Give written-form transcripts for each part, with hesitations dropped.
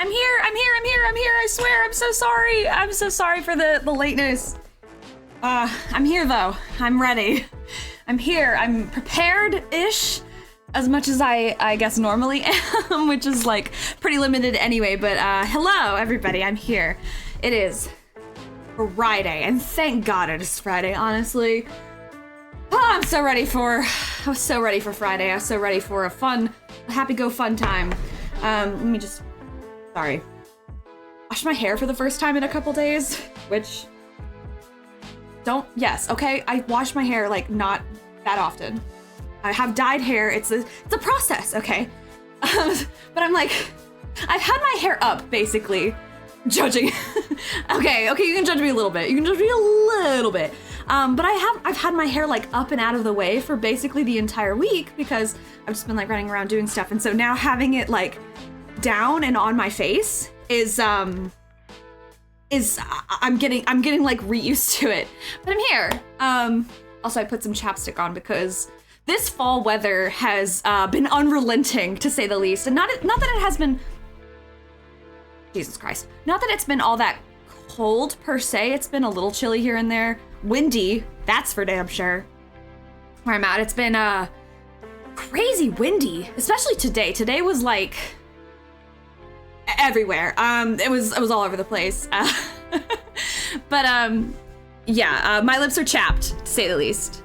I'm here, I swear, I'm so sorry. I'm so sorry for the lateness. I'm here though, I'm ready. I'm here, I'm prepared-ish, as much as I guess normally am, which is like pretty limited anyway, but hello everybody, I'm here. It is Friday, and thank God it is Friday, honestly. Oh, I was so ready for Friday. I was so ready for a happy go fun time. Let me just, sorry. Wash my hair for the first time in a couple days, which, yes, okay? I wash my hair, like, not that often. I have dyed hair, it's a process, okay? But I'm like, I've had my hair up, basically, judging. okay, you can judge me a little bit. But I've had my hair like up and out of the way for basically the entire week because I've just been like running around doing stuff. And so now having it like down and on my face is I'm getting like reused to it. But I'm here. Also I put some chapstick on because this fall weather has been unrelenting, to say the least. And not that it has been, Jesus Christ, not that it's been all that cold per se. It's been a little chilly here and there. Windy, that's for damn sure. Where I'm at, it's been crazy windy, especially today. Today was like everywhere. It was all over the place. But yeah, my lips are chapped, to say the least.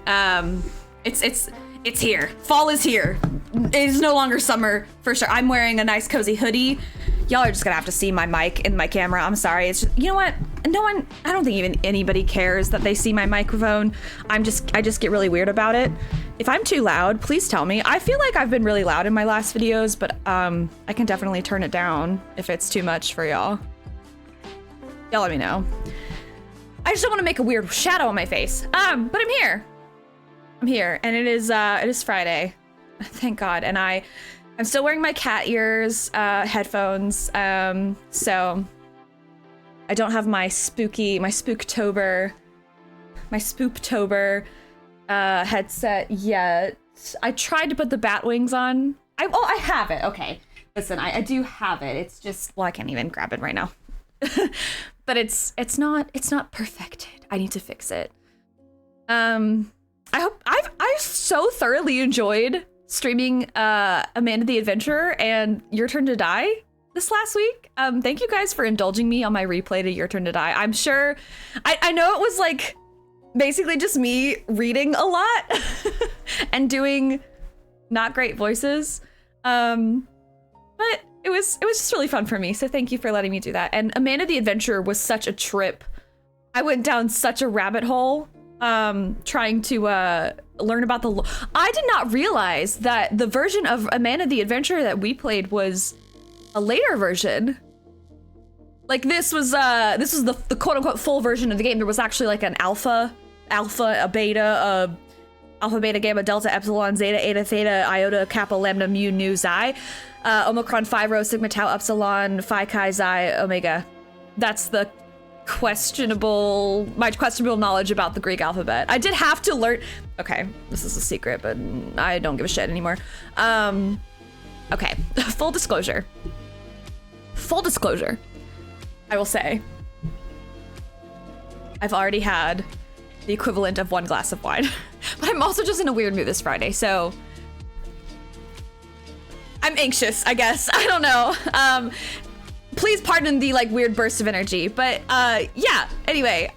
It's here. Fall is here. It is no longer summer for sure. I'm wearing a nice cozy hoodie. Y'all are just gonna have to see my mic in my camera. I'm sorry. It's just, you know what? I don't think even anybody cares that they see my microphone. I just get really weird about it. If I'm too loud, please tell me. I feel like I've been really loud in my last videos, but I can definitely turn it down if it's too much for y'all. Y'all let me know. I just don't want to make a weird shadow on my face. But I'm here. I'm here, and it is Friday. Thank God. And I'm still wearing my cat ears, headphones, so I don't have my Spooktober headset yet. I tried to put the bat wings on. I have it, okay. Listen, I do have it. It's just, well, I can't even grab it right now. But it's not perfected. I need to fix it. I've so thoroughly enjoyed streaming Amanda the Adventurer and Your Turn to Die this last week. Thank you guys for indulging me on my replay to Your Turn to Die. I'm sure, I know it was like basically just me reading a lot and doing not great voices. But it was just really fun for me. So thank you for letting me do that. And Amanda the Adventurer was such a trip. I went down such a rabbit hole trying to learn about the I did not realize that the version of Amanda the Adventurer that we played was a later version. Like this was the quote-unquote full version of the game. There was actually like an alpha, a beta, alpha, beta, gamma, delta, epsilon, zeta, eta, theta, iota, kappa, lambda, mu, nu, xi, omicron, phi, rho, sigma, tau, epsilon, phi, chi, xi, omega. That's the questionable knowledge about the Greek alphabet. I did have to learn. Okay, this is a secret, but I don't give a shit anymore. Okay, full disclosure. I will say, I've already had the equivalent of 1 glass of wine, but I'm also just in a weird mood this Friday, so I'm anxious, I guess. I don't know. Please pardon the like weird burst of energy, but yeah, anyway,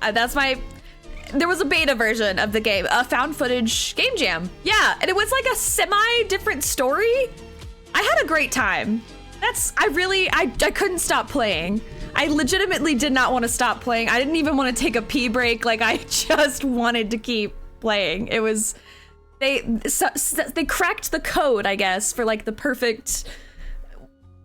there was a beta version of the game, a found footage game jam. Yeah, and it was like a semi-different story. I had a great time. I couldn't stop playing. I legitimately did not want to stop playing. I didn't even want to take a pee break. Like I just wanted to keep playing. It was, they cracked the code, I guess, for like the perfect,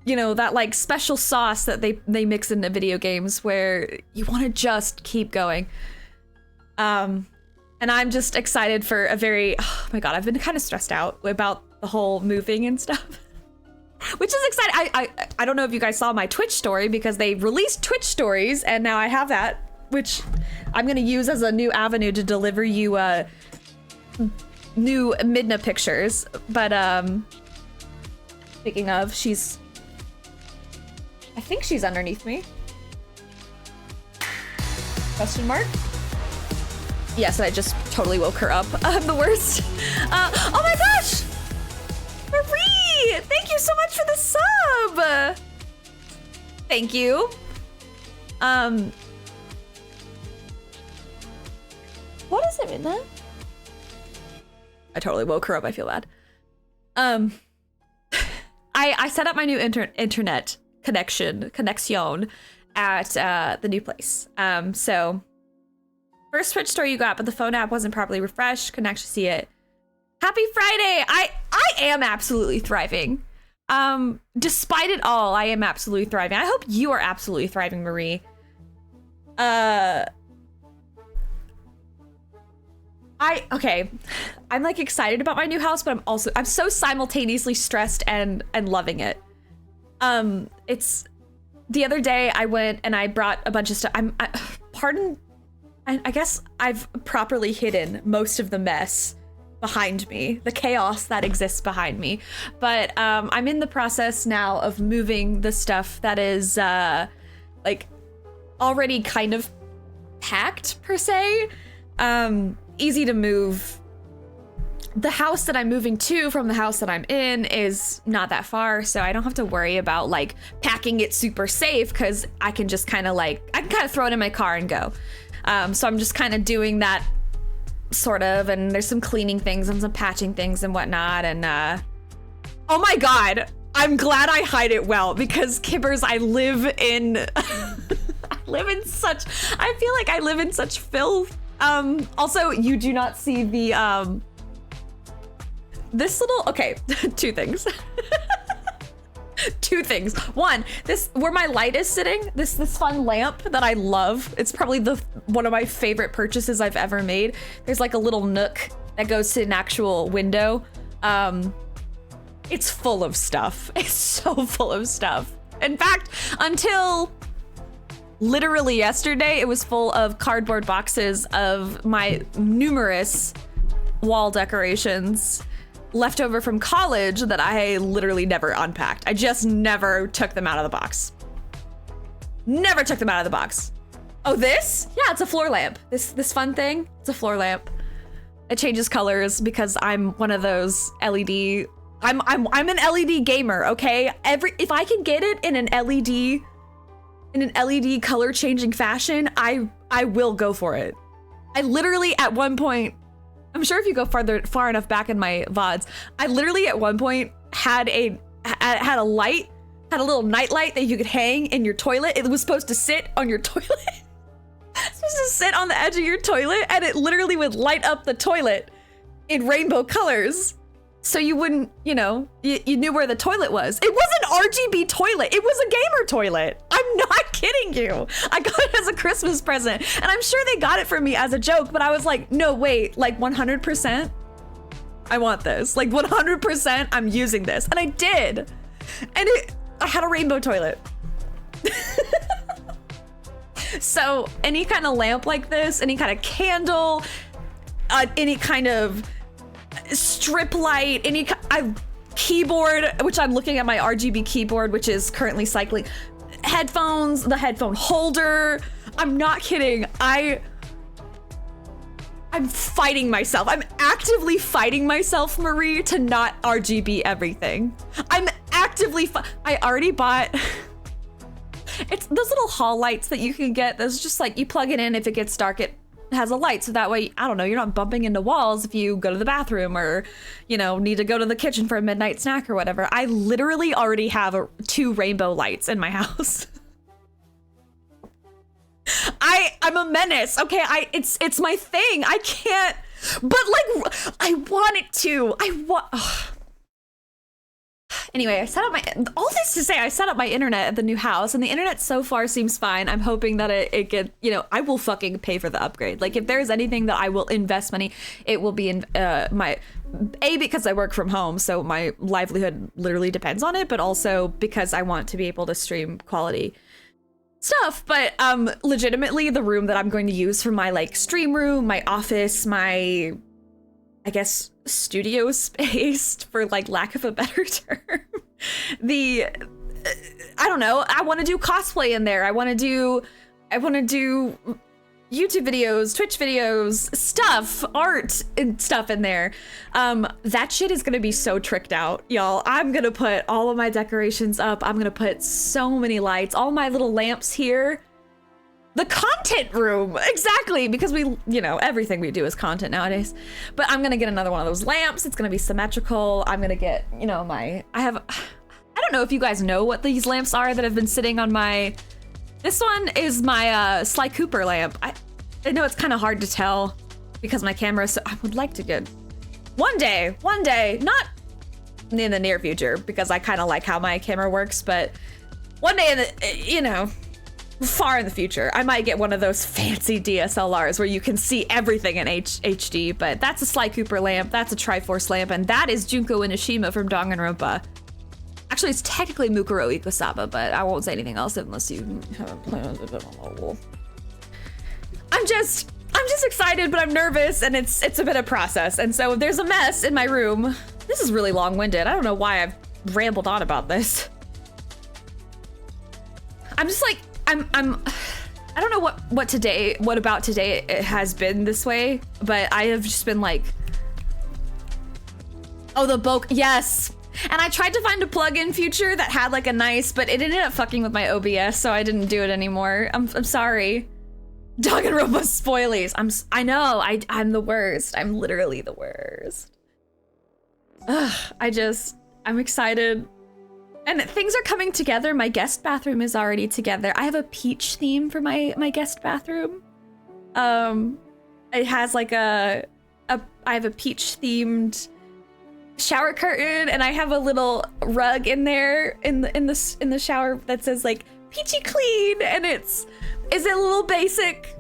you know, that like special sauce that they mix into video games where you want to just keep going. And I'm just excited for oh my God, I've been kind of stressed out about the whole moving and stuff, which is exciting. I don't know if you guys saw my Twitch story because they released Twitch stories and now I have that, which I'm going to use as a new avenue to deliver you new Midna pictures. But speaking of, she's I think she's underneath me. Question mark? Yes, I just totally woke her up. I'm the worst. Oh my gosh! Marie! Thank you so much for the sub! Thank you. What is it in there? I totally woke her up, I feel bad. I set up my new internet connection at the new place. So first Twitch story you got, but the phone app wasn't properly refreshed. Couldn't actually see it. Happy Friday! I am absolutely thriving. Despite it all, I am absolutely thriving. I hope you are absolutely thriving, Marie. Okay, I'm like excited about my new house, but I'm so simultaneously stressed and loving it. It's the other day I went and I brought a bunch of stuff. I guess I've properly hidden most of the mess behind me, the chaos that exists behind me. But I'm in the process now of moving the stuff that is like already kind of packed per se. Easy to move. The house that I'm moving to from the house that I'm in is not that far, so I don't have to worry about like packing it super safe because I can just kind of throw it in my car and go. So I'm just kind of doing that sort of, and there's some cleaning things and some patching things and whatnot, and oh my god, I'm glad I hide it well because Kibbers, I live in I feel like I live in such filth. Also, you do not see the, this little, okay, two things. Two things. One, where my light is sitting, this fun lamp that I love. It's probably one of my favorite purchases I've ever made. There's like a little nook that goes to an actual window. It's full of stuff. It's so full of stuff. In fact, until literally yesterday, it was full of cardboard boxes of my numerous wall decorations left over from college that I literally never unpacked. I just never took them out of the box. Never took them out of the box. Oh, this? Yeah, it's a floor lamp. This fun thing, it's a floor lamp. It changes colors because I'm one of those LED. I'm an LED gamer, okay? If I can get it in an LED color changing fashion, I will go for it. I literally at one point, I'm sure if you go far enough back in my VODs, I literally at one point had a little night light that you could hang in your toilet. It was supposed to sit on your toilet. It's supposed to sit on the edge of your toilet, and it literally would light up the toilet in rainbow colors. So you wouldn't, you knew where the toilet was. It was an RGB toilet. It was a gamer toilet. I'm not kidding you. I got it as a Christmas present, and I'm sure they got it for me as a joke, but I was like, no, wait, like 100%? I want this. Like 100% I'm using this. And I did. And I had a rainbow toilet. So any kind of lamp like this, any kind of candle, any kind of strip light, keyboard, which I'm looking at my RGB keyboard, which is currently cycling, headphones, the headphone holder. I'm not kidding. I'm fighting myself. I'm actively fighting myself, Marie, to not RGB everything. I'm actively I already bought it's those little hall lights that you can get. Those just like you plug it in, if it gets dark, it has a light, so that way, I don't know, you're not bumping into walls if you go to the bathroom or, need to go to the kitchen for a midnight snack or whatever. I literally already have 2 rainbow lights in my house. I'm a menace, okay? It's my thing. I can't, but like, I want it to. Anyway, I set up all this to say, I set up my internet at the new house, and the internet so far seems fine. I'm hoping that it get, I will fucking pay for the upgrade. Like, if there's anything that I will invest money, it will be in because I work from home, so my livelihood literally depends on it, but also because I want to be able to stream quality stuff. But legitimately, the room that I'm going to use for my like stream room, my office, my, I guess, studio space, for like lack of a better term, I don't know. I want to do cosplay in there. I want to do YouTube videos, Twitch videos, stuff, art and stuff in there. That shit is gonna be so tricked out, y'all. I'm gonna put all of my decorations up. I'm gonna put so many lights, all my little lamps here. The content room, exactly, because we, you know, everything we do is content nowadays. But I'm gonna get another one of those lamps. It's gonna be symmetrical. I'm gonna get, you know, I don't know if you guys know what these lamps are that have been sitting on my, this one is my Sly Cooper lamp. I know it's kind of hard to tell because my camera, so I would like to get one day, not in the near future because I kind of like how my camera works, but one day in the, you know, far in the future, I might get one of those fancy DSLRs where you can see everything in HD, but that's a Sly Cooper lamp, that's a Triforce lamp, and that is Junko Inoshima from Danganronpa. Actually, it's technically Mukuro Ikusaba, but I won't say anything else unless you haven't played it. I'm just excited, but I'm nervous, and it's a bit of process. And so if there's a mess in my room, this is really long-winded. I don't know why I've rambled on about this. I'm just like, I don't know what about today it has been this way, but I have just been like, oh, the bokeh, yes. And I tried to find a plug-in feature that had like a nice, but it ended up fucking with my OBS, so I didn't do it anymore. I'm sorry. Danganronpa spoilies. I know, I'm the worst. I'm literally the worst. Ugh, I'm excited. And things are coming together. My guest bathroom is already together. I have a peach theme for my guest bathroom. It has like I have a peach themed shower curtain, and I have a little rug in there in the shower that says like peachy clean, and is it a little basic?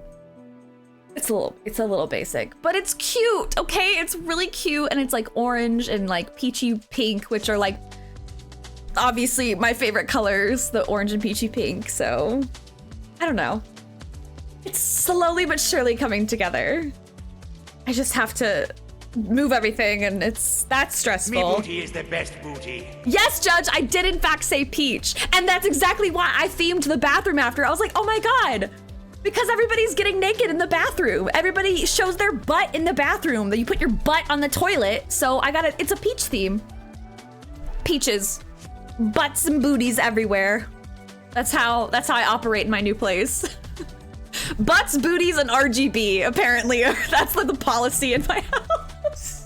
It's a little basic, but it's cute, okay? It's really cute, and it's like orange and like peachy pink, which are like obviously my favorite colors, the orange and peachy pink, so I don't know. It's slowly but surely coming together. I just have to move everything, and that's stressful. Me booty is the best booty. Yes, Judge, I did in fact say peach, and that's exactly why I themed the bathroom after. I was like, oh my god, because everybody's getting naked in the bathroom. Everybody shows their butt in the bathroom. You put your butt on the toilet, so it's a peach theme. Peaches, butts and booties everywhere. That's how I operate in my new place. Butts, booties, and RGB, apparently. That's like the policy in my house.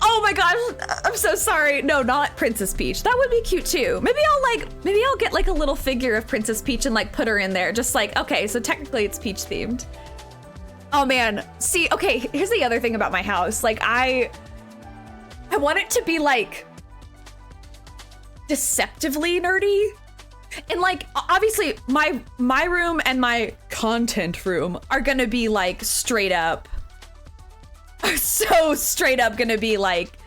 Oh my gosh, I'm so sorry. No, not Princess Peach. That would be cute too. Maybe I'll get like a little figure of Princess Peach and like put her in there. Just like, okay, so technically it's Peach themed. Oh man, see, okay, here's the other thing about my house. Like I want it to be like deceptively nerdy. And like, obviously my room and my content room are gonna be like straight up, so straight up gonna be like,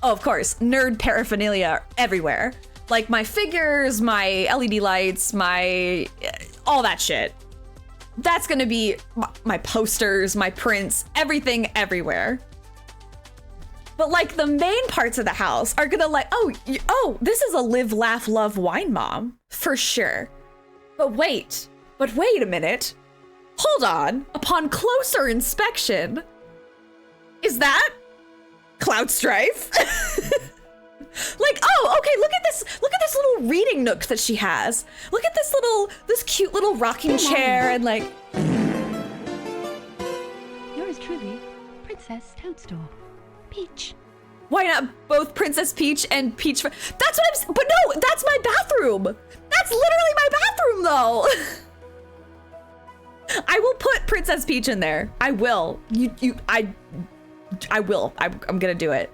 oh, of course, nerd paraphernalia everywhere. Like my figures, my LED lights, all that shit. That's gonna be my posters, my prints, everything everywhere. But like the main parts of the house are gonna like, oh, this is a live, laugh, love wine mom for sure. But wait a minute. Hold on. Upon closer inspection, is that Cloud Strife? Like, oh, okay, look at this little reading nook that she has. Look at this cute little rocking chair and like. Yours truly, Princess Toadstool. Peach. Why not both Princess Peach and Peach? That's what but no, that's my bathroom. That's literally my bathroom though. I will put Princess Peach in there. I will. I will. I'm gonna do it.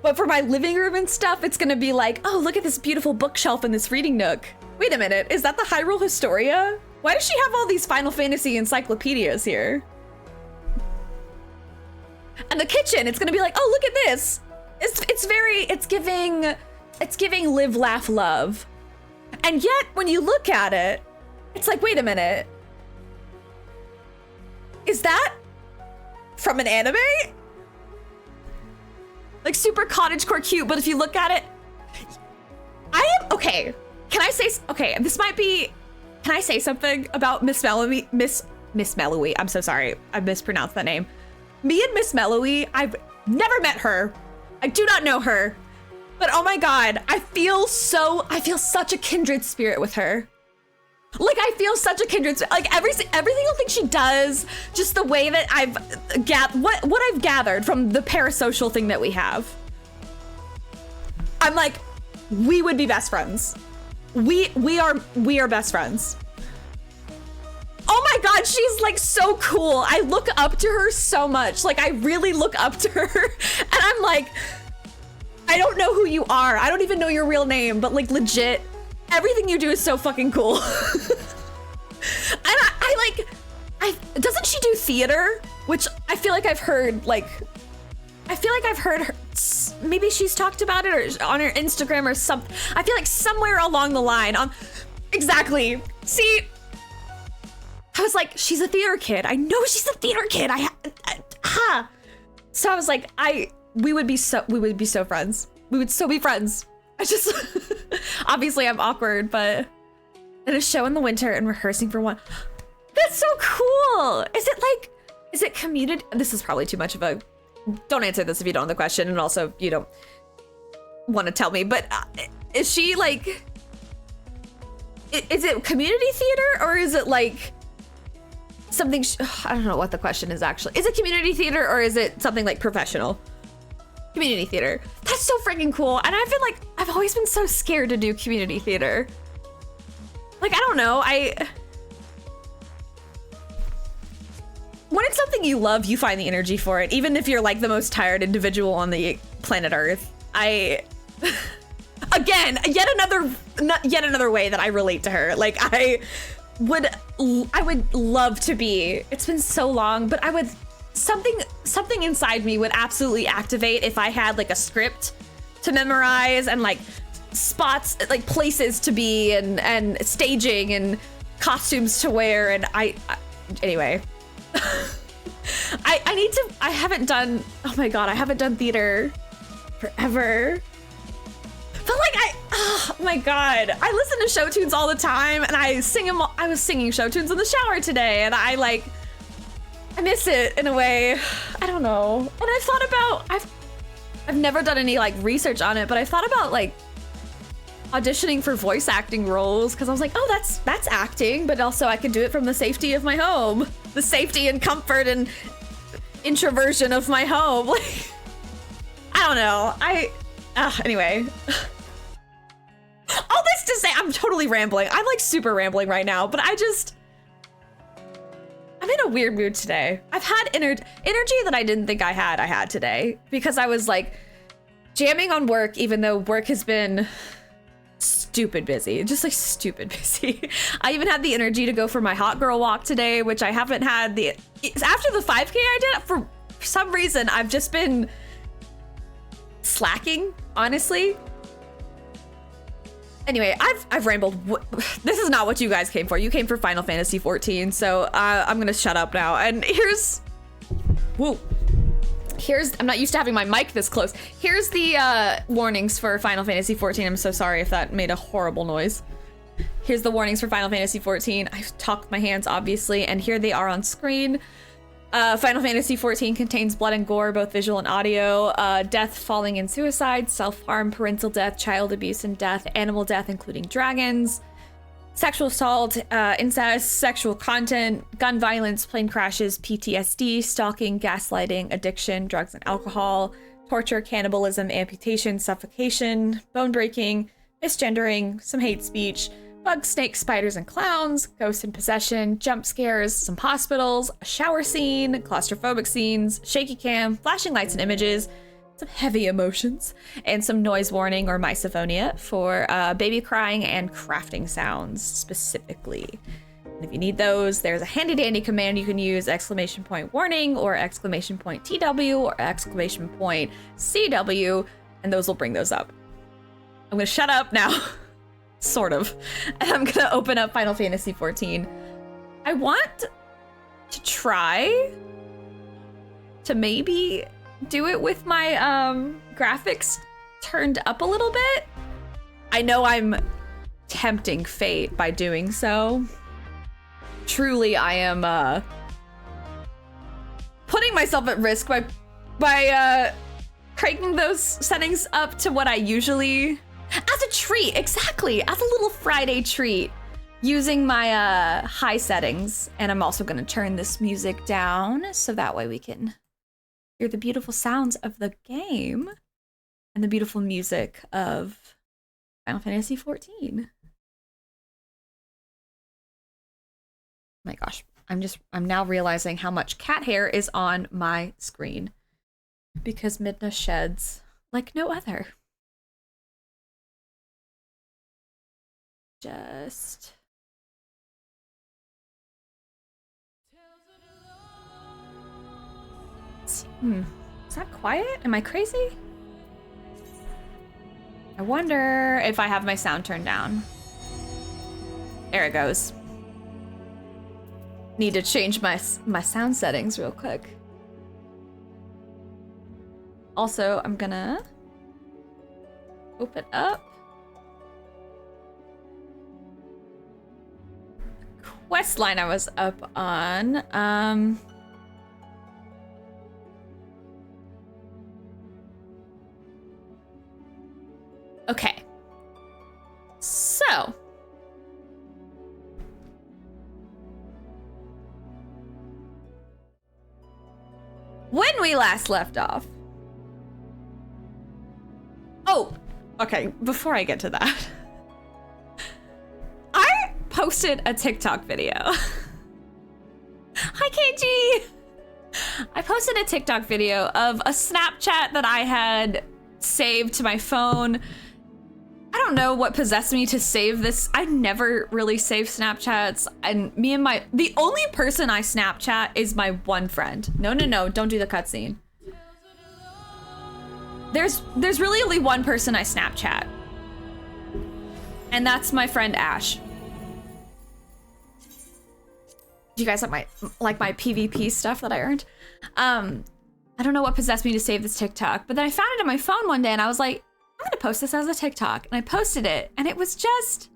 But for my living room and stuff, it's gonna be like, oh, look at this beautiful bookshelf in this reading nook. Wait a minute, is that the Hyrule Historia? Why does she have all these Final Fantasy encyclopedias here? And the kitchen, it's gonna be like, oh, look at this. It's giving live, laugh, love. And yet, when you look at it, it's like, wait a minute. Is that from an anime? Like super cottagecore cute, but if you look at it, okay. Can I say, okay, this might be, can I say something about Miss Mellowy? Miss Mellowy, I'm so sorry. I mispronounced that name. Me and Miss Mellowy, I've never met her. I do not know her, but oh my God, I feel such a kindred spirit with her. Like I feel such a kindred, like every single thing she does, just the way that I've what I've gathered from the parasocial thing that we have. I'm like, we would be best friends. We are best friends. Oh my God, she's like so cool. I look up to her so much. Like I really look up to her and I'm like, I don't know who you are. I don't even know your real name, but like legit, everything you do is so fucking cool. And doesn't she do theater? Which I feel like I've heard, her, maybe she's talked about it or on her Instagram or something. I feel like somewhere along the line exactly. See, I was like, she's a theater kid. I know she's a theater kid. So I was like, we would be so friends. We would so be friends. I just, obviously I'm awkward, but at a show in the winter and rehearsing for one. That's so cool. Is it community? This is probably too much of a, don't answer this if you don't know the question. And also you don't want to tell me, but is she like, is it community theater or is it like something, I don't know what the question is actually. Is it community theater or is it something like professional? Community theater. That's so freaking cool. And I've been like, I've always been so scared to do community theater. Like, I don't know. When it's something you love, you find the energy for it. Even if you're like the most tired individual on the planet Earth. Again, yet another way that I relate to her. Like I would love to be, it's been so long, but something inside me would absolutely activate if I had like a script to memorize and like spots, like places to be and staging and costumes to wear. And anyway, I haven't done, oh my God, I haven't done theater forever. But like oh my God, I listen to show tunes all the time and I sing them. I was singing show tunes in the shower today and I miss it in a way. I don't know. And I've thought about, I've never done any like research on it, but I thought about like auditioning for voice acting roles because I was like, oh, that's acting, but also I could do it from the safety of my home, the safety and comfort and introversion of my home. Like, I don't know. Anyway. All this to say, I'm totally rambling. I'm like super rambling right now, but I'm in a weird mood today. I've had energy that I didn't think I had today because I was like jamming on work, even though work has been stupid busy, just like stupid busy. I even had the energy to go for my hot girl walk today, which I haven't had after the 5K I did. For some reason, I've just been slacking, honestly. Anyway, I've rambled. This is not what you guys came for. You came for Final Fantasy 14, so I'm gonna shut up now. And I'm not used to having my mic this close. Here's the warnings for Final Fantasy 14. I'm so sorry if that made a horrible noise. Here's the warnings for Final Fantasy 14. I've talked my hands, obviously, and here they are on screen. Final Fantasy 14 contains blood and gore, both visual and audio, death, falling, and suicide, self-harm, parental death, child abuse and death, animal death, including dragons, sexual assault, incest, sexual content, gun violence, plane crashes, PTSD, stalking, gaslighting, addiction, drugs and alcohol, torture, cannibalism, amputation, suffocation, bone breaking, misgendering, some hate speech, bugs, snakes, spiders, and clowns, ghosts and possession, jump scares, some hospitals, a shower scene, claustrophobic scenes, shaky cam, flashing lights and images, some heavy emotions, and some noise warning or misophonia for baby crying and crafting sounds specifically. And if you need those, there's a handy dandy command you can use, ! Warning or ! TW or ! CW, and those will bring those up. I'm gonna shut up now. Sort of. And I'm gonna open up Final Fantasy 14. I want to try to maybe do it with my graphics turned up a little bit. I know I'm tempting fate by doing so. Truly, I am putting myself at risk by cranking those settings up to what I usually, as a treat, exactly, as a little Friday treat, using my high settings. And I'm also gonna turn this music down so that way we can hear the beautiful sounds of the game and the beautiful music of Final Fantasy XIV. Oh my gosh, I'm now realizing how much cat hair is on my screen because Midna sheds like no other. Just is that quiet? Am I crazy? I wonder if I have my sound turned down. There it goes. Need to change my sound settings real quick. Also, I'm gonna open up the quest line I was up on. Okay. So when we last left off. Oh, okay, before I get to that. I posted a TikTok video. Hi, KG! I posted a TikTok video of a Snapchat that I had saved to my phone. I don't know what possessed me to save this. I never really save Snapchats, and the only person I Snapchat is my one friend. No, don't do the cutscene. There's really only one person I Snapchat, and that's my friend Ash. Do you guys like my PvP stuff that I earned? I don't know what possessed me to save this TikTok, but then I found it on my phone one day, and I was like, I'm gonna post this as a TikTok, and I posted it, and it was just,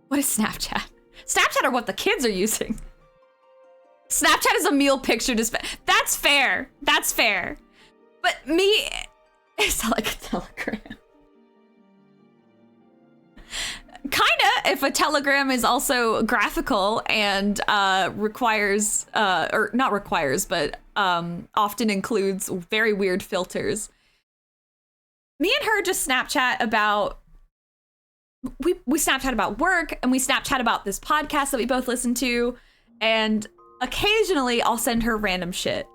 what is Snapchat? Snapchat are what the kids are using. Snapchat is a meal picture display. That's fair. That's fair. But me, it's like a Telegram. Kinda, if a Telegram is also graphical and requires, or not requires, but often includes very weird filters. Me and her just Snapchat about, we Snapchat about work, and we Snapchat about this podcast that we both listen to, and occasionally I'll send her random shit.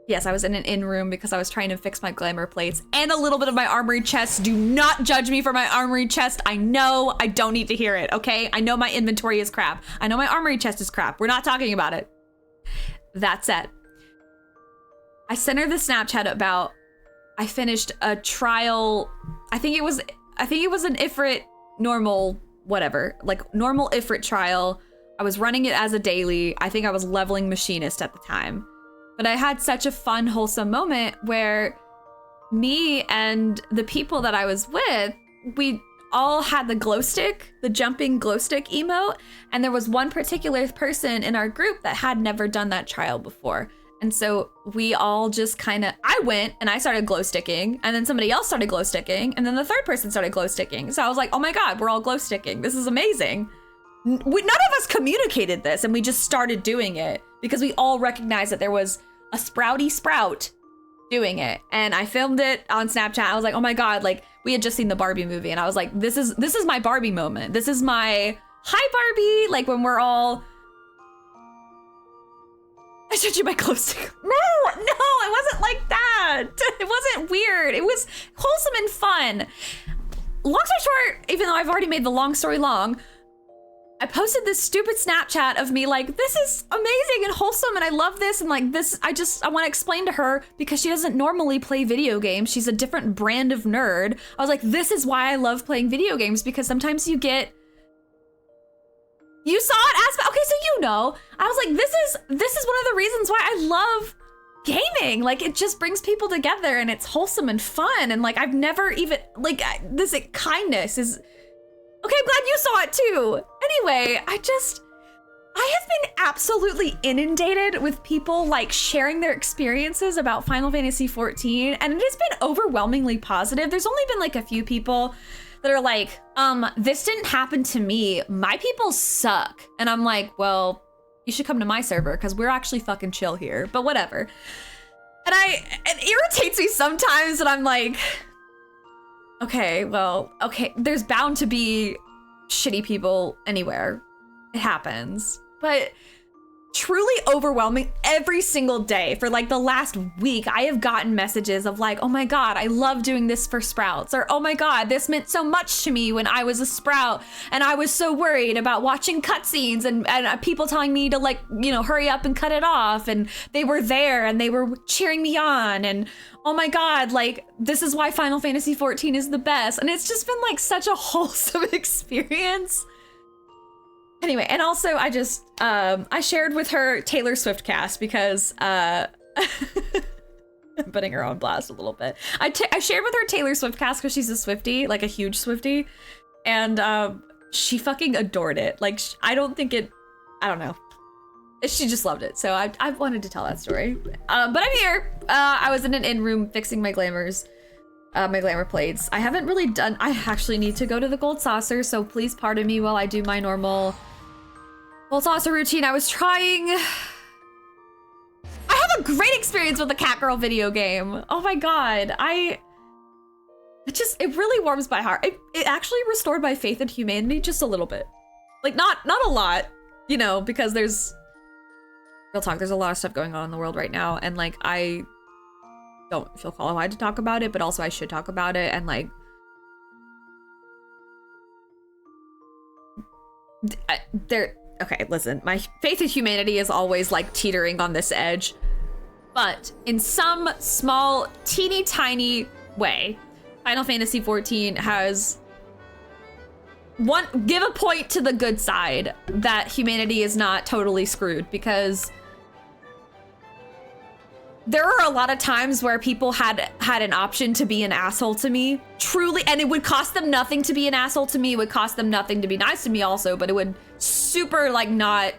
Yes, I was in an in-room because I was trying to fix my glamour plates and a little bit of my armory chest. Do not judge me for my armory chest. I know I don't need to hear it, okay? I know my inventory is crap. I know my armory chest is crap. We're not talking about it. That said, I sent her the Snapchat about, I finished a trial. I think it was an Ifrit normal, whatever, like normal Ifrit trial. I was running it as a daily. I think I was leveling machinist at the time. But I had such a fun, wholesome moment where me and the people that I was with, we all had the glow stick, the jumping glow stick emote. And there was one particular person in our group that had never done that trial before. And so we all just I went and I started glow sticking, and then somebody else started glow sticking, and then the third person started glow sticking. So I was like, oh my God, we're all glow sticking. This is amazing. None of us communicated this, and we just started doing it because we all recognized that there was a sprouty sprout doing it. And I filmed it on Snapchat. I was like, oh my God, like we had just seen the Barbie movie, and I was like, this is my Barbie moment. This is my hi Barbie, like when we're all, I showed you my glow stick. No, it wasn't like that. It wasn't weird. It was wholesome and fun. Long story short, even though I've already made the long story long, I posted this stupid Snapchat of me like, this is amazing and wholesome and I love this, and like this, I want to explain to her because she doesn't normally play video games. She's a different brand of nerd. I was like, this is why I love playing video games, because sometimes you get You saw it, Aspen? Okay, so you know. I was like, this is one of the reasons why I love gaming. Like, it just brings people together and it's wholesome and fun. And like, I've never even, like, this kindness is, okay, I'm glad you saw it too. Anyway, I have been absolutely inundated with people like sharing their experiences about Final Fantasy XIV, and it has been overwhelmingly positive. There's only been like a few people that are like, this didn't happen to me. My people suck. And I'm like, well, you should come to my server because we're actually fucking chill here, but whatever. And it irritates me sometimes and I'm like, okay, well, okay, there's bound to be shitty people anywhere. It happens. But truly overwhelming every single day for like the last week, I have gotten messages of like, oh my God, I love doing this for Sprouts, or oh my God, this meant so much to me when I was a Sprout and I was so worried about watching cutscenes and people telling me to like, you know, hurry up and cut it off, and they were there and they were cheering me on, and oh my God, like this is why Final Fantasy XIV is the best. And it's just been like such a wholesome experience. Anyway, and also I just, I shared with her Taylor Swift cast because, I'm putting her on blast a little bit. I shared with her Taylor Swift cast because she's a Swiftie, like a huge Swiftie. And she fucking adored it. Like, I don't know. She just loved it. So I wanted to tell that story. But I'm here. I was in an in-room fixing my glamours. My glamour plates. I haven't really done, I actually need to go to the gold saucer, so please pardon me while I do my normal gold saucer routine. I was trying, I have a great experience with the Catgirl video game. Oh my God, it really warms my heart. It actually restored my faith in humanity just a little bit. Like not a lot, you know, because there's, real talk, there's a lot of stuff going on in the world right now, and like I don't feel qualified to talk about it, but also I should talk about it. And like, okay, listen, my faith in humanity is always like teetering on this edge, but in some small, teeny tiny way, Final Fantasy XIV has give a point to the good side that humanity is not totally screwed, because there are a lot of times where people had an option to be an asshole to me, truly, and it would cost them nothing to be an asshole to me. It would cost them nothing to be nice to me also, but it would super like not,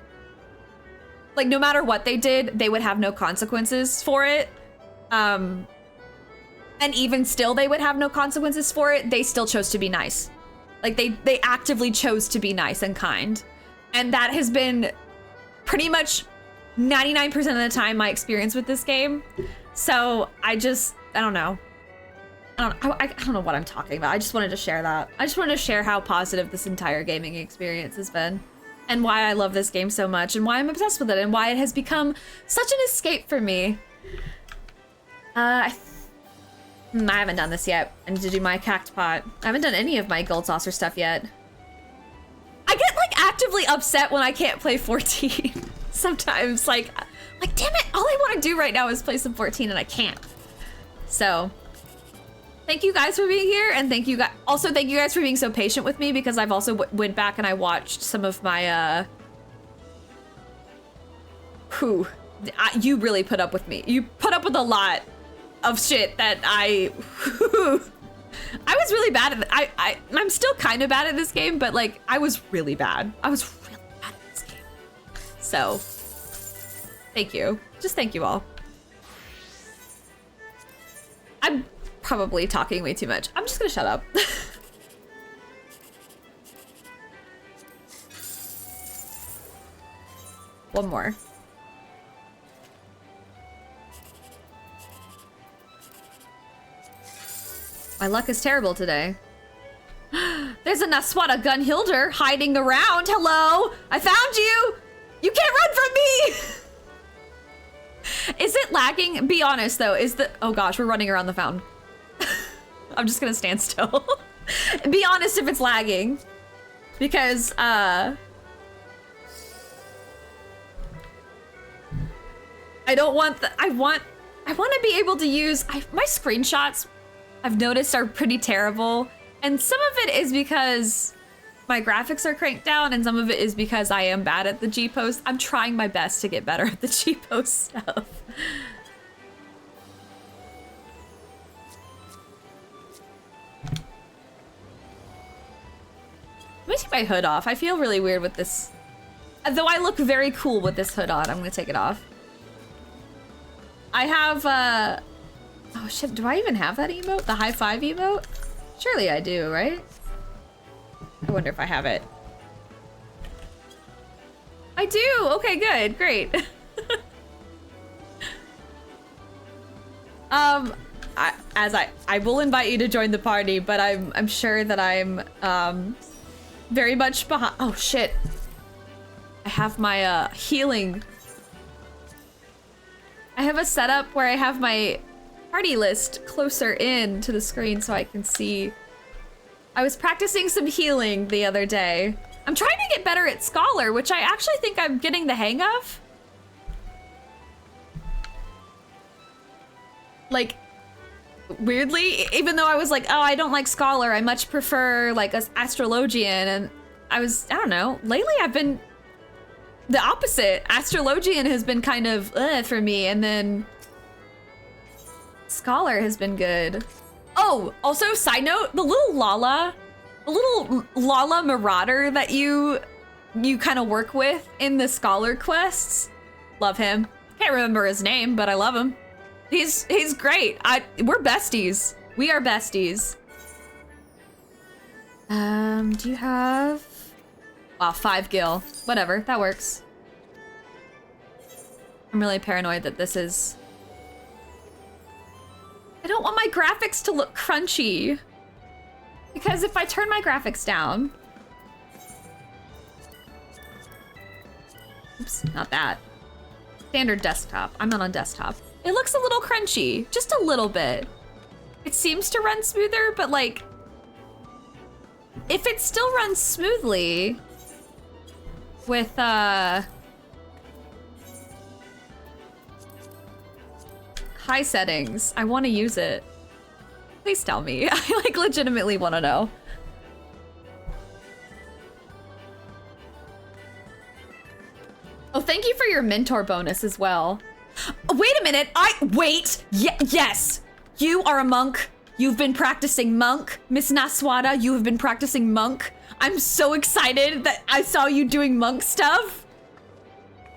like no matter what they did, they would have no consequences for it. And even still, they would have no consequences for it. They still chose to be nice. Like they actively chose to be nice and kind. And that has been pretty much 99% of the time my experience with this game. So I don't know. I don't know what I'm talking about. I just wanted to share that. I just wanted to share how positive this entire gaming experience has been, and why I love this game so much, and why I'm obsessed with it, and why it has become such an escape for me. I haven't done this yet. I need to do my cact pot. I haven't done any of my gold saucer stuff yet. I get like actively upset when I can't play 14. Sometimes, like damn it, all I want to do right now is play some 14 and I can't. So thank you guys for being here, and thank you guys for being so patient with me, because I've also went back and I watched some of my you really put up with me. You put up with a lot of shit that I was really bad at it. I'm still kind of bad at this game, but like I was really bad. I was really bad at this game. So thank you. Just thank you all. I'm probably talking way too much. I'm just gonna shut up. One more. My luck is terrible today. There's a Naswada Gunhilder hiding around. Hello, I found you. You can't run from me. Is it lagging? Be honest though, oh gosh, we're running around the fountain. I'm just gonna stand still. Be honest if it's lagging, because I don't want I want to be able to use my screenshots. I've noticed are pretty terrible, and some of it is because my graphics are cranked down, and some of it is because I am bad at the G-pose. I'm trying my best to get better at the G-pose stuff. Let me take my hood off. I feel really weird with this. Though I look very cool with this hood on. I'm gonna take it off. I have, oh shit, do I even have that emote? The high five emote? Surely I do, right? I wonder if I have it. I do! Okay, good, great. I will invite you to join the party, but I'm sure that I'm, very much behind. Oh shit. I have my, healing. I have a setup where I have my party list closer in to the screen so I can see. I was practicing some healing the other day. I'm trying to get better at Scholar, which I actually think I'm getting the hang of. Like, weirdly, even though I was like, oh, I don't like Scholar, I much prefer like Astrologian, and I don't know, lately I've been the opposite. Astrologian has been kind of for me, and then Scholar has been good. Oh, also side note, the little Lala Marauder that you kind of work with in the Scholar quests, love him. Can't remember his name, but I love him. He's great. We're besties. We are besties. Do you have? Wow, 5 gil. Whatever, that works. I'm really paranoid that this is. I don't want my graphics to look crunchy. Because if I turn my graphics down. Oops, not that. Standard desktop. I'm not on desktop. It looks a little crunchy, just a little bit. It seems to run smoother, but like, if it still runs smoothly with high settings, I want to use it. Please tell me. I like legitimately want to know. Oh, thank you for your mentor bonus as well. Wait a minute, yes! You are a monk. You've been practicing monk. Miss Naswada, you have been practicing monk. I'm so excited that I saw you doing monk stuff.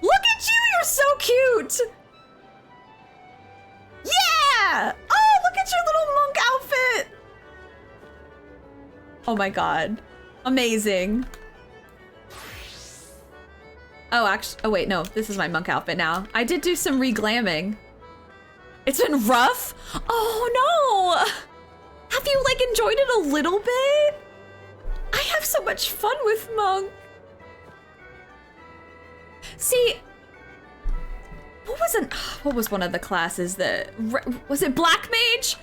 Look at you, you're so cute! Yeah! Oh, look at your little monk outfit! Oh my god. Amazing. Oh, actually, oh wait, no, this is my monk outfit now. I did do some re-glamming. It's been rough? Oh no! Have you like enjoyed it a little bit? I have so much fun with monk. See, what was one of the classes that, was it Black Mage?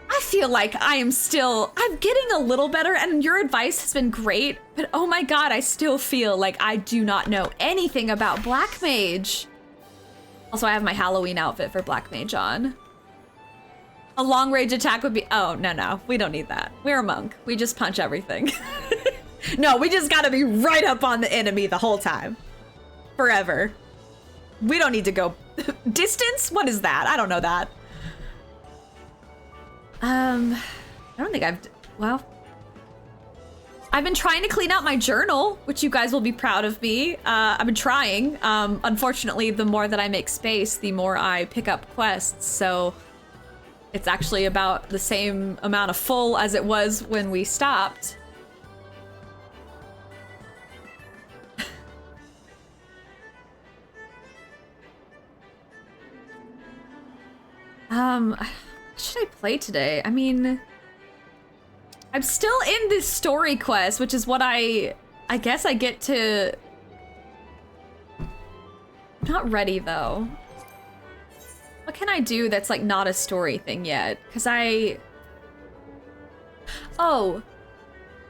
I feel like I'm getting a little better, and your advice has been great, but oh my god, I still feel like I do not know anything about Black Mage. Also, I have my Halloween outfit for Black Mage on. A long range attack would be, oh, no, we don't need that. We're a monk, we just punch everything. No, we just gotta be right up on the enemy the whole time. Forever. We don't need to go distance? What is that? I don't know that. I don't think well, I've been trying to clean out my journal, which you guys will be proud of me. I've been trying. Unfortunately, the more that I make space, the more I pick up quests, so it's actually about the same amount of full as it was when we stopped. What should I play today? I mean, I'm still in this story quest, which is what I guess I get to. I'm not ready though. What can I do that's like not a story thing yet? Because I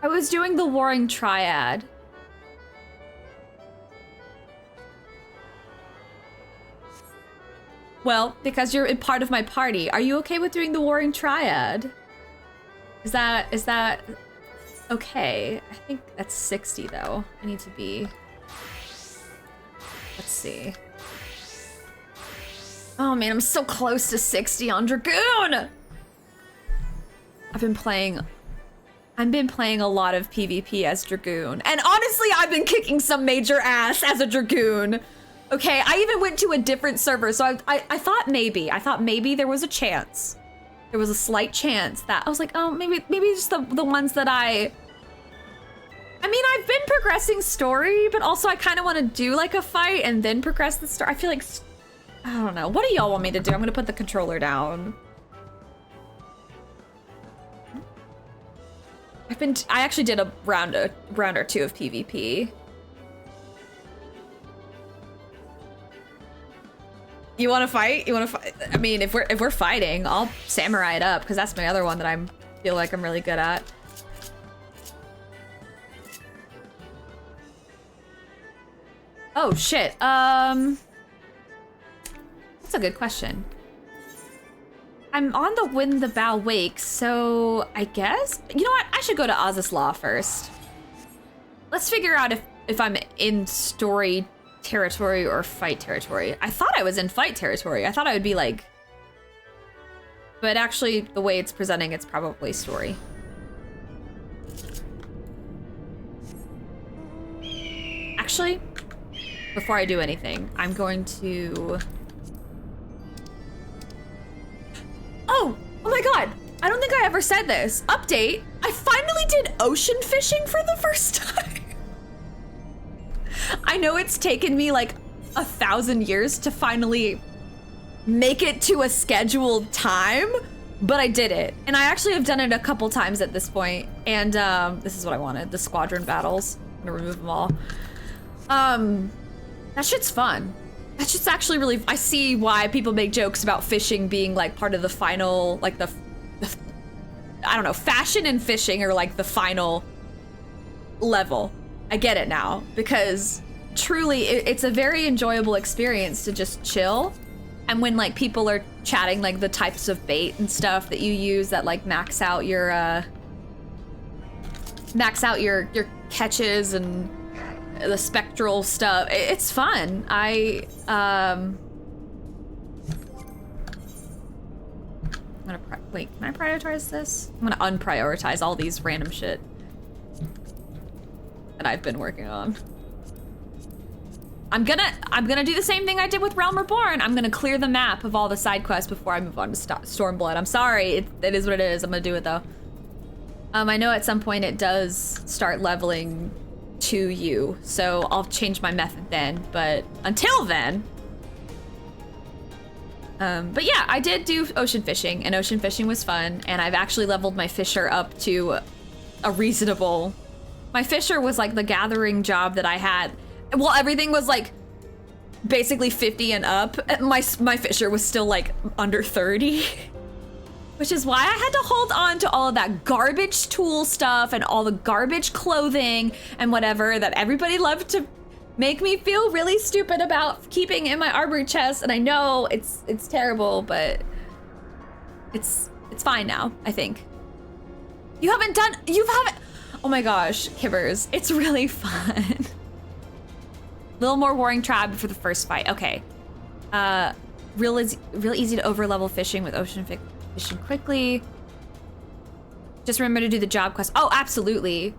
was doing the Warring Triad. Well, because you're a part of my party, are you okay with doing the Warring Triad? Is that Okay, I think that's 60 though. I need to be, let's see. Oh man, I'm so close to 60 on Dragoon! I've been playing a lot of PvP as Dragoon. And honestly, I've been kicking some major ass as a Dragoon. Okay, I even went to a different server, so I thought maybe there was a chance. There was a slight chance that I was like, oh, maybe just the ones that I mean, I've been progressing story, but also I kind of want to do like a fight and then progress the story. I feel like, I don't know. What do y'all want me to do? I'm gonna put the controller down. I actually did a round or two of PvP. You want to fight? You want to fight? I mean, if we're fighting, I'll samurai it up because that's my other one that I feel like I'm really good at. Oh shit. That's a good question. I'm on the Wind the Bow Wake, so I guess, you know what? I should go to Oz's Law first. Let's figure out if I'm in story territory or fight territory. I thought I was in fight territory. I thought I would be like, but actually the way it's presenting, it's probably story. Actually, before I do anything, I'm going to, oh my God. I don't think I ever said this. Update, I finally did ocean fishing for the first time. I know it's taken me like 1,000 years to finally make it to a scheduled time, but I did it. And I actually have done it a couple times at this point. And this is what I wanted, the squadron battles. I'm gonna remove them all. That shit's fun. That shit's actually really, I see why people make jokes about fishing being like part of the final, like the I don't know, fashion and fishing are like the final level. I get it now, because truly it's a very enjoyable experience to just chill. And when like people are chatting like the types of bait and stuff that you use that like max out your catches and the spectral stuff, it's fun. Wait, can I prioritize this? I'm gonna unprioritize all these random shit that I've been working on. I'm gonna do the same thing I did with Realm Reborn. I'm gonna clear the map of all the side quests before I move on to Stormblood. I'm sorry, it is what it is. I'm gonna do it though. I know at some point it does start leveling to you, so I'll change my method then, but until then. But yeah, I did do ocean fishing, and ocean fishing was fun, and I've actually leveled my fisher up to a reasonable. My fisher was like the gathering job that I had. Well, everything was like basically 50 and up. My fisher was still like under 30, which is why I had to hold on to all of that garbage tool stuff and all the garbage clothing and whatever that everybody loved to make me feel really stupid about keeping in my armory chest. And I know it's terrible, but it's fine now, I think. You haven't, oh my gosh, Kibbers, it's really fun. Little more Warring Tribe for the first fight, okay. Real easy to over-level fishing with ocean fishing quickly. Just remember to do the job quest. Oh, absolutely.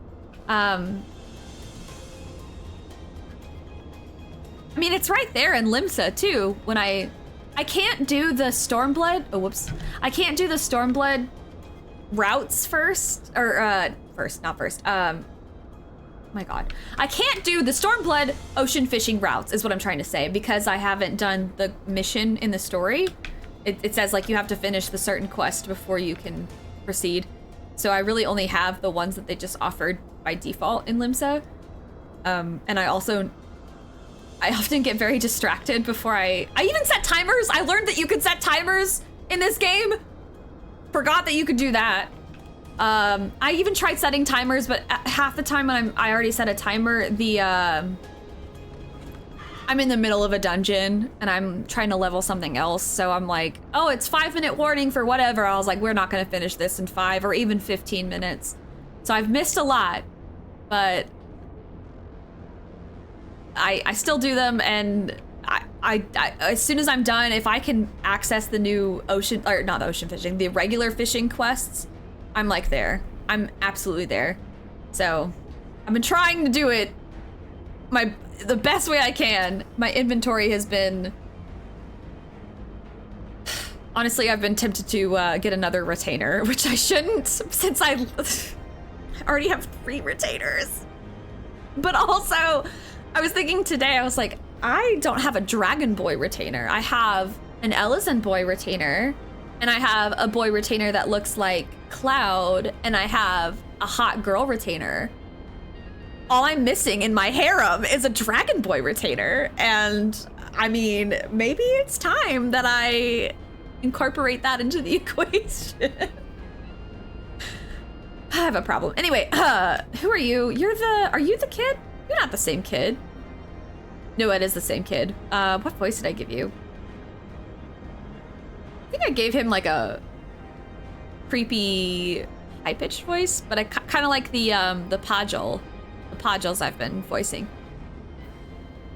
I mean, it's right there in Limsa too. When I can't do the Stormblood. Oh, whoops. I can't do the Stormblood routes first, or not first. My God, I can't do the Stormblood ocean fishing routes is what I'm trying to say, because I haven't done the mission in the story. It says like you have to finish the certain quest before you can proceed. So I really only have the ones that they just offered by default in Limsa. And I often get very distracted before I even set timers. I learned that you could set timers in this game. Forgot that you could do that. I even tried setting timers, but half the time when I already set a timer, I'm in the middle of a dungeon and I'm trying to level something else. So I'm like, oh, it's 5-minute warning for whatever. I was like, we're not gonna finish this in 5 or even 15 minutes. So I've missed a lot, but I still do them, and I as soon as I'm done, if I can access the new ocean, or not ocean fishing, the regular fishing quests, I'm like there. I'm absolutely there. So I've been trying to do it the best way I can. My inventory has been, honestly, I've been tempted to get another retainer, which I shouldn't, since I already have 3 retainers. But also, I was thinking today, I was like, I don't have a Dragon Boy retainer. I have an Ellison Boy retainer, and I have a boy retainer that looks like Cloud, and I have a hot girl retainer. All I'm missing in my harem is a Dragon Boy retainer, and I mean, maybe it's time that I incorporate that into the equation. I have a problem. Anyway, who are you? Are you the kid? You're not the same kid. No, it is the same kid. What voice did I give you? I think I gave him like a creepy high-pitched voice, but I kind of like the Podgels I've been voicing.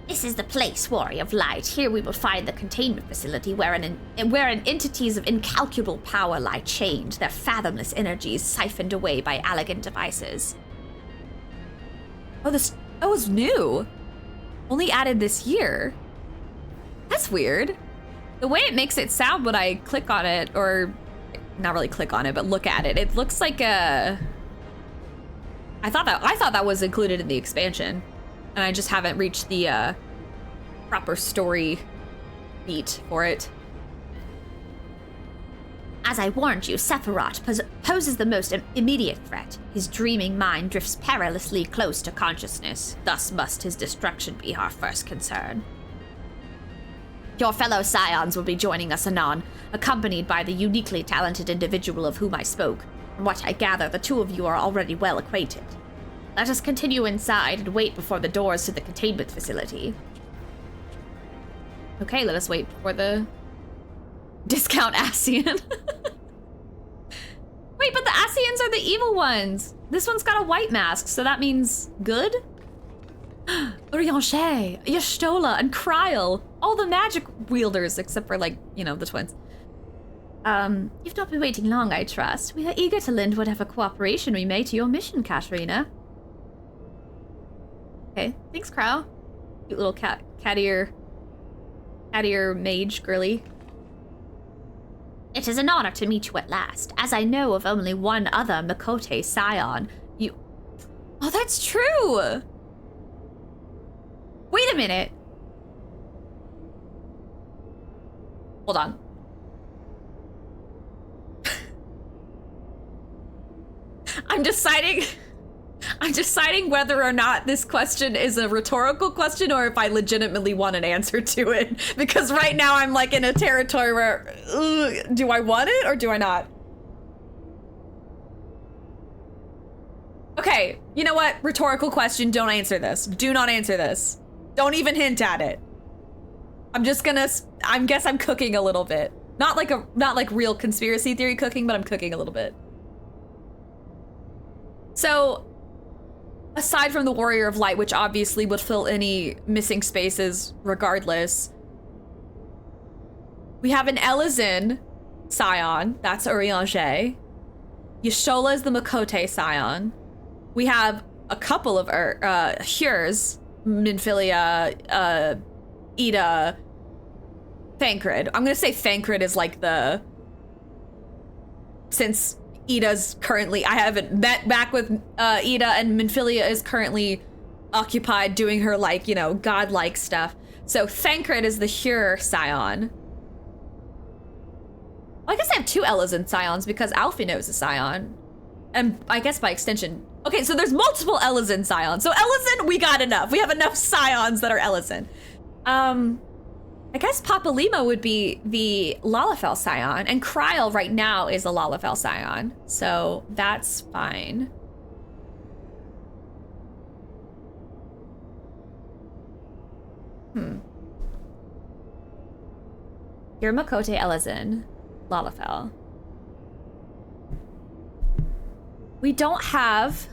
This is the place, Warrior of Light. Here we will find the containment facility wherein entities of incalculable power lie chained, their fathomless energies siphoned away by elegant devices. Oh, that was new. Only added this year. That's weird. The way it makes it sound when I click on it, or not really click on it, but look at it, it looks like a... I thought that was included in the expansion, and I just haven't reached the proper story beat for it. As I warned you, Sephiroth poses the most immediate threat. His dreaming mind drifts perilously close to consciousness. Thus must his destruction be our first concern. Your fellow Scions will be joining us anon, accompanied by the uniquely talented individual of whom I spoke. From what I gather, the two of you are already well acquainted. Let us continue inside and wait before the doors to the containment facility. Okay, let us wait for the discount Ascian. Wait, but the Ascians are the evil ones. This one's got a white mask, so that means good? Urianger, Y'shtola, and Kryl. All the magic wielders, except for, like, you know, the twins. You've not been waiting long, I trust. We are eager to lend whatever cooperation we may to your mission, Katarina. Okay, thanks, Kryl. Cute little cat ear mage girly. It is an honor to meet you at last. As I know of only one other Makote Scion, you... Oh, that's true! Wait a minute. Hold on. I'm deciding whether or not this question is a rhetorical question or if I legitimately want an answer to it. Because right now I'm like in a territory where, do I want it or do I not? Okay, you know what? Rhetorical question, don't answer this. Do not answer this. Don't even hint at it. I'm just gonna, I guess I'm cooking a little bit. Not like real conspiracy theory cooking, but I'm cooking a little bit. So, aside from the Warrior of Light, which obviously would fill any missing spaces regardless, we have an Ellison Scion, that's Urianger. Y'shtola is the Makote Scion. We have a couple of Hures, Minfilia, Ida, Thancred. I'm gonna say Thancred is like the... Since Ida's currently... I haven't met back with Ida, and Minfilia is currently occupied doing her, like, you know, godlike stuff. So Thancred is the Hure Scion. Well, I guess I have 2 Ellison Scions because Alphino is a Scion. And I guess by extension... Okay, so there's multiple Ellison Scions. So Ellison, we got enough. We have enough Scions that are Ellison. I guess Papalima would be the Lalafell Scion, and Kryl right now is a Lalafell Scion, so that's fine. You're Makote Ellison, Lalafell. we don't have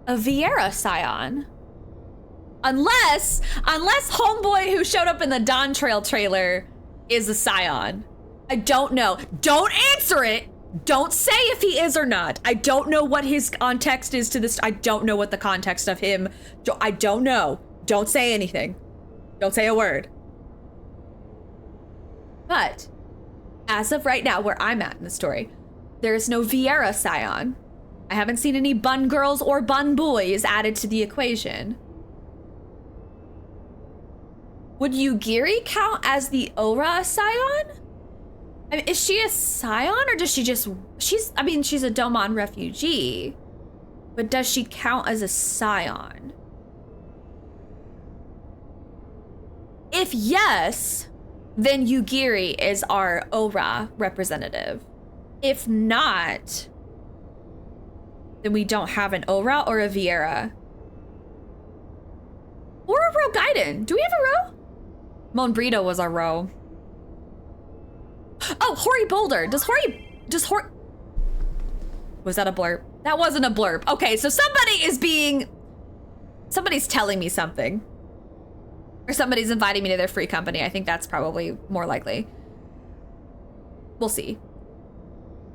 a Vieira scion. Unless homeboy who showed up in the Dawn Trail trailer is a scion. I don't know. Don't answer it. Don't say if he is or not. I don't know what his context is to this. I don't know what the context of him. I don't know. Don't say anything. Don't say a word. But as of right now, where I'm at in the story, there is no Vieira scion. I haven't seen any bun girls or bun boys added to the equation. Would Yugiri count as the Ora scion? I mean, is she a scion or does she just, she's a Domon refugee, but does she count as a scion? If yes, then Yugiri is our Ora representative. If not, then we don't have an Ora or a Vieira. Or a Ro Gaiden. Do we have a Ro? Monbrito was our Ro. Oh, Hori Boulder. Does Hori... Was that a blurb? That wasn't a blurb. Okay, so somebody's telling me something. Or somebody's inviting me to their free company. I think that's probably more likely. We'll see.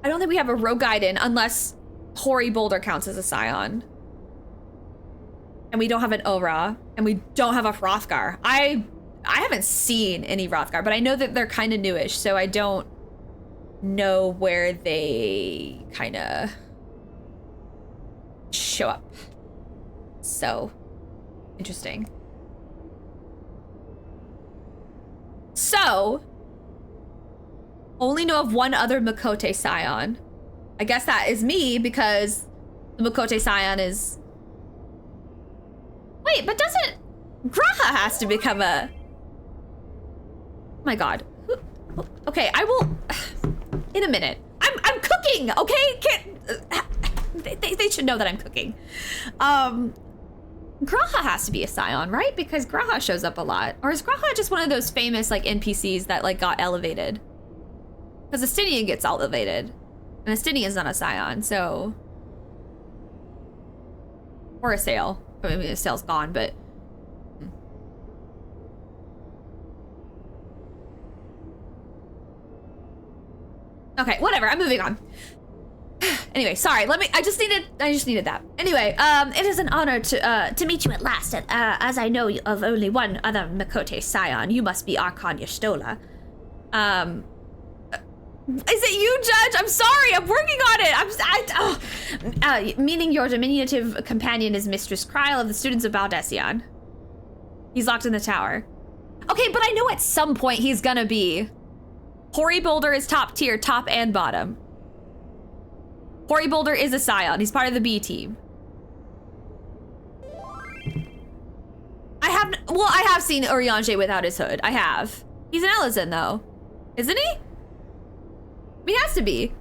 I don't think we have a Ro Gaiden unless Hori Boulder counts as a scion. And we don't have an Ora. And we don't have a Hrothgar. I haven't seen any Hrothgar, but I know that they're kind of newish, so I don't know where they kind of show up. So, interesting. So, only know of one other Makote scion. I guess that is me because the Makote scion is... Wait, but doesn't... Graha has to become a... Oh my god. Okay, I will... In a minute. I'm cooking, okay? They should know that I'm cooking. Graha has to be a scion, right? Because Graha shows up a lot. Or is Graha just one of those famous like NPCs that like got elevated? Because Estinian gets elevated. And Estinian's not a scion, so... Or a Sail. I mean, a Sail's gone, but... Okay, whatever, I'm moving on. Anyway, sorry, I just needed that. Anyway, it is an honor to meet you at last. As I know of only one other Makote scion, you must be Archon Y'shtola. Is it you, Judge? I'm sorry, I'm working on it. Meaning your diminutive companion is Mistress Kryl of the Students of Baldesion. He's locked in the tower. Okay, but I know at some point he's gonna be. Hori Boulder is top tier, top and bottom. Hori Boulder is a scion. He's part of the B team. I have seen Urianger without his hood. I have. He's an Elizin though. Isn't he? He has to be.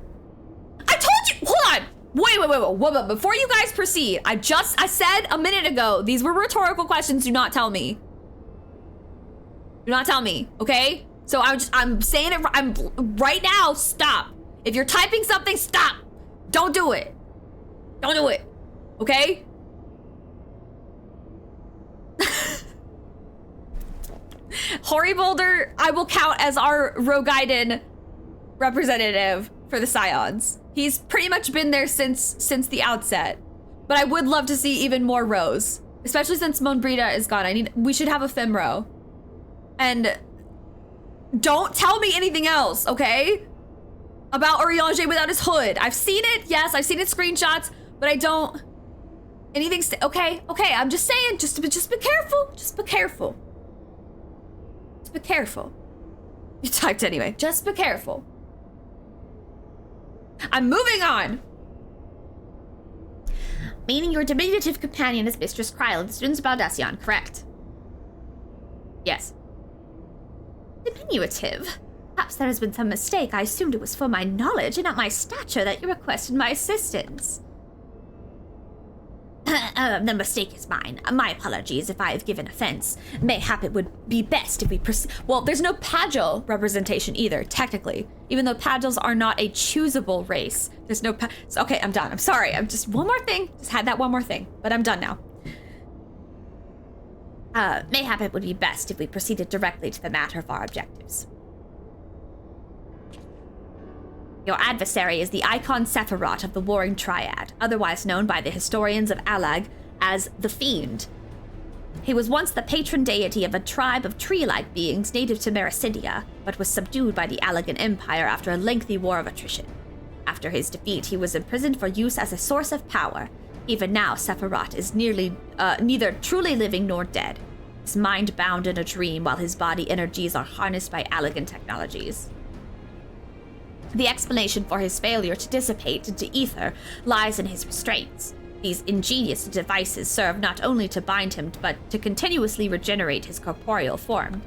I told you, hold on. Wait. Before you guys proceed, I said a minute ago, these were rhetorical questions. Do not tell me. Do not tell me, okay? So I'm saying it, I'm right now, stop. If you're typing something, stop. Don't do it. Don't do it, okay? Hori Boulder, I will count as our Ro Gaiden representative for the Scions. He's pretty much been there since the outset. But I would love to see even more Rows, especially since Monbrita is gone. We should have a Femro. And don't tell me anything else, okay? About Urianger without his hood. I've seen it, yes, I've seen it screenshots, but I don't... Anything... Okay, I'm just saying, just be careful. Just be careful. Just be careful. You typed anyway. Just be careful. I'm moving on. Meaning your diminutive companion is Mistress Kryl of the Students of Baldesion, correct? Yes. Diminutive? Perhaps there has been some mistake. I assumed it was for my knowledge and not my stature that you requested my assistance. The mistake is mine. My apologies if I have given offense. Mayhap it would be best if we Well, there's no Pagel representation either, technically. Even though Pagels are not a choosable race. There's no okay, I'm done. I'm sorry. I'm just one more thing. Just had that one more thing. But I'm done now. Mayhap it would be best if we proceeded directly to the matter of our objectives. Your adversary is the Icon Sephiroth of the Warring Triad, otherwise known by the historians of Alag as the Fiend. He was once the patron deity of a tribe of tree-like beings native to Mericidia, but was subdued by the Allagan Empire after a lengthy war of attrition. After his defeat, he was imprisoned for use as a source of power. Even now, Sephiroth is neither truly living nor dead. His mind bound in a dream while his body energies are harnessed by Allagan technologies. The explanation for his failure to dissipate into ether lies in his restraints. These ingenious devices serve not only to bind him, but to continuously regenerate his corporeal form.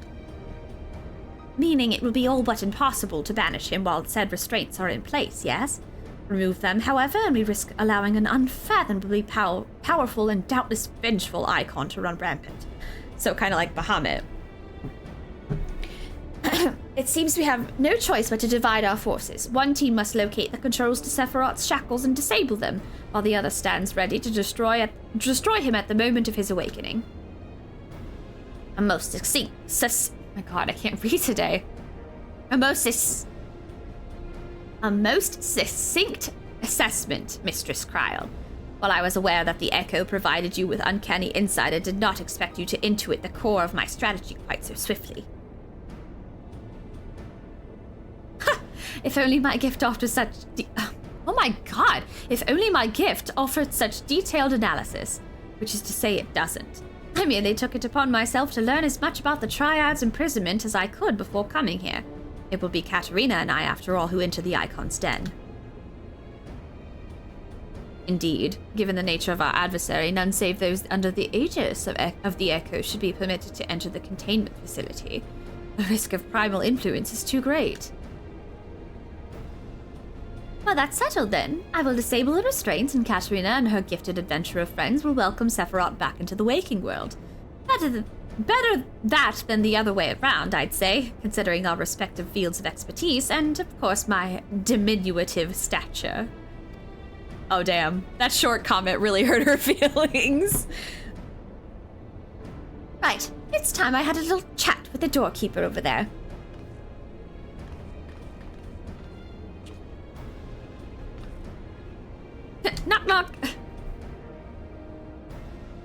Meaning it will be all but impossible to banish him while said restraints are in place, yes? Remove them, however, and we risk allowing an unfathomably powerful and doubtless vengeful icon to run rampant. So kind of like Bahamut. It seems we have no choice but to divide our forces. One team must locate the controls to Sephiroth's shackles and disable them, while the other stands ready to destroy him at the moment of his awakening. A most succinct... my god, I can't read today. A most succinct assessment, Mistress Kryl. While I was aware that the Echo provided you with uncanny insight, I did not expect you to intuit the core of my strategy quite so swiftly. If only my gift offered such oh my god! If only my gift offered such detailed analysis. Which is to say it doesn't. I merely took it upon myself to learn as much about the Triad's imprisonment as I could before coming here. It will be Katarina and I, after all, who enter the Icon's den. Indeed, given the nature of our adversary, none save those under the aegis of the Echo should be permitted to enter the containment facility. The risk of primal influence is too great. Well, that's settled then. I will disable the restraints, and Katarina and her gifted adventurer friends will welcome Sephiroth back into the waking world. Better that than the other way around, I'd say, considering our respective fields of expertise, and of course my diminutive stature. Oh damn, that short comment really hurt her feelings. Right, it's time I had a little chat with the doorkeeper over there. Knock knock.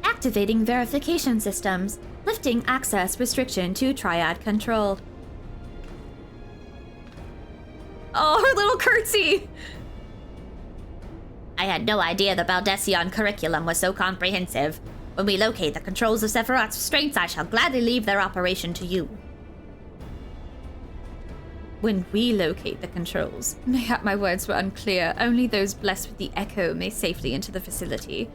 Activating verification systems. Lifting access restriction to Triad control. Oh, her little curtsy! I had no idea the Baldesion curriculum was so comprehensive. When we locate the controls of Sephiroth's restraints, I shall gladly leave their operation to you. When we locate the controls. Mayhap my words were unclear. Only those blessed with the Echo may safely enter the facility.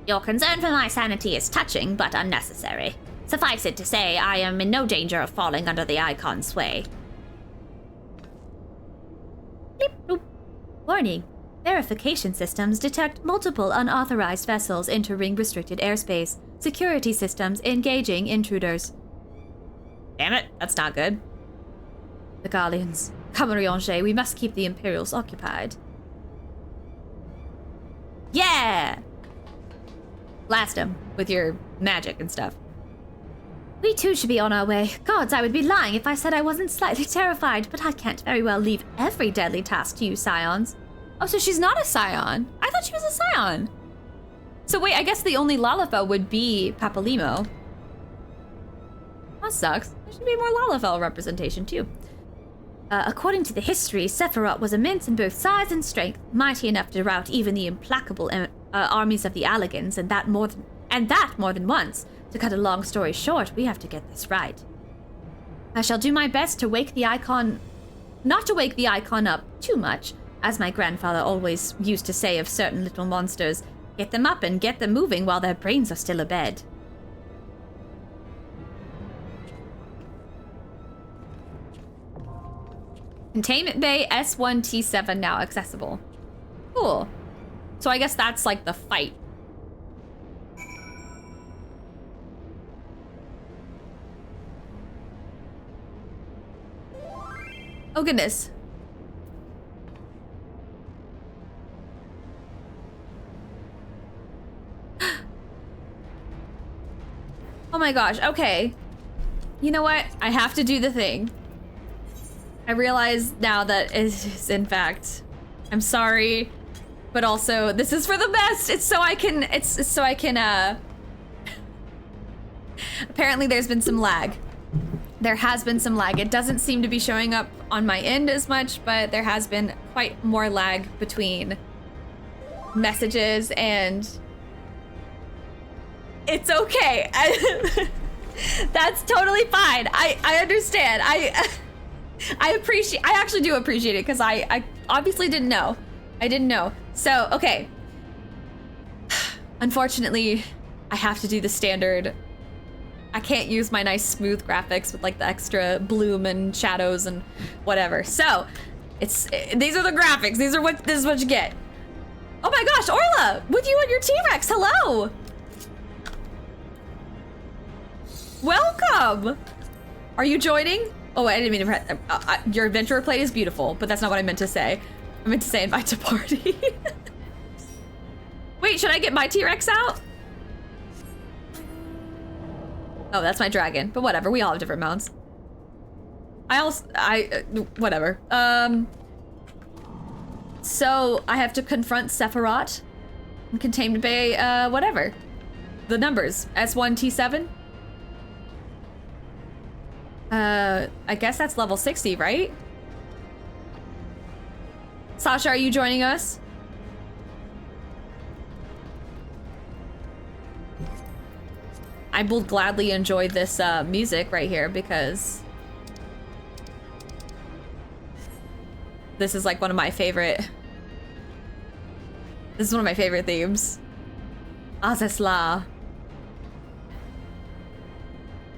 Your concern for my sanity is touching, but unnecessary. Suffice it to say, I am in no danger of falling under the Icon's sway. Bleep, bloop. Warning. Verification systems detect multiple unauthorized vessels entering restricted airspace. Security systems engaging intruders. Damn it, that's not good. The Garleans. Come, Riange, we must keep the Imperials occupied. Yeah! Blast them with your magic and stuff. We too should be on our way. Gods, I would be lying if I said I wasn't slightly terrified, but I can't very well leave every deadly task to you scions. Oh, so she's not a scion. I thought she was a scion. So wait, I guess the only Lalafell would be Papalimo. That sucks. There should be more Lalafell representation too. According to the history, Sephiroth was immense in both size and strength, mighty enough to rout even the implacable armies of the Allagans, and that more than once. To cut a long story short, we have to get this right. I shall do my best to wake the Icon... not to wake the Icon up too much, as my grandfather always used to say of certain little monsters, get them up and get them moving while their brains are still abed. Containment Bay S1T7 now accessible. Cool. So I guess that's like the fight Oh goodness. Oh my gosh, okay. You know what? I have to do the thing. I realize now that it is in fact, I'm sorry, but also this is for the best. It's so I can, apparently there's been some lag. There has been some lag. It doesn't seem to be showing up on my end as much, but there has been quite more lag between messages and it's okay. That's totally fine. I understand. I actually do appreciate it because I obviously didn't know. I didn't know. So, okay. Unfortunately, I have to do the standard. I can't use my nice smooth graphics with like the extra bloom and shadows and whatever. So, these are the graphics. This is what you get. Oh my gosh, Orla, with you and your T-Rex, hello. Welcome. Are you joining? Oh, I didn't mean to press. Your adventurer plate is beautiful, but that's not what I meant to say. I meant to say invite to party. Wait, should I get my T-Rex out? Oh, that's my dragon, but whatever. We all have different mounts. Whatever. So I have to confront Sephiroth in Containment Bay, whatever. The numbers, S1, T7. I guess that's level 60, right? Sasha, are you joining us? I will gladly enjoy this music right here because this is like one of my favorite. This is one of my favorite themes. Azesla.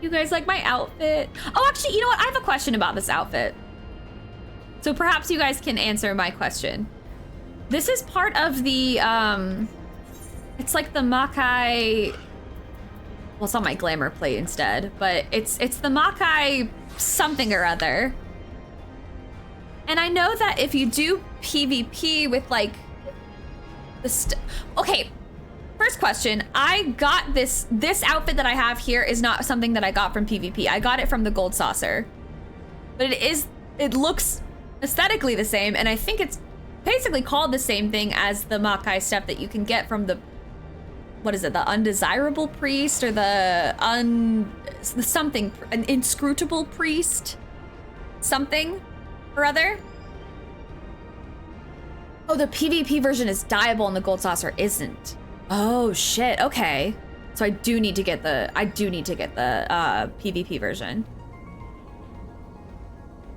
You guys like my outfit? Oh, actually, you know what? I have a question about this outfit. So perhaps you guys can answer my question. This is part of the, it's like the Makai, well, it's on my glamour plate instead, but it's the Makai something or other. And I know that if you do PvP with like the okay, first question, I got this outfit that I have here is not something that I got from PvP. I got it from the Gold Saucer. But it looks aesthetically the same, and I think it's basically called the same thing as the Makai stuff that you can get from the, what is it, the Undesirable Priest, or the something, an Inscrutable Priest? Something or other? Oh, the PvP version is dyeable and the Gold Saucer isn't. Oh shit, okay. So I do need to get the PvP version.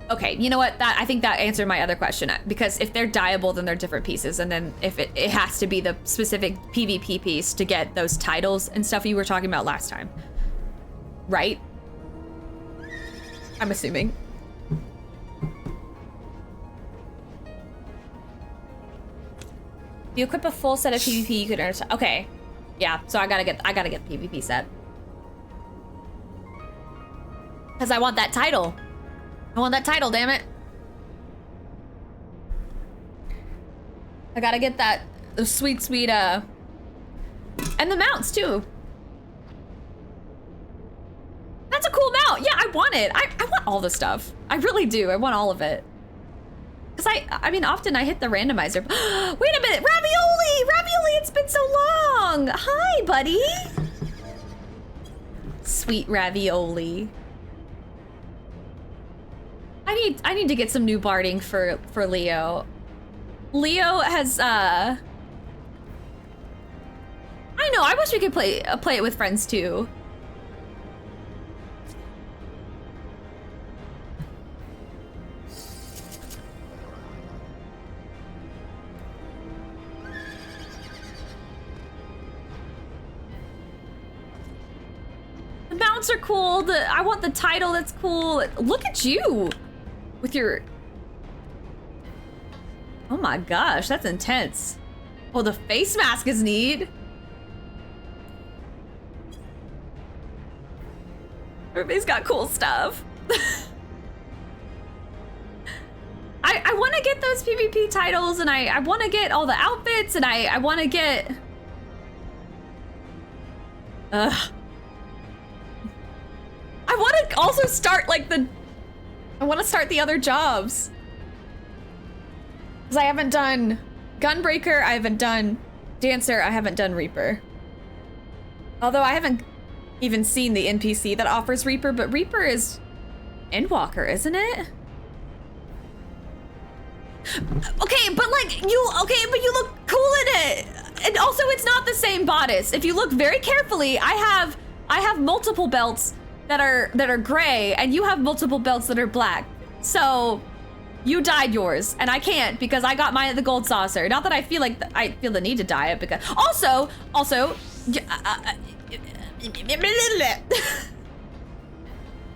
Okay, you know what? I think that answered my other question, because if they're dyeable, then they're different pieces, and then if it has to be the specific PvP piece to get those titles and stuff you were talking about last time. Right? I'm assuming. If you equip a full set of PvP, you could earn. Okay, yeah. So I gotta get the PvP set because I want that title. I want that title. Damn it! I gotta get that sweet, and the mounts too. That's a cool mount. Yeah, I want it. I want all the stuff. I really do. I want all of it. Because I mean, often I hit the randomizer. Wait a minute, Ravioli! Ravioli, it's been so long! Hi, buddy! Sweet Ravioli. I need to get some new barding for Leo. Leo has, I know, I wish we could play it with friends too. The mounts are cool. I want the title that's cool. Look at you with your... Oh my gosh, that's intense. Oh, the face mask is neat. Everybody's got cool stuff. those PvP titles, and I want to get all the outfits, and I want to get... I want to also start, like, I want to start the other jobs. Because I haven't done Gunbreaker, I haven't done Dancer, I haven't done Reaper. Although I haven't even seen the NPC that offers Reaper, but Reaper is Endwalker, isn't it? Okay, but you look cool in it. And also it's not the same bodice. If you look very carefully, I have multiple belts that are gray, and you have multiple belts that are black. So you dyed yours, and I can't because I got mine at the gold saucer. Not that I feel like I feel the need to dye it, because also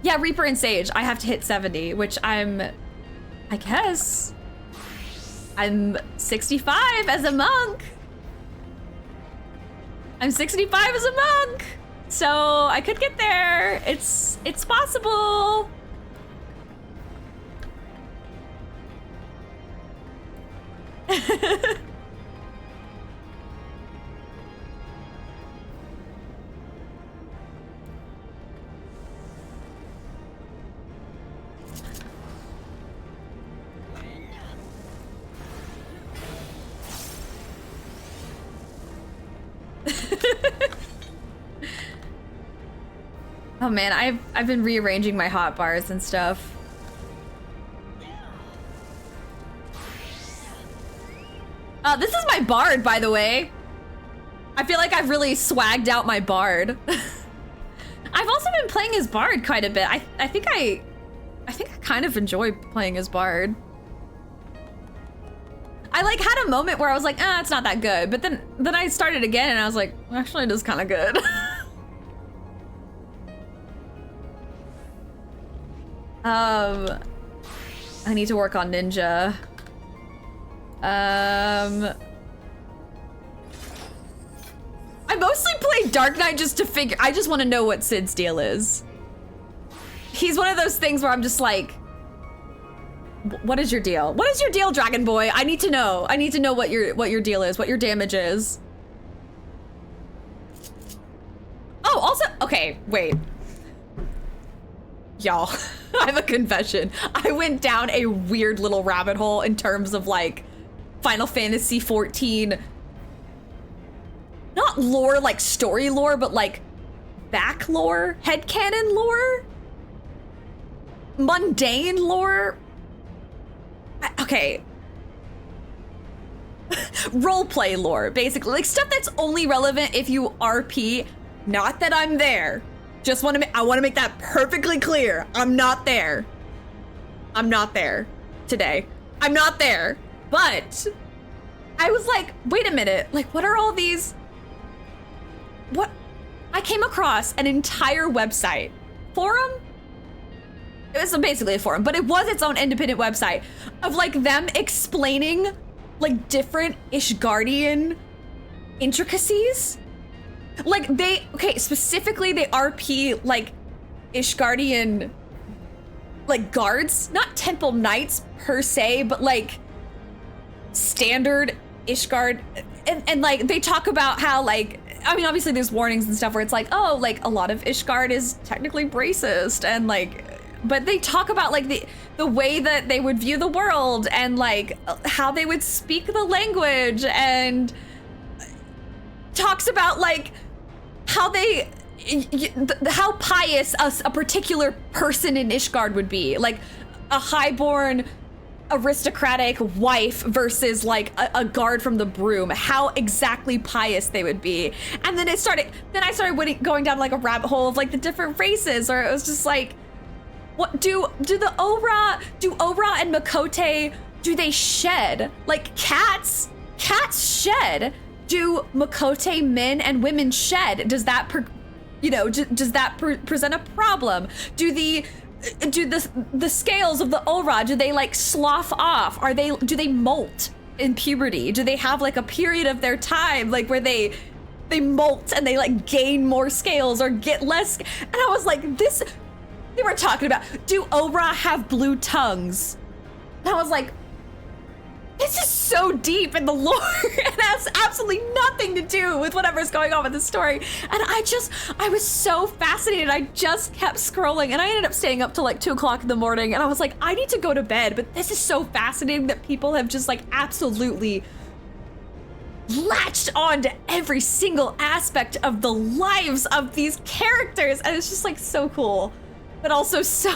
yeah, Reaper and Sage, I have to hit 70, which I guess I'm 65 as a monk. I'm 65 as a monk. So I could get there. It's possible. Oh man, I've been rearranging my hotbars and stuff. This is my bard, by the way. I feel like I've really swagged out my bard. I've also been playing as bard quite a bit. I think I kind of enjoy playing as bard. I like had a moment where I was like, it's not that good. But then I started again and I was like, actually it is kind of good. I need to work on ninja. I mostly play Dark Knight just to figure, I just want to know what Sid's deal is. He's one of those things where I'm just like, what is your deal? What is your deal, Dragon Boy? I need to know. I need to know what your deal is, what your damage is. Oh, also, okay, wait. Y'all, I have a confession. I went down a weird little rabbit hole in terms of like Final Fantasy 14, not lore, like story lore, but like back lore, headcanon lore, mundane lore. Okay. Roleplay lore, basically. Like stuff that's only relevant if you RP. Not that I'm there. Just want to I want to make that perfectly clear. I'm not there. I'm not there today. I'm not there. But I was like, wait a minute. Like, what are all these? What? I came across an entire website. Forum? It was basically a forum, but it was its own independent website of like them explaining like different Ishgardian intricacies. Like specifically they RP like Ishgardian like guards, not temple knights per se, but like standard Ishgard, and like they talk about how like, I mean obviously there's warnings and stuff where it's like, oh, like a lot of Ishgard is technically racist, and like, but they talk about like the way that they would view the world and like how they would speak the language, and talks about like how how pious a particular person in Ishgard would be, like a highborn aristocratic wife versus like a guard from the broom, how exactly pious they would be. And then I started going down like a rabbit hole of like the different races, or it was just like, what do Ora and Makote, do they shed? Like cats shed. Do Makote men and women shed? Does that present a problem? Do the scales of the Ora, do they like slough off? Do they molt in puberty? Do they have like a period of their time like where they molt and they like gain more scales or get less? And I was like, they were talking about, do Ora have blue tongues? And I was like, this is so deep in the lore and has absolutely nothing to do with whatever's going on with the story. And I was so fascinated. I just kept scrolling and I ended up staying up till like 2 o'clock in the morning. And I was like, I need to go to bed, but this is so fascinating that people have just like absolutely latched on to every single aspect of the lives of these characters. And it's just like so cool, but also so...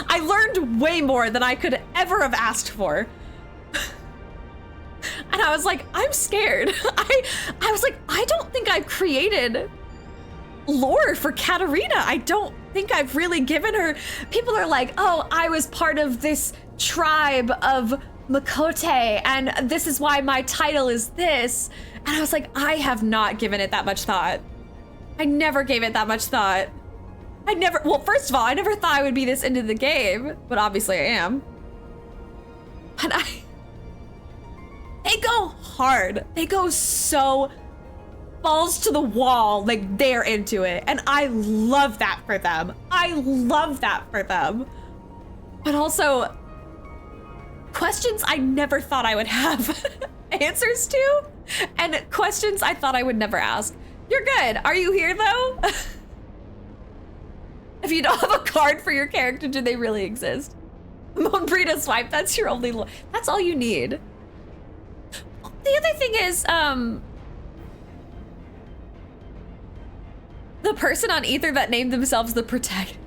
I learned way more than I could ever have asked for. And I was like, I'm scared. I was like, I don't think I've created lore for Katarina. I don't think I've really given her... People are like, oh, I was part of this tribe of Makote, and this is why my title is this. And I was like, I have not given it that much thought. I never gave it that much thought. Well, first of all, I never thought I would be this into the game, but obviously I am. And they go hard. They go so balls to the wall, like they're into it. And I love that for them. I love that for them. But also, questions I never thought I would have answers to, and questions I thought I would never ask. You're good. Are you here though? If you don't have a card for your character, do they really exist? Monbrita swipe, that's your only that's all you need. The other thing is, the person on Ether that named themselves the Protect.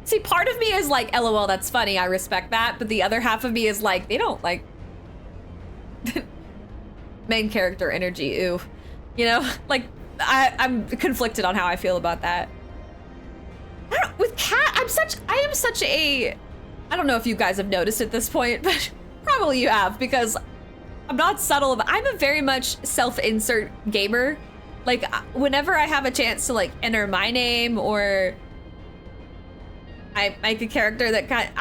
See, part of me is like, LOL, that's funny, I respect that, but the other half of me is like, they don't like main character energy, ooh. You know, like, I'm conflicted on how I feel about that. With Cat, I am such a, I don't know if you guys have noticed at this point, but probably you have, because I'm not subtle, but I'm a very much self-insert gamer. Like, whenever I have a chance to like enter my name, or I make a character that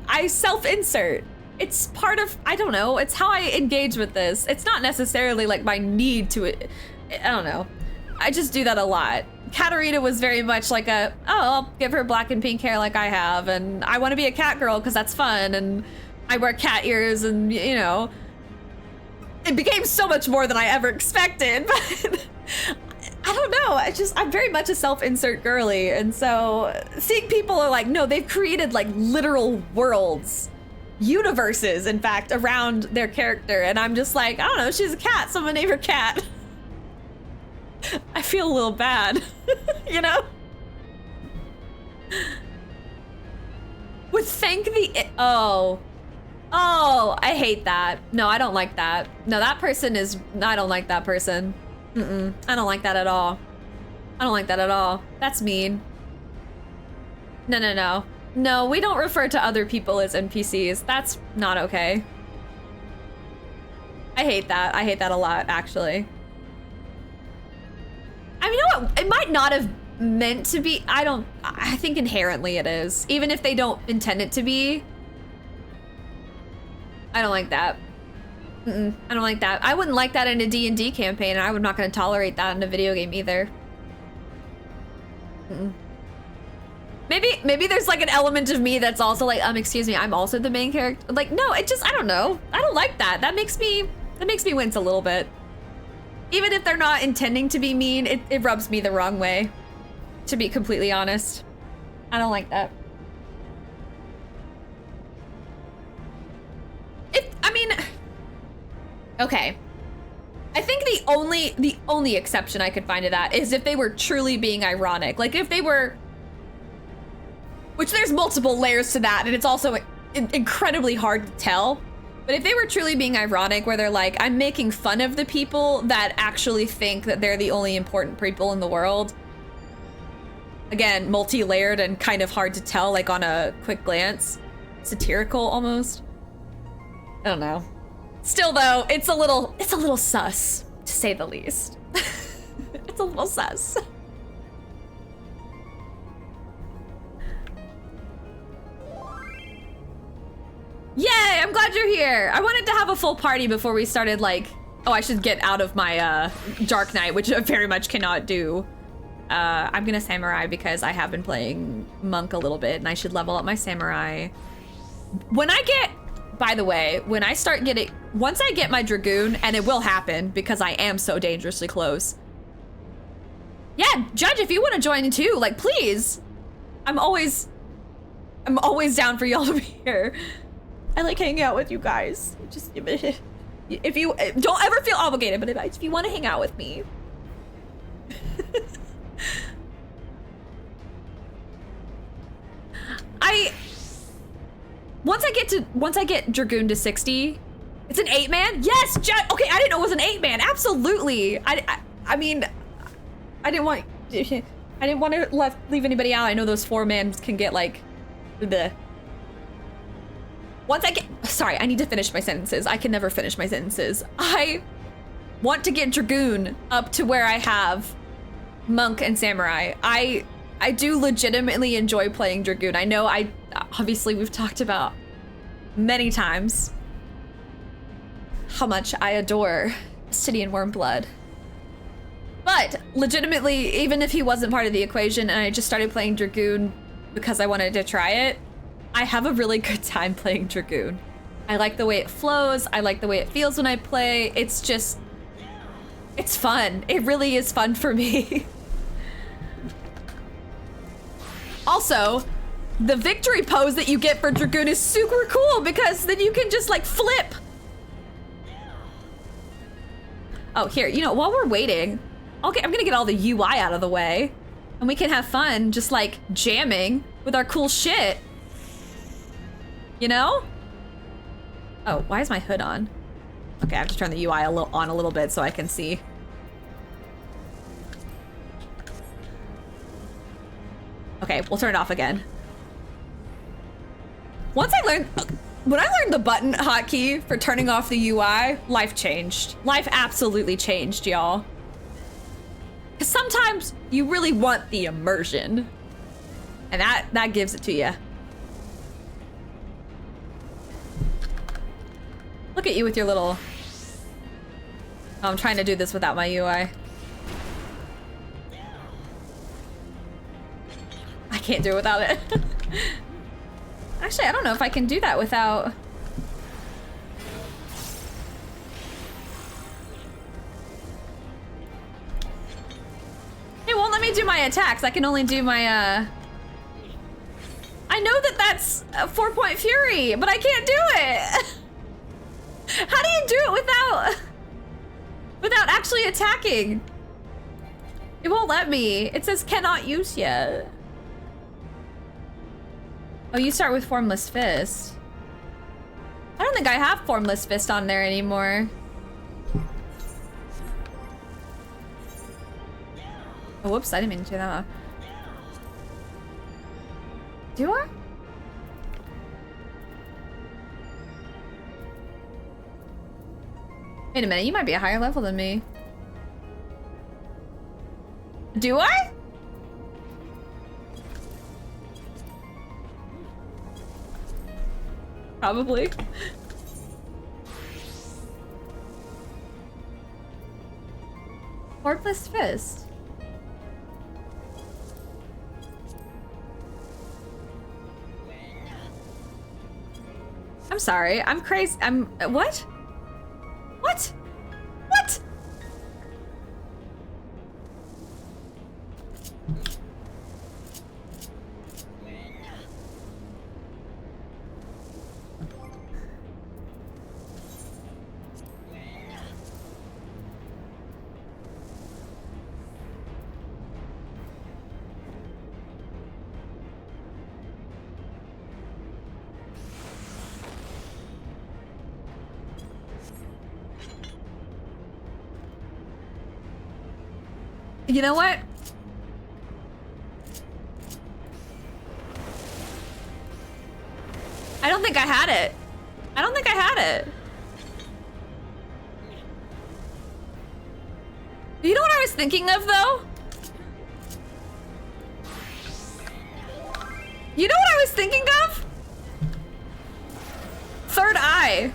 I self-insert. It's part of, I don't know, it's how I engage with this. It's not necessarily like my need to, I don't know. I just do that a lot. Katarina was very much like a, oh, I'll give her black and pink hair like I have, and I want to be a cat girl because that's fun, and I wear cat ears, and you know, it became so much more than I ever expected, but I don't know, I'm very much a self-insert girly, and so seeing people are like, no, they've created like literal worlds, universes, in fact, around their character, and I'm just like, I don't know, she's a cat, someone name her Cat. I feel a little bad, you know? Would thank the, oh, I hate that. No, I don't like that. No, that person is, I don't like that person. I don't like that at all. I don't like that at all. That's mean. No. No, we don't refer to other people as NPCs. That's not okay. I hate that. I hate that a lot, actually. I mean, you know what? It might not have meant to be. I think inherently it is. Even if they don't intend it to be. I don't like that. I don't like that. I wouldn't like that in a D&D campaign, and I'm not going to tolerate that in a video game either. Maybe there's like an element of me that's also like, excuse me, I'm also the main character. Like, no, it just, I don't know. I don't like that. That makes me wince a little bit. Even if they're not intending to be mean, it rubs me the wrong way, to be completely honest. I don't like that. Okay. I think the only exception I could find to that is if they were truly being ironic. Like if they were, which there's multiple layers to that, and it's also incredibly hard to tell. But if they were truly being ironic, where they're like, I'm making fun of the people that actually think that they're the only important people in the world. Again, multi-layered and kind of hard to tell, like on a quick glance. Satirical, almost. I don't know. Still though, it's a little sus, to say the least. It's a little sus. Yay, I'm glad you're here. I wanted to have a full party before we started, like, oh, I should get out of my Dark Knight, which I very much cannot do. I'm gonna Samurai because I have been playing Monk a little bit, and I should level up my Samurai. When I get, by the way, when I start getting, once I get my Dragoon, and it will happen because I am so dangerously close. Yeah, Judge, if you want to join too, like, please. I'm always down for y'all to be here. I like hanging out with you guys. Just, if you, don't ever feel obligated, but if you want to hang out with me. Once I get Dragoon to 60, it's an 8-man? Yes, okay, I didn't know it was an 8-man. Absolutely. I mean, I didn't want to leave anybody out. I know those 4-mans can get like the. Once I get, sorry, I need to finish my sentences. I can never finish my sentences. I want to get Dragoon up to where I have Monk and Samurai. I do legitimately enjoy playing Dragoon. I know obviously we've talked about many times how much I adore Obsidian Wormblood. But legitimately, even if he wasn't part of the equation and I just started playing Dragoon because I wanted to try it, I have a really good time playing Dragoon. I like the way it flows. I like the way it feels when I play. It's just, it's fun. It really is fun for me. Also, the victory pose that you get for Dragoon is super cool because then you can just like flip. Oh, here, you know, while we're waiting, I'm gonna get all the UI out of the way and we can have fun just like jamming with our cool shit. You know? Oh, why is my hood on? Okay, I have to turn the UI on a little bit so I can see. Okay, we'll turn it off again. When I learned the button hotkey for turning off the UI, life changed. Life absolutely changed, y'all. Because sometimes you really want the immersion. And that gives it to you. Look at you with your little... Oh, I'm trying to do this without my UI. I can't do it without it. Actually, I don't know if I can do that without... It won't let me do my attacks. I can only do my, I know that that's a 4-point fury, but I can't do it. How do you do it without actually attacking? It won't let me. It says cannot use yet. Oh, you start with Formless Fist. I don't think I have Formless Fist on there anymore. Oh, whoops, I didn't mean to do that. Do I? Wait a minute, you might be a higher level than me. Do I? Probably. Formless Fist. I'm sorry, I'm crazy. What? What? What? You know what? I don't think I had it. I don't think I had it. You know what I was thinking of, though? You know what I was thinking of? Third eye.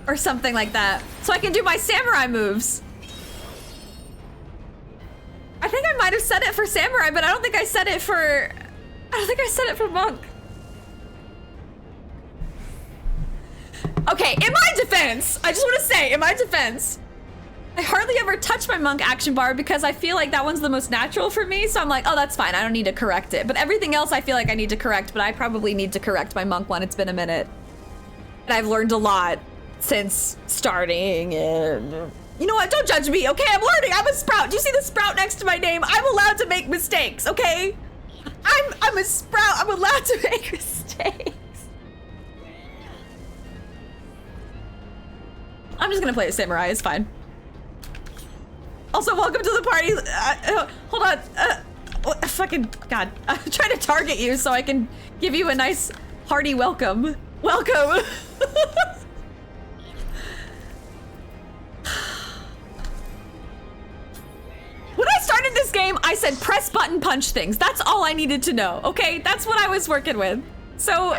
Or something like that. So I can do my samurai moves. I think I might have said it for samurai, but I don't think I said it for... I don't think I said it for monk. Okay, in my defense, I just want to say, in my defense, I hardly ever touch my monk action bar because I feel like that one's the most natural for me. So I'm like, oh, that's fine. I don't need to correct it. But everything else I feel like I need to correct, but I probably need to correct my monk one. It's been a minute. And I've learned a lot since starting. And you know what? Don't judge me, okay? I'm learning. I'm a sprout. Do you see the sprout next to my name? I'm allowed to make mistakes, okay? I'm a sprout. I'm allowed to make mistakes. I'm just gonna play a samurai. It's fine. Also, welcome to the party. Hold on. Fucking God. I'm trying to target you so I can give you a nice hearty welcome. Welcome. When I started this game, I said press button punch things. That's all I needed to know, okay? That's what I was working with. So...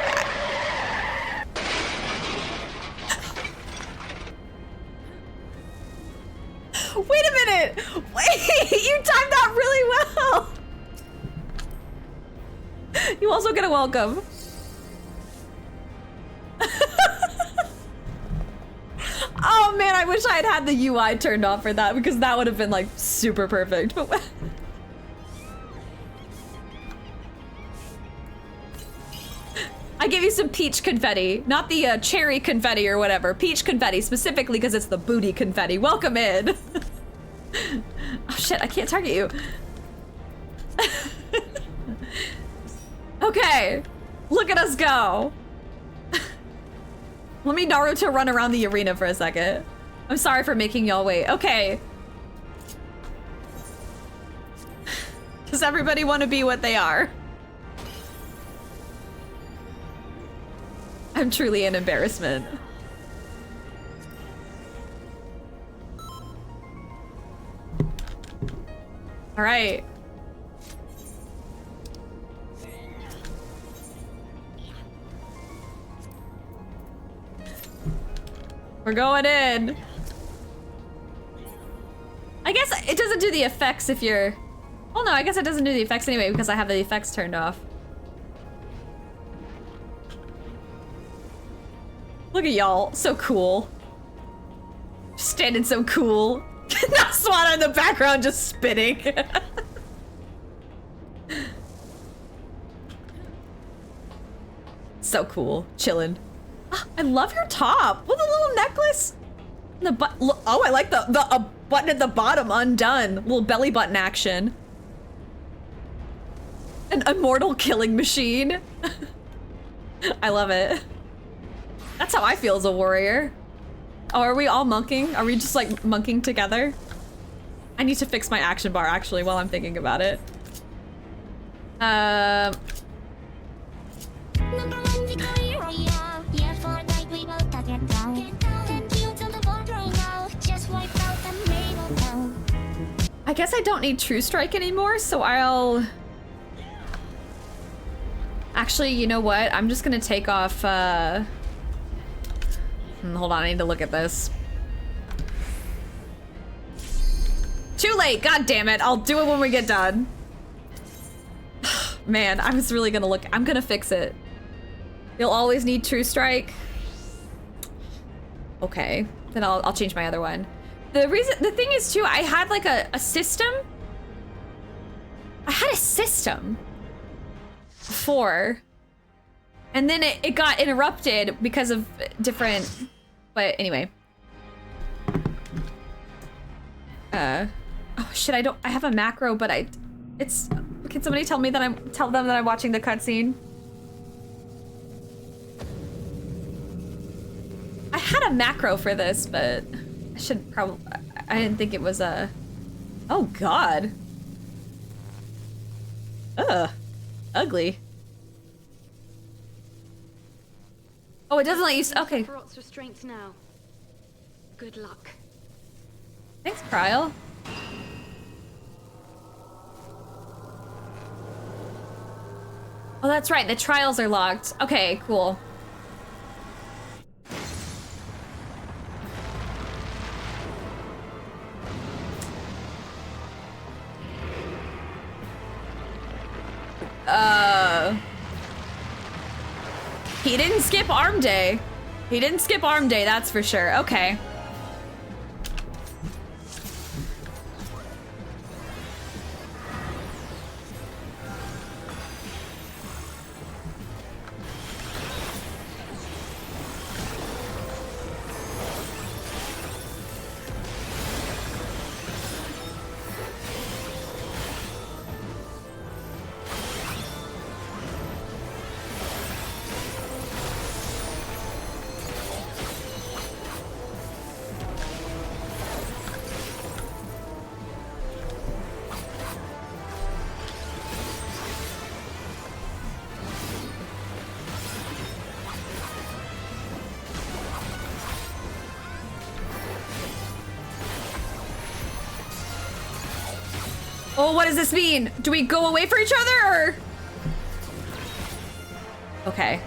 Wait a minute! Wait, you timed that really well! You also get a welcome. Oh man, I wish I had had the UI turned off for that because that would have been like super perfect. But I gave you some peach confetti, not the cherry confetti or whatever. Peach confetti, specifically because it's the booty confetti. Welcome in. Oh shit, I can't target you. Okay, look at us go. Let me Naruto run around the arena for a second. I'm sorry for making y'all wait. Okay. Does everybody want to be what they are? I'm truly an embarrassment. All right. We're going in. I guess it doesn't do the effects if you're... Oh no, I guess it doesn't do the effects anyway because I have the effects turned off. Look at y'all, so cool. Standing so cool. Not Swan in the background just spitting. So cool, chilling. I love your top with a little necklace. Oh, I like the button at the bottom undone. Little belly button action. An immortal killing machine. I love it. That's how I feel as a warrior. Oh, are we all monking? Are we just like monking together? I need to fix my action bar actually while I'm thinking about it. I guess I don't need True Strike anymore, so I'll... Actually, you know what? I'm just gonna take off, hold on, I need to look at this. Too late, god damn it. I'll do it when we get done. Man, I was really gonna look. I'm gonna fix it. You'll always need True Strike. Okay, then I'll change my other one. The thing is too, I had like a system. I had a system before, and then it got interrupted because of different, but anyway. Oh shit, I have a macro, but can somebody tell them that I'm watching the cutscene? I had a macro for this, but I should probably, I didn't think it was a, oh god. Ugh, ugly. Oh, it doesn't let you, okay. Restraints now. Good luck. Thanks, Kryl. Oh, that's right, the trials are locked. Okay, cool. He didn't skip arm day. He didn't skip arm day, that's for sure. Okay. Oh, what does this mean? Do we go away for each other or? Okay.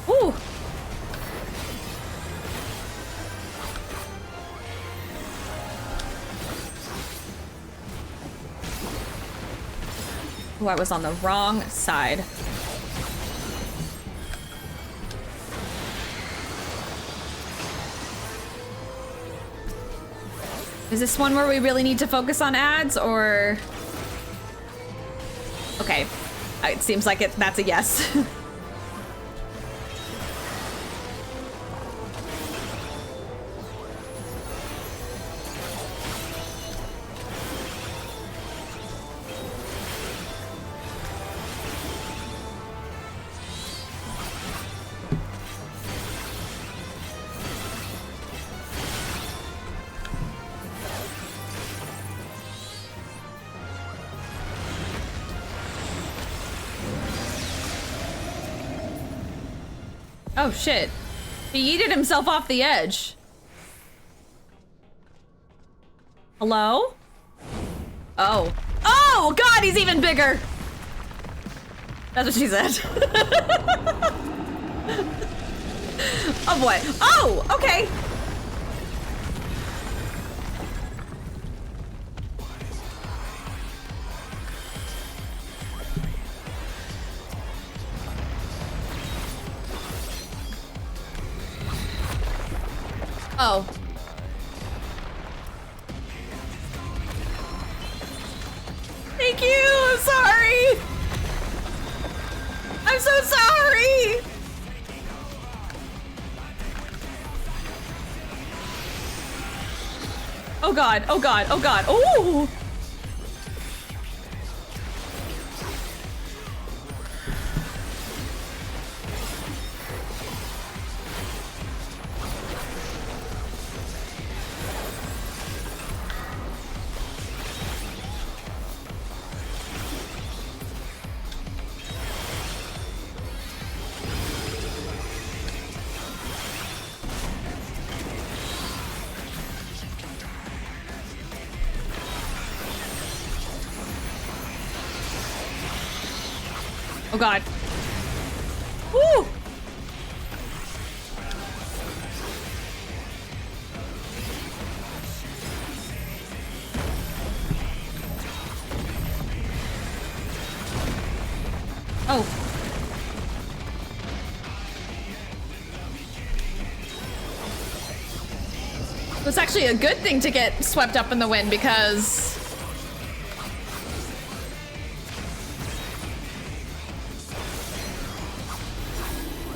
Ooh. Ooh, I was on the wrong side. Is this one where we really need to focus on ads, or? Okay, it seems like that's a yes. Oh shit. He yeeted himself off the edge. Hello? Oh. Oh god, he's even bigger! That's what she said. Oh boy. Oh, okay. Oh. Thank you, I'm sorry. I'm so sorry. Oh god, oh god, oh god. Oh! Oh god. Woo! Oh. It's actually a good thing to get swept up in the wind because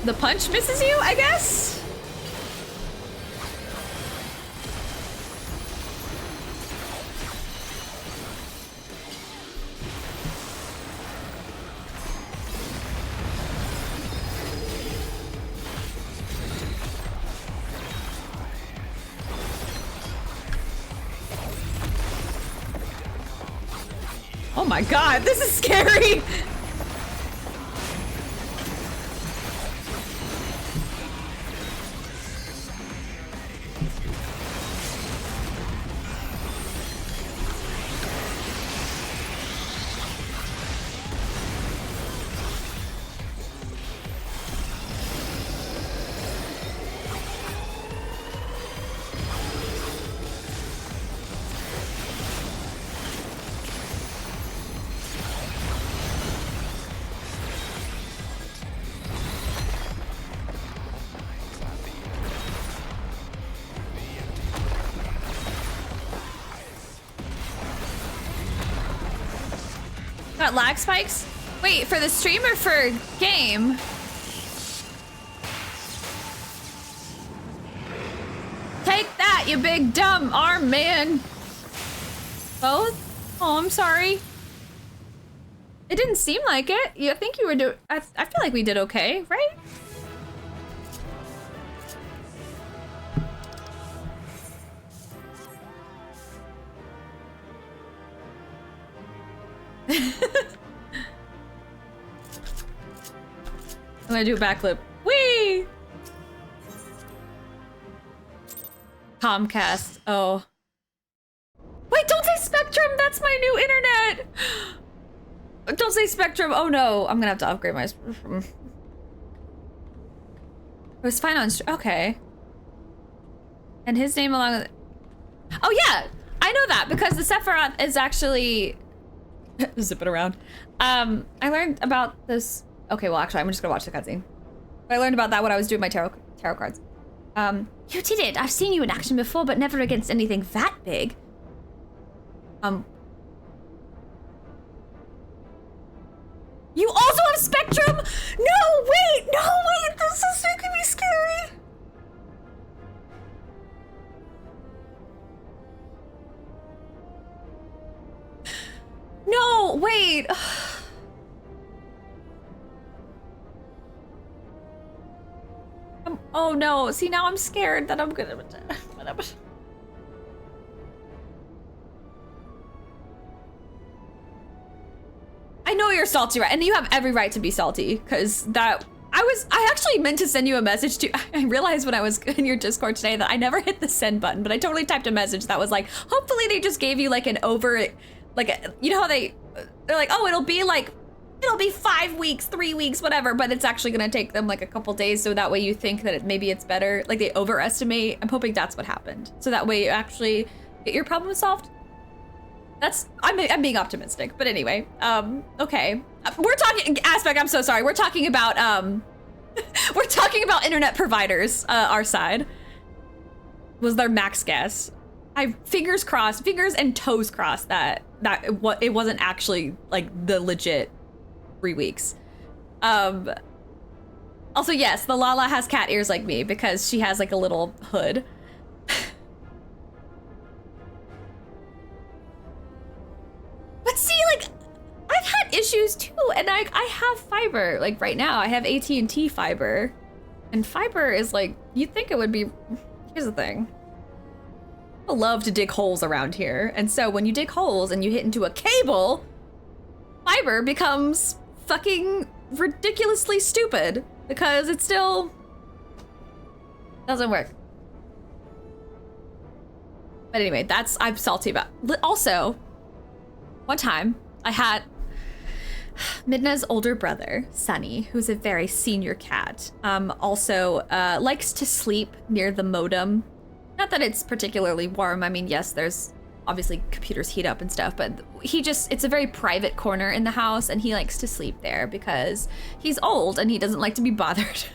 the punch misses you, I guess? Oh my god, this is scary! Got lag spikes? Wait, for the stream or for game? Take that, you big dumb arm man. Both? Oh, I'm sorry. It didn't seem like it. I think you were doing. I feel like we did okay, right? I'm gonna do a backflip. Whee! Comcast. Oh. Wait, don't say Spectrum! That's my new internet! Don't say Spectrum. Oh no, I'm gonna have to upgrade my. It was fine on. Okay. And his name along with. Oh yeah, I know that because the Sephiroth is actually. Zip it around. I learned about this. Okay, well actually, I'm just gonna watch the cutscene. I learned about that when I was doing my tarot cards. You did it. I've seen you in action before, but never against anything that big. You also have Spectrum? No, wait, this is making me scary. No, wait. Oh no, see now I'm scared that I'm gonna, whatever. I know you're salty, right? And you have every right to be salty, because I actually meant to send you a message to, I realized when I was in your Discord today that I never hit the send button, but I totally typed a message that was like, hopefully they just gave you like an you know how they're like, oh, it'll be 5 weeks, 3 weeks, whatever, but it's actually gonna take them like a couple days, so that way you think that maybe it's better, like they overestimate. I'm hoping that's what happened. So that way you actually get your problem solved. I'm being optimistic, but anyway, okay. We're talking, Aspect, I'm so sorry. We're talking about, we're talking about internet providers, our side. Was their max guess. I fingers and toes crossed that it wasn't actually like the legit 3 weeks. Also, yes, the Lala has cat ears like me because she has like a little hood. But see, like, I've had issues too, and I have fiber. Like right now, I have AT&T fiber, and fiber is like, you'd think it would be. Here's the thing. I love to dig holes around here, and so when you dig holes and you hit into a cable, fiber becomes fucking ridiculously stupid because it still doesn't work. But anyway, I'm salty about. Also, one time I had Midna's older brother, Sunny, who's a very senior cat, also likes to sleep near the modem. Not that it's particularly warm. I mean, yes, there's obviously computers heat up and stuff, but it's a very private corner in the house, and he likes to sleep there because he's old and he doesn't like to be bothered.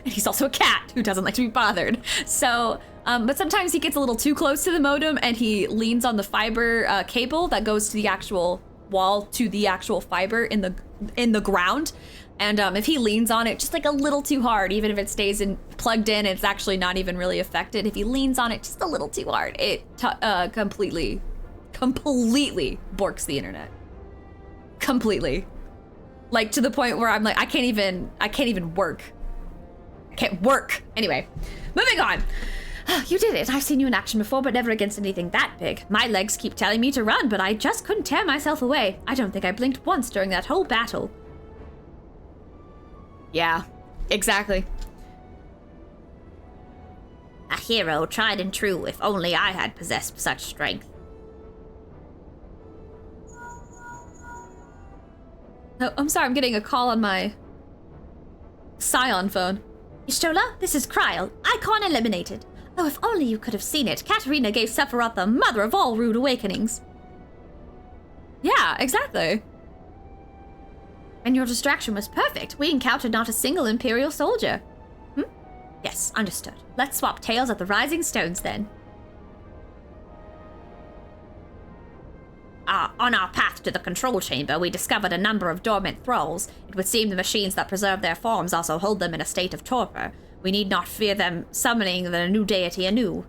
And he's also a cat who doesn't like to be bothered. So, but sometimes he gets a little too close to the modem and he leans on the fiber cable that goes to the actual wall, to the actual fiber in the ground. And if he leans on it just like a little too hard, even if it stays plugged in, it's actually not even really affected. If he leans on it just a little too hard, it completely borks the internet. Completely. Like to the point where I'm like, I can't even work. I can't work. Anyway, moving on. You did it. I've seen you in action before, but never against anything that big. My legs keep telling me to run, but I just couldn't tear myself away. I don't think I blinked once during that whole battle. Yeah, exactly. A hero, tried and true, if only I had possessed such strength. Oh, I'm sorry, I'm getting a call on my Scion phone. Y'shtola, this is Kryl. Icon eliminated. Oh, if only you could have seen it. Katarina gave Sephiroth the mother of all rude awakenings. Yeah, exactly. And your distraction was perfect. We encountered not a single Imperial soldier. Yes, understood. Let's swap tails at the Rising Stones then. On our path to the control chamber, we discovered a number of dormant thralls. It would seem the machines that preserve their forms also hold them in a state of torpor. We need not fear them summoning the new deity anew.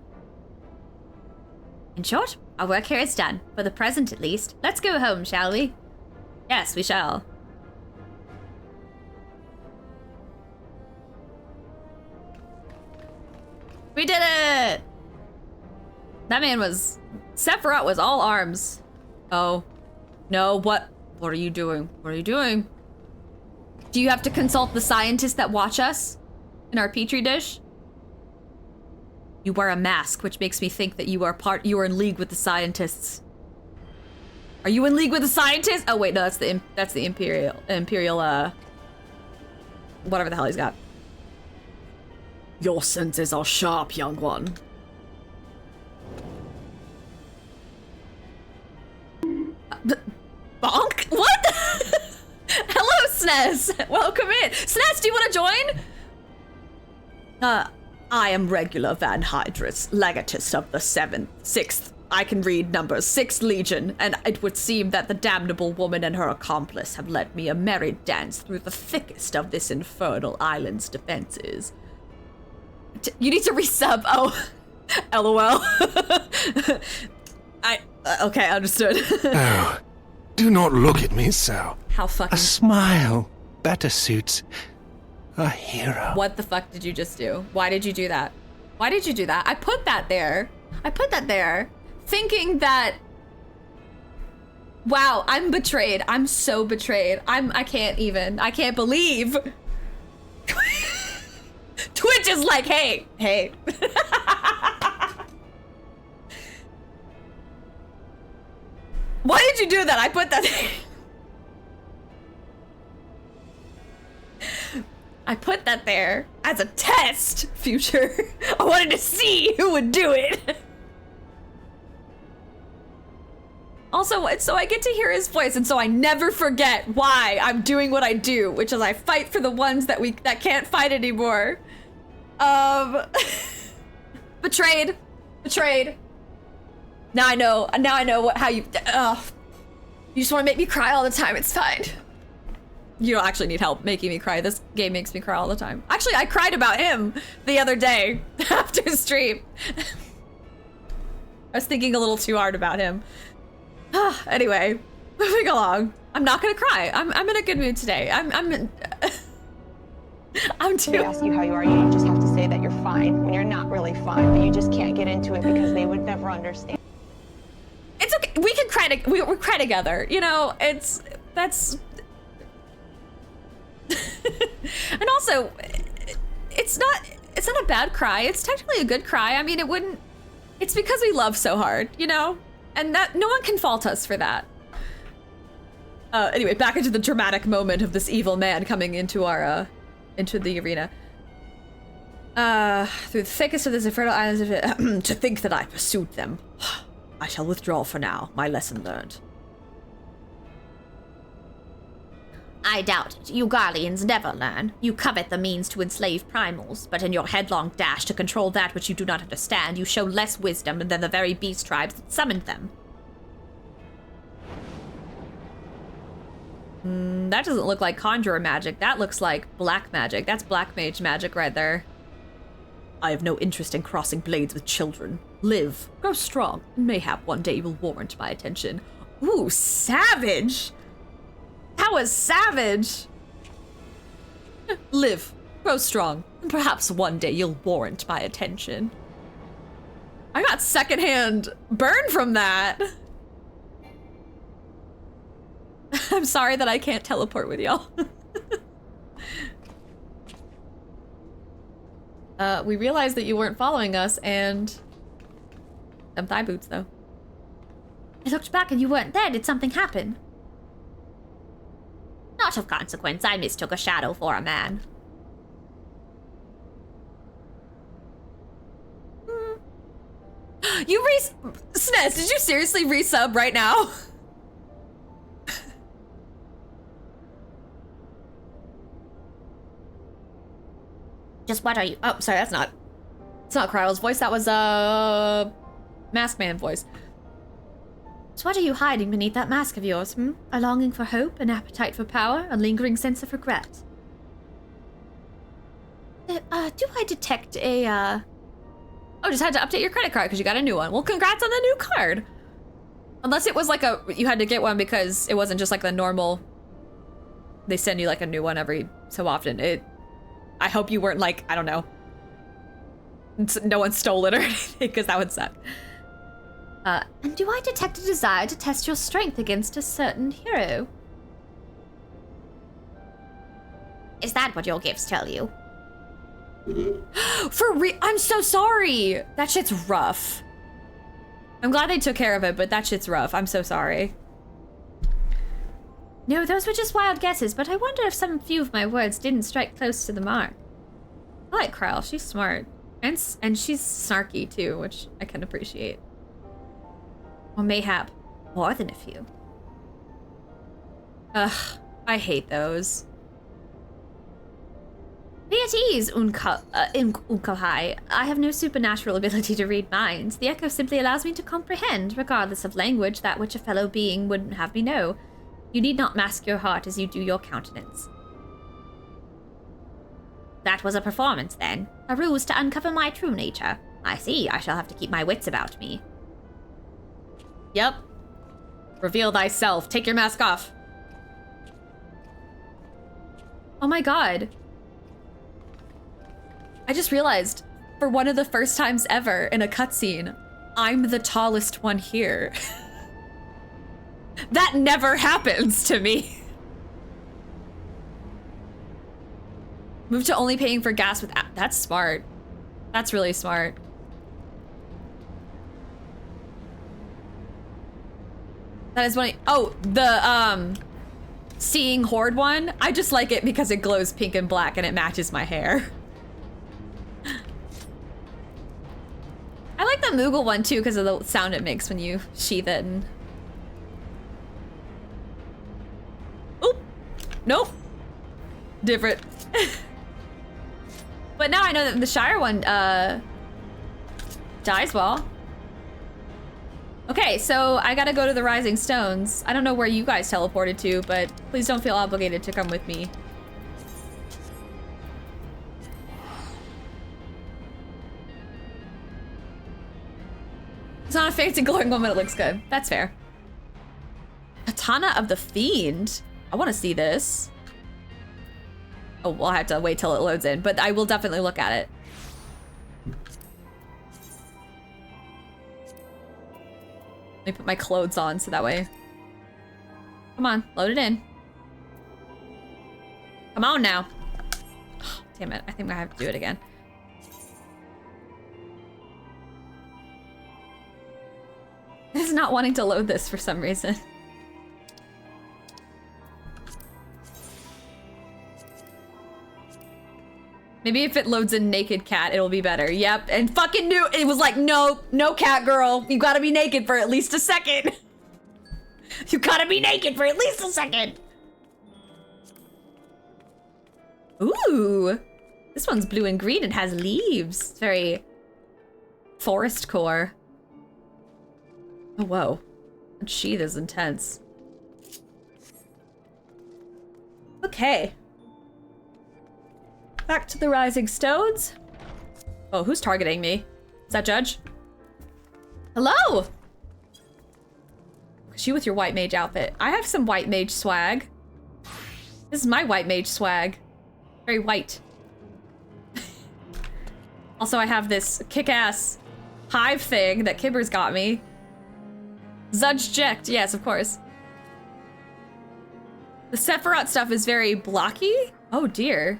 In short, our work here is done, for the present at least. Let's go home, shall we? Yes, we shall. We did it! That man was... Sephiroth was all arms. Oh. No, what are you doing? What are you doing? Do you have to consult the scientists that watch us in our petri dish? You wear a mask, which makes me think that you are in league with the scientists. Are you in league with the scientists? Oh wait, no, that's the imperial whatever the hell he's got. Your senses are sharp, young one. Bonk? What? Hello, Snez. Welcome in. Snez, do you want to join? I am regular Van Hydrus, legatist of the 6th. I can read numbers, 6th Legion, and it would seem that the damnable woman and her accomplice have led me a merry dance through the thickest of this infernal island's defenses. You need to resub. Oh, LOL. Okay, understood. Oh, do not look at me so. How fucking... A smile better suits a hero. What the fuck did you just do? Why did you do that? Why did you do that? I put that there. Thinking that... Wow, I'm betrayed. I'm so betrayed. I can't believe. Twitch is like, hey. Why did you do that? I put that there. I put that there as a test, future. I wanted to see who would do it. Also, so I get to hear his voice, and so I never forget why I'm doing what I do, which is I fight for the ones that can't fight anymore. Betrayed. Now I know how you. You just want to make me cry all the time. It's fine. You don't actually need help making me cry. This game makes me cry all the time. Actually, I cried about him the other day after stream. I was thinking a little too hard about him. Anyway, moving along. I'm not gonna cry. I'm in a good mood today. I'm too. They ask you how you are, you just have to say that you're fine when you're not really fine, but you just can't get into it because they would never understand. It's okay. We can cry. We cry together. You know, that's. And also, it's not a bad cry. It's technically a good cry. I mean, it's because we love so hard, you know? And that no one can fault us for that. Anyway, back into the dramatic moment of this evil man coming into our, into the arena. Through the thickest of this infernal islands, to think that I pursued them. I shall withdraw for now, my lesson learned. I doubt it. You Garleans never learn. You covet the means to enslave primals, but in your headlong dash to control that which you do not understand, you show less wisdom than the very beast tribes that summoned them. That doesn't look like conjurer magic. That looks like black magic. That's black mage magic right there. I have no interest in crossing blades with children. Live, grow strong, and mayhap one day you will warrant my attention. Ooh, savage! That was savage! Live, grow strong, and perhaps one day you'll warrant my attention. I got secondhand burn from that. I'm sorry that I can't teleport with y'all. We realized that you weren't following us, and... Them thigh boots, though. I looked back and you weren't there. Did something happen? Not of consequence. I mistook a shadow for a man. You Snez, did you seriously resub right now? Just what are you? Oh, sorry, it's not Kryle's voice. That was Masked Man voice. So what are you hiding beneath that mask of yours, hmm? A longing for hope, an appetite for power, a lingering sense of regret? Do I detect a, Oh, just had to update your credit card because you got a new one. Well, congrats on the new card. Unless it was like you had to get one because it wasn't just like the normal, they send you like a new one every so often. I hope you weren't like, I don't know, no one stole it or anything, because that would suck. And do I detect a desire to test your strength against a certain hero? Is that what your gifts tell you? For real? I'm so sorry. That shit's rough. I'm glad they took care of it, but that shit's rough. I'm so sorry. No, those were just wild guesses, but I wonder if some few of my words didn't strike close to the mark. I like Krell. She's smart. And she's snarky, too, which I can appreciate. Or mayhap more than a few. Ugh, I hate those. Be at ease, Unkalhai. I have no supernatural ability to read minds. The echo simply allows me to comprehend, regardless of language, that which a fellow being wouldn't have me know. You need not mask your heart as you do your countenance. That was a performance, then. A ruse to uncover my true nature. I see. I shall have to keep my wits about me. Yep. Reveal thyself. Take your mask off. Oh my god. I just realized, for one of the first times ever in a cutscene, I'm the tallest one here. That never happens to me. Move to only paying for gas with... That's smart. That's really smart. That is one... Oh, the, seeing Horde one. I just like it because it glows pink and black and it matches my hair. I like the Moogle one too because of the sound it makes when you sheath it. And... Oop! Nope. Different. But now I know that the Shire one dies well. Okay, so I gotta go to the Rising Stones. I don't know where you guys teleported to, but please don't feel obligated to come with me. It's not a fancy glowing one, but it looks good. That's fair. Katana of the Fiend. I want to see this. Oh, we'll have to wait till it loads in, but I will definitely look at it. Let me put my clothes on so that way. Come on, load it in. Come on now. Oh, damn it, I think I have to do it again. It's not wanting to load this for some reason. Maybe if it loads a naked cat, it'll be better. Yep, and fucking knew it was like, no, no cat girl. You gotta be naked for at least a second. You gotta be naked for at least a second. Ooh, this one's blue and green and has leaves. It's very forest core. Oh, whoa. That sheath is intense. Okay. Back to the Rising Stones. Oh, who's targeting me? Is that Judge? Hello! She with your white mage outfit. I have some white mage swag. This is my white mage swag. Very white. Also, I have this kick-ass hive thing that Kibber's got me. Zudge-ject, yes, of course. The Sephiroth stuff is very blocky. Oh dear.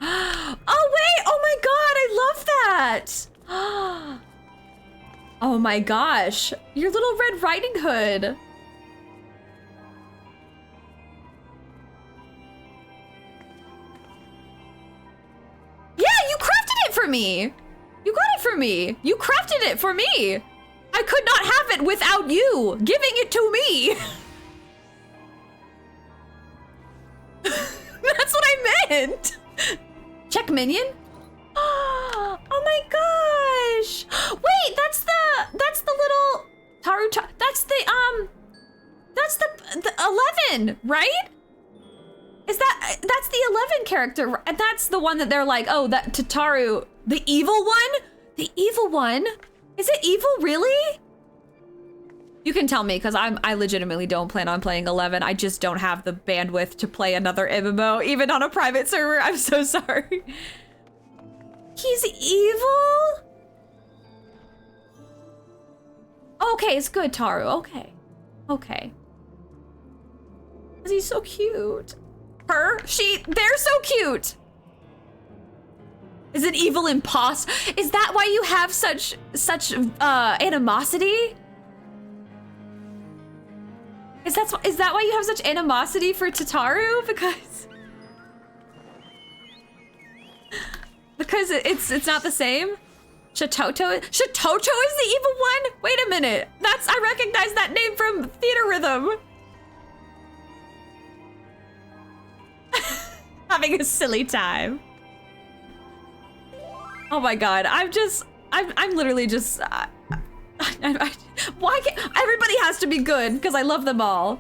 Oh wait, oh my god, I love that. Oh my gosh, your little Red Riding Hood. Yeah, you crafted it for me. You got it for me. You crafted it for me. I could not have it without you giving it to me. That's what I meant. Check minion. Oh my gosh. Wait, that's the the little that's the 11, right? That's the 11 character, and that's the one that they're like, oh, that Tataru, the evil one? The evil one? Is it evil, really? You can tell me, because I legitimately don't plan on playing 11. I just don't have the bandwidth to play another MMO, even on a private server. I'm so sorry. He's evil? Okay, it's good, Taru. Okay. Okay. Because he's so cute. They're so cute. Is it evil imposter? Is that why you have such animosity? Is that why you have such animosity for Tataru? Because it's not the same? Shatoto is the evil one? Wait a minute. I recognize that name from Theater Rhythm. Having a silly time. Oh my god, I'm literally just why can't everybody has to be good because I love them all.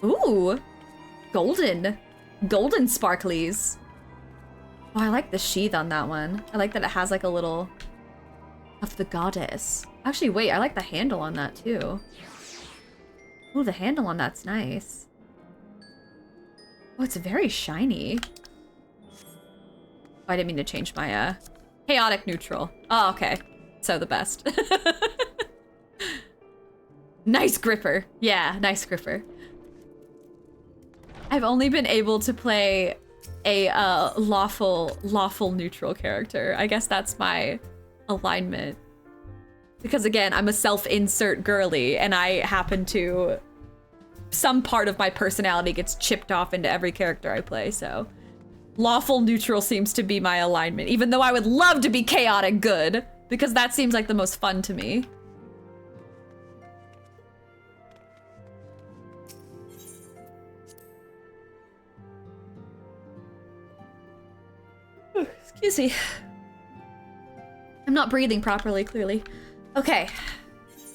Ooh, golden sparklies. Oh, I like the sheath on that one. I like that it has like a little of the goddess. Actually, wait, I like the handle on that too. Oh, the handle on that's nice. Oh, it's very shiny. Oh, I didn't mean to change my chaotic neutral. Oh, okay. So the best. Nice gripper. Yeah, nice gripper. I've only been able to play a lawful neutral character. I guess that's my alignment. Because again, I'm a self-insert girly and I happen to... Some part of my personality gets chipped off into every character I play, so... Lawful neutral seems to be my alignment, even though I would love to be chaotic good, because that seems like the most fun to me. Excuse me. I'm not breathing properly, clearly. Okay.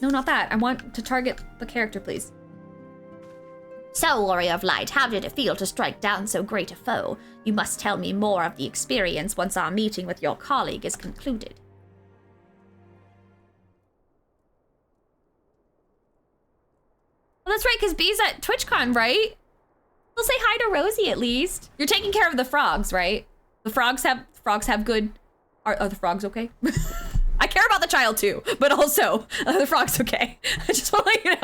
No, not that. I want to target the character, please. So, Warrior of Light, how did it feel to strike down so great a foe? You must tell me more of the experience once our meeting with your colleague is concluded. Well, that's right, because B's at TwitchCon, right? We'll say hi to Rosie at least. You're taking care of the frogs, right? The frogs have good... Are the frogs okay? I care about the child too, but also, the frog's okay. I just want to let you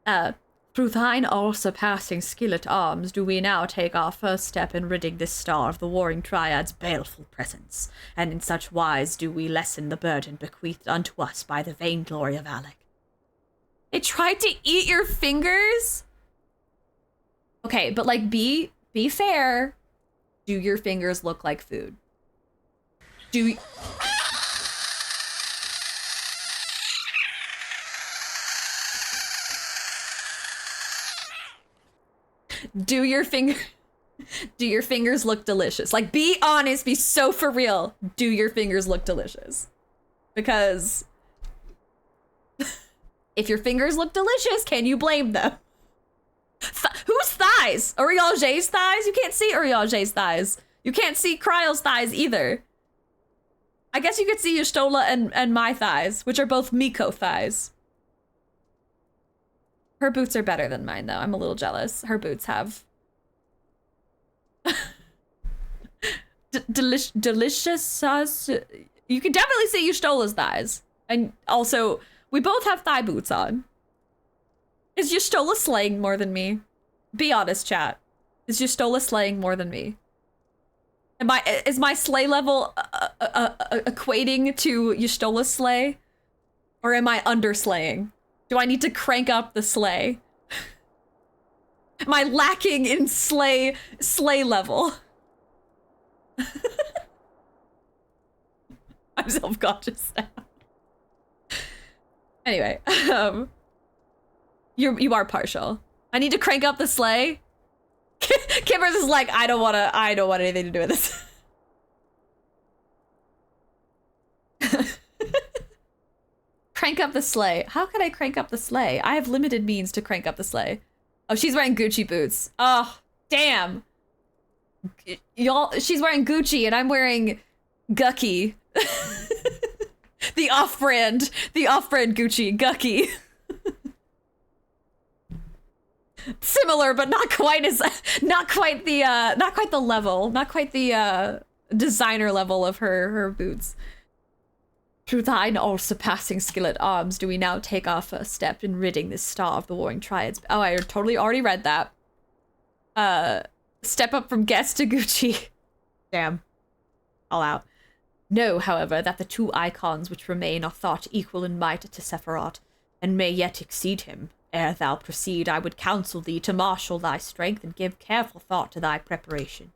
know. Through thine all-surpassing skill at arms, do we now take our first step in ridding this star of the warring triad's baleful presence, and in such wise do we lessen the burden bequeathed unto us by the vainglory of Alec. It tried to eat your fingers? Okay, but like, be fair. Do your fingers look like food? Do your fingers look delicious? Like, be honest, be so for real. Do your fingers look delicious? Because if your fingers look delicious, can you blame them? Whose thighs? Urielge's thighs? You can't see Urielge's thighs. You can't see Kryle's thighs either. I guess you could see Yustola and my thighs, which are both Miko thighs. Her boots are better than mine, though. I'm a little jealous. Her boots have... delicious sauce. You can definitely see Yustola's thighs. And also, we both have thigh boots on. Is Yustola slaying more than me? Be honest, chat. Is Yustola slaying more than me? Is my slay level equating to Yustola's slay? Or am I underslaying? Do I need to crank up the slay? Am I lacking in slay level? I'm self-conscious now. Anyway, you are partial. I need to crank up the slay. Kimmers is like, I don't want anything to do with this. Crank up the sleigh. How can I crank up the sleigh? I have limited means to crank up the sleigh. Oh, she's wearing Gucci boots. Oh, damn. Y'all, she's wearing Gucci and I'm wearing Gucky. The off-brand Gucci, Gucky. Similar, but not quite the level, not quite the designer level of her boots. Through thine all-surpassing skill at arms, do we now take our first step in ridding this star of the warring triads. Oh, I totally already read that. Step up from guest to Gucci. Damn. All out. Know, however, that the two icons which remain are thought equal in might to Sephiroth, and may yet exceed him. Ere thou proceed, I would counsel thee to marshal thy strength and give careful thought to thy preparation.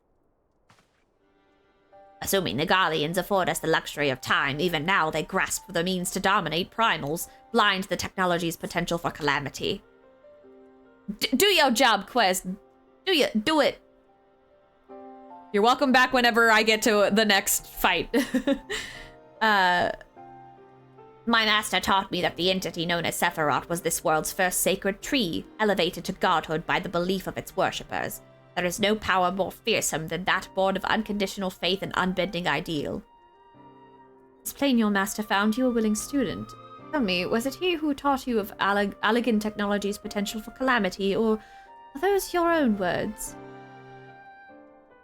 Assuming the Garleans afford us the luxury of time, even now they grasp for the means to dominate primals, blind to the technology's potential for calamity. Do your job, Quest. Do it. You're welcome back whenever I get to the next fight. My master taught me that the entity known as Sephiroth was this world's first sacred tree, elevated to godhood by the belief of its worshippers. There is no power more fearsome than that born of unconditional faith and unbending ideal. It's plain your master found you a willing student. Tell me, was it he who taught you of Allegan technology's potential for calamity, or are those your own words?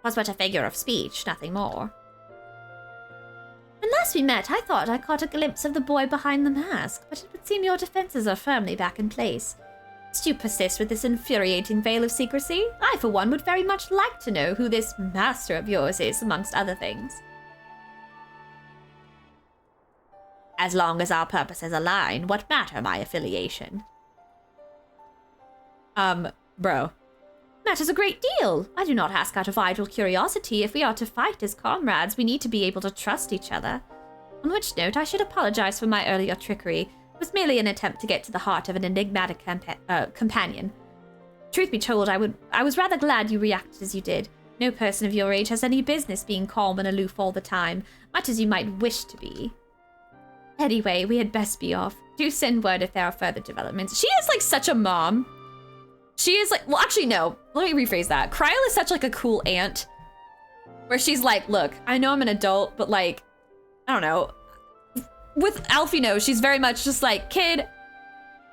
Was but a figure of speech, nothing more. When last we met, I thought I caught a glimpse of the boy behind the mask, but it would seem your defenses are firmly back in place. Must you persist with this infuriating veil of secrecy? I, for one, would very much like to know who this master of yours is, amongst other things. As long as our purposes align, what matter my affiliation? Bro. Matters a great deal. I do not ask out of idle curiosity. If we are to fight as comrades, we need to be able to trust each other. On which note, I should apologize for my earlier trickery. It was merely an attempt to get to the heart of an enigmatic companion. Truth be told, I was rather glad you reacted as you did. No person of your age has any business being calm and aloof all the time, much as you might wish to be. Anyway, we had best be off. Do send word if there are further developments. She is like such a mom. She is like, well, actually, no. Let me rephrase that. Kryl is such like a cool aunt where she's like, look, I know I'm an adult, but like, I don't know. With Alfie, she's very much just like, kid,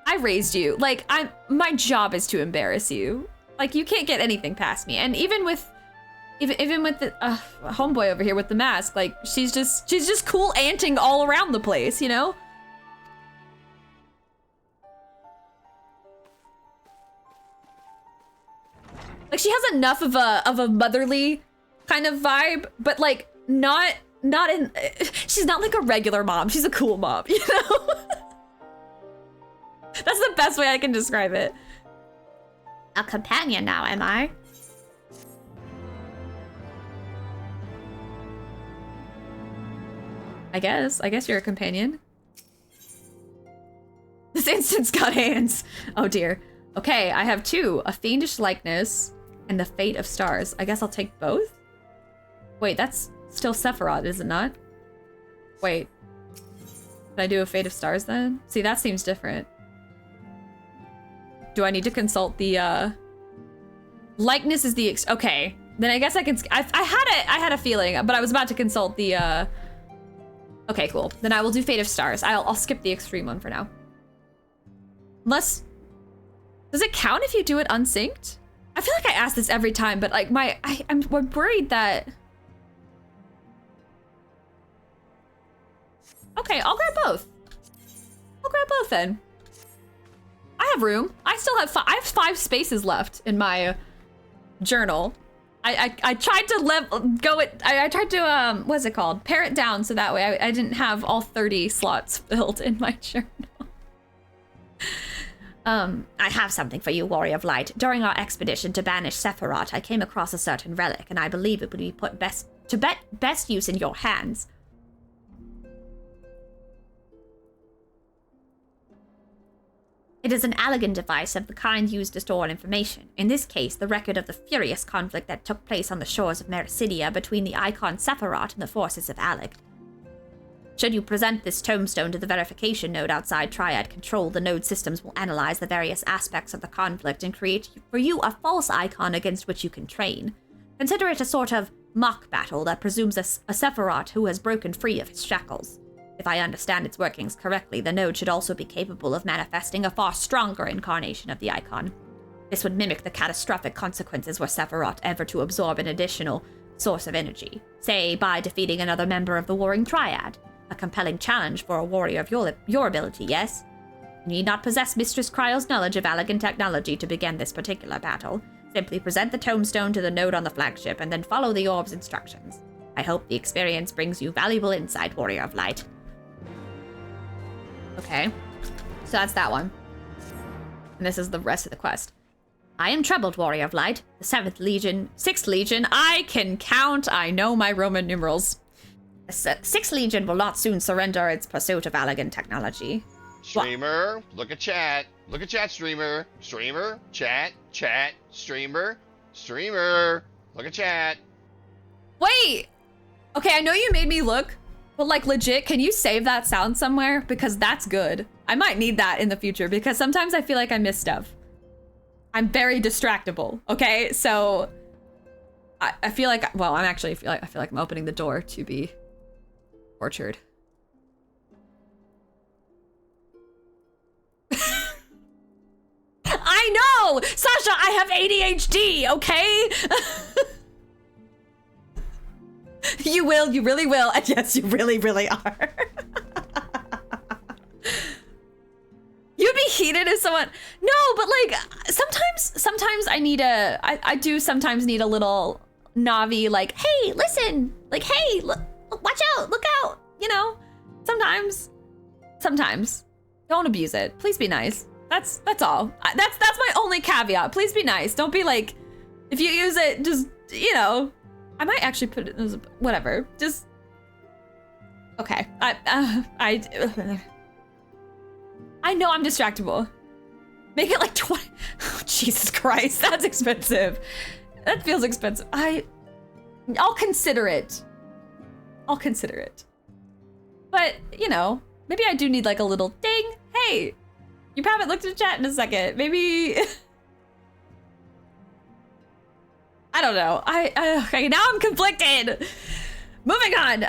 I raised you. Like, my job is to embarrass you. Like, you can't get anything past me. And even with the homeboy over here with the mask, like, she's just cool aunting all around the place, you know? Like, she has enough of a motherly kind of vibe, but like not in. She's not like a regular mom. She's a cool mom, you know. That's the best way I can describe it. A companion now, am I? I guess you're a companion. This instant's got hands. Oh dear. Okay, I have two. A fiendish likeness and the fate of stars. I guess I'll take both? Wait, that's still Sephiroth, is it not? Wait. Can I do a fate of stars then? See, that seems different. Do I need to consult the, likeness is the, okay. Then I guess I can, I had a feeling, but I was about to consult the, okay, cool. Then I will do fate of stars. I'll skip the extreme one for now. Unless, does it count if you do it unsynced? I feel like I ask this every time, but like I'm worried that. Okay, I'll grab both. I'll grab both then. I have room. I still have I have 5 spaces left in my journal. I tried to I tried to what's it called? Pare it down so that way I didn't have all 30 slots filled in my journal. I have something for you, Warrior of Light. During our expedition to banish Sephiroth, I came across a certain relic, and I believe it would be put best use in your hands. It is an elegant device of the kind used to store information. In this case, the record of the furious conflict that took place on the shores of Mericidia between the icon Sephiroth and the forces of Alec. Should you present this tombstone to the verification node outside Triad Control, the node systems will analyze the various aspects of the conflict and create for you a false icon against which you can train. Consider it a sort of mock battle that presumes a Sephiroth who has broken free of his shackles. If I understand its workings correctly, the node should also be capable of manifesting a far stronger incarnation of the icon. This would mimic the catastrophic consequences were Sephiroth ever to absorb an additional source of energy, say by defeating another member of the Warring Triad. A compelling challenge for a warrior of your ability, yes? You need not possess Mistress Cryo's knowledge of Allagan technology to begin this particular battle. Simply present the tombstone to the node on the flagship and then follow the orb's instructions. I hope the experience brings you valuable insight, Warrior of Light. Okay, so that's that one. And this is the rest of the quest. I am troubled, Warrior of Light. The 6th Legion, I can count, I know my Roman numerals. The 6th Legion will not soon surrender its pursuit of Allagan technology. Streamer, look at chat. Look at chat, streamer. Streamer, chat, streamer, look at chat. Wait! Okay, I know you made me look, but like legit, can you save that sound somewhere? Because that's good. I might need that in the future because sometimes I feel like I miss stuff. I'm very distractible, okay? So I feel like, well, I feel like I'm opening the door to be tortured. I know! Sasha, I have ADHD, okay? You really will. And yes, you really are. You'd be heated if someone... No, but like, sometimes I do sometimes need a little Navi, like, hey, listen! Like, hey, look, watch out, look out! You know? Sometimes. Don't abuse it. Please be nice. That's all. That's my only caveat. Please be nice. Don't be like, if you use it, just, you know, I might actually put it as whatever. Just, okay. I know I'm distractible. Make it like 20. Oh, Jesus Christ, that's expensive. That feels expensive. I'll consider it. But, you know, maybe I do need like a little ding. Hey, you haven't looked at the chat in a second. Maybe... I don't know. Okay, now I'm conflicted. Moving on.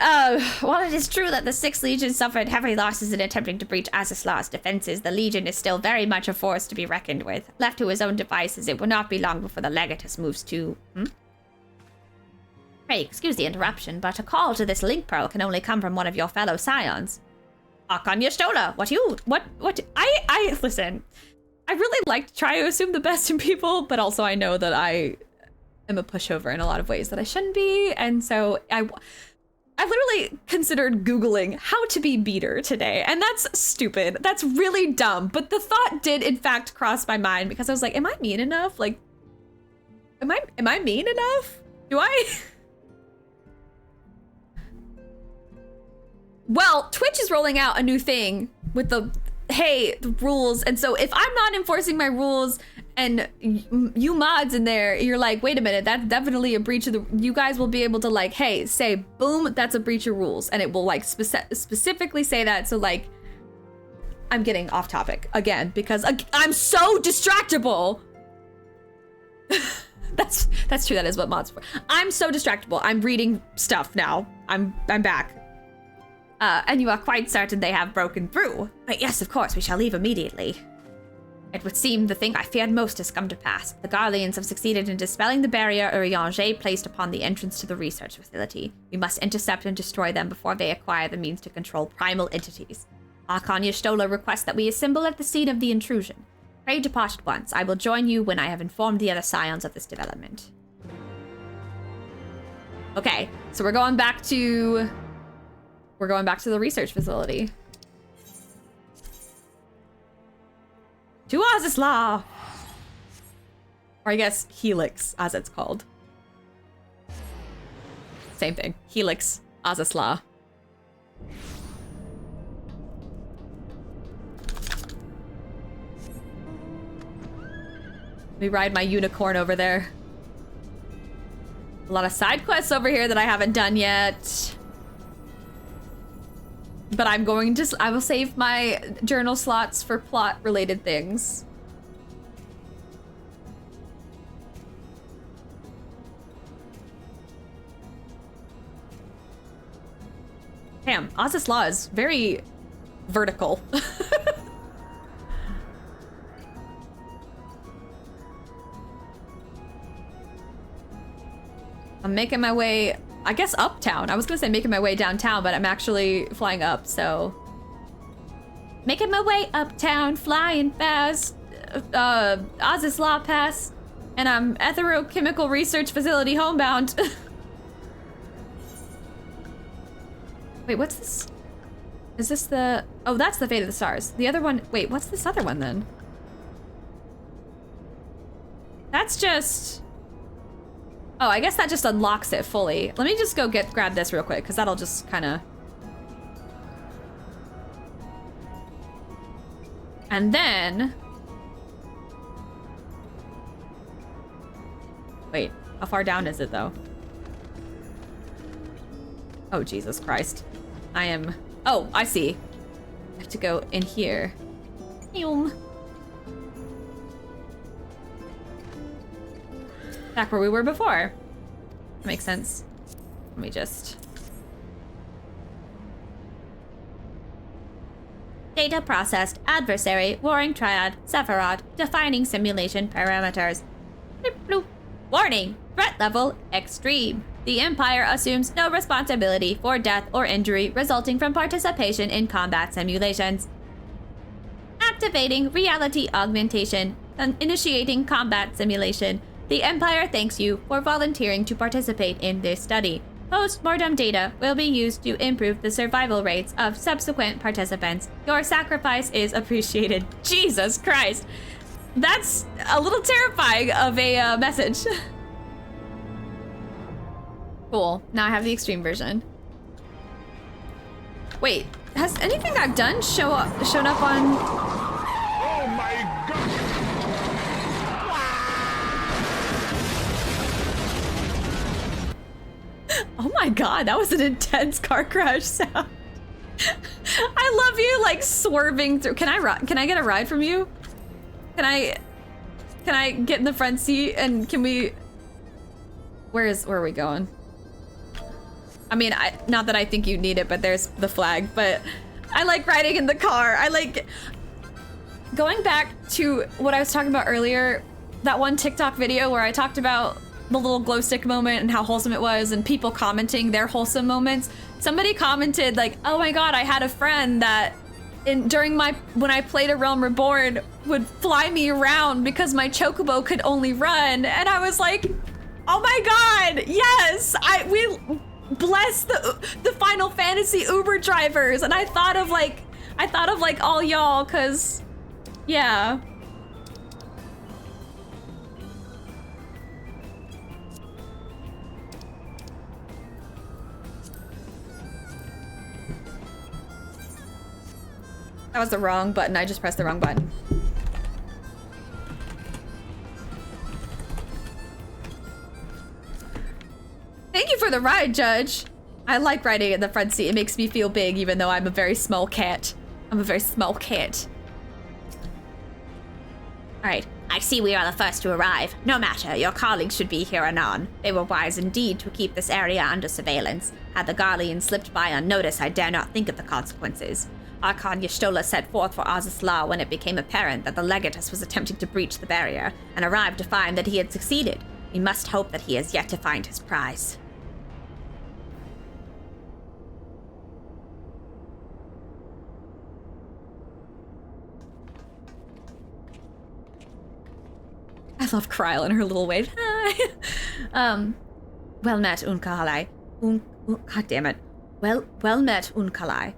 While it is true that the 6th Legion suffered heavy losses in attempting to breach Azaslaw's defenses, the Legion is still very much a force to be reckoned with. Left to his own devices, it will not be long before the Legatus moves to... Hey, excuse the interruption, but a call to this link pearl can only come from one of your fellow scions. Akanya Stola, listen, I really like to try to assume the best in people, but also I know that I am a pushover in a lot of ways that I shouldn't be, and so I literally considered Googling how to be beater today, and that's stupid. That's really dumb, but the thought did in fact cross my mind because I was like, am I mean enough? Like, am I mean enough? Do I? Well, Twitch is rolling out a new thing with the rules. And so if I'm not enforcing my rules and you mods in there, you're like, wait a minute, that's definitely a breach of the... You guys will be able to like, hey, say, boom, that's a breach of rules. And it will like specifically say that. So like, I'm getting off topic again because I'm so distractible. That's true. That is what mods for. I'm so distractible. I'm reading stuff now. I'm back. And you are quite certain they have broken through? But yes, of course, we shall leave immediately. It would seem the thing I feared most has come to pass. The Garleans have succeeded in dispelling the barrier Urianger placed upon the entrance to the research facility. We must intercept and destroy them before they acquire the means to control primal entities. Arkanya Stola requests that we assemble at the scene of the intrusion. Pray depart at once. I will join you when I have informed the other scions of this development. Okay, so we're going back to the research facility. To Azazla! Or I guess Helix, as it's called. Same thing. Helix, Azazla. Let me ride my unicorn over there. A lot of side quests over here that I haven't done yet. but I will save my journal slots for plot-related things. Damn, Oz's Law is very vertical. I'm making my way, I guess, uptown. I was gonna say making my way downtown, but I'm actually flying up, so. Making my way uptown, flying fast, Oz's Law Pass, and I'm Etherochemical Research Facility homebound. Wait, what's this? Is this the... Oh, that's the Fate of the Stars. The other one... Wait, what's this other one then? That's just... Oh, I guess that just unlocks it fully. Let me just go grab this real quick, because that'll just kind of... And then... Wait, how far down is it, though? Oh, Jesus Christ. I am... Oh, I see. I have to go in here. Back where we were before. That makes sense. Let me just... Data processed, adversary, warring triad, Sephiroth, defining simulation parameters. Bloop, bloop. Warning, threat level extreme. The Empire assumes no responsibility for death or injury resulting from participation in combat simulations. Activating reality augmentation and initiating combat simulation. The Empire thanks you for volunteering to participate in this study. Post-mortem data will be used to improve the survival rates of subsequent participants. Your sacrifice is appreciated. Jesus Christ. That's a little terrifying of a message. Cool. Now I have the extreme version. Wait, has anything I've done shown up on? Oh my god! Oh my god, that was an intense car crash sound. I love you like swerving through. Can I get a ride from you? Can I get in the front seat and can we? Where are we going? I mean, not that I think you need it, but there's the flag. But I like riding in the car. I like going back to what I was talking about earlier. That one TikTok video where I talked about the little glow stick moment and how wholesome it was, and people commenting their wholesome moments. Somebody commented like, "Oh my god, I had a friend that when I played A Realm Reborn would fly me around because my chocobo could only run," and I was like, "Oh my god, yes! We bless the Final Fantasy Uber drivers," and I thought of like all y'all, cause yeah. That was the wrong button. I just pressed the wrong button. Thank you for the ride, Judge. I like riding in the front seat. It makes me feel big, even though I'm a very small cat. I'm a very small cat. Alright, I see we are the first to arrive. No matter, your colleagues should be here anon. They were wise indeed to keep this area under surveillance. Had the Garlean slipped by unnoticed, I dare not think of the consequences. Archon Y'shtola set forth for Oz's Law when it became apparent that the Legatus was attempting to breach the barrier, and arrived to find that he had succeeded. We must hope that he has yet to find his prize. I love Kryl and her little wave. Hi. Well met, Unkalai. God damn it. Well met, Unkalai.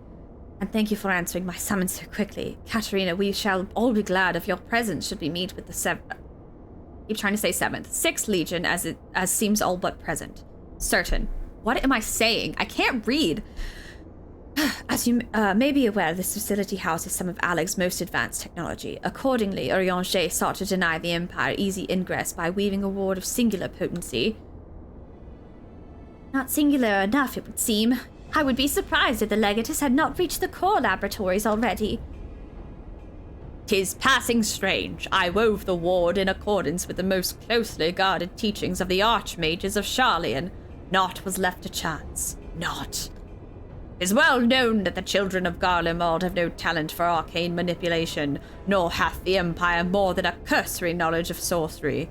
And thank you for answering my summons so quickly. Katarina, we shall all be glad of your presence should we meet with the keep trying to say 7th. 6th Legion as seems all but present. Certain. What am I saying? I can't read. As you may be aware, this facility houses some of Aleg's most advanced technology. Accordingly, Oriange sought to deny the Empire easy ingress by weaving a ward of singular potency. Not singular enough, it would seem. I would be surprised if the Legatus had not reached the core laboratories already. 'Tis passing strange. I wove the ward in accordance with the most closely guarded teachings of the archmages of Sharlayan. Naught was left to chance. Naught. 'Tis well known that the children of Garlemald have no talent for arcane manipulation, nor hath the Empire more than a cursory knowledge of sorcery.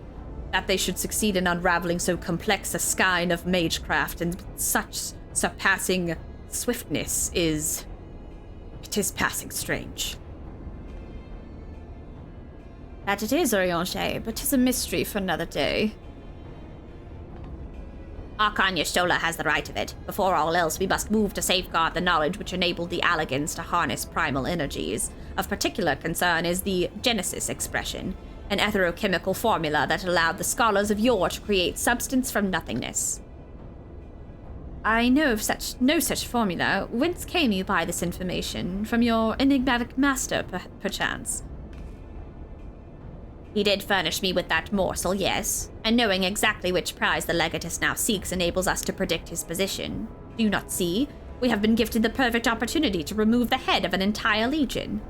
That they should succeed in unraveling so complex a skein of magecraft and with such surpassing swiftness is... it is passing strange. That it is, Oriange, but 'tis a mystery for another day. Archon Y'shtola has the right of it. Before all else, we must move to safeguard the knowledge which enabled the Allagans to harness primal energies. Of particular concern is the Genesis expression, an etherochemical formula that allowed the scholars of yore to create substance from nothingness. I know of no such formula. Whence came you by this information? From your enigmatic master, perchance? He did furnish me with that morsel, yes, and knowing exactly which prize the Legatus now seeks enables us to predict his position. Do you not see? We have been gifted the perfect opportunity to remove the head of an entire legion.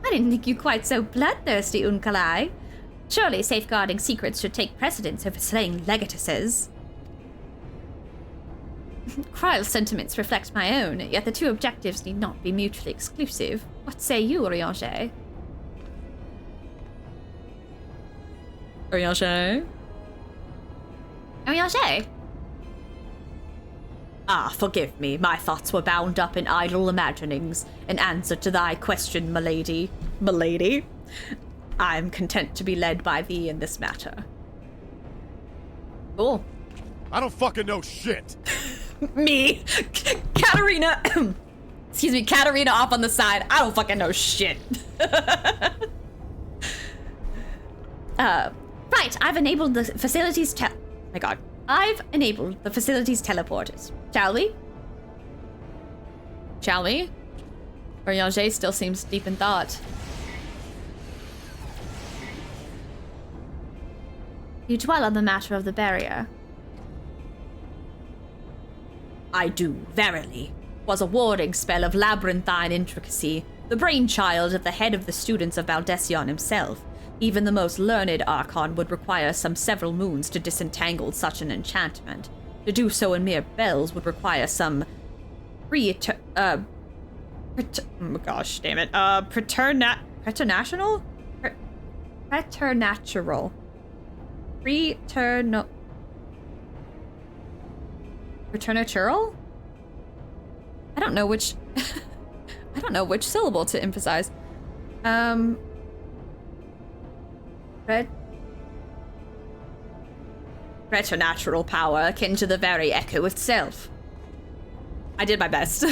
I didn't think you quite so bloodthirsty, Unkalai. Surely safeguarding secrets should take precedence over slaying Legatuses. Kryle's sentiments reflect my own, yet the two objectives need not be mutually exclusive. What say you, Oriange? Oriange? Oriange? Ah, forgive me. My thoughts were bound up in idle imaginings. In answer to thy question, milady. Milady? I am content to be led by thee in this matter. Cool. I don't fucking know shit. Me, Katarina, excuse me, Katarina off on the side. I don't fucking know shit. Right, I've enabled the facilities my god. I've enabled the facilities teleporters. Shall we? Shall we? Oriange still seems deep in thought. You dwell on the matter of the barrier. I do, verily. 'Was a warding spell of labyrinthine intricacy, the brainchild of the head of the students of Valdesion himself. Even the most learned Archon would require some several moons to disentangle such an enchantment. To do so in mere bells would require some preternatural? Preternatural? I don't know which I don't know which syllable to emphasize. Preternatural power akin to the very echo itself. I did my best.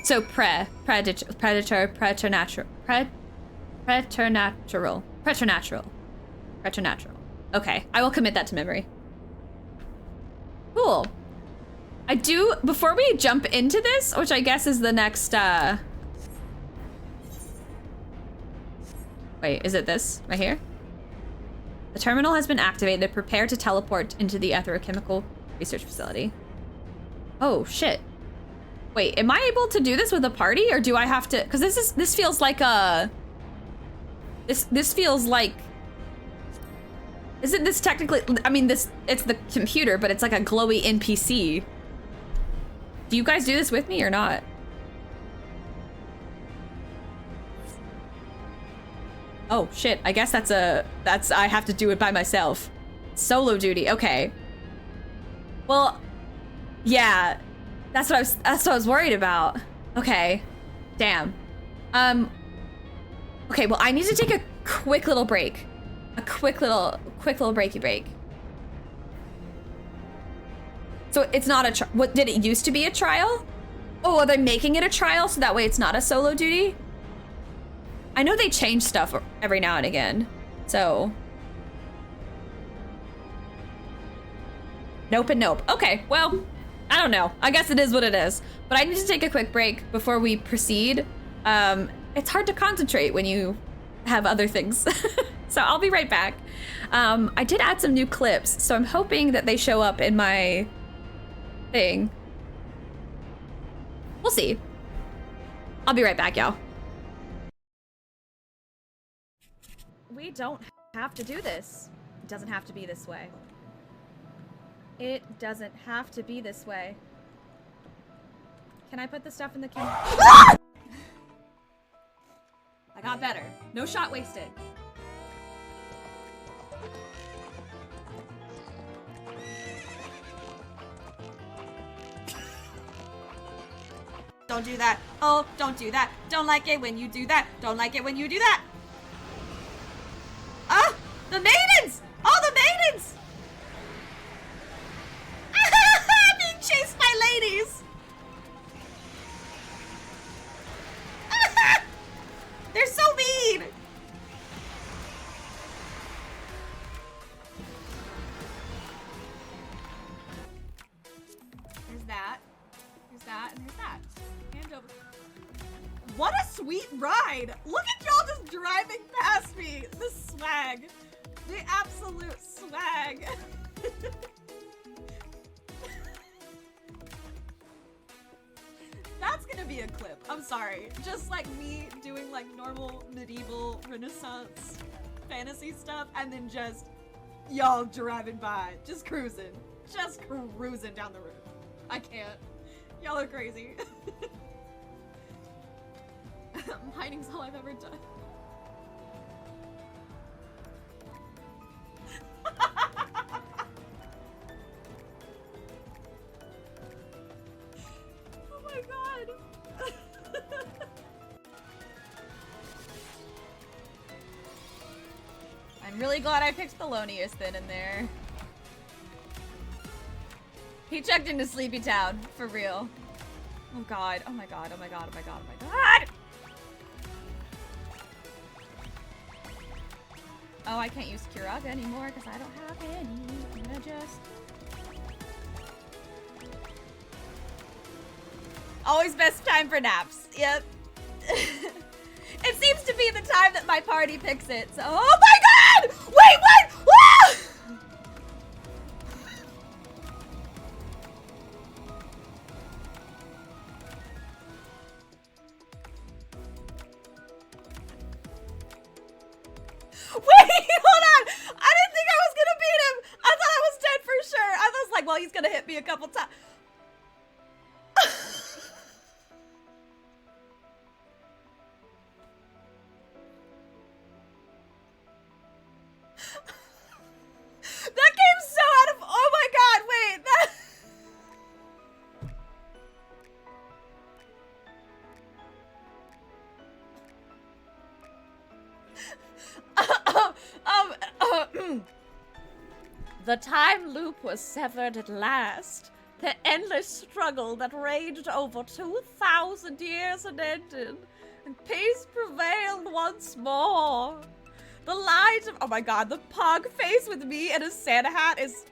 So preternatural. Okay, I will commit that to memory. Cool. I do, before we jump into this, which I guess is the next, wait, is it this right here? The terminal has been activated. Prepare to teleport into the etherochemical research facility. Oh, shit. Wait, am I able to do this with a party, or do I have to, because this feels like a, this feels like, isn't this technically, I mean, it's the computer, but it's like a glowy NPC. Do you guys do this with me or not? Oh shit, I guess I have to do it by myself. Solo duty, okay. Well, yeah, that's what I was worried about. Okay, damn. Okay, well, I need to take a quick little break. A quick little breaky break. So it's not a what did it used to be a trial? Oh, are they making it a trial so that way it's not a solo duty? I know they change stuff every now and again. So nope and nope. Okay, well, I don't know. I guess it is what it is. But I need to take a quick break before we proceed. it's hard to concentrate when you have other things. So I'll be right back. I did add some new clips, so I'm hoping that they show up in my thing. We'll see. I'll be right back, y'all. We don't have to do this. It doesn't have to be this way. It doesn't have to be this way. Can I put the stuff in the camera? I got better. No shot wasted. Don't do that. Oh, don't do that. Don't like it when you do that. Don't like it when you do that. Ah! The maidens! Oh, the maidens! Being chased by ladies! They're so mean! There's that. There's that, and there's that. Hand over. What a sweet ride! Look at y'all just driving past me! The swag. The absolute swag. That's gonna be a clip. I'm sorry. Just like me doing like normal medieval Renaissance fantasy stuff and then just y'all driving by. Just cruising. Just cruising down the road. I can't. Y'all are crazy. Mining's all I've ever done. Oh my god. I'm really glad I picked Thelonious then in there. He checked into Sleepy Town, for real. Oh god, oh my god, oh my god, oh my god, oh my god! Oh, I can't use Kiraga anymore because I don't have any. I'm gonna just... Always best time for naps. Yep. It seems to be the time that my party picks it. So, oh my god! Wait, what? Woo! Wait, hold on! I didn't think I was gonna beat him! I thought I was dead for sure! I was like, well, he's gonna hit me a couple times. That came so out of... Oh my god, wait! The time loop was severed at last. The endless struggle that raged over 2,000 years had ended, and peace prevailed once more. The light of... Oh my god, the pug face with me and a Santa hat is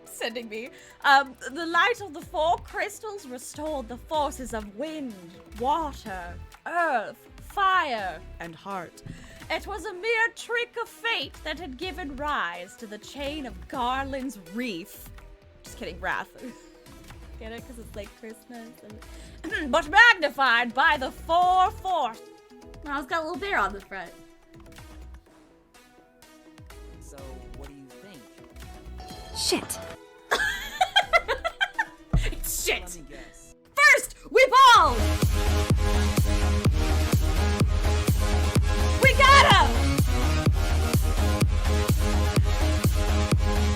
sending me. The light of the four crystals restored the forces of wind, water, earth, fire, and heart. It was a mere trick of fate that had given rise to the chain of Garland's wreath. Just kidding, wrath. Get it? Because it's like Christmas. And but magnified by the four force. Now it's got a little bear on the front. So, what do you think? Shit. It's shit. Let me guess. First, we ball. We got him.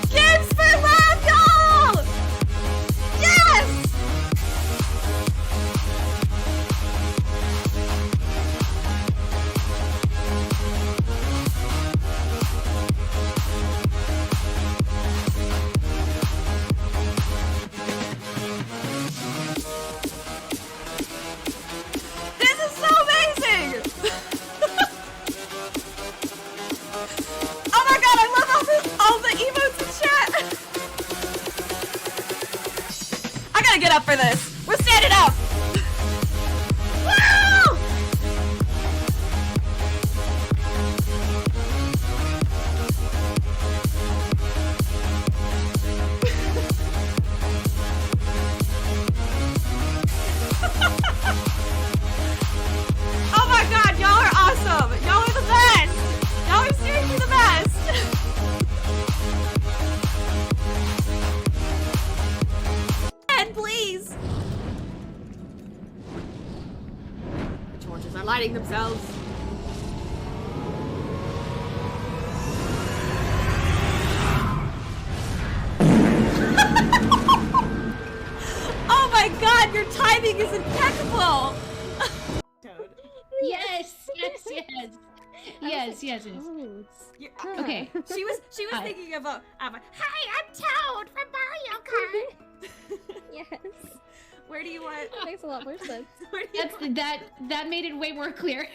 Games for love, y'all. Yes. This is so amazing! Oh my god, I love all the emotes in chat! I gotta get up for this! We're standing up! Woo! fighting themselves. Oh my god, your timing is impeccable! Yes. Okay. She was thinking of a hi, I'm Toad from Mario Kart. Yes. Where do you want? That makes a lot more sense. Where do you want? That made it way more clear.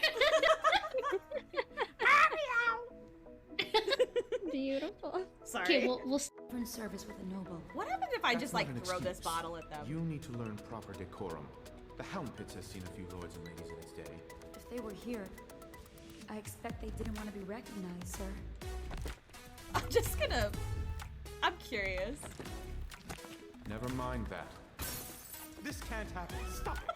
Beautiful. Sorry. Okay, we'll In service with a noble. What happens if I That's just not like an throw this excuse. bottle at them? You need to learn proper decorum. The Helm Pits has seen a few lords and ladies in its day. If they were here, I expect they didn't want to be recognized, sir. I'm curious. Never mind that. This can't happen. Stop it!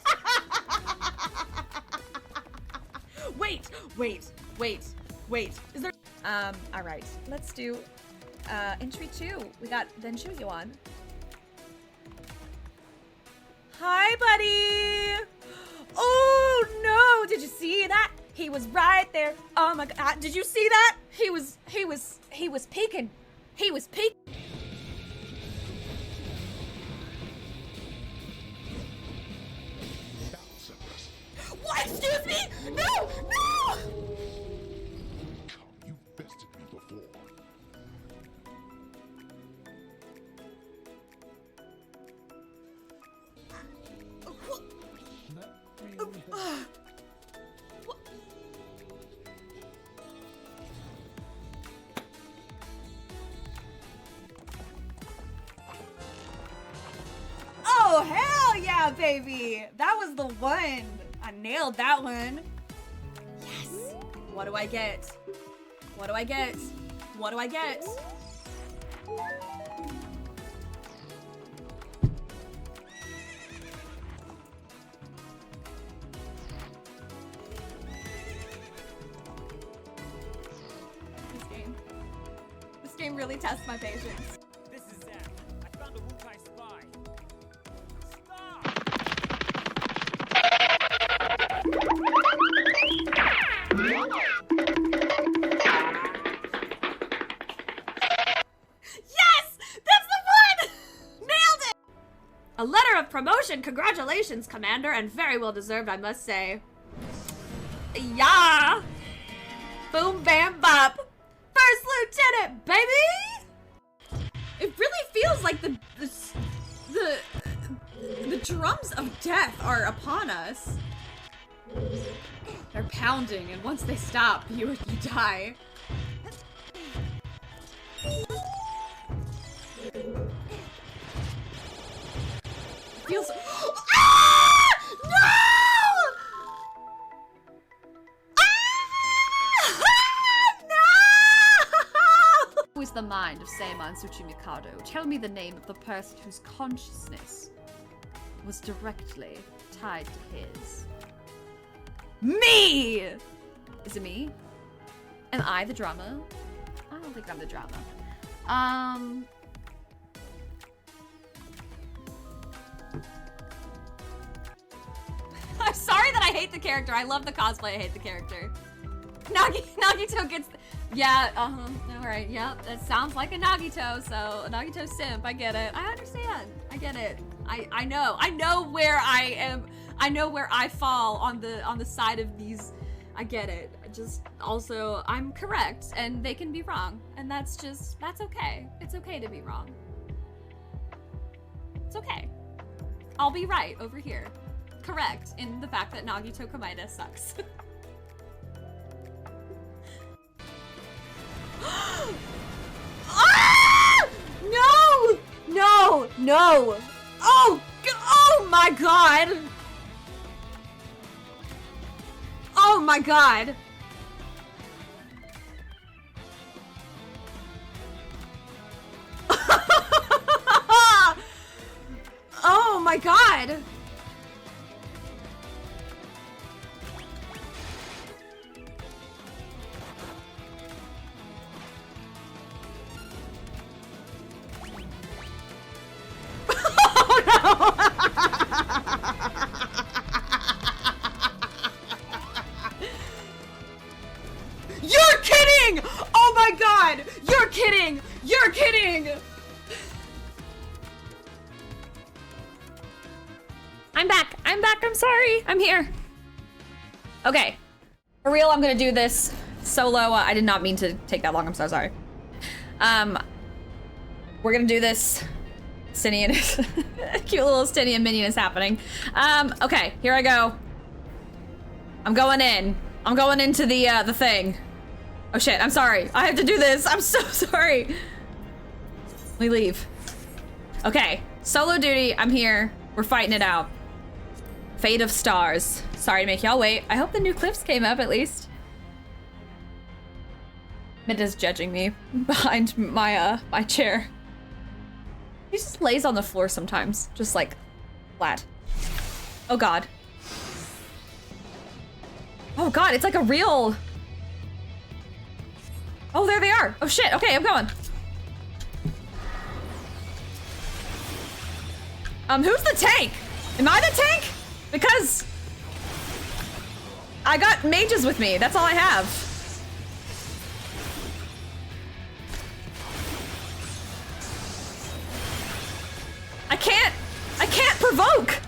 Wait. Is there alright. Let's do entry 2. We got then Shuhyuan. Hi, buddy! Oh no! Did you see that? He was right there. Oh my god! Did you see that? He was peeking. He was peeking. What? Excuse me? No! No! You bested me before. Oh, hell yeah, baby! That was the one. I nailed that one. Yes. What do I get? What do I get? What do I get? This game really tests my patience. This is Zach. I found a Wukai spy. Yes! That's the one! Nailed it! A letter of promotion. Congratulations, Commander, and very well deserved, I must say. Yeah! Boom, bam, bop. First Lieutenant, baby! It really feels like the drums of death are upon us. They're pounding, and once they stop, you die. Feels. Ah! No! No! Who is the mind of Seiman Tsuchimikado? Tell me the name of the person whose consciousness was directly tied to his. Me! Is it me? Am I the drama? I don't think I'm the drama. I'm sorry that I hate the character. I love the cosplay. I hate the character. Nagito gets. Yeah. All right. Yep. That sounds like a Nagito. So a Nagito simp. I get it. I understand. I get it. I know. I know where I am. I know where I fall on the side of these. I get it. Just also I'm correct and they can be wrong, and that's okay. It's okay to be wrong. It's okay. I'll be right over here. Correct in the fact that Nagito Komaeda sucks. Ah! No! No! No! Oh my god! Oh my god! Oh my god! I'm back. I'm sorry. I'm here. Okay. For real, I'm gonna do this solo. I did not mean to take that long. I'm so sorry. We're gonna do this. Stinian is cute little Stinian minion is happening. Okay, here I go. I'm going in. I'm going into the thing. Oh shit, I'm sorry. I have to do this. I'm so sorry. We leave. Okay, solo duty. I'm here. We're fighting it out. Fate of Stars. Sorry to make y'all wait. I hope the new clips came up at least. Minda's judging me behind my my chair. He just lays on the floor sometimes, just like flat. Oh god. Oh god, it's like a real. Oh, there they are. Oh shit. Okay, I'm going. Who's the tank? Am I the tank? Because I got mages with me. That's all I have. I can't provoke.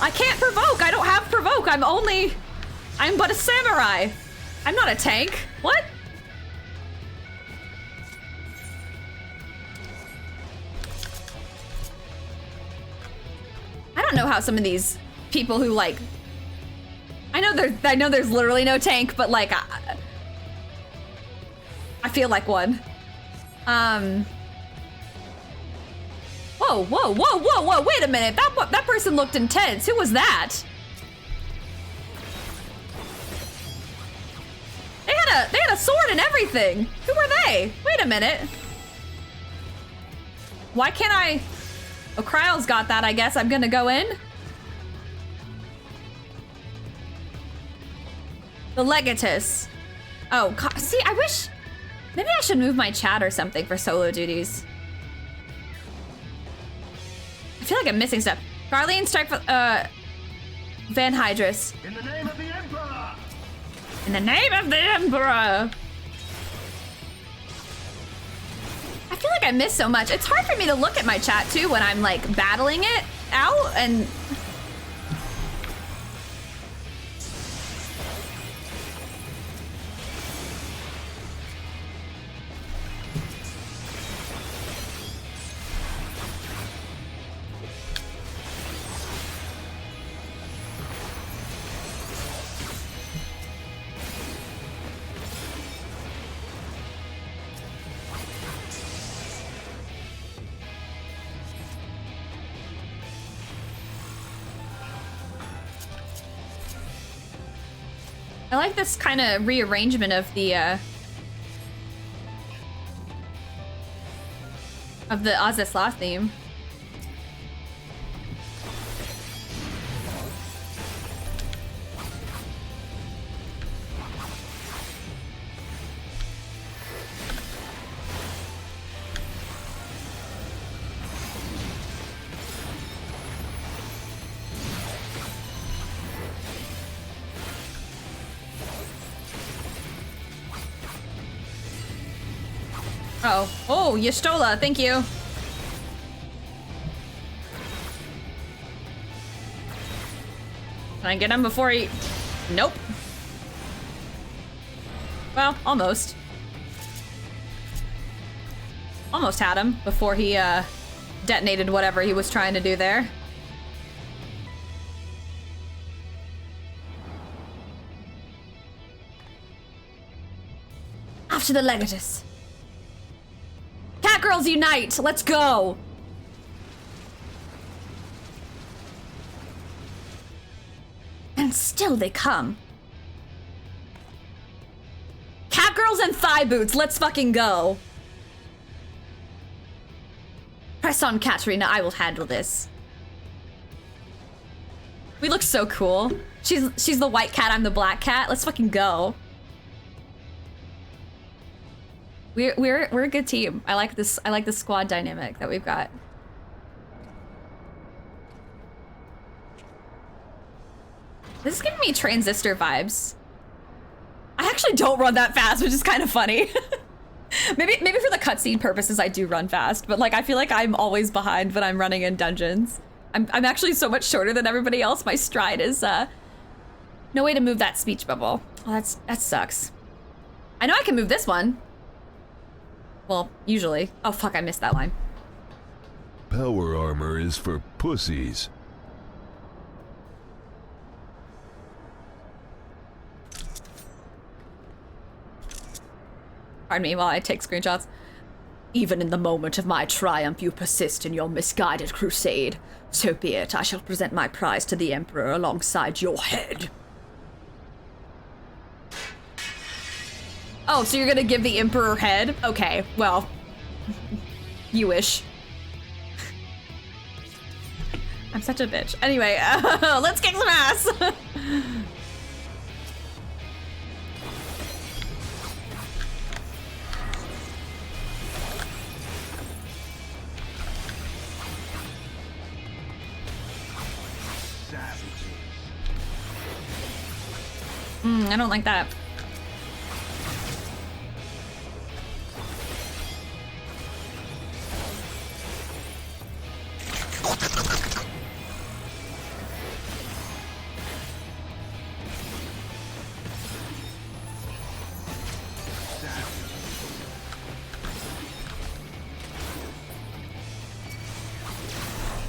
I can't provoke. I don't have provoke. I'm but a samurai. I'm not a tank. What? I don't know how some of these people who like, I know there's literally no tank, but like, I feel like one. Whoa, wait a minute. That person looked intense. Who was that? They had a sword and everything. Who were they? Wait a minute. Why can't I? Oh, Cryle's got that, I guess. I'm gonna go in. The Legatus. Oh, see, I wish, maybe I should move my chat or something for solo duties. I feel like I'm missing stuff. Garlean, strike for, Van Hydrus. In the name of the Emperor! In the name of the Emperor! I feel like I miss so much. It's hard for me to look at my chat too when I'm like battling it out and... I like this kind of rearrangement of the Azesla theme. Oh, Yestola, thank you. Can I get him before he... Nope. Well, almost. Almost had him before he detonated whatever he was trying to do there. After the Legatus. Cat girls unite! Let's go! And still they come. Cat girls and thigh boots, let's fucking go. Press on, Katarina, I will handle this. We look so cool. She's the white cat, I'm the black cat. Let's fucking go. We're a good team. I like this squad dynamic that we've got. This is giving me Transistor vibes. I actually don't run that fast, which is kind of funny. maybe for the cutscene purposes I do run fast, but like I feel like I'm always behind when I'm running in dungeons. I'm actually so much shorter than everybody else. My stride is no way to move that speech bubble. Oh, that sucks. I know I can move this one. Well, usually. Oh fuck, I missed that line. Power armor is for pussies. Pardon me while I take screenshots. Even in the moment of my triumph, you persist in your misguided crusade. So be it. I shall present my prize to the Emperor alongside your head. Oh, so you're gonna give the Emperor head? Okay, well, you wish. I'm such a bitch. Anyway, let's kick some ass. I don't like that.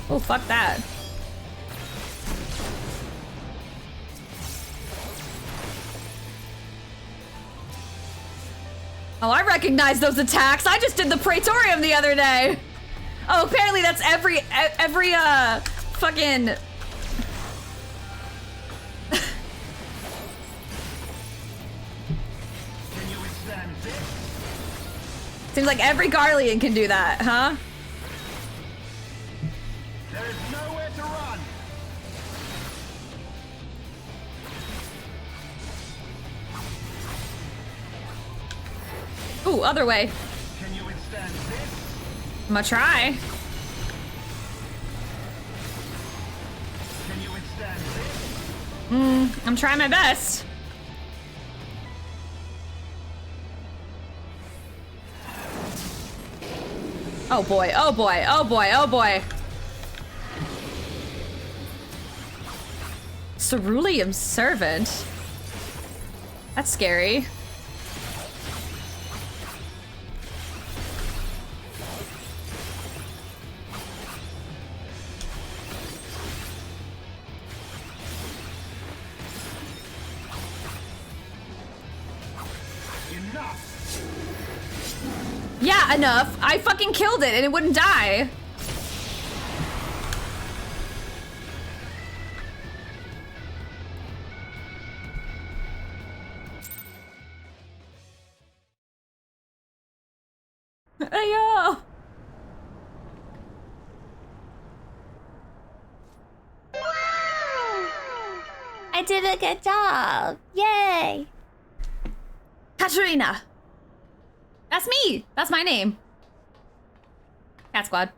Oh, fuck that. Oh, I recognize those attacks. I just did the Praetorium the other day. Oh, apparently that's every fucking... Seems like every Garlean can do that, huh? There is nowhere to run. Ooh, other way. Can you withstand this? I'm gonna try. Can you withstand this? I'm trying my best. Oh boy, oh boy, oh boy, oh boy. Ceruleum Servant? That's scary. Yeah, enough. I fucking killed it and it wouldn't die. Ayo. I did a good job. Yay. Katarina. That's me. That's my name. Cat Squad.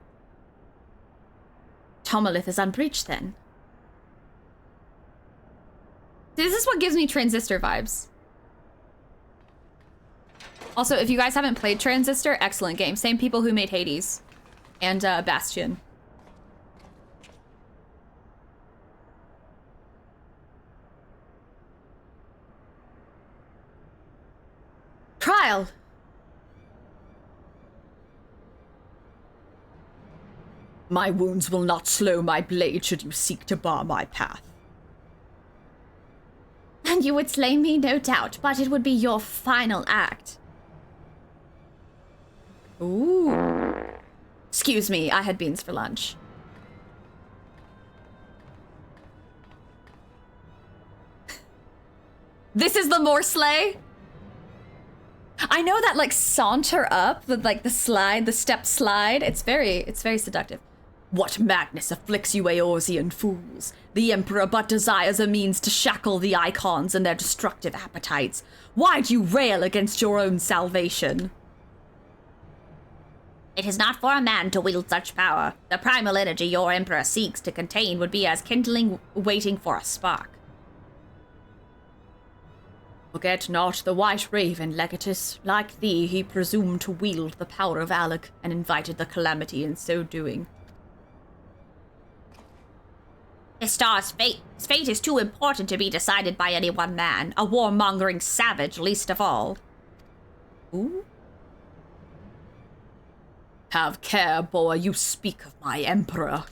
Tomalith is unbreached then. This is what gives me Transistor vibes. Also, if you guys haven't played Transistor, excellent game. Same people who made Hades and Bastion. Trial. My wounds will not slow my blade should you seek to bar my path. And you would slay me, no doubt, but it would be your final act. Ooh. Excuse me, I had beans for lunch. This is the more slay? I know that like saunter up, the slide, the step slide. It's very seductive. What madness afflicts you Eorzean fools? The Emperor but desires a means to shackle the Icons and their destructive appetites. Why do you rail against your own salvation? It is not for a man to wield such power. The primal energy your Emperor seeks to contain would be as kindling waiting for a spark. Forget not the White Raven, Legatus. Like thee, he presumed to wield the power of Alec and invited the calamity in so doing. His fate is too important to be decided by any one man, a warmongering savage least of all. Ooh. Have care, boy, you speak of my emperor.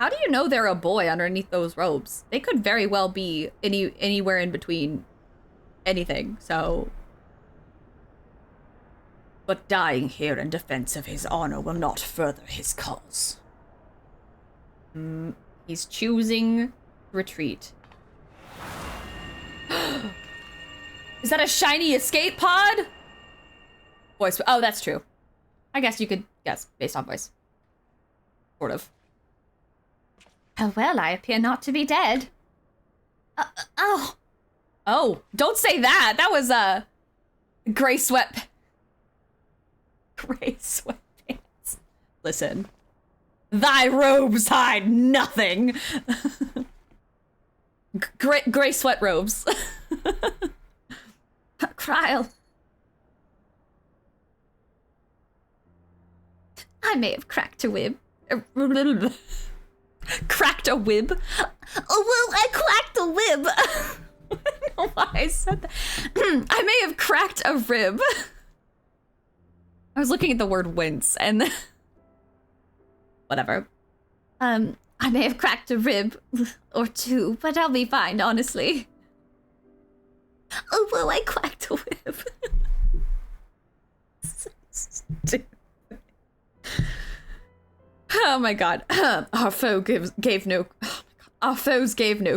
How do you know they're a boy underneath those robes? They could very well be anywhere in between anything, so... But dying here in defense of his honor will not further his cause. He's choosing retreat. Is that a shiny escape pod? Voice. Oh, that's true. I guess you could guess based on voice. Sort of. Oh, well, I appear not to be dead. Oh. Oh, don't say that. That was gray sweatpants. Listen. Thy robes hide nothing. Gray sweat robes. Kryl. I may have cracked a whib. Cracked a whib? Oh, well, I cracked a whib. I don't know why I said that. I may have cracked a rib. I was looking at the word wince and whatever. I may have cracked a rib or two, but I'll be fine, honestly. Oh, well, I cracked a whib. Oh my god. Our foes gave no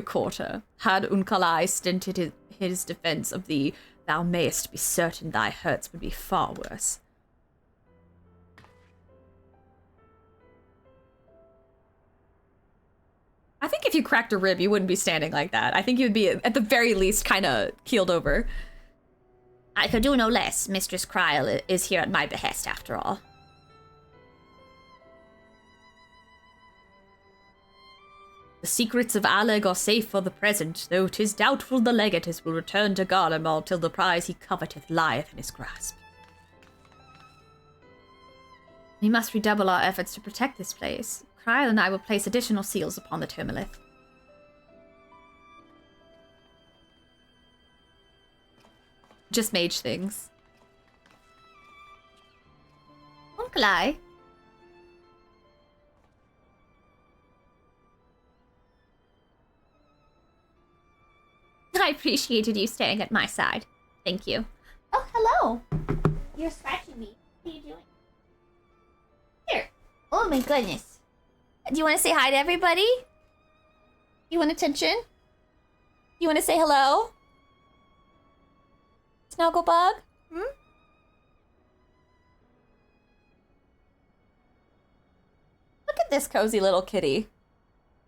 quarter. Had Unkalai stinted his defense of thee, thou mayest be certain thy hurts would be far worse. I think if you cracked a rib, you wouldn't be standing like that. I think you'd be, at the very least, kind of keeled over. I could do no less. Mistress Kryl is here at my behest, after all. The secrets of Alleg are safe for the present, though 'tis doubtful the legatus will return to Garlemald till the prize he coveteth lieth in his grasp. We must redouble our efforts to protect this place. Kryl and I will place additional seals upon the Termalith. Just mage things. Unkalai. I appreciated you staying at my side. Thank you. Oh, hello. You're scratching me. What are you doing? Here. Oh my goodness. Do you want to say hi to everybody? You want attention? You want to say hello? Snugglebug? Hmm? Look at this cozy little kitty.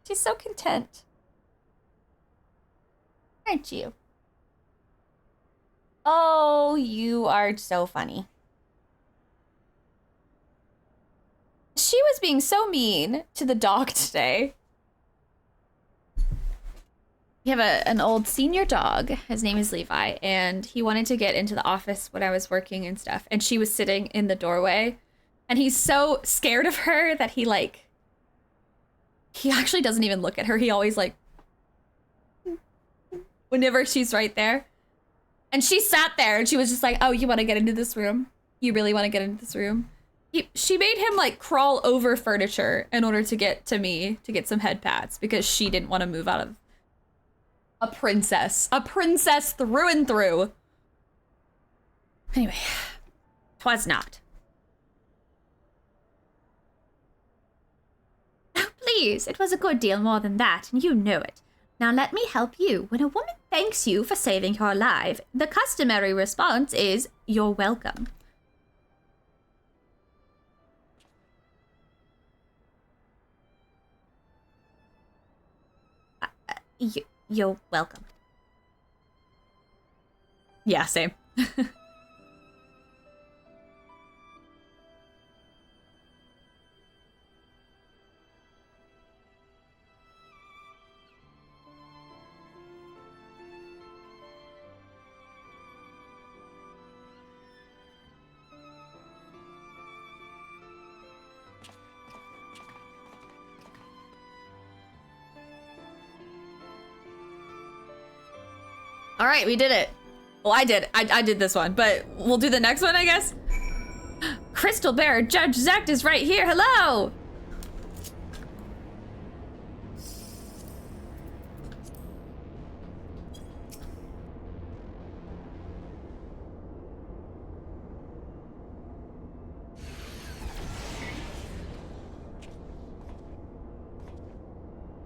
She's so content. Aren't you? Oh, you are so funny. She was being so mean to the dog today. We have an old senior dog. His name is Levi, and he wanted to get into the office when I was working and stuff. And she was sitting in the doorway, and he's so scared of her that he actually doesn't even look at her. He always whenever she's right there. And she sat there and she was just like, oh, you want to get into this room? You really want to get into this room? She made him crawl over furniture in order to get to me to get some head pats because she didn't want to move out of a princess through and through. Anyway, 'twas not. Oh, please, it was a good deal more than that, and you know it. Now let me help you. When a woman thanks you for saving her life, the customary response is, you're welcome. You're welcome. Yeah, same. All right, we did it. Well, I did. I did this one, but we'll do the next one, I guess. Crystal Bear, Judge Zect is right here. Hello.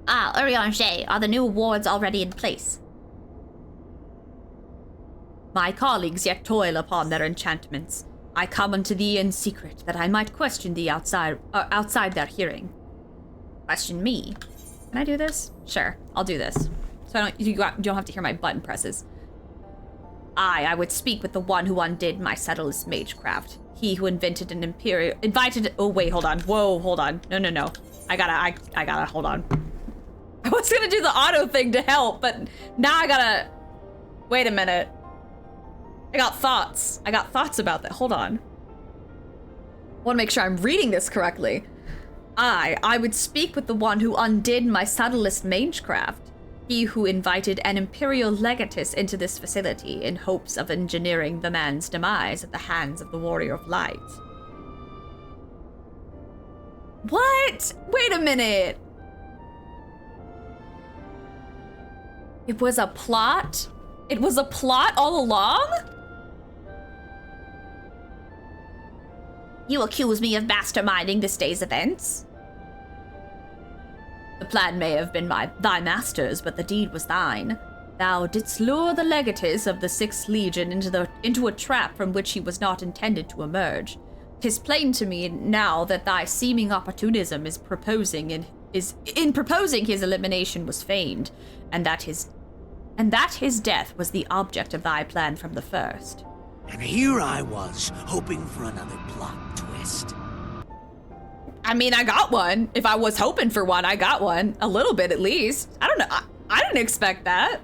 Ah, Urianger, are the new awards already in place? My colleagues yet toil upon their enchantments. I come unto thee in secret, that I might question thee outside their hearing. Question me? Can I do this? Sure, I'll do this. So you don't have to hear my button presses. I would speak with the one who undid my subtlest magecraft. He who invented an oh wait, hold on. Whoa, hold on. No. I gotta, hold on. I was gonna do the auto thing to help, but now I gotta, wait a minute. I got thoughts about that. Hold on. I want to make sure I'm reading this correctly. I would speak with the one who undid my subtlest magecraft. He who invited an imperial legatus into this facility in hopes of engineering the man's demise at the hands of the Warrior of Light. What? Wait a minute. It was a plot? It was a plot all along? You accuse me of masterminding this day's events? The plan may have been thy master's, but the deed was thine. Thou didst lure the legatus of the 6th Legion into a trap from which he was not intended to emerge. 'Tis plain to me now that thy seeming opportunism in proposing his elimination was feigned, and that his death was the object of thy plan from the first. And here I was, hoping for another plot twist. I mean, I got one. If I was hoping for one, I got one. A little bit, at least. I don't know. I didn't expect that.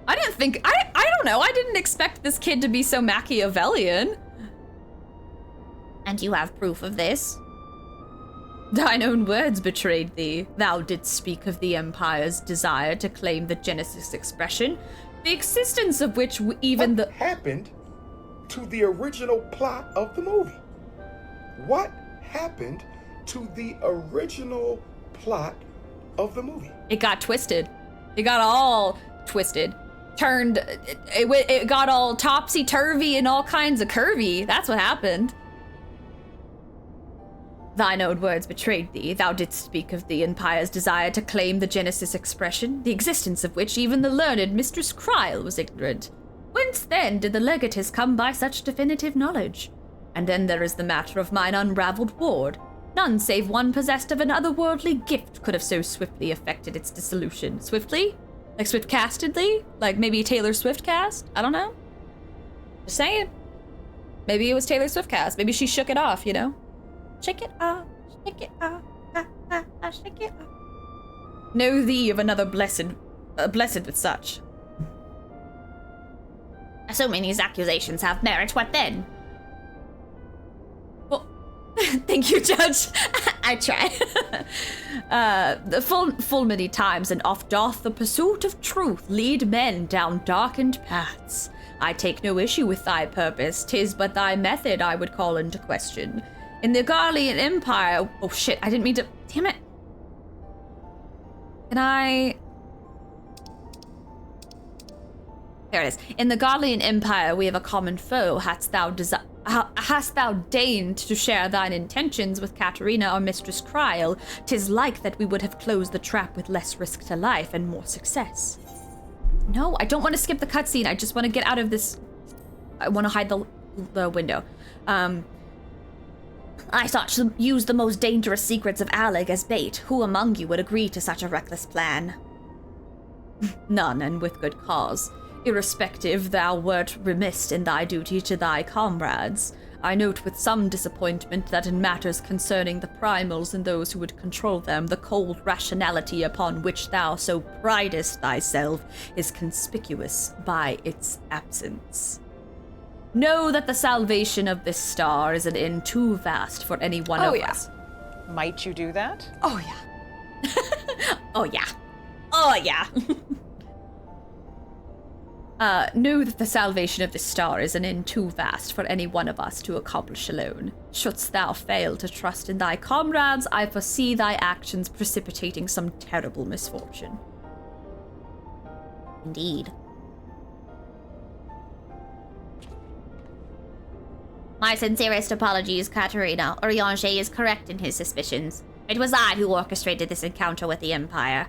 I don't know. I didn't expect this kid to be so Machiavellian. And you have proof of this? Thine own words betrayed thee. Thou didst speak of the Empire's desire to claim the Genesis expression, the existence of which even What happened to the original plot of the movie? What happened to the original plot of the movie? It got twisted. It got all twisted. Turned, it got all topsy-turvy and all kinds of curvy. That's what happened. Thine own words betrayed thee. Thou didst speak of the Empire's desire to claim the Genesis expression, the existence of which even the learned Mistress Kryl was ignorant. Whence then did the legatus come by such definitive knowledge? And then there is the matter of mine unraveled ward. None save one possessed of an otherworldly gift could have so swiftly effected its dissolution. Swiftly? Like swift-castedly? Like maybe Taylor Swift cast? I don't know. Just saying. Maybe it was Taylor Swift cast. Maybe she shook it off, you know? Shake it off, shake it off, shake it off. Know thee of another blessed with such. Assuming these accusations have merit, what then? Well, thank you, Judge. I try. The full many times and oft doth the pursuit of truth lead men down darkened paths. I take no issue with thy purpose, 'tis but thy method I would call into question. In the Garlean Empire... Oh shit, I didn't mean to... Damn it. Can I... There it is. In the Garlean Empire we have a common foe. Hast thou deigned to share thine intentions with Katarina or Mistress Kryl, 'tis like that we would have closed the trap with less risk to life and more success. No, I don't want to skip the cutscene. I just want to get out of this... I want to hide the window. I thought to use the most dangerous secrets of Alec as bait. Who among you would agree to such a reckless plan? None, and with good cause. Irrespective, thou wert remiss in thy duty to thy comrades. I note with some disappointment that in matters concerning the primals and those who would control them, the cold rationality upon which thou so pridest thyself is conspicuous by its absence. Know that the salvation of this star is an end too vast for any one of us. Might you do that? Oh, yeah. Oh, yeah. Oh, yeah. Know that the salvation of this star is an end too vast for any one of us to accomplish alone. Shouldst thou fail to trust in thy comrades, I foresee thy actions precipitating some terrible misfortune. Indeed. My sincerest apologies, Katerina. Oriange is correct in his suspicions. It was I who orchestrated this encounter with the Empire.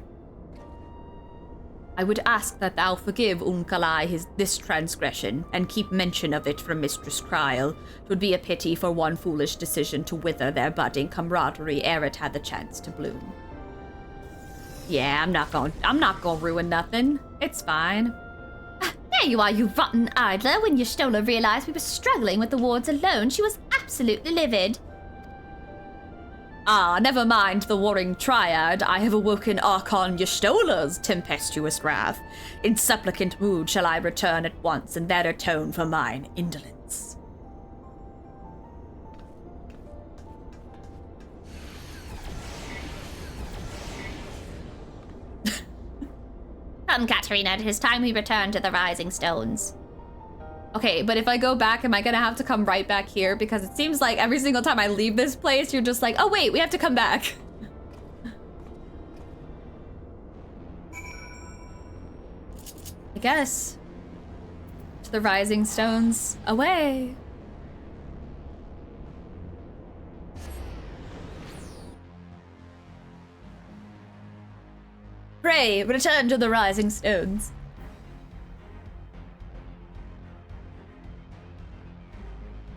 I would ask that thou forgive Unkalai this transgression, and keep mention of it from Mistress Kryl. 'Twould be a pity for one foolish decision to wither their budding camaraderie ere it had the chance to bloom. Yeah, I'm not gonna ruin nothing. It's fine. There you are, you rotten idler. When Y'shtola realized we were struggling with the wards alone, she was absolutely livid. Ah, never mind the warring triad. I have awoken Archon Y'shtola's tempestuous wrath. In supplicant mood shall I return at once and there atone for mine indolence. Come, Katerina, it is time we return to the Rising Stones. Okay, but if I go back, am I gonna have to come right back here? Because it seems like every single time I leave this place, you're just like, oh wait, we have to come back. I guess. To the Rising Stones, away. Pray, return to the Rising Stones.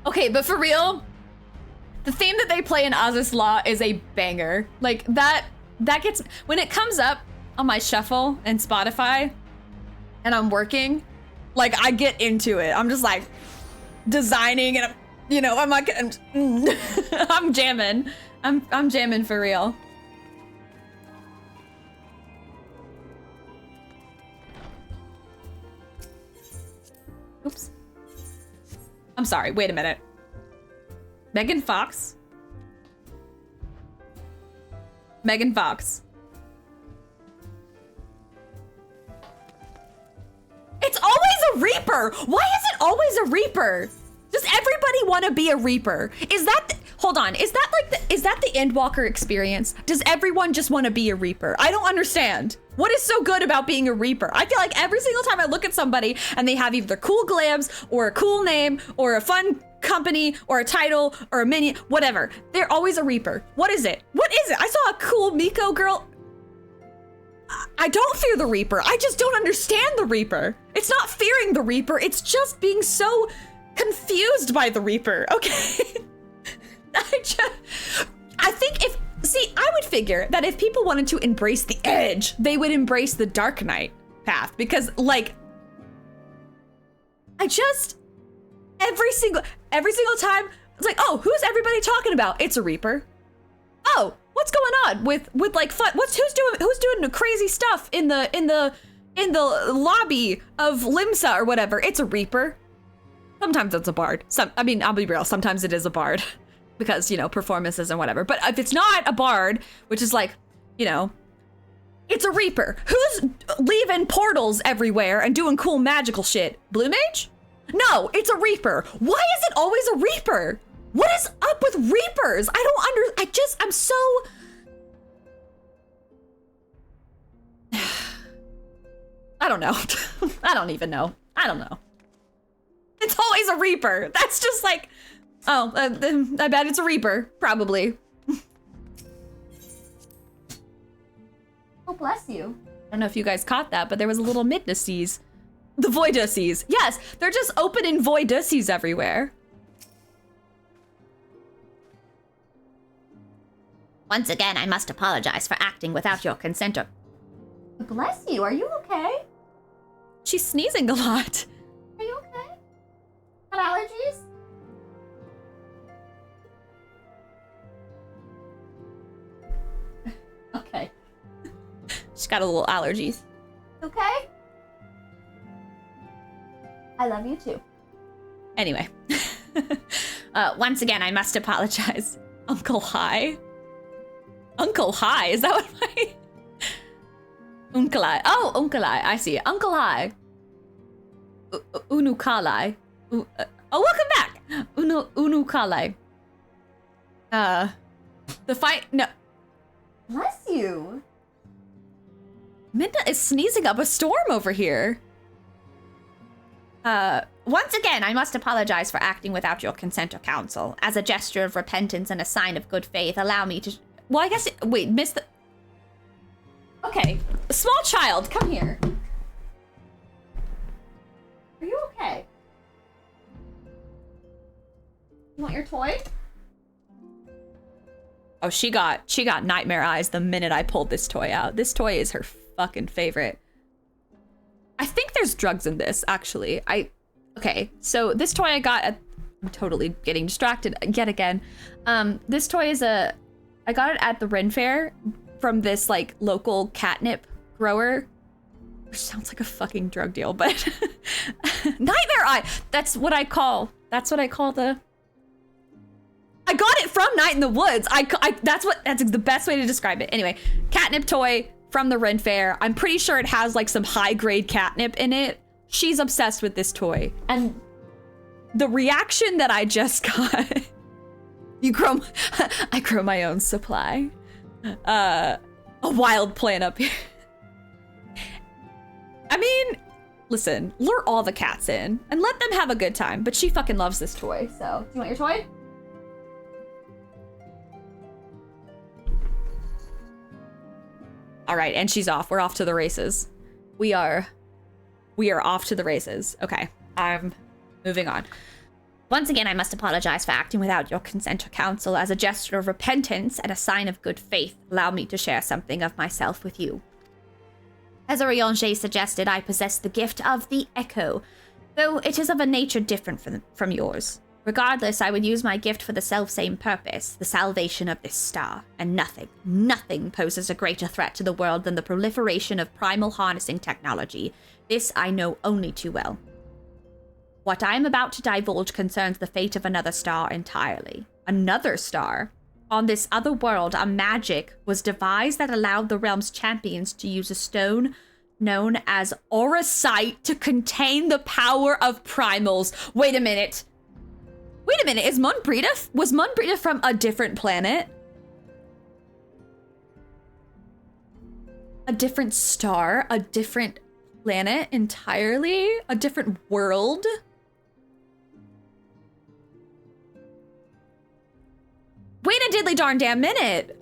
Okay, but for real, the theme that they play in Azus Law is a banger. Like, that gets, when it comes up on my shuffle and Spotify, and I'm working, like, I get into it. I'm just like, designing, and I'm like, I'm jamming. I'm jamming for real. Oops. I'm sorry, wait a minute. Megan Fox? Megan Fox. It's always a Reaper! Why is it always a Reaper? Does everybody want to be a Reaper? Is that, hold on, is that the Endwalker experience? Does everyone just want to be a Reaper? I don't understand. What is so good about being a Reaper? I feel like every single time I look at somebody and they have either cool glams or a cool name or a fun company or a title or a minion, whatever, they're always a Reaper. What is it? What is it? I saw a cool Miko girl. I don't fear the Reaper. I just don't understand the Reaper. It's not fearing the Reaper. It's just being so confused by the Reaper. Okay. I think I would figure that if people wanted to embrace the edge, they would embrace the Dark Knight path, because like, every single time it's like, oh, who's everybody talking about? It's a Reaper. Oh, what's going on with like fun? Who's doing the crazy stuff in the lobby of Limsa or whatever? It's a Reaper. Sometimes it's a bard. I'll be real, sometimes it is a bard. Because, performances and whatever. But if it's not a bard, which is like, it's a Reaper. Who's leaving portals everywhere and doing cool magical shit? Blue Mage? No, it's a Reaper. Why is it always a Reaper? What is up with Reapers? I'm so... I don't know. I don't even know. I don't know. It's always a Reaper. That's just like... Oh, I bet it's a Reaper, probably. Oh, bless you. I don't know if you guys caught that, but there was a little Midnasees. The Voiduses. Yes, they're just opening Voiduses everywhere. Once again, I must apologize for acting without your consent or... Bless you, are you okay? She's sneezing a lot. Are you okay? Got allergies? Okay. She's got a little allergies. Okay? I love you too. Anyway. Once again, I must apologize. Uncle High? Uncle High? Is that what my... Uncle High. Oh, Uncle High. I see. Uncle High. Unukalai. Oh, welcome back! Unukalai. The fight, no. Bless you. Minda is sneezing up a storm over here. Once again, I must apologize for acting without your consent or counsel. As a gesture of repentance and a sign of good faith, allow me to... Well, I guess... Wait, missed the... Okay. Small child, come here. Are you okay? You want your toy? Oh, she got nightmare eyes the minute I pulled this toy out. This toy is her fucking favorite. I think there's drugs in this, actually. Okay, so this toy I got at... I'm totally getting distracted yet again. This toy is I got it at the Ren Fair from this, like, local catnip grower. Which sounds like a fucking drug deal, but... Nightmare eye! That's what I call the... I got it from Night in the Woods. That's the best way to describe it. Anyway, catnip toy from the Ren Fair. I'm pretty sure it has like some high grade catnip in it. She's obsessed with this toy. And the reaction that I just got, I grow my own supply. A wild plant up here. I mean, listen, lure all the cats in and let them have a good time. But she fucking loves this toy. So, do you want your toy? All right, and she's off. We're off to the races. We are off to the races. Okay, I'm moving on. Once again, I must apologize for acting without your consent or counsel. As a gesture of repentance and a sign of good faith, allow me to share something of myself with you. As Oriange suggested, I possess the gift of the Echo, though it is of a nature different from yours. Regardless, I would use my gift for the selfsame purpose, the salvation of this star. And nothing poses a greater threat to the world than the proliferation of primal harnessing technology. This I know only too well. What I am about to divulge concerns the fate of another star entirely. Another star? On this other world, a magic was devised that allowed the realm's champions to use a stone known as Auracite to contain the power of primals. Wait a minute, was Munbrita from a different planet? A different star? A different planet entirely? A different world? Wait a diddly darn damn minute!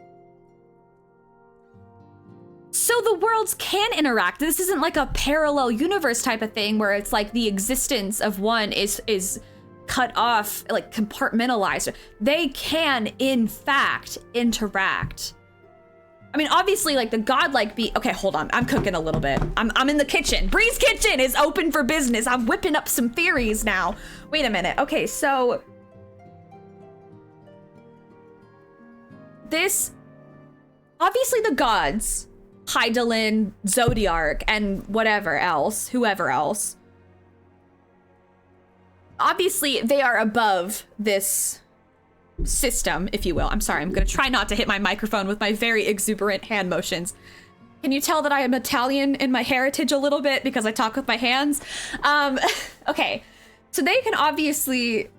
So the worlds can interact. This isn't like a parallel universe type of thing where it's like the existence of one is cut off, like compartmentalized. They can, in fact, interact. I mean, obviously, like the godlike okay, hold on. I'm cooking a little bit. I'm in the kitchen. Bree's Kitchen is open for business. I'm whipping up some theories now. Wait a minute. Okay, so this, obviously the gods, Hydaelyn, Zodiark, and whoever else, obviously they are above this system, if you will. I'm sorry, I'm gonna try not to hit my microphone with my very exuberant hand motions. Can you tell that I am Italian in my heritage a little bit because I talk with my hands? Okay, so they can obviously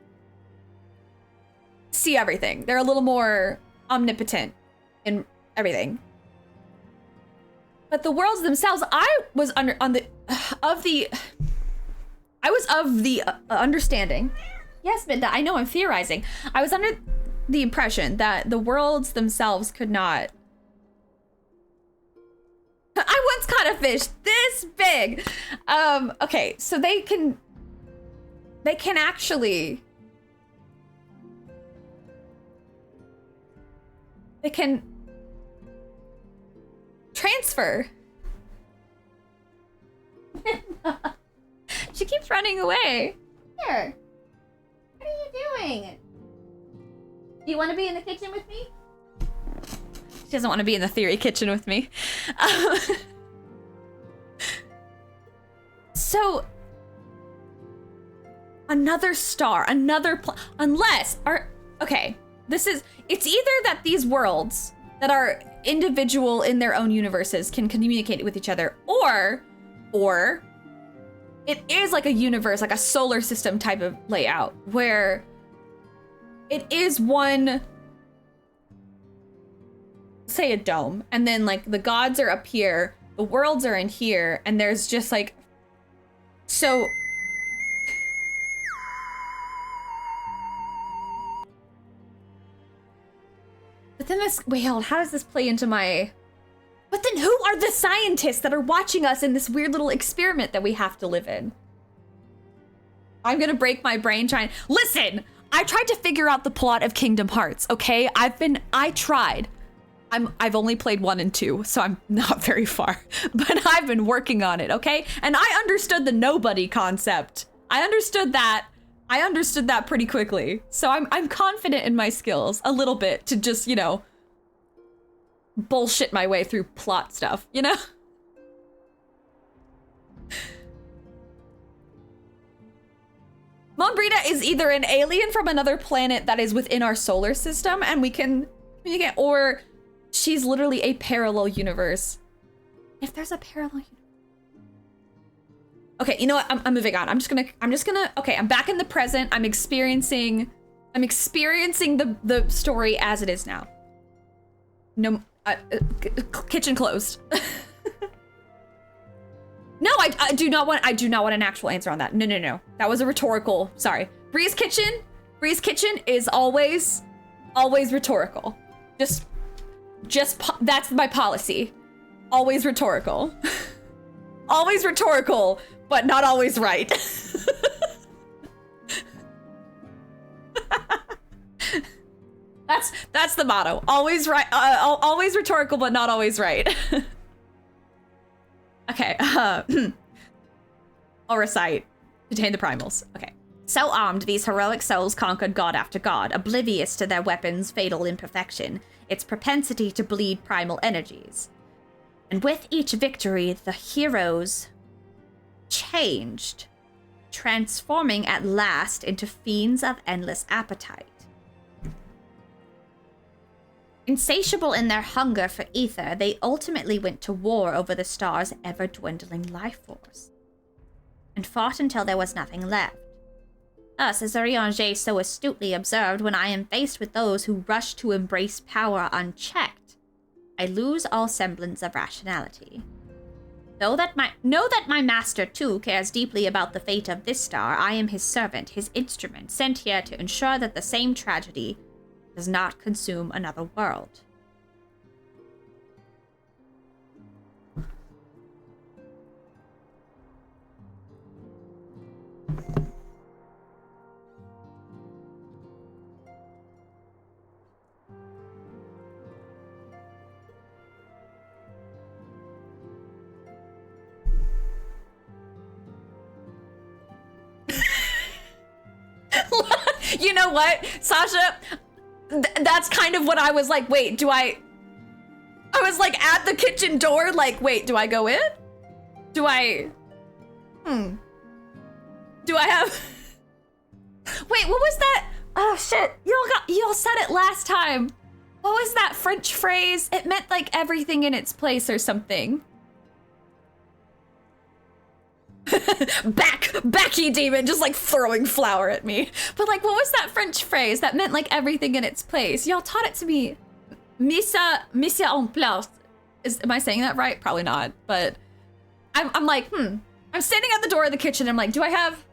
see everything. They're a little more omnipotent in everything. But the worlds themselves, I was of the understanding. Yes, Minda, I know I'm theorizing. I was under the impression that the worlds themselves could not. I once caught a fish this big. Okay, so they can actually. They can transfer. She keeps running away. Here. What are you doing? Do you want to be in the kitchen with me? She doesn't want to be in the theory kitchen with me. So, another star, okay, it's either that these worlds that are individual in their own universes can communicate with each other, or it is like a universe, like a solar system type of layout, where it is one, say a dome, and then like the gods are up here, the worlds are in here, and there's just like, so but then this, wait, hold, how does this play into my, but then who are the scientists that are watching us in this weird little experiment that we have to live in? I'm gonna break my brain trying, listen, I tried to figure out the plot of Kingdom Hearts, okay? I tried. I've only played 1 and 2, so I'm not very far, but I've been working on it, okay? And I understood the nobody concept. I understood that pretty quickly. So I'm confident in my skills a little bit to just, you know, bullshit my way through plot stuff, you know? Mombrita is either an alien from another planet that is within our solar system and we can communicate, or she's literally a parallel universe. If there's a parallel universe. Okay, you know what? I'm moving on. I'm just gonna, okay, I'm back in the present. I'm experiencing the story as it is now. No, kitchen closed. No, I do not want an actual answer on that. No. That was a rhetorical, sorry. Bree's Kitchen is always rhetorical. That's my policy. Always rhetorical. Always rhetorical, but not always right. That's the motto. Always right, always rhetorical, but not always right. Okay, I'll recite. Contain the primals. Okay. So armed, these heroic souls conquered god after god, oblivious to their weapons' fatal imperfection, its propensity to bleed primal energies. And with each victory, the heroes changed, transforming at last into fiends of endless appetite. Insatiable in their hunger for ether, they ultimately went to war over the star's ever-dwindling life force, and fought until there was nothing left. Thus, as Urianger so astutely observed, when I am faced with those who rush to embrace power unchecked, I lose all semblance of rationality. Know that my master, too, cares deeply about the fate of this star. I am his servant, his instrument, sent here to ensure that the same tragedy does not consume another world. You know what, Sasha? That's kind of what I was like, wait, I was like at the kitchen door, like, wait, do I go in? Do I have, wait, what was that? Oh shit, y'all said it last time. What was that French phrase? It meant like everything in its place or something. Backy demon, just like throwing flour at me. But like, what was that French phrase that meant like everything in its place? Y'all taught it to me. Mise en place. Am I saying that right? Probably not. But I'm like, I'm standing at the door of the kitchen. I'm like, do I have,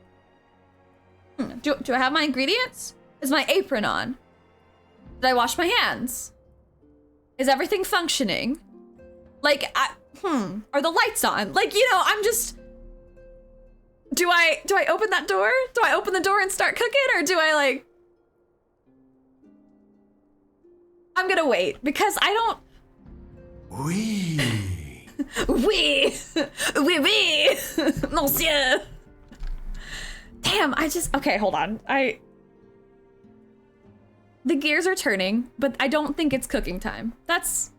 do I have my ingredients? Is my apron on? Did I wash my hands? Is everything functioning? Like, are the lights on? Like, you know, I'm just. Do I open that door? Do I open the door and start cooking, or do I like? I'm gonna wait because I don't. Oui. Oui, oui, monsieur. Damn, okay, hold on. The gears are turning, but I don't think it's cooking time. That's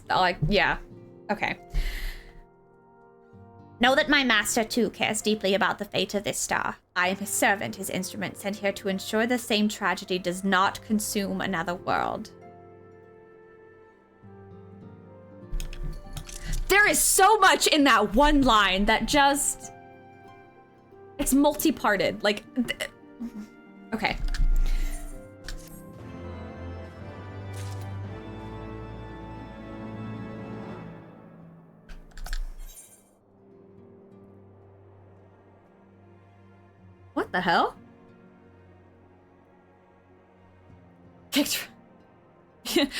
like, yeah, okay. Know that my master, too, cares deeply about the fate of this star. I am his servant, his instrument, sent here to ensure the same tragedy does not consume another world. There is so much in that one line that just... It's multi-parted. Like... Okay. What the hell? Kicked.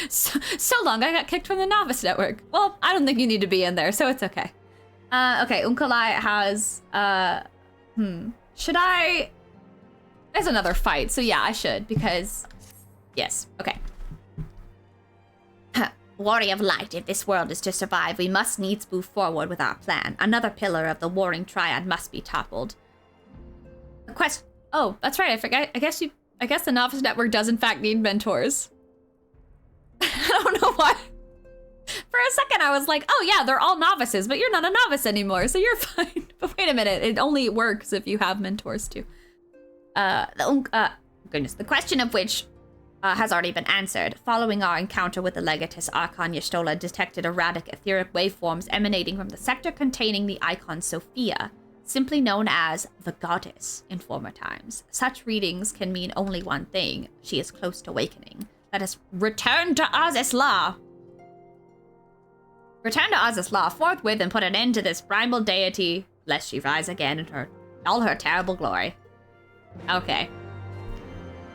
so long, I got kicked from the Novice Network. Well, I don't think you need to be in there, so it's okay. Okay, Unkalai has, should I? There's another fight, so yeah, I should, because, yes, okay. Warrior of Light, if this world is to survive, we must needs move forward with our plan. Another pillar of the warring triad must be toppled. The quest. Oh, that's right. I forgot. I guess the Novice Network does in fact need mentors. I don't know why. For a second, I was like, "Oh yeah, they're all novices, but you're not a novice anymore, so you're fine." But wait a minute, it only works if you have mentors too. Goodness, the question of which has already been answered. Following our encounter with the Legatus, Archon Y'shtola detected erratic etheric waveforms emanating from the sector containing the icon Sophia, simply known as the Goddess in former times. Such readings can mean only one thing: she is close to awakening. Let us return to Azizla. Return to Azizla forthwith and put an end to this primal deity, lest she rise again in all her terrible glory. Okay.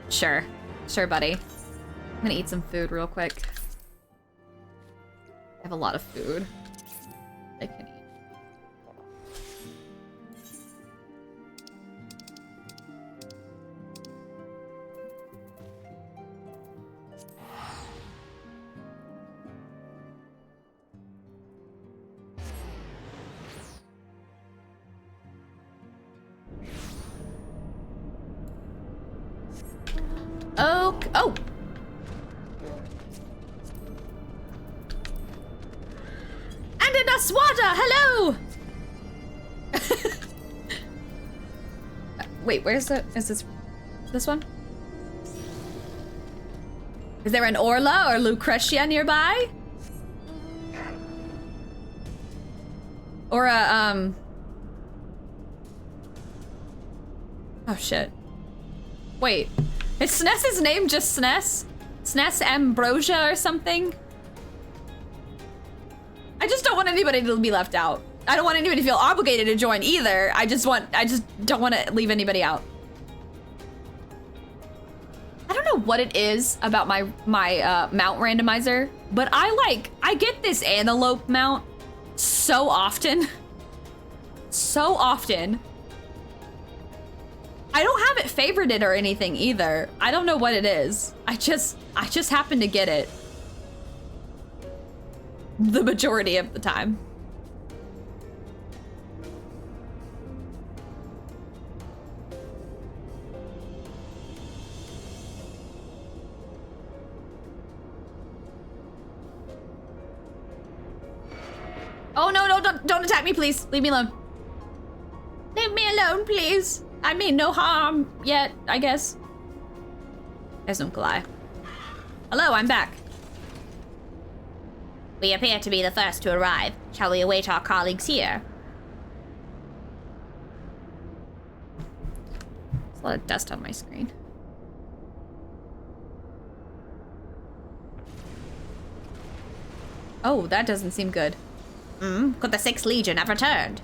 Sure, buddy. I'm gonna eat some food real quick. I have a lot of food I can eat. Oh! And in Aswada, hello! Wait, where's the... Is this one? Is there an Orla or Lucretia nearby? Or a, Oh, shit. Wait. Is Sness's name just Sness? Sness Ambrosia or something? I just don't want anybody to be left out. I don't want anybody to feel obligated to join either. I just don't want to leave anybody out. I don't know what it is about my mount randomizer, but I get this antelope mount so often. So often. I don't have it favorited or anything either. I don't know what it is. I just happen to get it the majority of the time. Oh no, don't attack me, please. Leave me alone. Leave me alone, please. I mean no harm yet, I guess. There's Unkalai. Hello, I'm back. We appear to be the first to arrive. Shall we await our colleagues here? There's a lot of dust on my screen. Oh, that doesn't seem good. Could the 6th Legion have returned?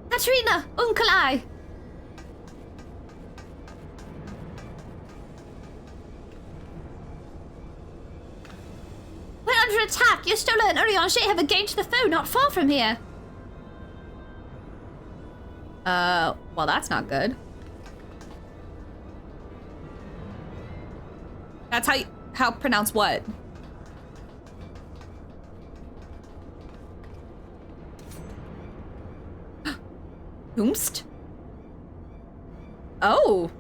Katrina! Unkalai! We're under attack! Y'shtola and Urianger have engaged the foe not far from here. Well, that's not good. That's how pronounce what? Whomst? Oh!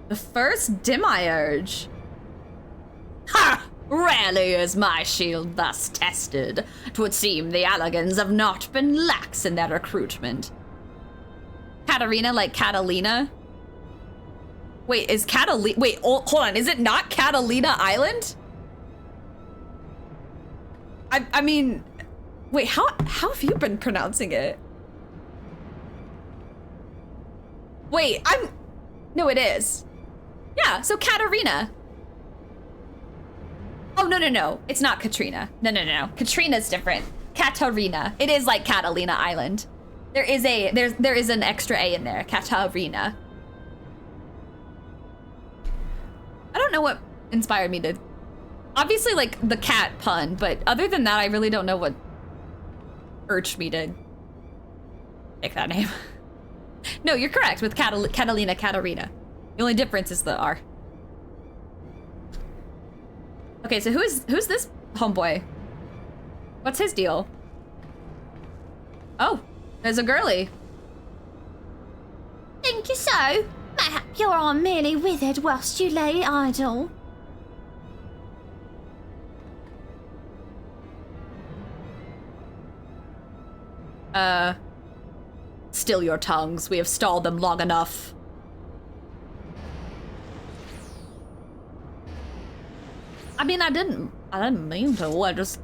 The first Demiurge. Ha! Rarely is my shield thus tested. 'Twould seem the Allagans have not been lax in their recruitment. Katarina like Catalina? Wait, is Catalina... Wait, hold on. Is it not Catalina Island? I mean, wait, how have you been pronouncing it? Wait, no, it is. Yeah, so Katarina. Oh, no. It's not Katrina. No. Katrina's different. Katarina. It is like Catalina Island. There is an extra A in there. Katarina. I don't know what inspired me to... Obviously, like, the cat pun, but other than that, I really don't know what urged me to pick that name. No, you're correct with Catalina Katarina. The only difference is the R. Okay, so who's this homeboy? What's his deal? Oh, there's a girly. Think you so? Mayhap your arm merely withered whilst you lay idle. Still your tongues. We have stalled them long enough. I mean, I didn't mean to. I just...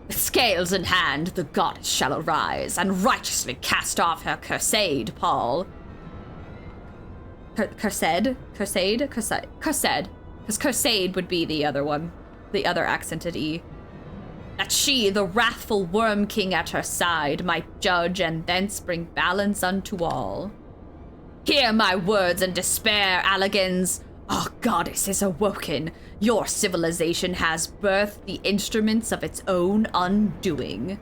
With scales in hand, the goddess shall arise and righteously cast off her cursed pall. Cursed? Because cursed would be the other one. The other accented E. That she, the wrathful worm king at her side, might judge and thence bring balance unto all. Hear my words in despair, Alligans. Our goddess is awoken. Your civilization has birthed the instruments of its own undoing.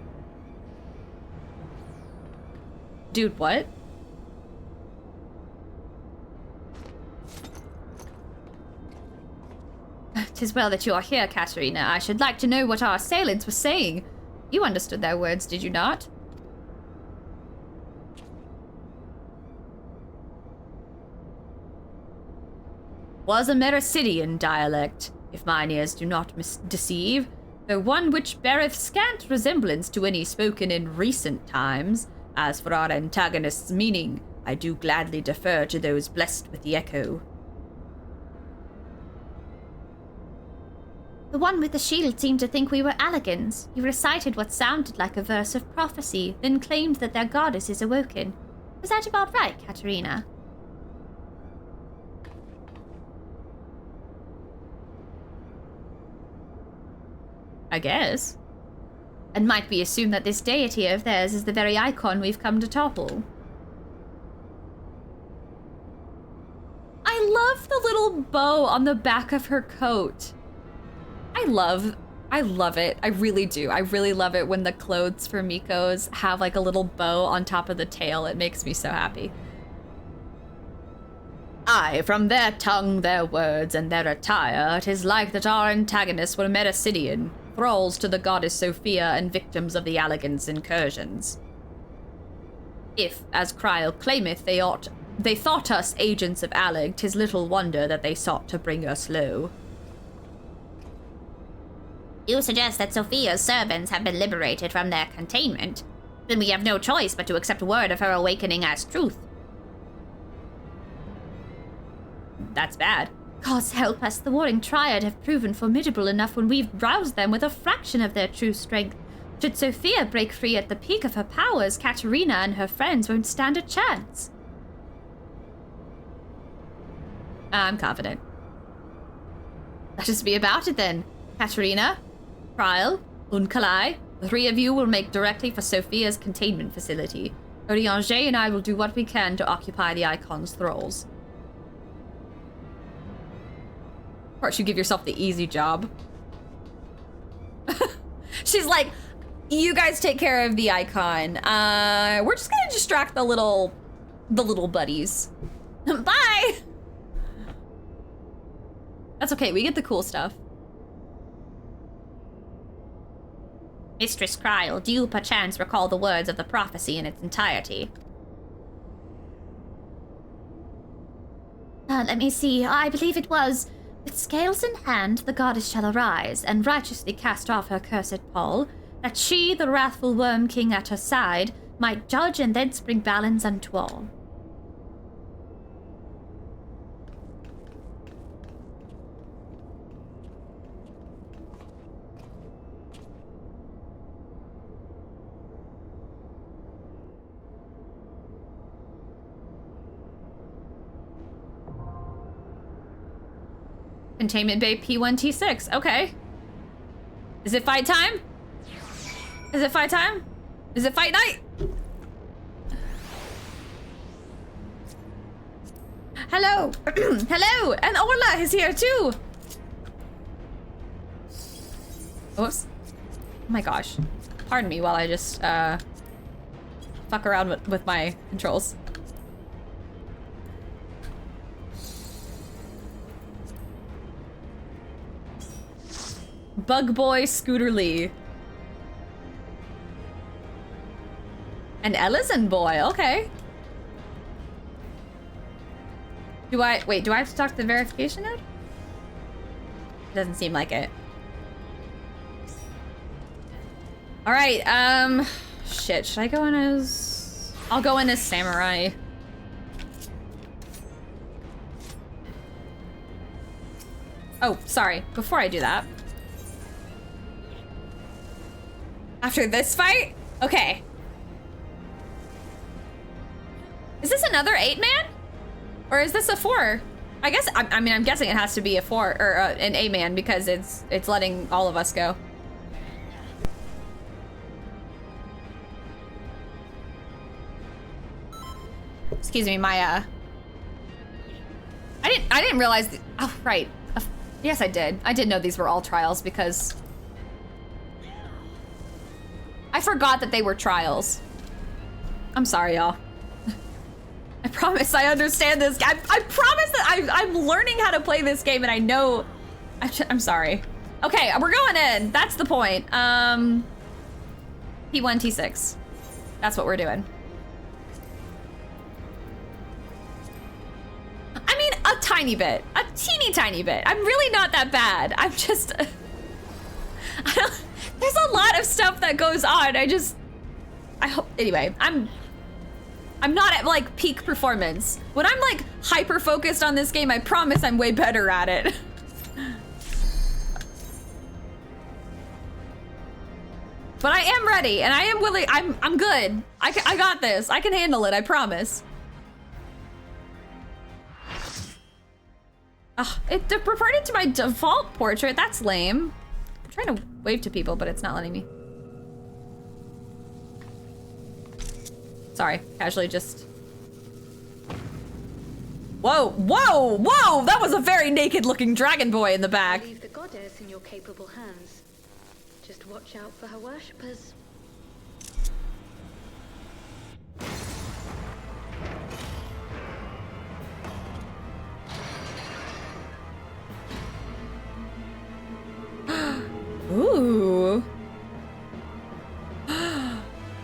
Dude, what? 'Tis well that you are here, Katerina. I should like to know what our assailants were saying. You understood their words, did you not? Was a Mericidian dialect, if mine ears do not deceive, though one which beareth scant resemblance to any spoken in recent times. As for our antagonist's meaning, I do gladly defer to those blessed with the echo. The one with the shield seemed to think we were Alligans. He recited what sounded like a verse of prophecy, then claimed that their goddess is awoken. Was that about right, Katerina? I guess. And might we assume that this deity of theirs is the very icon we've come to topple? I love the little bow on the back of her coat. I love it. I really do. I really love it when the clothes for Miko's have like a little bow on top of the tail. It makes me so happy. Aye, from their tongue, their words, and their attire, 'tis like that our antagonists were Mericidian, thralls to the goddess Sophia and victims of the Alligans' incursions. If, as Kryl claimeth, they thought us agents of Allig, 'tis little wonder that they sought to bring us low. You suggest that Sophia's servants have been liberated from their containment. Then we have no choice but to accept word of her awakening as truth. That's bad. Gods help us, the warring triad have proven formidable enough when we've roused them with a fraction of their true strength. Should Sophia break free at the peak of her powers, Katerina and her friends won't stand a chance. I'm confident. Let us be about it then. Katerina, Kryl, Unkalai, the three of you will make directly for Sophia's containment facility. Orianger and I will do what we can to occupy the Icon's thralls. Of course, you give yourself the easy job. She's like, you guys take care of the Icon. We're just gonna distract the little buddies. Bye! That's okay, we get the cool stuff. Mistress Kryl, do you perchance recall the words of the prophecy in its entirety? Let me see. I believe it was, with scales in hand, the goddess shall arise, and righteously cast off her cursed pall, that she, the wrathful worm king at her side, might judge and thence bring balance unto all. Containment Bay P1T6. Okay. Is it fight time? Is it fight time? Is it fight night? Hello. Hello. And Orla is here too. Oops. Oh my gosh. Pardon me while I just fuck around with my controls. Bug Boy Scooter Lee. An Ellison boy, okay. Do I have to talk to the verification node? Doesn't seem like it. All right, shit, should I go in as... I'll go in as Samurai. Oh, sorry, before I do that. After this fight? Okay. Is this another 8-man? Or is this a 4? I guess, I mean, I'm guessing it has to be a 4, or an 8-man because it's letting all of us go. Excuse me, my, I didn't realize, oh, right. Yes, I did. I did know these were all trials because I forgot that they were trials. I'm sorry, y'all. I promise I understand this. I promise that I'm learning how to play this game and I know, I'm sorry. Okay, we're going in. That's the point. P1, T6. That's what we're doing. I mean, a tiny bit. A teeny tiny bit. I'm really not that bad. I'm just... there's a lot of stuff that goes on. I hope... Anyway, I'm not at, like, peak performance. When I'm, like, hyper-focused on this game, I promise I'm way better at it. But I am ready, and I am willing... I'm good. I got this. I can handle it, I promise. It reverted to my default portrait. That's lame. I'm trying to wave to people, but it's not letting me. Sorry, casually just... Whoa, whoa, whoa! That was a very naked-looking dragon boy in the back. Leave the goddess in your capable hands. Just watch out for her worshippers. Ooh.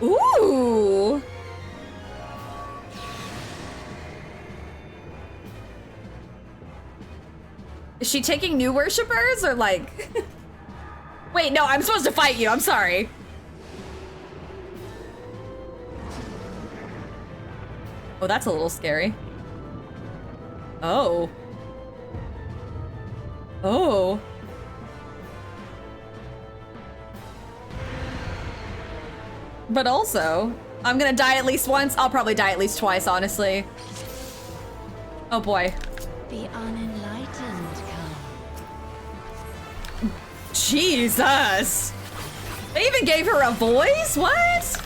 Ooh. Is she taking new worshippers or like... Wait, no, I'm supposed to fight you. I'm sorry. Oh, that's a little scary. Oh. Oh. But also, I'm gonna die at least once. I'll probably die at least twice, honestly. Oh boy. The unenlightened come. Jesus! They even gave her a voice? What?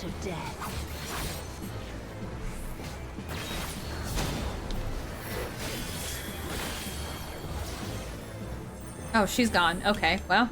Of death. Oh, she's gone. Okay, well.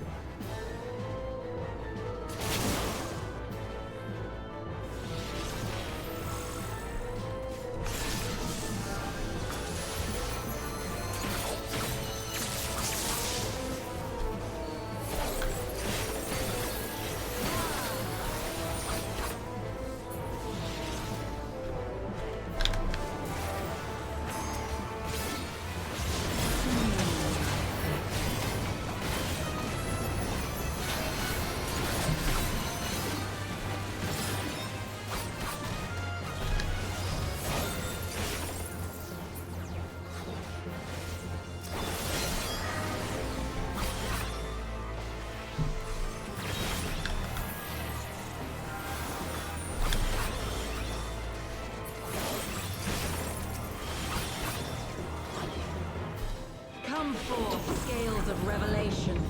Scales of revelation.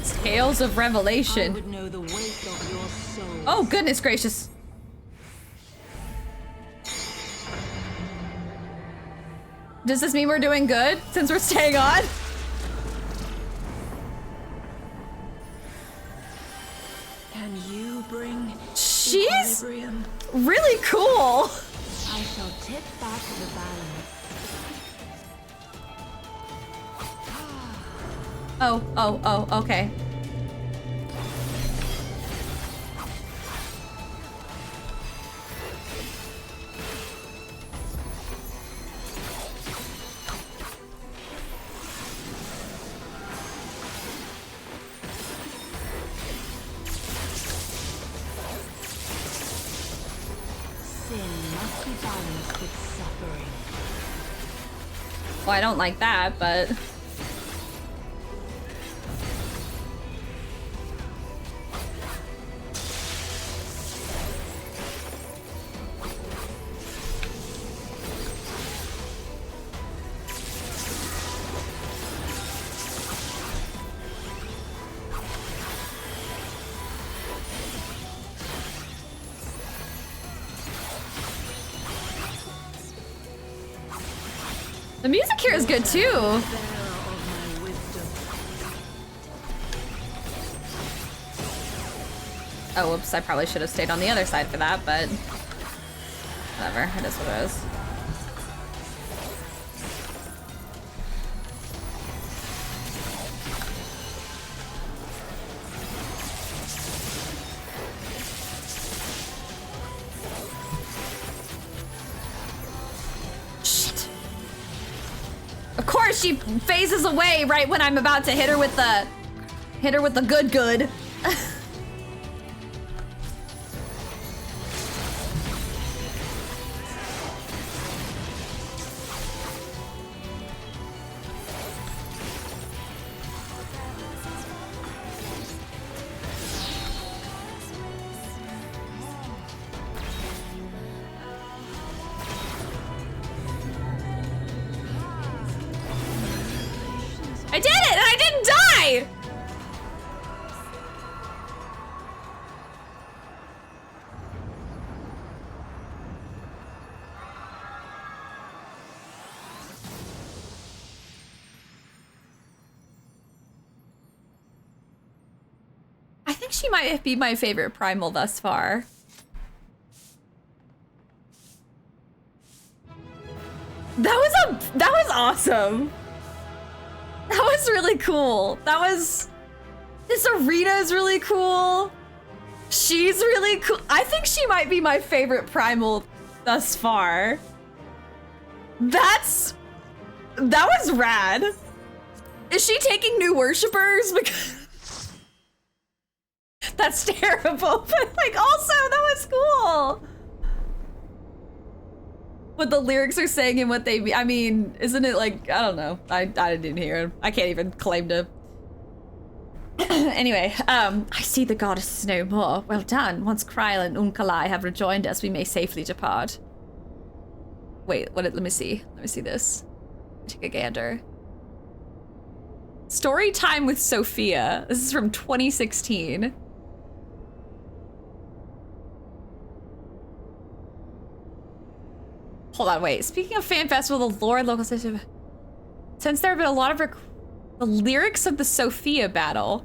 Scales of revelation. I would know the weight of your soul. Oh, goodness gracious. Does this mean we're doing good since we're staying on? Can you bring She's equilibrium? really cool. I shall tip back the balance. Oh, okay. Sin must be balanced with suffering. Well, I don't like that, but... The music here is good too. Oh, whoops, I probably should have stayed on the other side for that, but whatever, it is what it is. Shit. Of course she phases away right when I'm about to hit her with the good. I did it, and I didn't die! I think she might be my favorite primal thus far. That was awesome. That was really cool. This arena is really cool. She's really cool. I think she might be my favorite primal thus far. That was rad. Is she taking new worshippers? Because that's terrible, but like also that was cool. What the lyrics are saying and what they mean. I mean, isn't it like, I don't know. I didn't hear him. I can't even claim to. Anyway, I see the goddesses no more. Well done. Once Kryl and Unkalai have rejoined us, we may safely depart. Wait, let me see. Let me see this. Take a gander. Story time with Sophia. This is from 2016. Hold on, wait. Speaking of fan festival, the lore local system. Since there have been a lot of the lyrics of the Sophia battle.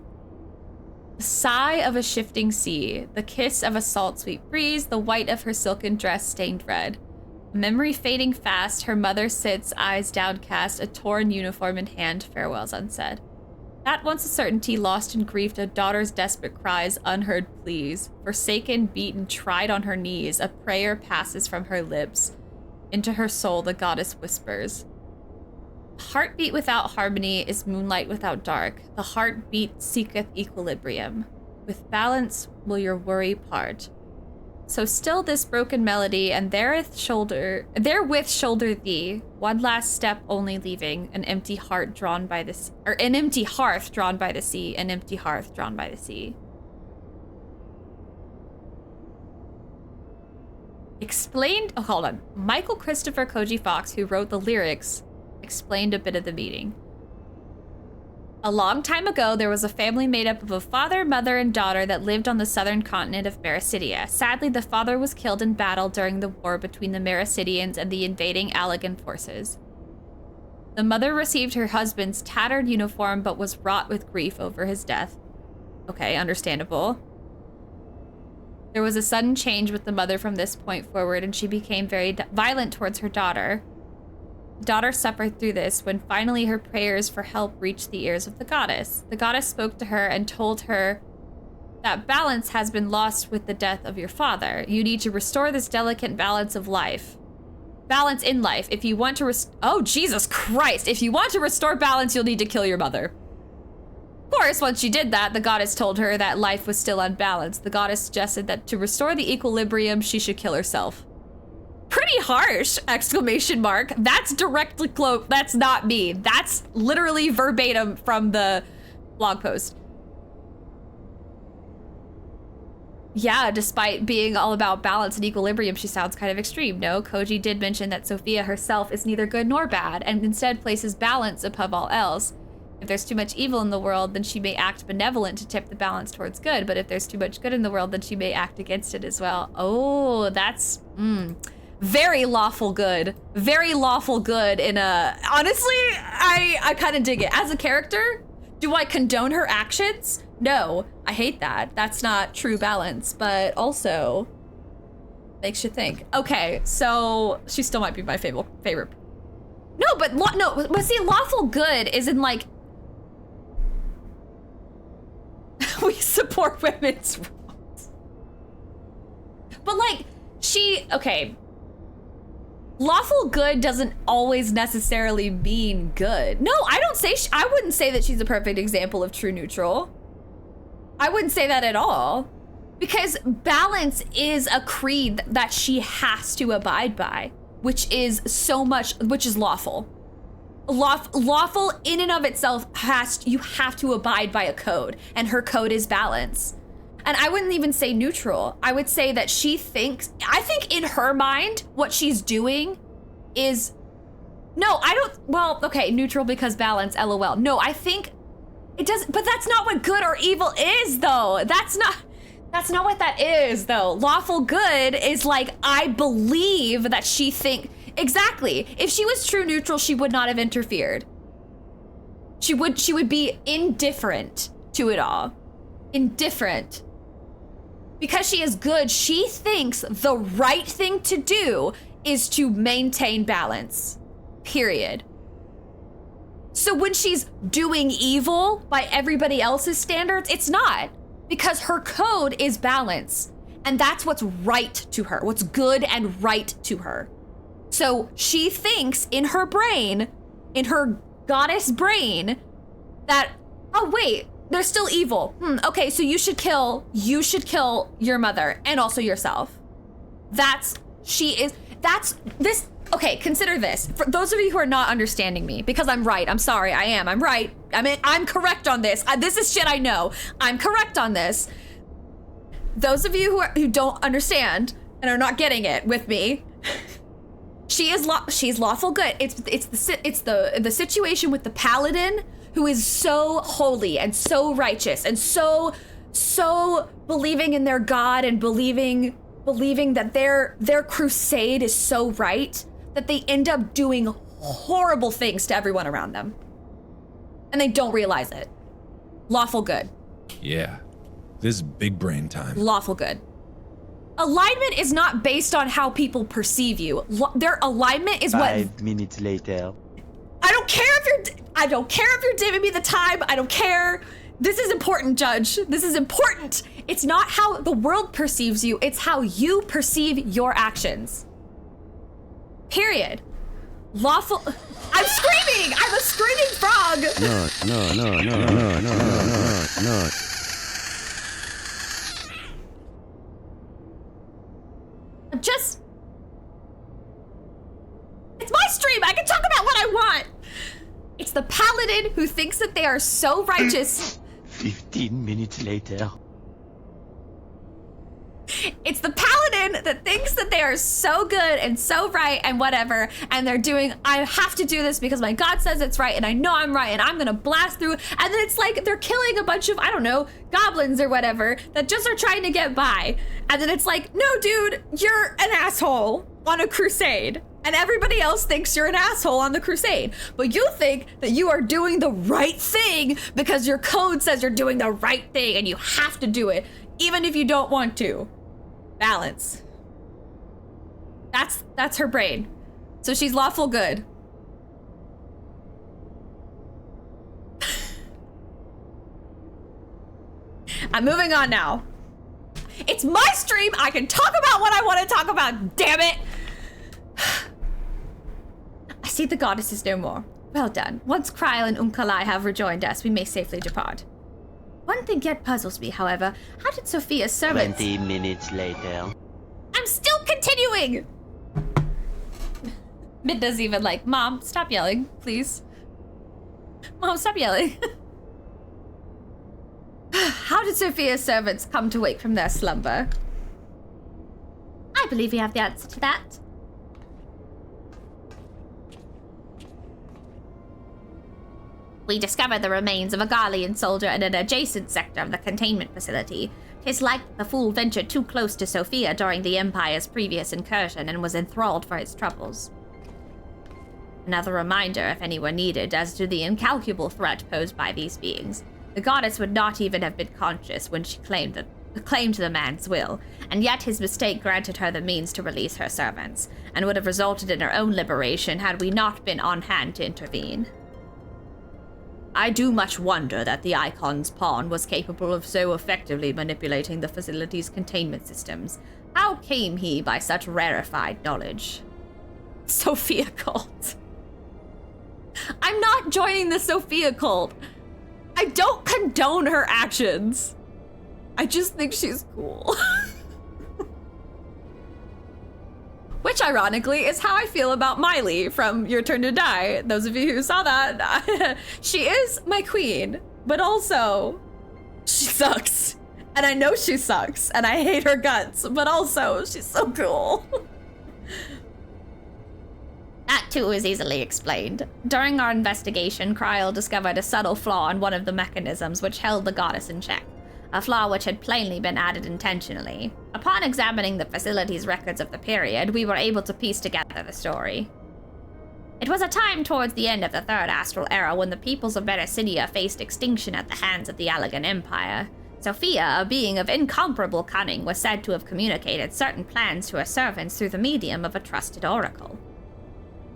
The sigh of a shifting sea, the kiss of a salt sweet breeze, the white of her silken dress stained red. Memory fading fast, her mother sits, eyes downcast, a torn uniform in hand, farewells unsaid. That once a certainty, lost in grief, a daughter's desperate cries, unheard pleas. Forsaken, beaten, tried on her knees, a prayer passes from her lips. Into her soul, the goddess whispers. Heartbeat without harmony is moonlight without dark. The heartbeat seeketh equilibrium. With balance will your worry part. So still this broken melody, and therewith shoulder thee. One last step only leaving, an empty heart drawn by the sea, or an empty hearth drawn by the sea, an empty hearth drawn by the sea. Explained, oh hold on. Michael Christopher Koji Fox, who wrote the lyrics, explained a bit of the meeting. A long time ago, there was a family made up of a father, mother, and daughter that lived on the southern continent of Mericidia. Sadly, the father was killed in battle during the war between the Mericidians and the invading Allegan forces. The mother received her husband's tattered uniform but was wrought with grief over his death. Okay, understandable. There was a sudden change with the mother from this point forward, and she became very violent towards her daughter. The daughter suffered through this when finally her prayers for help reached the ears of the goddess. The goddess spoke to her and told her that balance has been lost with the death of your father. You need to restore this delicate balance of life. Balance in life. If you want to oh, Jesus Christ. If you want to restore balance, you'll need to kill your mother. Of course, once she did that, the goddess told her that life was still unbalanced. The goddess suggested that to restore the equilibrium, she should kill herself. Pretty harsh, exclamation mark. That's directly that's not me. That's literally verbatim from the blog post. Yeah, despite being all about balance and equilibrium, she sounds kind of extreme. No, Koji did mention that Sophia herself is neither good nor bad, and instead places balance above all else. If there's too much evil in the world, then she may act benevolent to tip the balance towards good, but if there's too much good in the world, then she may act against it as well. Oh, that's very lawful good. Very lawful good in a... Honestly, I kind of dig it. As a character, do I condone her actions? No, I hate that. That's not true balance, but also makes you think. Okay, so she still might be my favorite. No, but see, lawful good is in like, we support women's rights. But like, okay. Lawful good doesn't always necessarily mean good. No, I wouldn't say that she's a perfect example of true neutral. I wouldn't say that at all. Because balance is a creed that she has to abide by, which is lawful. Lawful in and of itself you have to abide by a code, and her code is balance. And I wouldn't even say neutral. I would say that I think in her mind, what she's doing is, neutral because balance, LOL. No, I think it doesn't, but that's not what good or evil is though. That's not what that is though. Lawful good is like, I believe that exactly. If she was true neutral, she would not have interfered. She would be indifferent to it all. Indifferent. Because she is good, she thinks the right thing to do is to maintain balance. Period. So when she's doing evil by everybody else's standards, it's not. Because her code is balance. And that's what's right to her. What's good and right to her. So she thinks in her brain, in her goddess brain, that, oh wait, they're still evil. Okay, so you should kill your mother and also yourself. Okay, consider this. For those of you who are not understanding me, because I'm right, I'm sorry, I'm right. I'm correct on this. This is shit I know. I'm correct on this. Those of you who don't understand and are not getting it with me, she's lawful good. It's the situation with the paladin who is so holy and so righteous and so believing in their god and believing that their crusade is so right that they end up doing horrible things to everyone around them. And they don't realize it. Lawful good. Yeah, this is big brain time. Lawful good. Alignment is not based on how people perceive you. Their alignment is 5 minutes later. I don't care if you're giving me the time. I don't care. This is important, Judge. This is important. It's not how the world perceives you. It's how you perceive your actions. Period. Lawful. I'm screaming. I'm a screaming frog. No. It's my stream. I can talk about what I want. It's the paladin who thinks that they are so righteous. 15 minutes later. It's the paladin person that thinks that they are so good and so right and whatever, and they're doing, I have to do this because my God says it's right and I know I'm right and I'm gonna blast through, and then it's like they're killing a bunch of, I don't know, goblins or whatever that just are trying to get by. And then it's like, no dude, you're an asshole on a crusade. And everybody else thinks you're an asshole on the crusade. But you think that you are doing the right thing because your code says you're doing the right thing and you have to do it, even if you don't want to. Balance. That's her brain. So she's lawful good. I'm moving on now. It's my stream. I can talk about what I want to talk about, damn it. I see the goddesses no more. Well done. Once Kryl and Unkalai have rejoined us, we may safely depart. One thing yet puzzles me, however. How did Sophia's servants... 20 minutes later. I'm still continuing! Midna's even like, Mom, stop yelling, please. Mom, stop yelling. How did Sophia's servants come to wake from their slumber? I believe we have the answer to that. We discovered the remains of a Garlean soldier in an adjacent sector of the containment facility. 'Tis like the fool ventured too close to Sophia during the Empire's previous incursion and was enthralled for his troubles. Another reminder, if any were needed, as to the incalculable threat posed by these beings. The goddess would not even have been conscious when she claimed the man's will, and yet his mistake granted her the means to release her servants, and would have resulted in her own liberation had we not been on hand to intervene. I do much wonder that the Icon's pawn was capable of so effectively manipulating the facility's containment systems. How came he by such rarefied knowledge? Sophia cult. I'm not joining the Sophia cult. I don't condone her actions. I just think she's cool. Which, ironically, is how I feel about Miley from Your Turn to Die. Those of you who saw that, she is my queen, but also, she sucks. And I know she sucks, and I hate her guts, but also, she's so cool. That too is easily explained. During our investigation, Kryl discovered a subtle flaw in one of the mechanisms which held the goddess in check. A flaw which had plainly been added intentionally. Upon examining the facility's records of the period, we were able to piece together the story. It was a time towards the end of the Third Astral Era when the peoples of Beresinia faced extinction at the hands of the Allegan Empire. Sophia, a being of incomparable cunning, was said to have communicated certain plans to her servants through the medium of a trusted oracle.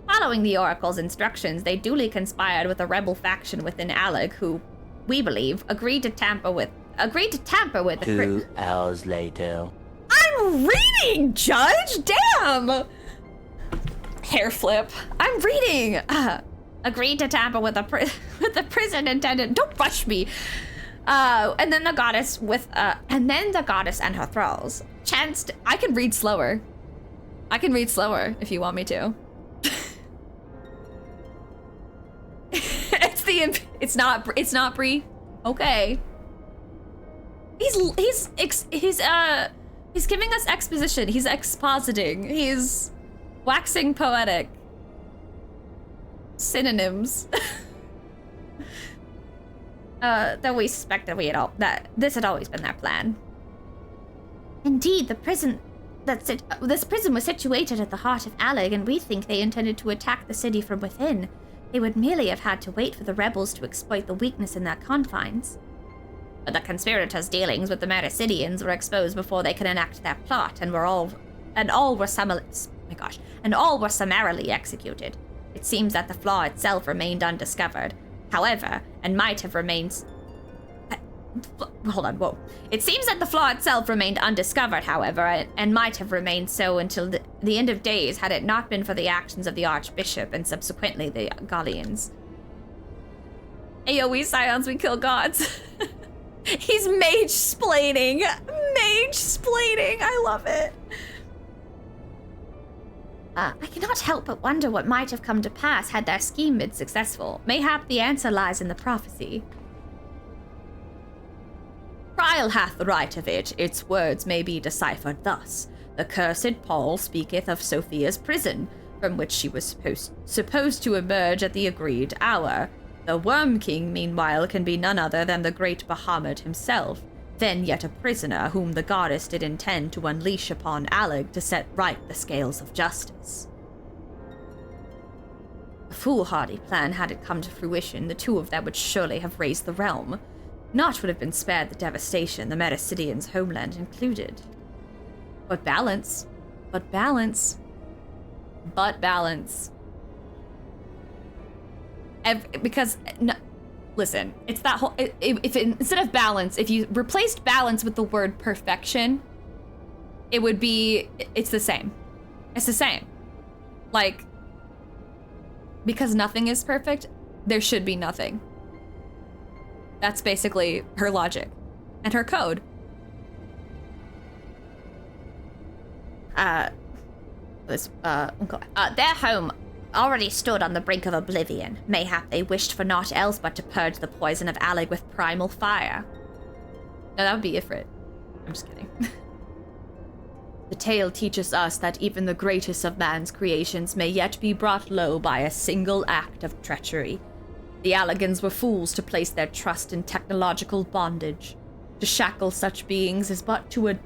Following the oracle's instructions, they duly conspired with a rebel faction within Alleg who, we believe, agreed to tamper with the 2 hours later. I'm reading, Judge! Damn! Hair flip. I'm reading. Agreed to tamper with the prison attendant. Don't rush me. And then the goddess and her thralls chanced. I can read slower. I can read slower if you want me to. It's not Bree. Okay. He's giving us exposition. He's expositing. He's waxing poetic. Synonyms. Though we suspected that this had always been their plan. Indeed, this prison was situated at the heart of Alleg, and we think they intended to attack the city from within. They would merely have had to wait for the rebels to exploit the weakness in their confines. But the conspirators' dealings with the Mericidians were exposed before they could enact their plot, and all were summarily executed. It seems that the flaw itself remained undiscovered. However, and might have remained... It seems that the flaw itself remained undiscovered, however, and might have remained so until the end of days had it not been for the actions of the Archbishop and subsequently the Gallians. Ayo, we scions, we kill gods. He's mage-splaining. Mage-splaining. I love it. I cannot help but wonder what might have come to pass had their scheme been successful. Mayhap the answer lies in the prophecy. Kryl hath the right of it. Its words may be deciphered thus. The cursed Paul speaketh of Sophia's prison, from which she was supposed to emerge at the agreed hour. The Worm King, meanwhile, can be none other than the great Bahamut himself, then yet a prisoner whom the goddess did intend to unleash upon Alec to set right the scales of justice. A foolhardy plan had it come to fruition, the two of them would surely have raised the realm. Naught would have been spared the devastation, the Metasidians' homeland included. But balance. Listen, it's that whole, instead of balance, if you replaced balance with the word perfection, it would be, it's the same. It's the same. Like, because nothing is perfect, there should be nothing. That's basically her logic and her code. Their home already stood on the brink of oblivion. Mayhap they wished for naught else but to purge the poison of Alec with primal fire. No, that would be Ifrit. I'm just kidding. The tale teaches us that even the greatest of man's creations may yet be brought low by a single act of treachery. The Allegans were fools to place their trust in technological bondage. To shackle such beings is but to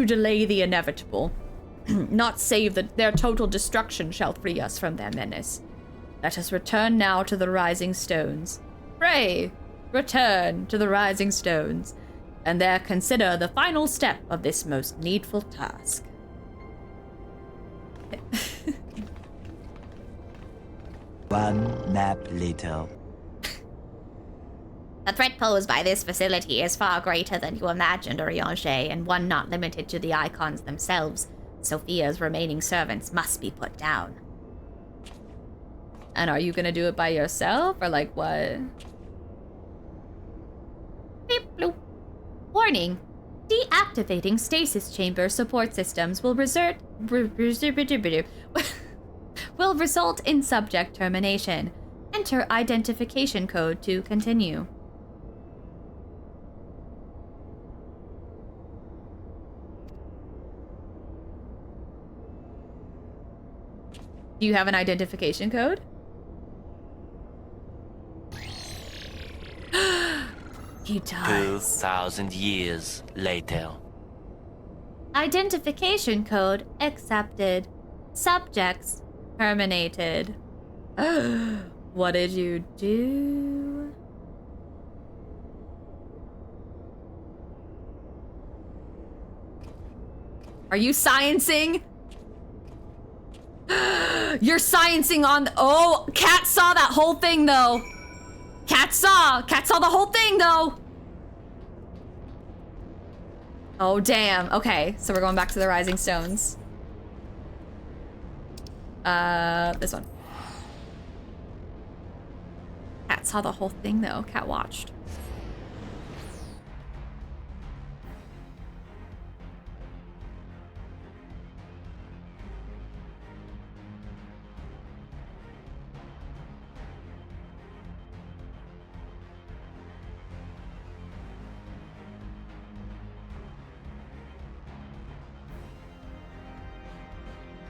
delay the inevitable. Not save that their total destruction shall free us from their menace. Let us return now to the Rising Stones. Pray, return to the Rising Stones, and there consider the final step of this most needful task. One nap later. The threat posed by this facility is far greater than you imagined, Oriange, and one not limited to the icons themselves. Sophia's remaining servants must be put down. And are you gonna do it by yourself, or like what? Beep bloop. Warning. Deactivating stasis chamber support systems will will result in subject termination. Enter identification code to continue. Do you have an identification code? He does. 2,000 years later. Identification code accepted. Subjects terminated. What did you do? Are you sciencing? You're sciencing on... Oh, Cat saw that whole thing, though. Cat saw the whole thing, though. Oh, damn. Okay, so we're going back to the Rising Stones. This one. Cat saw the whole thing, though. Cat watched.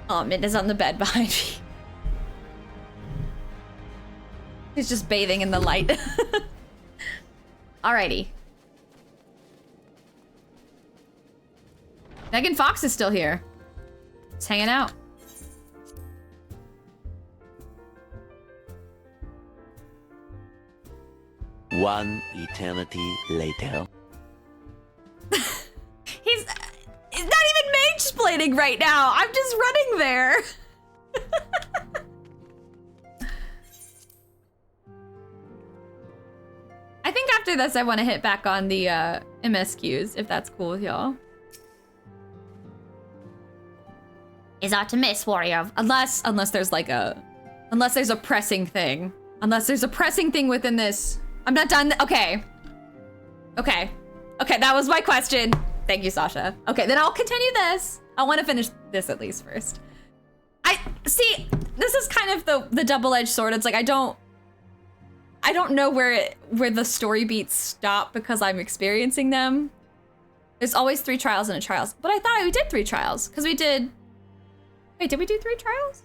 Oh, Mint is on the bed behind me. He's just bathing in the light. Alrighty. Megan Fox is still here. Just hanging out. One eternity later. He's not even mage-splaining right now. I'm just running there. I think after this, I want to hit back on the MSQs, if that's cool with y'all. Is Artemis, warrior. Unless there's like unless there's a pressing thing. Unless there's a pressing thing within this. I'm not done. Okay. Okay, that was my question. Thank you, Sasha. Okay, then I'll continue this. I want to finish this at least first. See, this is kind of the double-edged sword. It's like I don't where the story beats stop because I'm experiencing them. There's always 3 trials in a trials. But I thought we did 3 trials, because we did... Wait, did we do 3 trials?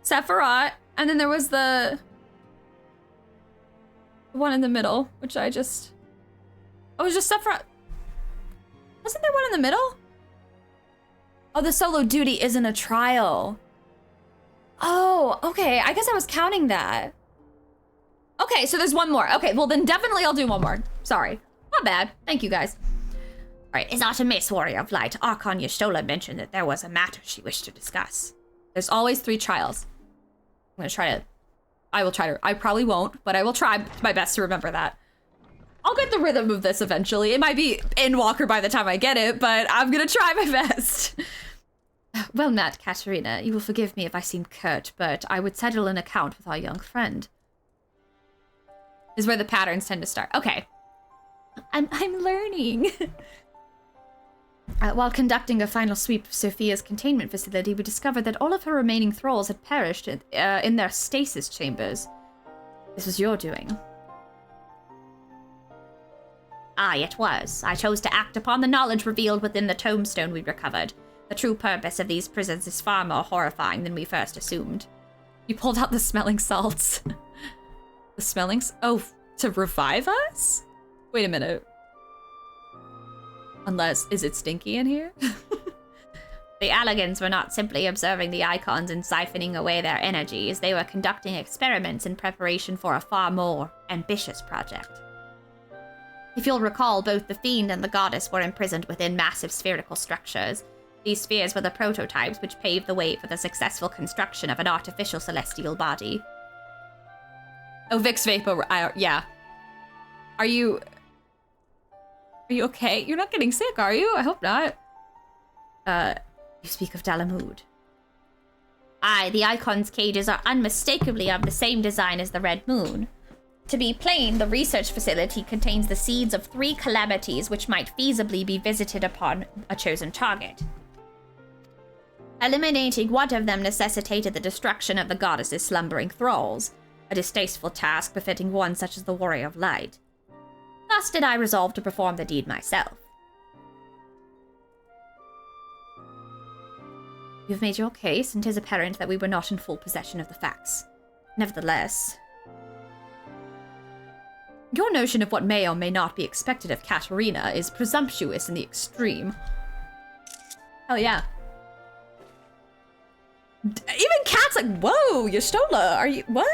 Sephiroth, and then there was the one in the middle, which I just... Oh, it was just Sephiroth. Wasn't there one in the middle? Oh, the solo duty isn't a trial. Oh, okay. I guess I was counting that. Okay, so there's one more. Okay, well then definitely I'll do one more. Sorry. Not bad. Thank you guys. Right, is Artemis, Warrior of Light, Archon Y'shtola mentioned that there was a matter she wished to discuss. There's always 3 trials. I'm gonna try to... I will try to... I probably won't, but I will try my best to remember that. I'll get the rhythm of this eventually. It might be Endwalker by the time I get it, but I'm gonna try my best. Well met, Katarina. You will forgive me if I seem curt, but I would settle an account with our young friend. Is where the patterns tend to start. Okay. I'm learning. While conducting a final sweep of Sophia's containment facility, we discovered that all of her remaining thralls had perished in their stasis chambers. This was your doing. Aye, it was. I chose to act upon the knowledge revealed within the tombstone we recovered. The true purpose of these prisons is far more horrifying than we first assumed. You pulled out the smelling salts. The smelling... Oh, to revive us? Wait a minute. Unless, is it stinky in here? The Allagans were not simply observing the icons and siphoning away their energies. They were conducting experiments in preparation for a far more ambitious project. If you'll recall, both the Fiend and the Goddess were imprisoned within massive spherical structures. These spheres were the prototypes which paved the way for the successful construction of an artificial celestial body. Oh, Vic's Vapor, yeah. Are you okay? You're not getting sick, are you? I hope not. You speak of Dalamud. Aye, the icon's cages are unmistakably of the same design as the Red Moon. To be plain, the research facility contains the seeds of 3 calamities which might feasibly be visited upon a chosen target. Eliminating one of them necessitated the destruction of the goddess's slumbering thralls, a distasteful task befitting one such as the Warrior of Light. Thus did I resolve to perform the deed myself. You've made your case, and 'tis apparent that we were not in full possession of the facts. Nevertheless... Your notion of what may or may not be expected of Katarina is presumptuous in the extreme. Hell yeah. Even Kat's like, whoa, Y'shtola, are you... What?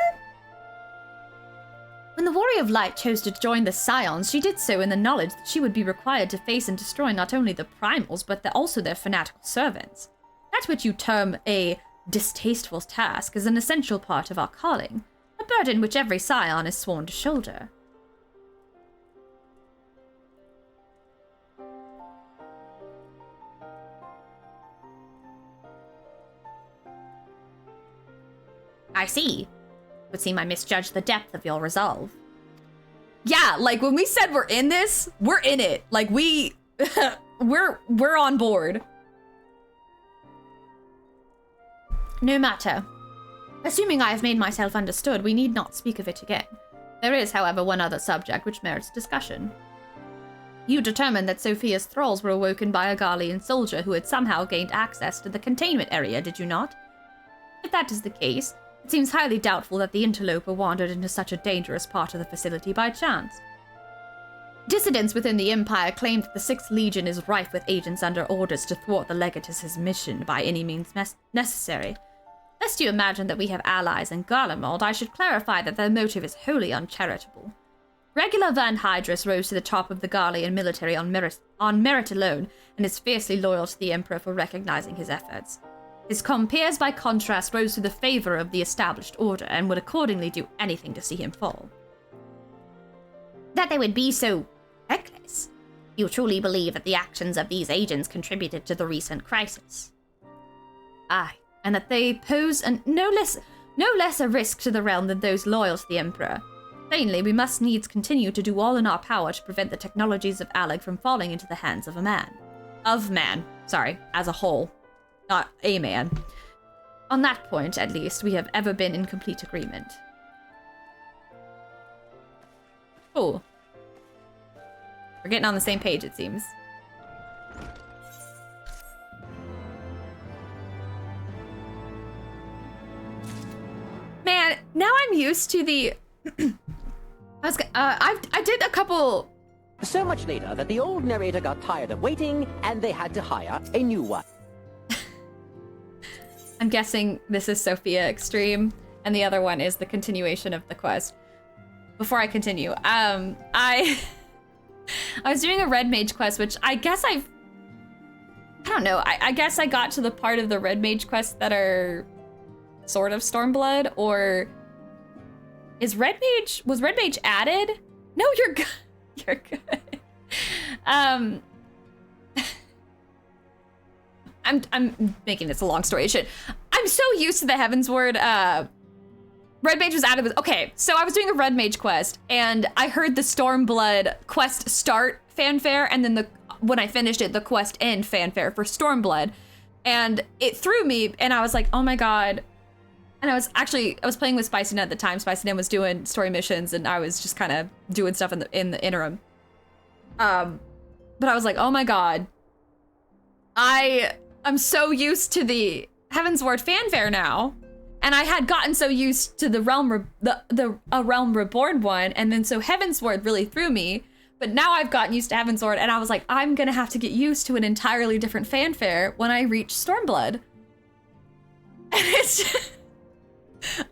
When the Warrior of Light chose to join the Scions, she did so in the knowledge that she would be required to face and destroy not only the Primals, but also their fanatical servants. That which you term a distasteful task is an essential part of our calling, a burden which every Scion is sworn to shoulder. I see. Would seem I misjudged the depth of your resolve. Yeah, like when we said we're in this, we're in it. Like we're on board. No matter. Assuming I have made myself understood, we need not speak of it again. There is, however, one other subject which merits discussion. You determined that Sophia's thralls were awoken by a Garlean soldier who had somehow gained access to the containment area, did you not? If that is the case, it seems highly doubtful that the interloper wandered into such a dangerous part of the facility by chance. Dissidents within the Empire claimed that the 6th Legion is rife with agents under orders to thwart the Legatus's mission by any means necessary. Lest you imagine that we have allies in Garlemald, I should clarify that their motive is wholly uncharitable. Regular Van Hydrus rose to the top of the Garlean military on merit alone, and is fiercely loyal to the Emperor for recognizing his efforts. His compeers, by contrast, rose to the favor of the established order, and would accordingly do anything to see him fall. That they would be so reckless. You truly believe that the actions of these agents contributed to the recent crisis? Aye, and that they pose no less a risk to the realm than those loyal to the Emperor. Plainly, we must needs continue to do all in our power to prevent the technologies of Allag from falling into the hands of a man. Sorry, as a whole. Not a man. On that point, at least, we have ever been in complete agreement. Cool. We're getting on the same page, it seems. Man, now I'm used to the... I did a couple... So much later that the old narrator got tired of waiting and they had to hire a new one. I'm guessing this is Sophia Extreme, and the other one is the continuation of the quest. Before I continue, I was doing a Red Mage quest, which I guess I don't know, I guess I got to the part of the Red Mage quests that are sort of Stormblood, or was Red Mage added? No, you're good. You're good. I'm making this a long story. I'm so used to the Heavensward. Red Mage was added with, okay, so I was doing a Red Mage quest and I heard the Stormblood quest start fanfare, and then when I finished it, the quest end fanfare for Stormblood, and it threw me, and I was like, oh my god. And I was playing with Spicy at the time. Spicy was doing story missions, and I was just kind of doing stuff in the interim. But I was like, oh my god, I'm so used to the Heavensward fanfare now, and I had gotten so used to the Realm Reborn one, and then so Heavensward really threw me. But now I've gotten used to Heavensward, and I was like, I'm gonna have to get used to an entirely different fanfare when I reach Stormblood. And it's just,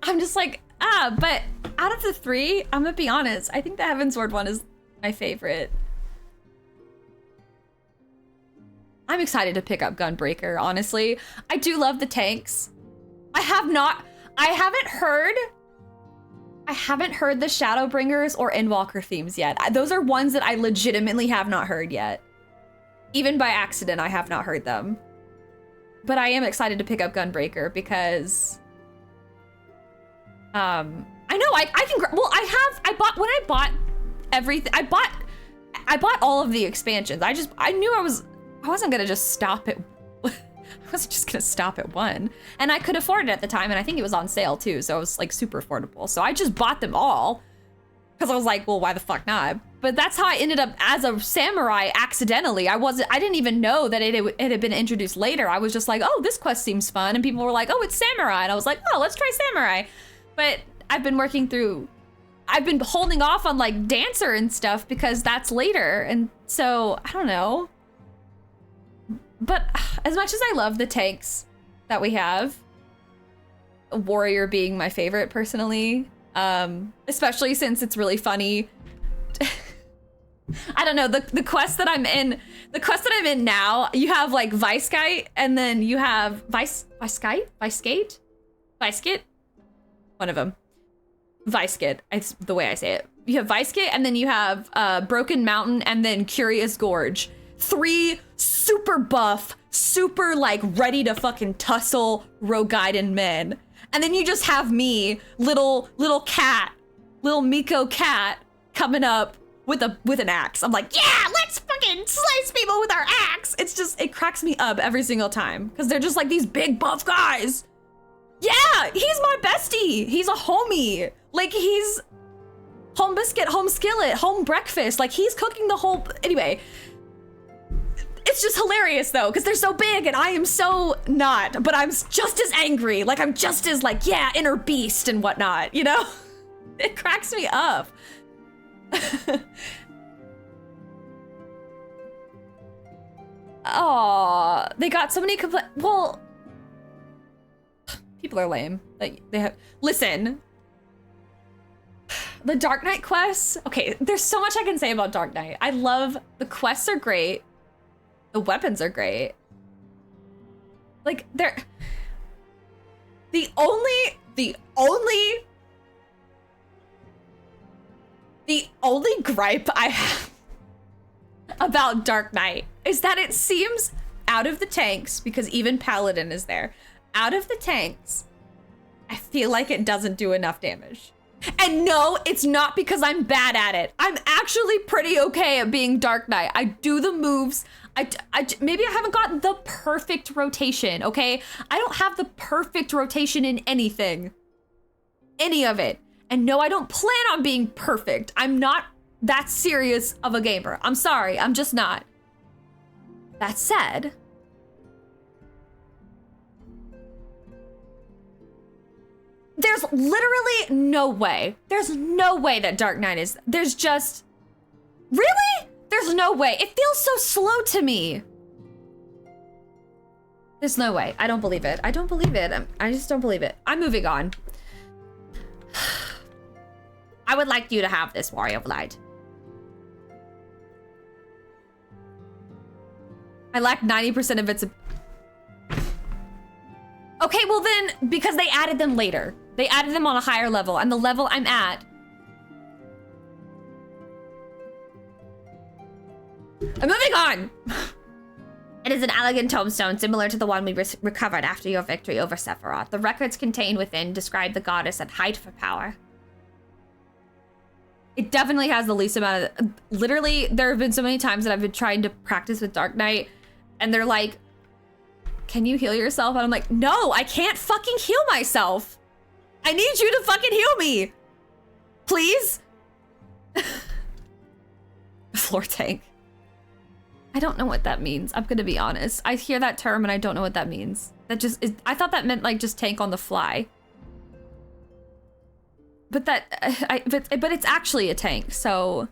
I'm just like, but out of the three, I'm gonna be honest, I think the Heavensward one is my favorite. I'm excited to pick up Gunbreaker, honestly. I do love the tanks. I haven't heard the Shadowbringers or Endwalker themes yet. Those are ones that I legitimately have not heard yet. Even by accident, I have not heard them. But I am excited to pick up Gunbreaker because I know I can, well, I bought all of the expansions. I knew I wasn't gonna just stop at I wasn't just gonna stop at one, and I could afford it at the time, and I think it was on sale too, so it was like super affordable. So I just bought them all because I was like, well, why the fuck not? But that's how I ended up as a samurai accidentally. I didn't even know that it had been introduced later. I was just like, oh, this quest seems fun, and people were like, oh, it's samurai, and I was like, oh, let's try samurai. But I've been holding off on like dancer and stuff because that's later, and so I don't know. But as much as I love the tanks that we have, Warrior being my favorite personally, especially since it's really funny. I don't know, the quest that I'm in now, you have like Vicegate, and then you have Vicegate? One of them. Vicegate, it's the way I say it. You have Vicegate, and then you have Broken Mountain, and then Curious Gorge. 3 super buff, super like ready to fucking tussle Rogaiden men. And then you just have me, little Miko cat, coming up with an axe. I'm like, yeah, let's fucking slice people with our axe. It's just, it cracks me up every single time because they're just like these big buff guys. Yeah, he's my bestie. He's a homie. Like, he's home biscuit, home skillet, home breakfast. Like, he's cooking the whole, anyway. It's just hilarious though, because they're so big and I am so not, but I'm just as angry. Like, I'm just as like, yeah, inner beast and whatnot, you know? It cracks me up. Oh, they got so many well, people are lame. They have, listen, the Dark Knight quests. Okay, there's so much I can say about Dark Knight. I love, the quests are great. The weapons are great. Like, they're, the only gripe I have about Dark Knight is that it seems out of the tanks, because even Paladin is there, out of the tanks, I feel like it doesn't do enough damage. And no, it's not because I'm bad at it. I'm actually pretty okay at being Dark Knight. I do the moves. Maybe I haven't gotten the perfect rotation, okay? I don't have the perfect rotation in anything. Any of it. And no, I don't plan on being perfect. I'm not that serious of a gamer. I'm sorry, I'm just not. That said, there's literally no way. There's no way that Dark Knight is, there's just, really? There's no way. It feels so slow to me. There's no way. I don't believe it. I don't believe it. I just don't believe it. I'm moving on. I would like you to have this, Warrior of Light. I lack 90% of its... Okay, well then, because they added them later. They added them on a higher level, and the level I'm at... I'm moving on! It is an elegant tombstone similar to the one we recovered after your victory over Sephiroth. The records contained within describe the goddess at height for power. It definitely has the least amount of... Literally, there have been so many times that I've been trying to practice with Dark Knight, and they're like, can you heal yourself? And I'm like, no, I can't fucking heal myself. I need you to fucking heal me. Please? Floor tank. I don't know what that means. I'm gonna be honest. I hear that term and I don't know what that means. That just is, I thought that meant like just tank on the fly. But that, but it's actually a tank, so.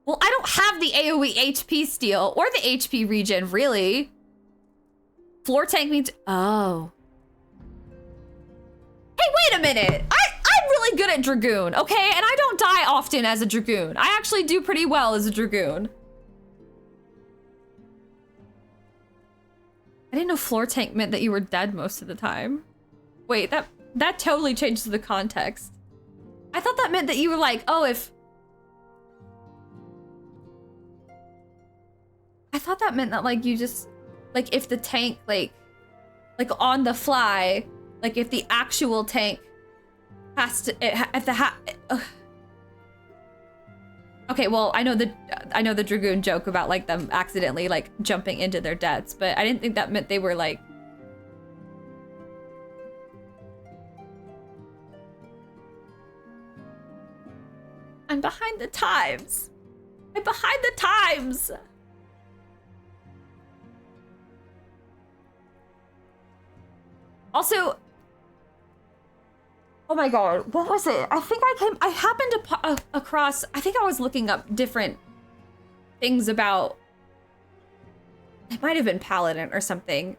Well, I don't have the AoE HP steal or the HP regen, really. Floor tank means, oh. Hey, wait a minute. I'm really good at Dragoon, okay? And I don't die often as a Dragoon. I actually do pretty well as a Dragoon. I didn't know floor tank meant that you were dead most of the time. Wait, that totally changes the context. I thought that meant that you were like, oh, if... I thought that meant that like you just, like if the tank, like on the fly, like if the actual tank has to, okay, well, I know the Dragoon joke about like them accidentally like jumping into their deaths, but I didn't think that meant they were like... I'm behind the times. I'm behind the times. Also, oh my god, what was it? I happened to across, I think I was looking up different things about, it might have been Paladin or something.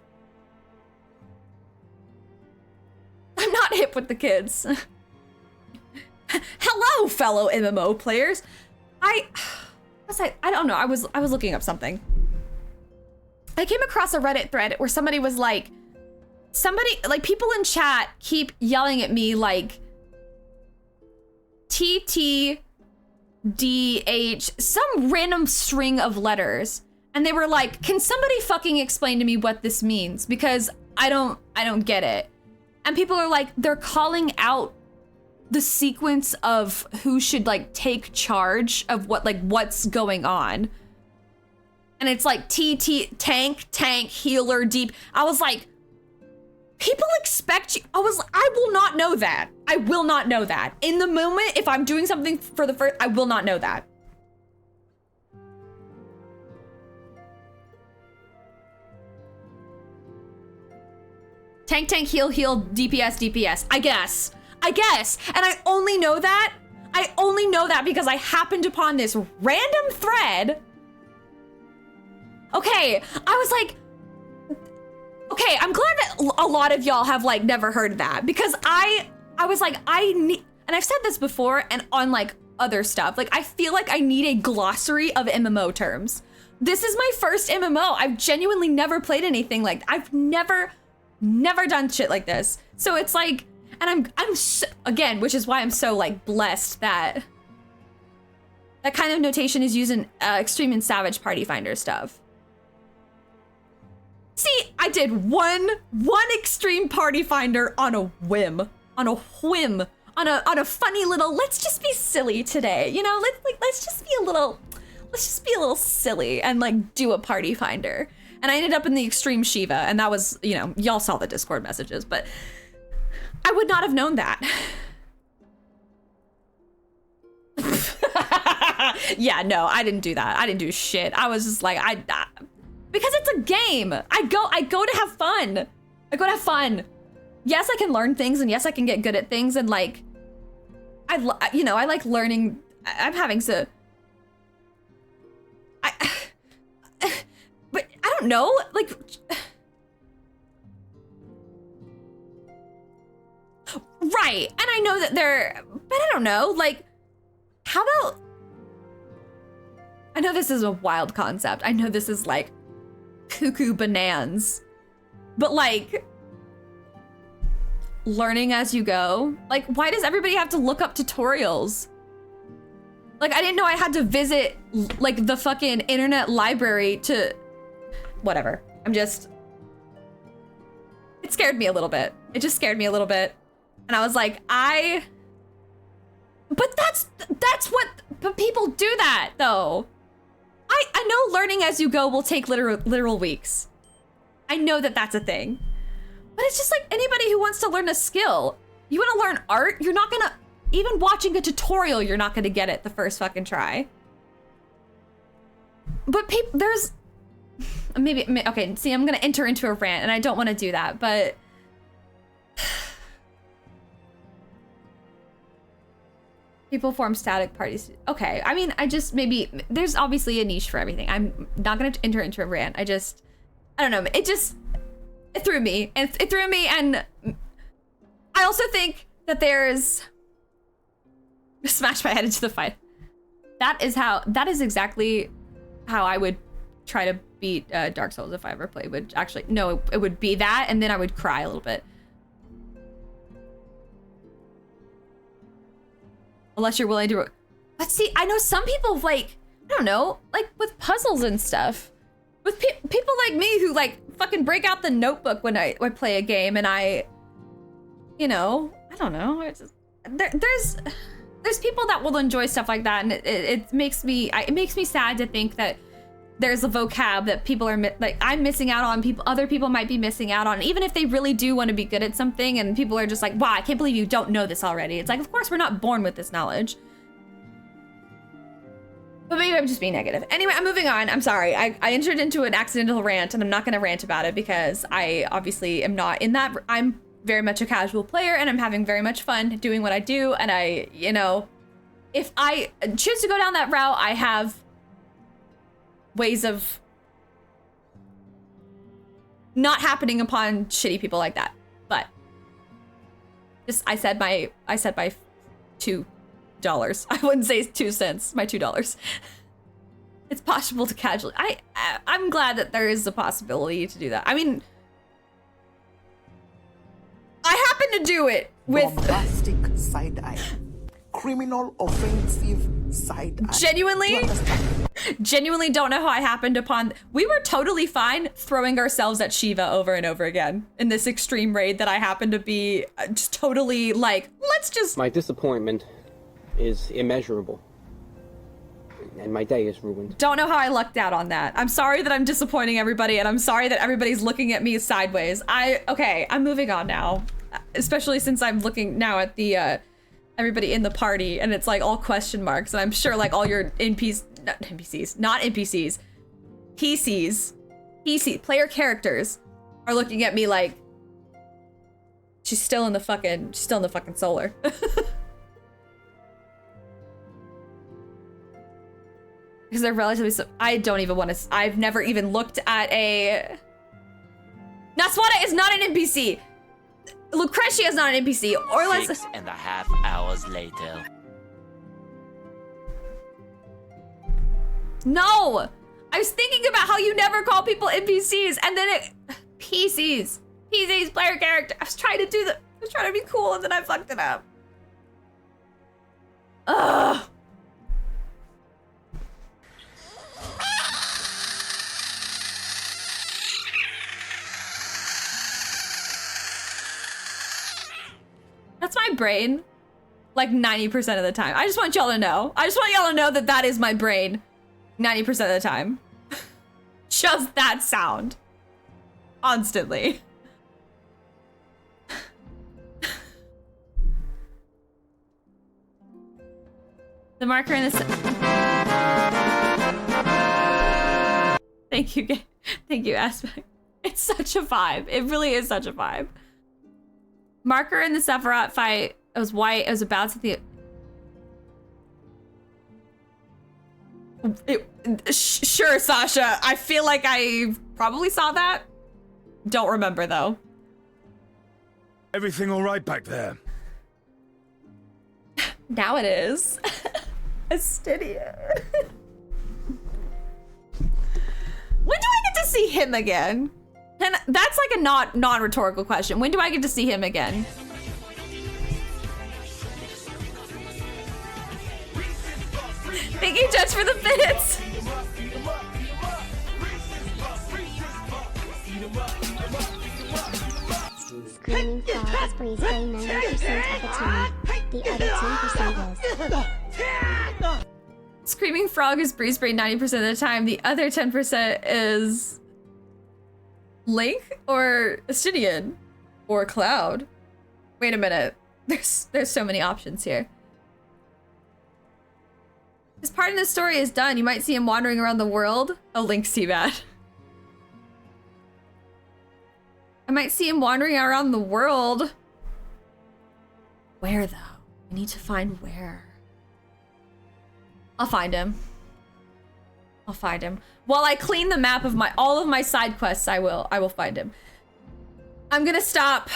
I'm not hip with the kids. Hello, fellow MMO players. I don't know, I was looking up something. I came across a Reddit thread where somebody was like, people in chat keep yelling at me like TTDH, some random string of letters. And they were like, can somebody fucking explain to me what this means? Because I don't get it. And people are like, they're calling out the sequence of who should like take charge of what's going on. And it's like tank, healer, deep. I was like, people expect you. I will not know that. I will not know that. In the moment, if I'm doing something for the first, I will not know that. Tank, heal, DPS. I guess. And I only know that because I happened upon this random thread. Okay, I was like, okay, I'm glad that a lot of y'all have like never heard that, because I was like, I need, and I've said this before and on like other stuff, like I feel like I need a glossary of MMO terms. This is my first MMO. I've genuinely never played anything like, I've never done shit like this. So it's like, and I'm so, again, which is why I'm so like blessed that that kind of notation is used in Extreme and Savage Party Finder stuff. See, I did one Extreme Party Finder on a whim, on a funny little, let's just be silly today, you know, let's just be a little silly and like do a Party Finder. And I ended up in the Extreme Shiva, and that was, you know, y'all saw the Discord messages, but I would not have known that. Yeah, no, I didn't do that. I didn't do shit. I was just like, because it's a game. I go to have fun. I go to have fun. Yes, I can learn things, and yes, I can get good at things, and like, I like learning. I'm having to. But I don't know, like. Right, and I know that but I don't know, like, how about, I know this is a wild concept. I know this is like cuckoo bananas, but like, learning as you go. Like, why does everybody have to look up tutorials? Like, I didn't know I had to visit like the fucking internet library to, whatever. It scared me a little bit. It just scared me a little bit. And I was like, but but people do that though. I know learning as you go will take literal weeks. I know that that's a thing. But it's just like anybody who wants to learn a skill. You want to learn art, you're not gonna, even watching a tutorial, you're not gonna get it the first fucking try. But there's, okay, see, I'm gonna enter into a rant and I don't want to do that, but people form static parties. Okay, I mean, there's obviously a niche for everything. I'm not gonna enter into a rant. I don't know. It threw me. And it threw me, and I also think that there's... Smash my head into the fight. That is exactly how I would try to beat Dark Souls if I ever played. It would be that, and then I would cry a little bit. Unless you're willing to... But see, I know some people, like, I don't know, like with puzzles and stuff. With people like me who like fucking break out the notebook when I play a game, and I don't know. It's just, there's people that will enjoy stuff like that, and it makes me sad to think that there's a vocab that people are like I'm missing out on. Other people might be missing out on, even if they really do want to be good at something, and people are just like, wow, I can't believe you don't know this already. It's like, of course we're not born with this knowledge. But maybe I'm just being negative. Anyway, I'm moving on. I'm sorry. I entered into an accidental rant, and I'm not going to rant about it because I obviously am not in that. I'm very much a casual player, and I'm having very much fun doing what I do. And if I choose to go down that route, I have ways of not happening upon shitty people like that. But I said my $2. I wouldn't say 2 cents, my $2. It's possible to casually, I'm glad that there is a possibility to do that. I mean, I happen to do it with bombastic side eye, criminal offensive side eye. Genuinely don't know how I happened upon. We were totally fine throwing ourselves at Shiva over and over again in this extreme raid that I happened to be just totally like, let's just. My disappointment is immeasurable, and my day is ruined. Don't know how I lucked out on that. I'm sorry that I'm disappointing everybody, and I'm sorry that everybody's looking at me sideways. Okay, I'm moving on now, especially since I'm looking now at the everybody in the party, and it's like all question marks, and I'm sure like all your PCs, player characters are looking at me like she's still in the fucking solar. Because they're relatively I don't even want to. I've never even looked at a. Naswada is not an NPC. Lucretia is not an NPC. Or let's. 6.5 hours later. No, I was thinking about how you never call people NPCs, and then PCs, player character. I was trying to be cool, and then I fucked it up. Ugh. That's my brain, like 90% of the time. I just want y'all to know. I just want y'all to know that that is my brain 90% of the time. Just that sound. Constantly. The marker in the... Thank you, Aspect. It's such a vibe. It really is such a vibe. Marker in the Sephiroth fight. It was white. It was about to the... Sure, Sasha. I feel like I probably saw that. Don't remember, though. Everything all right back there? Now it is. Astidia. When do I get to see him again? And that's like a non-rhetorical question. When do I get to see him again? Thank you, Judge, for the bits. Screaming Frog is breeze by 90% of the time. The other 10% is... Screaming Frog is breeze brain 90% of the time. The other 10% is Link or Astidian or Cloud. Wait a minute. There's so many options here. His part in the story is done. You might see him wandering around the world. Oh, Link's too bad. I might see him wandering around the world. Where though? I need to find where. I'll find him. I'll find him. While I clean the map of all of my side quests, I will find him. I'm gonna stop.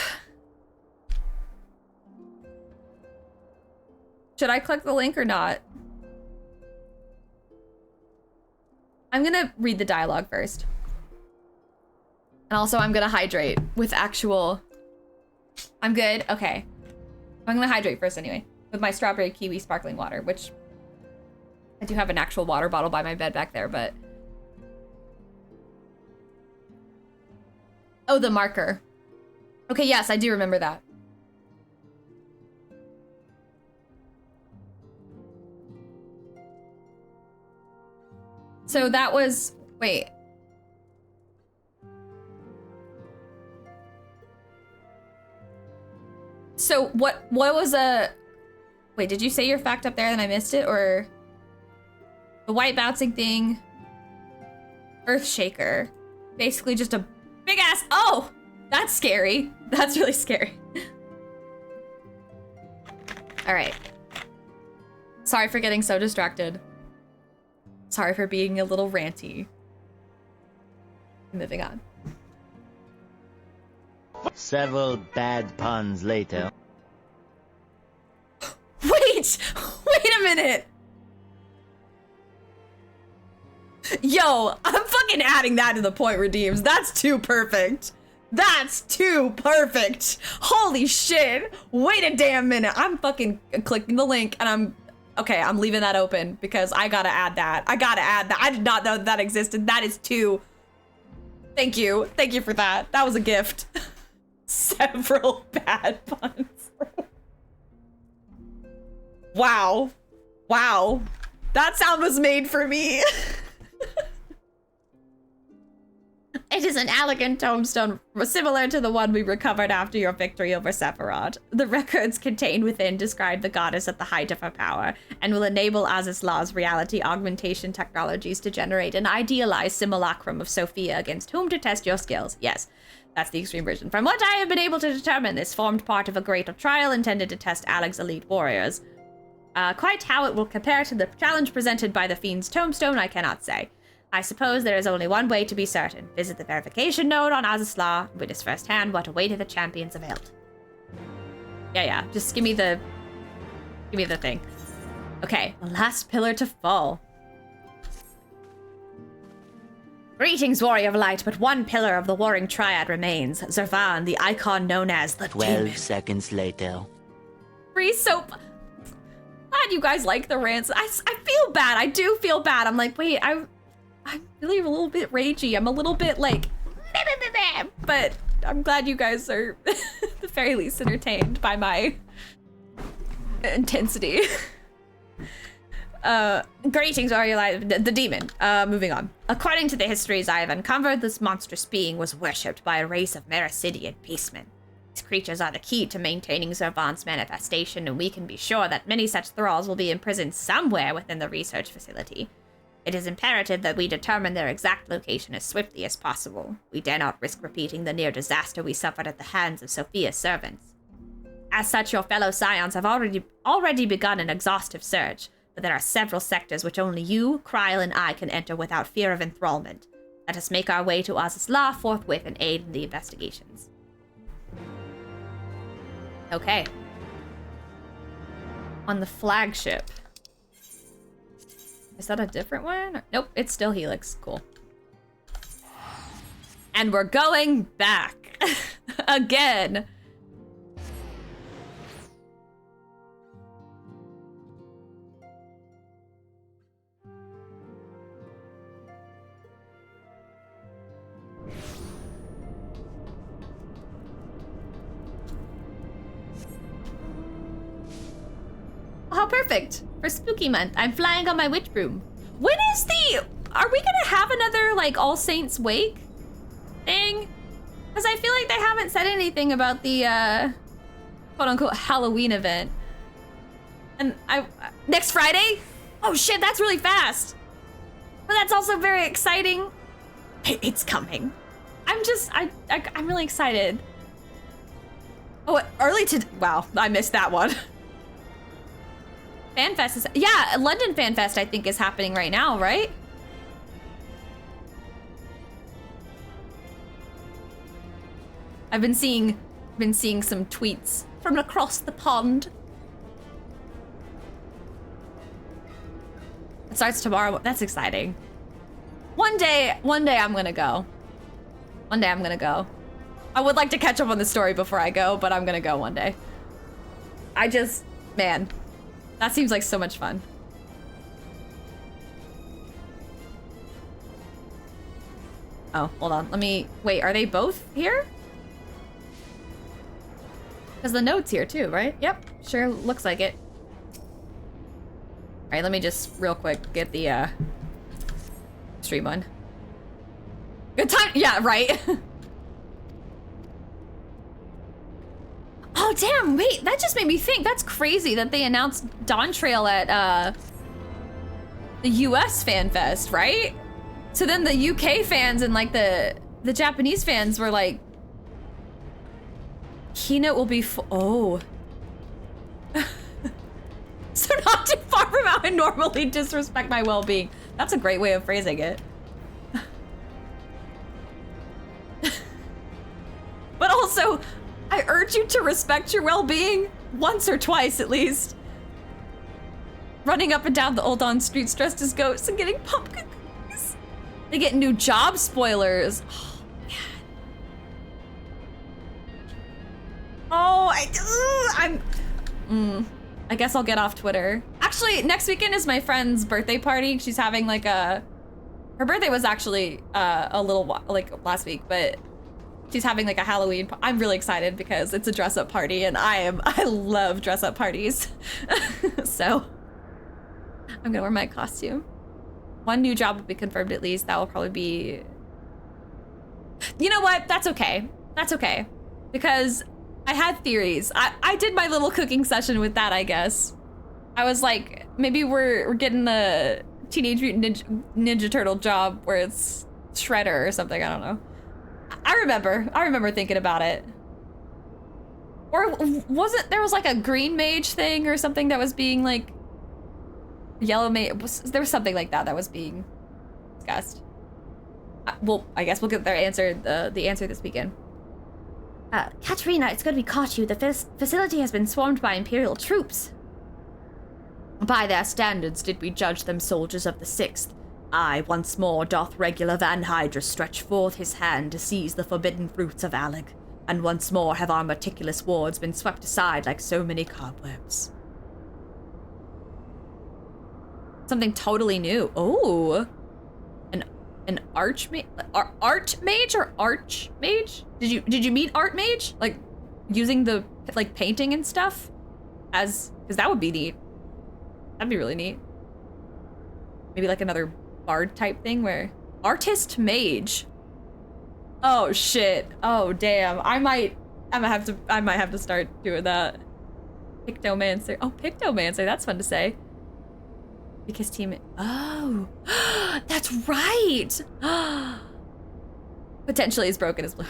Should I click the link or not? I'm gonna read the dialogue first. And also I'm gonna hydrate with actual... I'm good? Okay. I'm gonna hydrate first anyway. With my strawberry kiwi sparkling water, which... I do have an actual water bottle by my bed back there, but... Oh, the marker. Okay, yes, I do remember that. So that was... Wait. So what was a... Wait, did you say your fact up there and I missed it, or... The white bouncing thing. Earthshaker. Basically just a big ass... Oh! That's scary. That's really scary. Alright. Sorry for getting so distracted. Sorry for being a little ranty. Moving on. Several bad puns later. Wait a minute! Yo, I'm fucking adding that to the point redeems. That's too perfect. That's too perfect. Holy shit. Wait a damn minute. I'm fucking clicking the link and I'm leaving that open because I gotta add that. I gotta add that. I did not know that existed. That is too... Thank you. Thank you for that. That was a gift. Several bad puns. Wow. Wow. That sound was made for me. It is an elegant tombstone similar to the one we recovered after your victory over Sephiroth. The records contained within describe the goddess at the height of her power and will enable Azislaw's reality augmentation technologies to generate an idealized simulacrum of Sophia against whom to test your skills. Yes, that's the extreme version. From what I have been able to determine, this formed part of a greater trial intended to test Alex's elite warriors. Quite how it will compare to the challenge presented by the Fiend's tombstone, I cannot say. I suppose there is only one way to be certain. Visit the verification node on Azislaw and witness firsthand what awaited the champions of Hilt. Yeah, just give me the thing. Okay, the last pillar to fall. Greetings, Warrior of Light, but one pillar of the Warring Triad remains. Zervan, the icon known as the 12 Demon. seconds later. Free soap. Glad you guys like the rants. I feel bad. I do feel bad. I'm like, wait, I'm really a little bit ragey. I'm a little bit like, but I'm glad you guys are at the very least entertained by my intensity. Greetings, are you alive? The demon. Moving on. According to the histories I have uncovered, this monstrous being was worshipped by a race of Mericidian beastmen. These creatures are the key to maintaining Zervan's manifestation, and we can be sure that many such thralls will be imprisoned somewhere within the research facility. It is imperative that we determine their exact location as swiftly as possible. We dare not risk repeating the near disaster we suffered at the hands of Sophia's servants. As such, your fellow scions have already begun an exhaustive search, but there are several sectors which only you, Kryl, and I can enter without fear of enthrallment. Let us make our way to Azizla forthwith and aid in the investigations. Okay. On the flagship. Is that a different one? Nope, it's still Helix. Cool. And we're going back. Again. How perfect for spooky month. I'm flying on my witch broom. When is are we gonna have another like All Saints Wake thing? Because I feel like they haven't said anything about the quote unquote Halloween event. And next Friday? Oh shit, that's really fast. But that's also very exciting. It's coming. I'm really excited. Oh, wow, I missed that one. FanFest is, yeah, London FanFest I think is happening right now, right? I've been seeing some tweets from across the pond. It starts tomorrow. That's exciting. One day I'm gonna go. One day I'm gonna go. I would like to catch up on the story before I go, but I'm gonna go one day. Man. That seems like so much fun. Oh, hold on. Wait, are they both here? Because the note's here too, right? Yep, sure looks like it. All right, let me just real quick get the stream one. Good time, yeah, right? Oh, damn, wait, that just made me think. That's crazy that they announced Dawn Trail at the US Fan Fest, right? So then the UK fans and like the Japanese fans were like, Keynote will be oh. So not too far from how I normally disrespect my well-being. That's a great way of phrasing it. But also, I urge you to respect your well-being once or twice at least. Running up and down the Old Dawn streets dressed as ghosts and getting pumpkin cookies. They get new job spoilers. Oh, man. Oh, I guess I'll get off Twitter. Actually, next weekend is my friend's birthday party. She's having like her birthday was actually a little like last week, but she's having like a Halloween. I'm really excited because it's a dress-up party, and I love dress-up parties. So I'm gonna wear my costume. One new job will be confirmed at least. That will probably be. You know what? That's okay. That's okay, because I had theories. I did my little cooking session with that, I guess. I was like, maybe we're getting the Teenage Mutant Ninja Turtle job where it's Shredder or something. I don't know. I remember thinking about it. Or there was like a green mage thing or something that was being like yellow mage. There was something like that was being discussed. Well, I guess we'll get their answer, the answer this weekend. Katerina, it's good we caught you. The facility has been swarmed by Imperial troops. By their standards did we judge them soldiers of the 6th. Aye, once more doth regular Van Hydra stretch forth his hand to seize the forbidden fruits of Alec, and once more have our meticulous wards been swept aside like so many cobwebs. Something totally new. Oh, an archmage, art mage or archmage? Did you meet art mage? Like using the like painting and stuff, because that would be neat. That'd be really neat. Maybe like another bard type thing where artist mage. Oh shit. Oh damn. I might I might have to start doing that. Pictomancer. Oh, Pictomancer. That's fun to say. Because team. Oh, that's right. Potentially is broken as blue.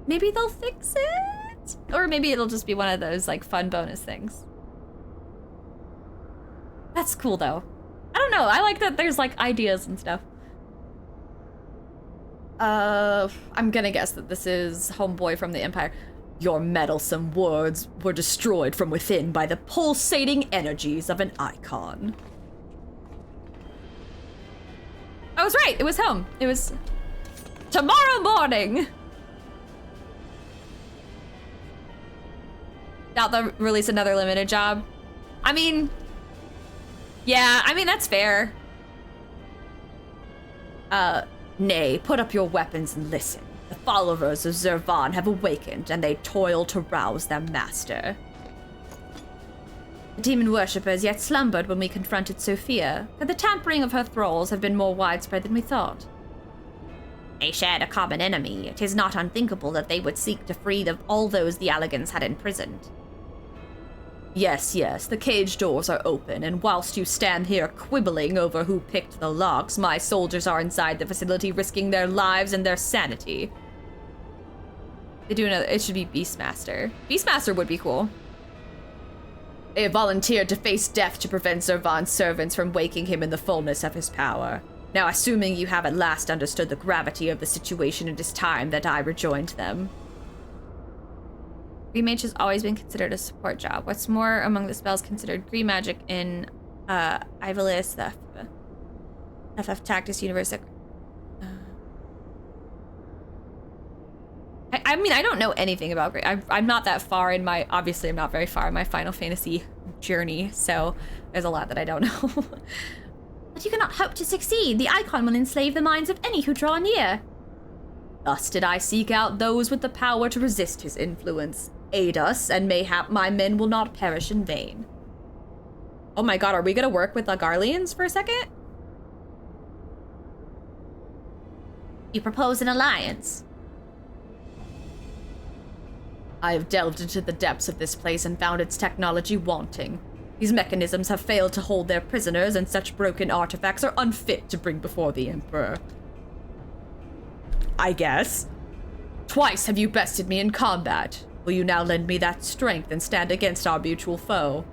Maybe they'll fix it, or maybe it'll just be one of those like fun bonus things. That's cool though. I don't know. I like that there's like ideas and stuff. I'm gonna guess that this is Homeboy from the Empire. Your meddlesome words were destroyed from within by the pulsating energies of an icon. I was right. It was home. It was tomorrow morning. Doubt they'll release another limited job. I mean, yeah, I mean, that's fair. Nay, put up your weapons and listen. The followers of Zervan have awakened, and they toil to rouse their master. The demon worshippers yet slumbered when we confronted Sophia, but the tampering of her thralls have been more widespread than we thought. They shared a common enemy. It is not unthinkable that they would seek to free all those the Allegans had imprisoned. Yes, the cage doors are open, and whilst you stand here quibbling over who picked the locks, my soldiers are inside the facility risking their lives and their sanity. They do another, it should be Beastmaster. Beastmaster would be cool. They have volunteered to face death to prevent Zervan's servants from waking him in the fullness of his power. Now, assuming you have at last understood the gravity of the situation, it is time that I rejoined them. Green Mage has always been considered a support job. What's more among the spells considered green magic in Ivalice, the FF Tactics universe? I mean, I don't know anything about green. I'm not that far in my, obviously I'm not very far in my Final Fantasy journey, so there's a lot that I don't know. But you cannot hope to succeed. The icon will enslave the minds of any who draw near. Thus did I seek out those with the power to resist his influence. Aid us, and mayhap my men will not perish in vain. Oh my god, are we gonna work with the Garleans for a second? You propose an alliance. I have delved into the depths of this place and found its technology wanting. These mechanisms have failed to hold their prisoners, and such broken artifacts are unfit to bring before the Emperor. I guess. Twice have you bested me in combat. Will you now lend me that strength and stand against our mutual foe?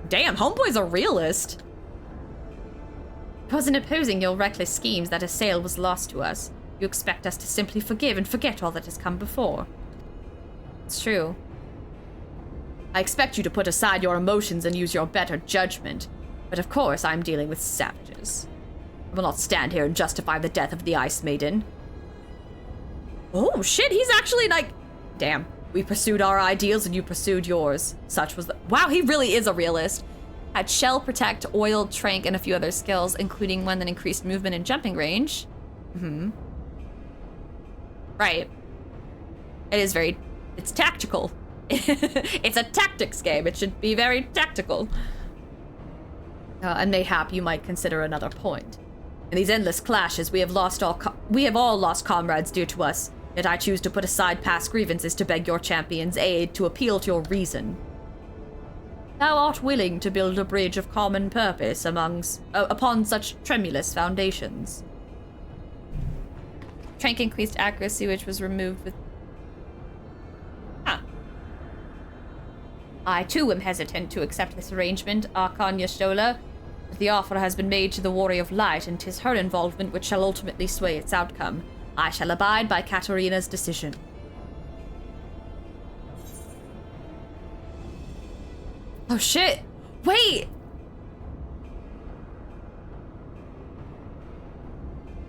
Damn, Homeboy's a realist. It was in opposing your reckless schemes that a sail was lost to us. You expect us to simply forgive and forget all that has come before. It's true. I expect you to put aside your emotions and use your better judgment. But of course, I'm dealing with savages. I will not stand here and justify the death of the Ice Maiden. Oh shit, he's actually like... Damn. We pursued our ideals and you pursued yours. Such was the... Wow, he really is a realist. Had Shell, Protect, Oil, Trank, and a few other skills, including one that increased movement and jumping range. Right. It is very... It's tactical. It's a tactics game. It should be very tactical. And mayhap you might consider another point. In these endless clashes, we have all lost comrades dear to us. Yet I choose to put aside past grievances to beg your champion's aid, to appeal to your reason. Thou art willing to build a bridge of common purpose upon such tremulous foundations. Trank increased accuracy, which was removed with... I too am hesitant to accept this arrangement, Archon Y'shtola. But the offer has been made to the Warrior of Light, and 'tis her involvement which shall ultimately sway its outcome. I shall abide by Katarina's decision. Oh shit! Wait!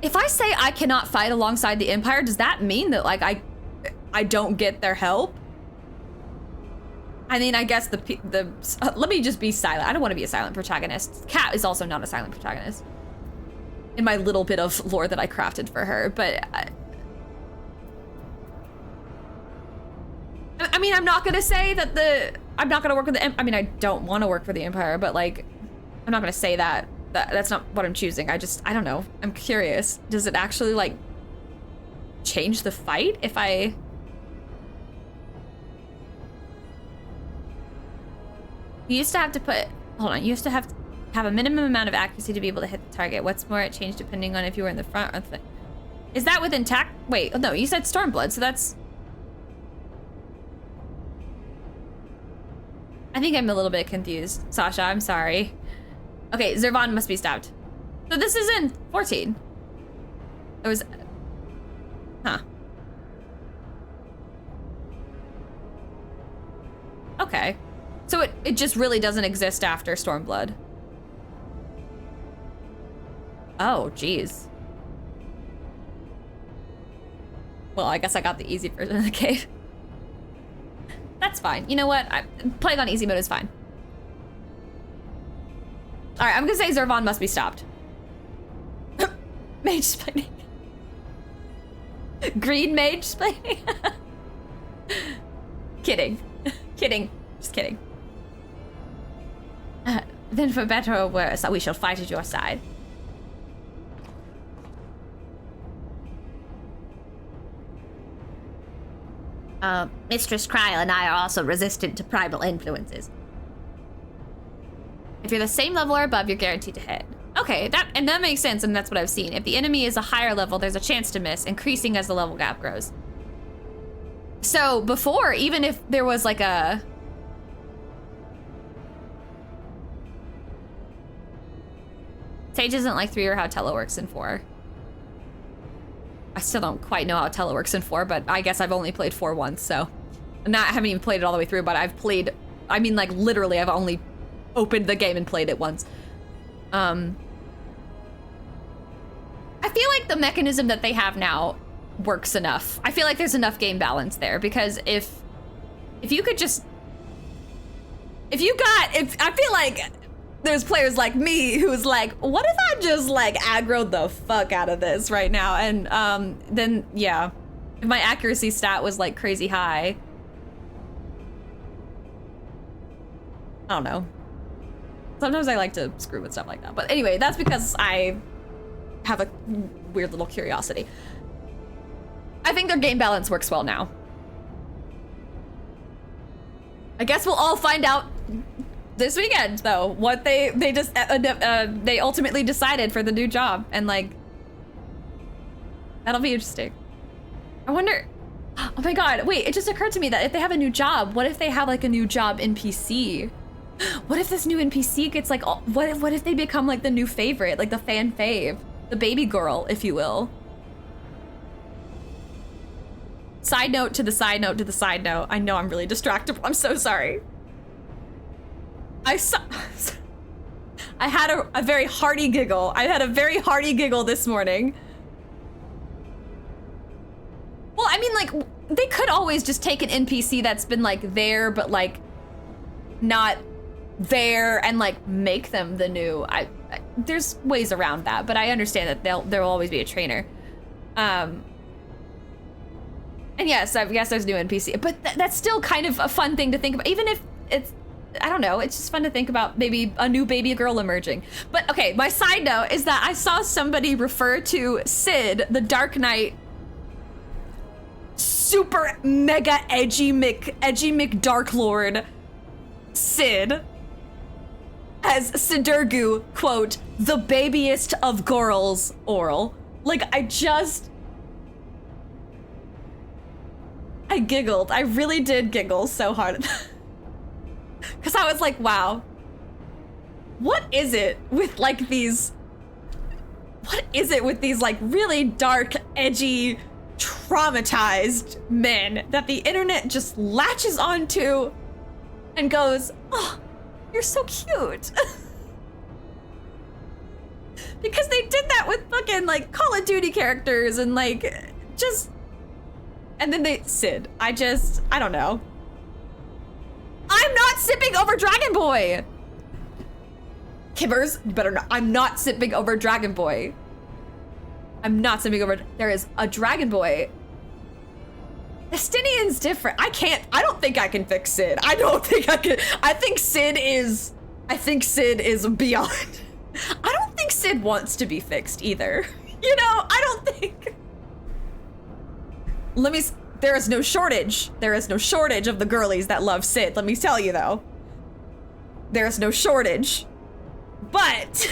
If I say I cannot fight alongside the Empire, does that mean that like I don't get their help? I mean, I guess let me just be silent. I don't want to be a silent protagonist. Kat is also not a silent protagonist. In my little bit of lore that I crafted for her, but... I mean, I'm not gonna say that I'm not gonna work with the... I mean, I don't want to work for the Empire, but like... I'm not gonna say that. That's not what I'm choosing. I don't know. I'm curious. Does it actually, like... change the fight if I... You used to have to put... Hold on. You used to have a minimum amount of accuracy to be able to hit the target. What's more, it changed depending on if you were in the front or the... Is that with intact? Wait, no, you said Stormblood, so that's... I think I'm a little bit confused. Sasha, I'm sorry. Okay, Zervan must be stopped. So this is in 14. It was... Huh. Okay. So it just really doesn't exist after Stormblood. Oh, geez. Well, I guess I got the easy version of the game. That's fine. You know what? Playing on easy mode is fine. All right, I'm gonna say Zervan must be stopped. Mage splaining. Green mage splaining. Kidding. Kidding. Just kidding. Then for better or worse, we shall fight at your side. Mistress Kryl and I are also resistant to primal influences. If you're the same level or above, you're guaranteed to hit. Okay, that makes sense, and that's what I've seen. If the enemy is a higher level, there's a chance to miss, increasing as the level gap grows. So before, even if there was like a... Sage isn't like 3 or how Tele works in 4. I still don't quite know how Tele works in 4, but I guess I've only played 4 once, so... I haven't even played it all the way through, but I've played... I mean, like, literally, I've only opened the game and played it once. I feel like the mechanism that they have now works enough. I feel like there's enough game balance there, because if you could just... I feel like there's players like me who's like, what if I just, like, aggroed the fuck out of this right now? And, then, yeah. If my accuracy stat was, like, crazy high... I don't know. Sometimes I like to screw with stuff like that. But anyway, that's because I have a weird little curiosity. I think their game balance works well now. I guess we'll all find out this weekend, though, what they ultimately decided for the new job, and like, that'll be interesting. I wonder. Oh my god! Wait, it just occurred to me that if they have a new job, what if they have like a new job NPC? What if this new NPC gets like, what if they become like the new favorite, like the fan fave, the baby girl, if you will? Side note to the side note to the side note. I know I'm really distractible. I'm so sorry. I had a very hearty giggle. I had a very hearty giggle this morning. Well, I mean, like, they could always just take an NPC that's been like there, but like not there, and like make them the new. There's ways around that, but I understand that there will always be a trainer. And yes, I guess there's new NPC, but that's still kind of a fun thing to think about, even if it's, I don't know, it's just fun to think about maybe a new baby girl emerging. But okay, my side note is that I saw somebody refer to Sid, the Dark Knight, super mega edgy Dark Lord Sid, as Sidurgu, quote, the babiest of girls, oral. Like, I giggled. I really did giggle so hard. Because I was like, wow. What is it with like these... What is it with these like really dark, edgy, traumatized men that the internet just latches onto and goes, oh, you're so cute. Because they did that with fucking like Call of Duty characters and like just... And then Sid, I don't know. I'm not sipping over Dragon Boy. Kibbers, you better not. I'm not sipping over Dragon Boy. I'm not sipping over. There is a Dragon Boy. Estinian's different. I don't think I can fix Sid. I don't think I can. I think Sid is beyond. I don't think Sid wants to be fixed either. You know, I don't think. There is no shortage. There is no shortage of the girlies that love Sid. Let me tell you though. There is no shortage. But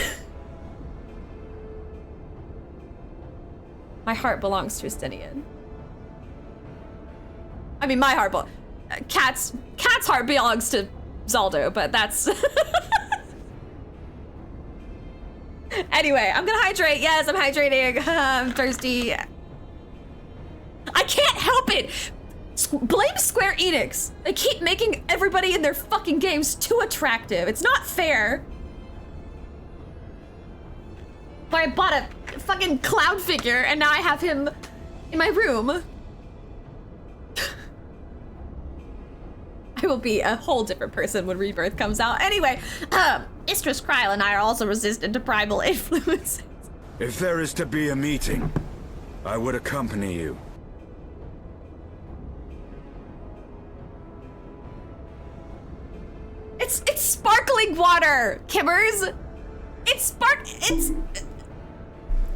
my heart belongs to Estinian. I mean, my heart, Cat's heart belongs to Zaldo, but that's... Anyway, I'm gonna hydrate. Yes, I'm hydrating. I'm thirsty. I can't help it. Blame Square Enix. They keep making everybody in their fucking games too attractive. It's not fair. But I bought a fucking cloud figure and now I have him in my room. I will be a whole different person when Rebirth comes out. Anyway, Mistress Kryl and I are also resistant to primal influences. If there is to be a meeting, I would accompany you. It's sparkling water, Kimmers. It's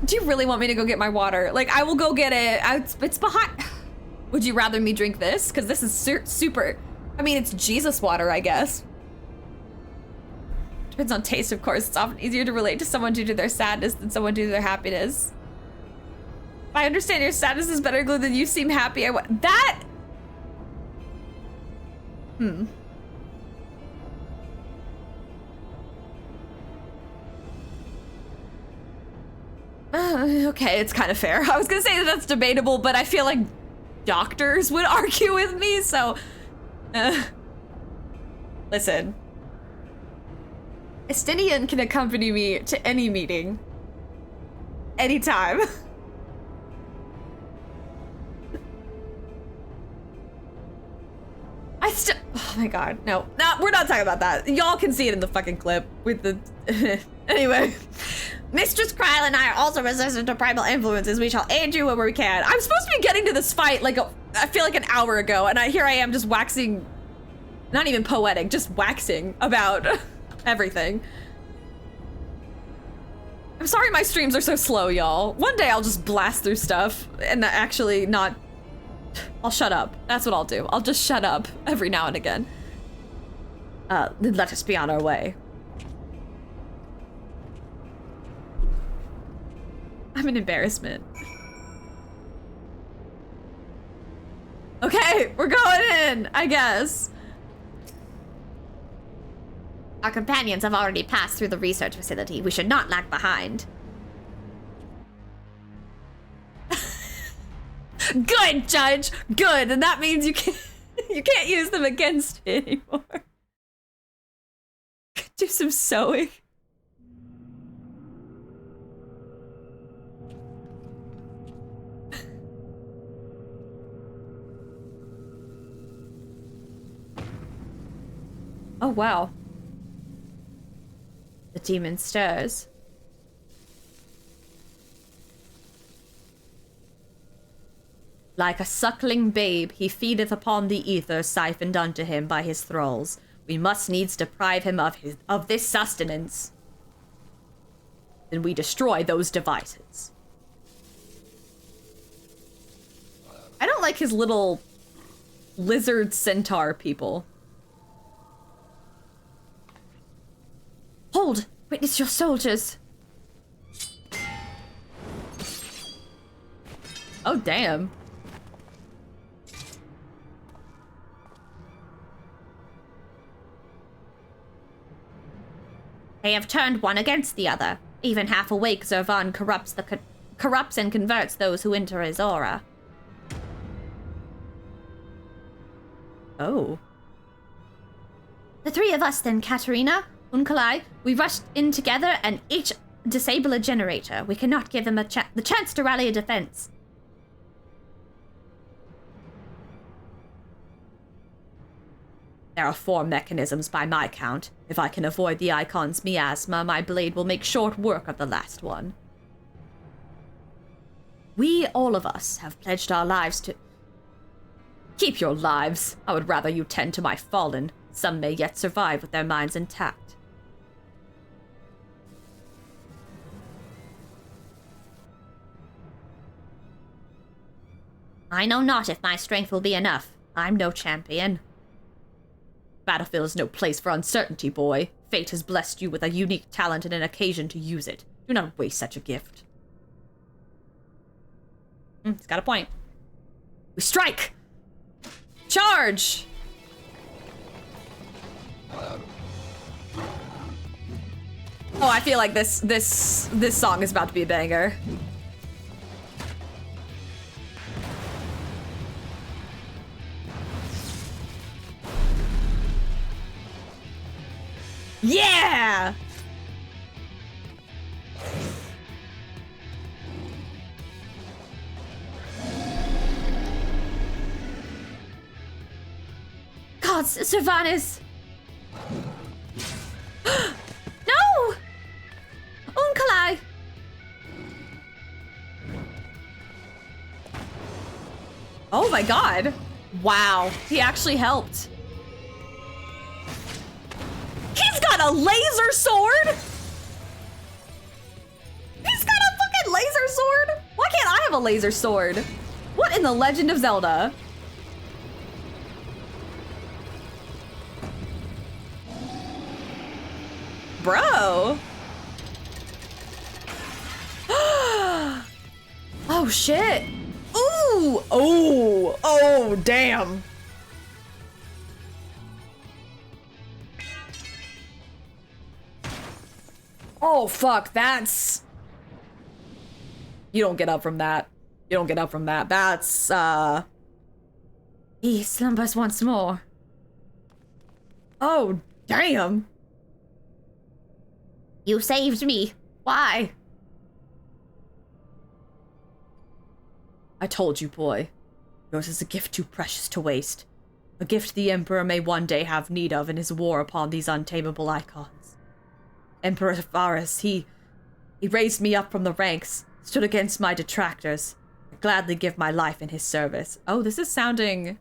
Do you really want me to go get my water? Like, I will go get it. It's behind. Would you rather me drink this? Because this is super. I mean, it's Jesus water, I guess. Depends on taste, of course. It's often easier to relate to someone due to their sadness than someone due to their happiness. If I understand your sadness is better glue than you seem happy. That. Okay, it's kind of fair. I was gonna say that's debatable, but I feel like doctors would argue with me, so... Listen. Estinian can accompany me to any meeting. Anytime. Oh my god, no, we're not talking about that. Y'all can see it in the fucking clip with the... Anyway. Mistress Kryl and I are also resistant to primal influences. We shall aid you where we can. I'm supposed to be getting to this fight like I feel like an hour ago, and here I am just waxing, not even poetic, just waxing about everything. I'm sorry my streams are so slow, y'all. One day I'll just blast through stuff and actually not... I'll shut up. That's what I'll do. I'll just shut up every now and again. Let us be on our way. I'm an embarrassment. Okay, we're going in, I guess. Our companions have already passed through the research facility. We should not lag behind. Good, Judge. Good, and that means you can't use them against me anymore. Do some sewing. Oh, wow. The demon stirs. Like a suckling babe, he feedeth upon the ether siphoned unto him by his thralls. We must needs deprive him of this sustenance. Then we destroy those devices. I don't like his little lizard centaur people. Hold! Witness your soldiers! Oh, damn. They have turned one against the other. Even half awake, Zervan corrupts and converts those who enter his aura. Oh. The three of us then, Katarina, Unkalai, we rushed in together and each disable a generator. We cannot give them the chance to rally a defense. There are 4 mechanisms by my count. If I can avoid the icon's miasma, my blade will make short work of the last one. We, all of us, have pledged our lives to... Keep your lives. I would rather you tend to my fallen. Some may yet survive with their minds intact. I know not if my strength will be enough. I'm no champion. Battlefield is no place for uncertainty, boy. Fate has blessed you with a unique talent and an occasion to use it. Do not waste such a gift. He's got a point. We strike! Charge! Oh, I feel like this song is about to be a banger. Yeah! God, Sylvanas! No! Unkalai! Oh my god. Wow, he actually helped. He's got a laser sword! He's got a fucking laser sword! Why can't I have a laser sword? What in the Legend of Zelda? Bro! Oh shit! Ooh! Oh! Oh, damn! Oh, fuck, that's... You don't get up from that. You don't get up from that. That's, He slumbers once more. Oh, damn. You saved me. Why? I told you, boy. Yours is a gift too precious to waste. A gift the Emperor may one day have need of in his war upon these untamable icons. Emperor Varus, he raised me up from the ranks, stood against my detractors. I'd gladly give my life in his service. Oh, this is sounding...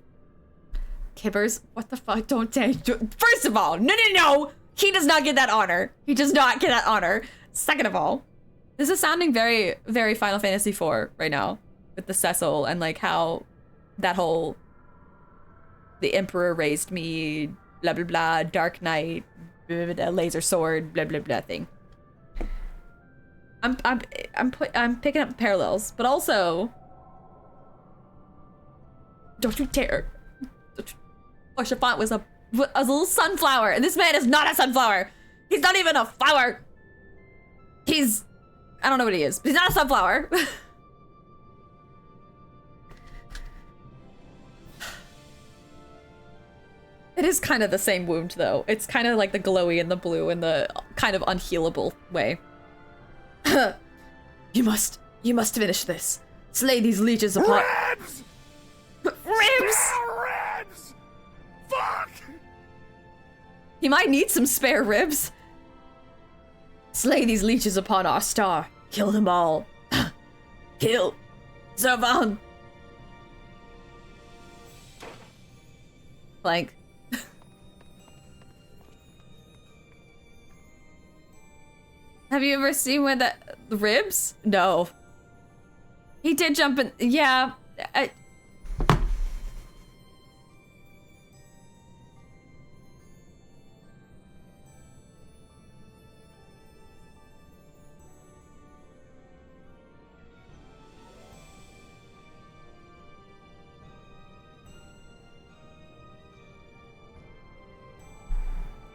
Kibbers, what the fuck? Don't dare... First of all, no! He does not get that honor. He does not get that honor. Second of all, this is sounding very, very Final Fantasy IV right now. With the Cecil and like how that whole... The Emperor raised me, blah, blah, blah, Dark Knight, blah, blah, blah, laser sword, blah, blah, blah thing. I'm picking up parallels, but also... Don't you dare. Orshafont was a little sunflower, and this man is not a sunflower. He's not even a flower. He's... I don't know what he is, but he's not a sunflower. It is kind of the same wound, though. It's kind of like the glowy and the blue in the kind of unhealable way. You must finish this. Slay these leeches upon... Ribs! Ribs! Spare ribs! Fuck! He might need some spare ribs. Slay these leeches upon our star. Kill them all. Kill Zervan. Like... Have you ever seen where the ribs? No. He did jump in. Yeah.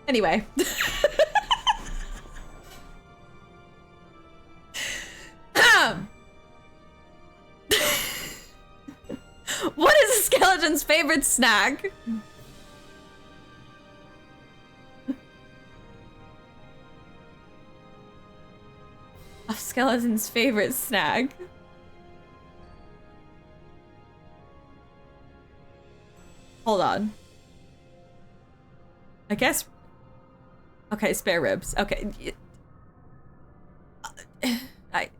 Anyway. What is a skeleton's favorite snack? A skeleton's favorite snack? Hold on. I guess... Okay, spare ribs. Okay.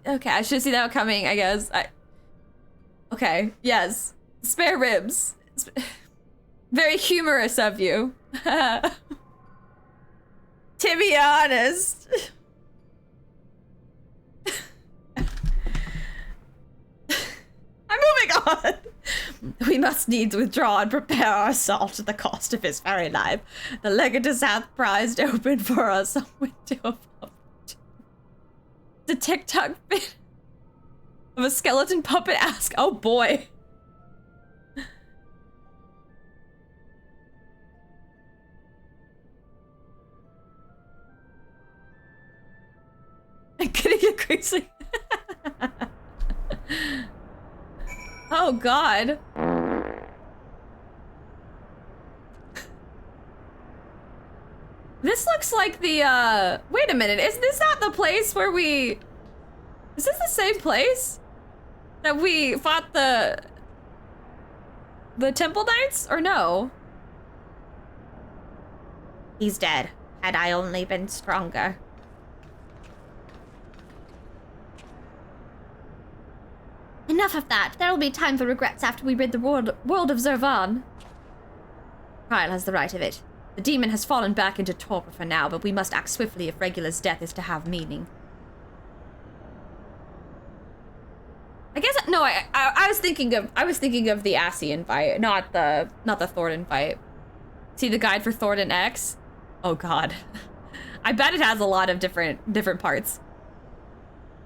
Okay, I should see that coming, I guess. Okay, yes. Spare ribs. Very humorous of you. To be honest. I'm moving on. We must needs withdraw and prepare our assault at the cost of his very life. The legatus hath prized open for us a window of opportunity. The TikTok bit of a skeleton puppet ask, oh boy. I'm getting increasing. Oh god. This looks like the wait a minute, is this not the place where we... Is this the same place that we fought the Temple Knights, or no? He's dead. Had I only been stronger. Enough of that. There will be time for regrets after we rid the world of Zervan. Kyle has the right of it. The demon has fallen back into torpor for now, but we must act swiftly if Regula's death is to have meaning. I guess no. I was thinking of the Ascian fight, not the Thornton fight. See the guide for Thornton X? Oh god, I bet it has a lot of different parts.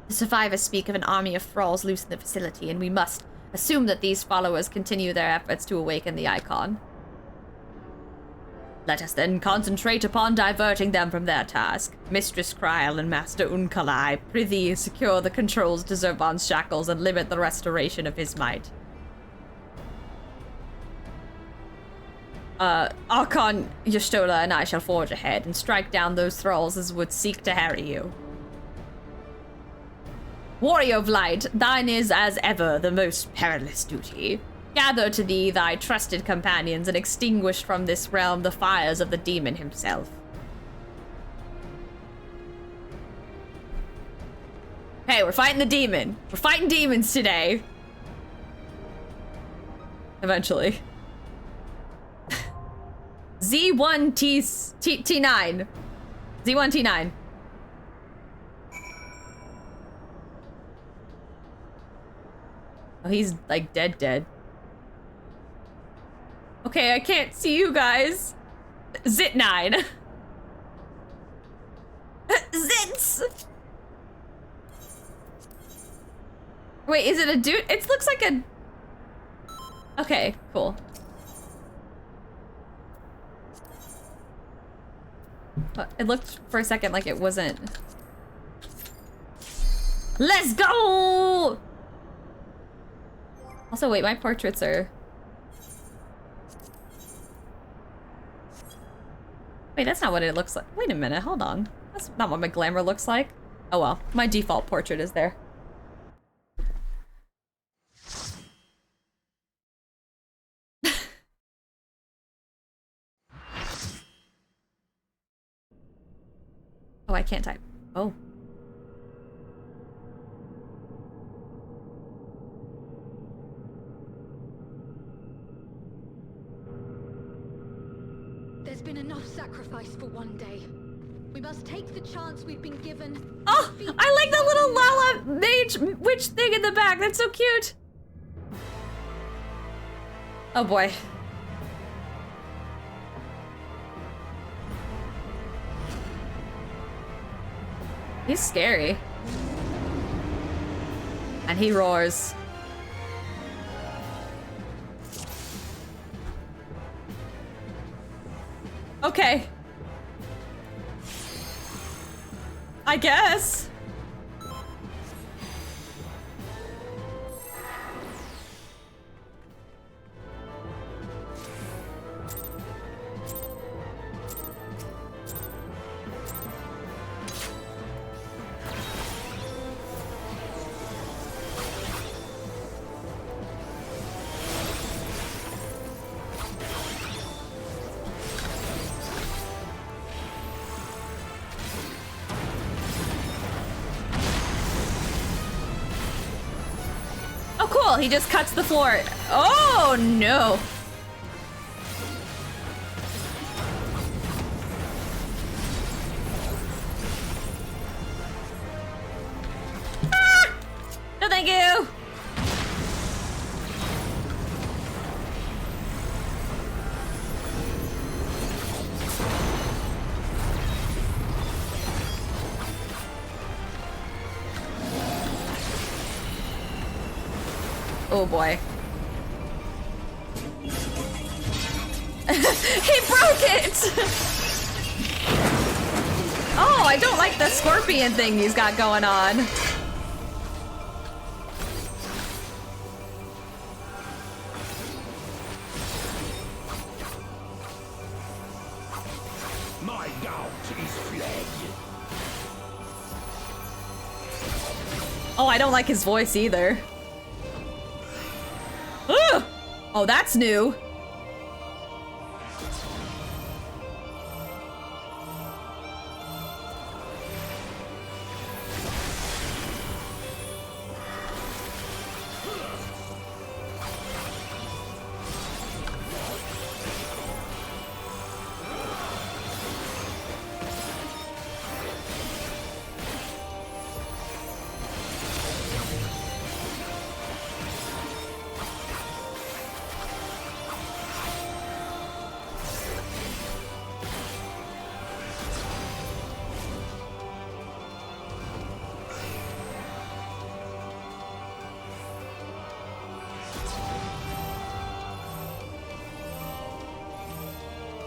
The survivors speak of an army of thralls loose in the facility, and we must assume that these followers continue their efforts to awaken the icon. Let us then concentrate upon diverting them from their task. Mistress Kryl and Master Unkalai, prithee secure the controls to Zervan's shackles and limit the restoration of his might. Archon Y'shtola and I shall forge ahead and strike down those thralls as would seek to harry you. Warrior of Light, thine is as ever the most perilous duty. Gather to thee thy trusted companions and extinguish from this realm the fires of the demon himself. Hey, we're fighting the demon. We're fighting demons today. Eventually. Z1T9. Z1T9. Oh, he's like dead. Okay, I can't see you guys. Zit9. Zits! Wait, is it a dude? It looks like a... Okay, cool. It looked for a second like it wasn't. Let's go! Also, wait, my portraits are... Wait, that's not what it looks like. Wait a minute, hold on. That's not what my glamour looks like. Oh well, my default portrait is there. Oh, I can't type. Oh. There's been enough sacrifice for one day. We must take the chance we've been given. Oh, I like the little Lala mage witch thing in the back. That's so cute. Oh boy. He's scary. And he roars. Okay. I guess. Cool, he just cuts the floor. Oh no. Ah! No, thank you. Oh boy. He broke it! Oh, I don't like the scorpion thing he's got going on. My doubt is fled. Oh, I don't like his voice either. Ugh! Oh, that's new.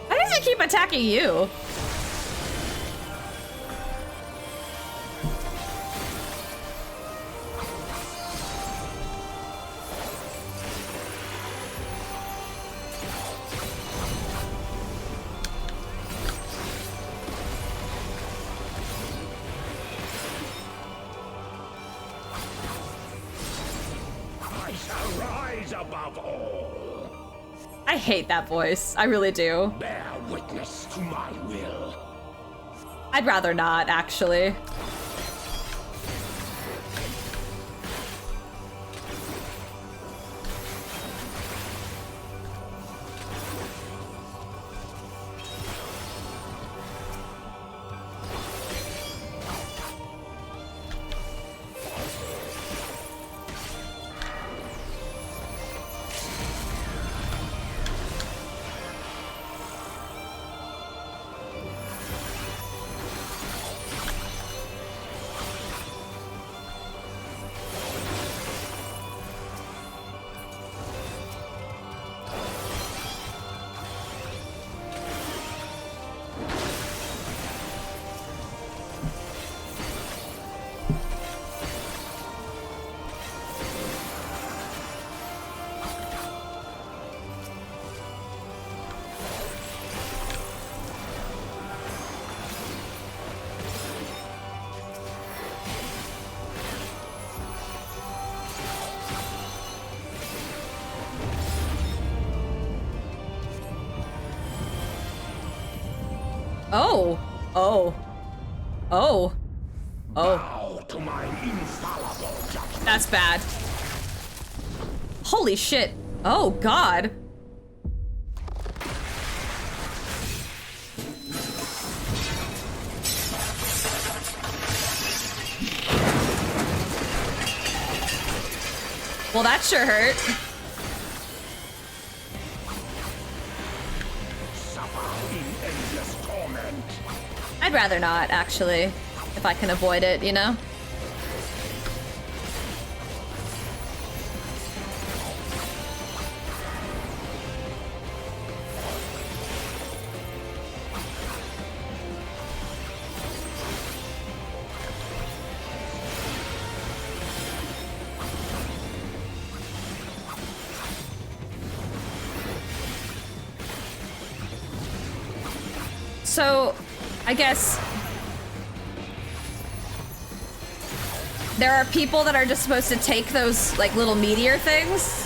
Why does he keep attacking you? I shall rise above all. I hate that voice. I really do. Bear witness to my will. I'd rather not, actually. Oh. Oh. Oh. Oh. Bow to my infallible judgment. That's bad. Holy shit. Oh, God. Well, that sure hurt. Suffer in endless torment. I'd rather not, actually, if I can avoid it, you know? So, I guess there are people that are just supposed to take those, like, little meteor things.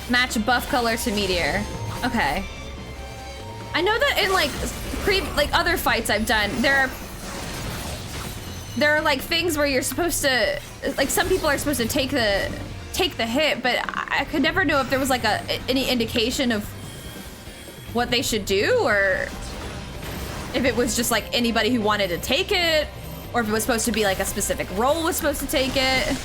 Match buff color to meteor. Okay. I know that in like other fights I've done, there are like things where you're supposed to, like, some people are supposed to take the hit, but I could never know if there was like any indication of what they should do, or if it was just like anybody who wanted to take it, or if it was supposed to be like a specific role was supposed to take it.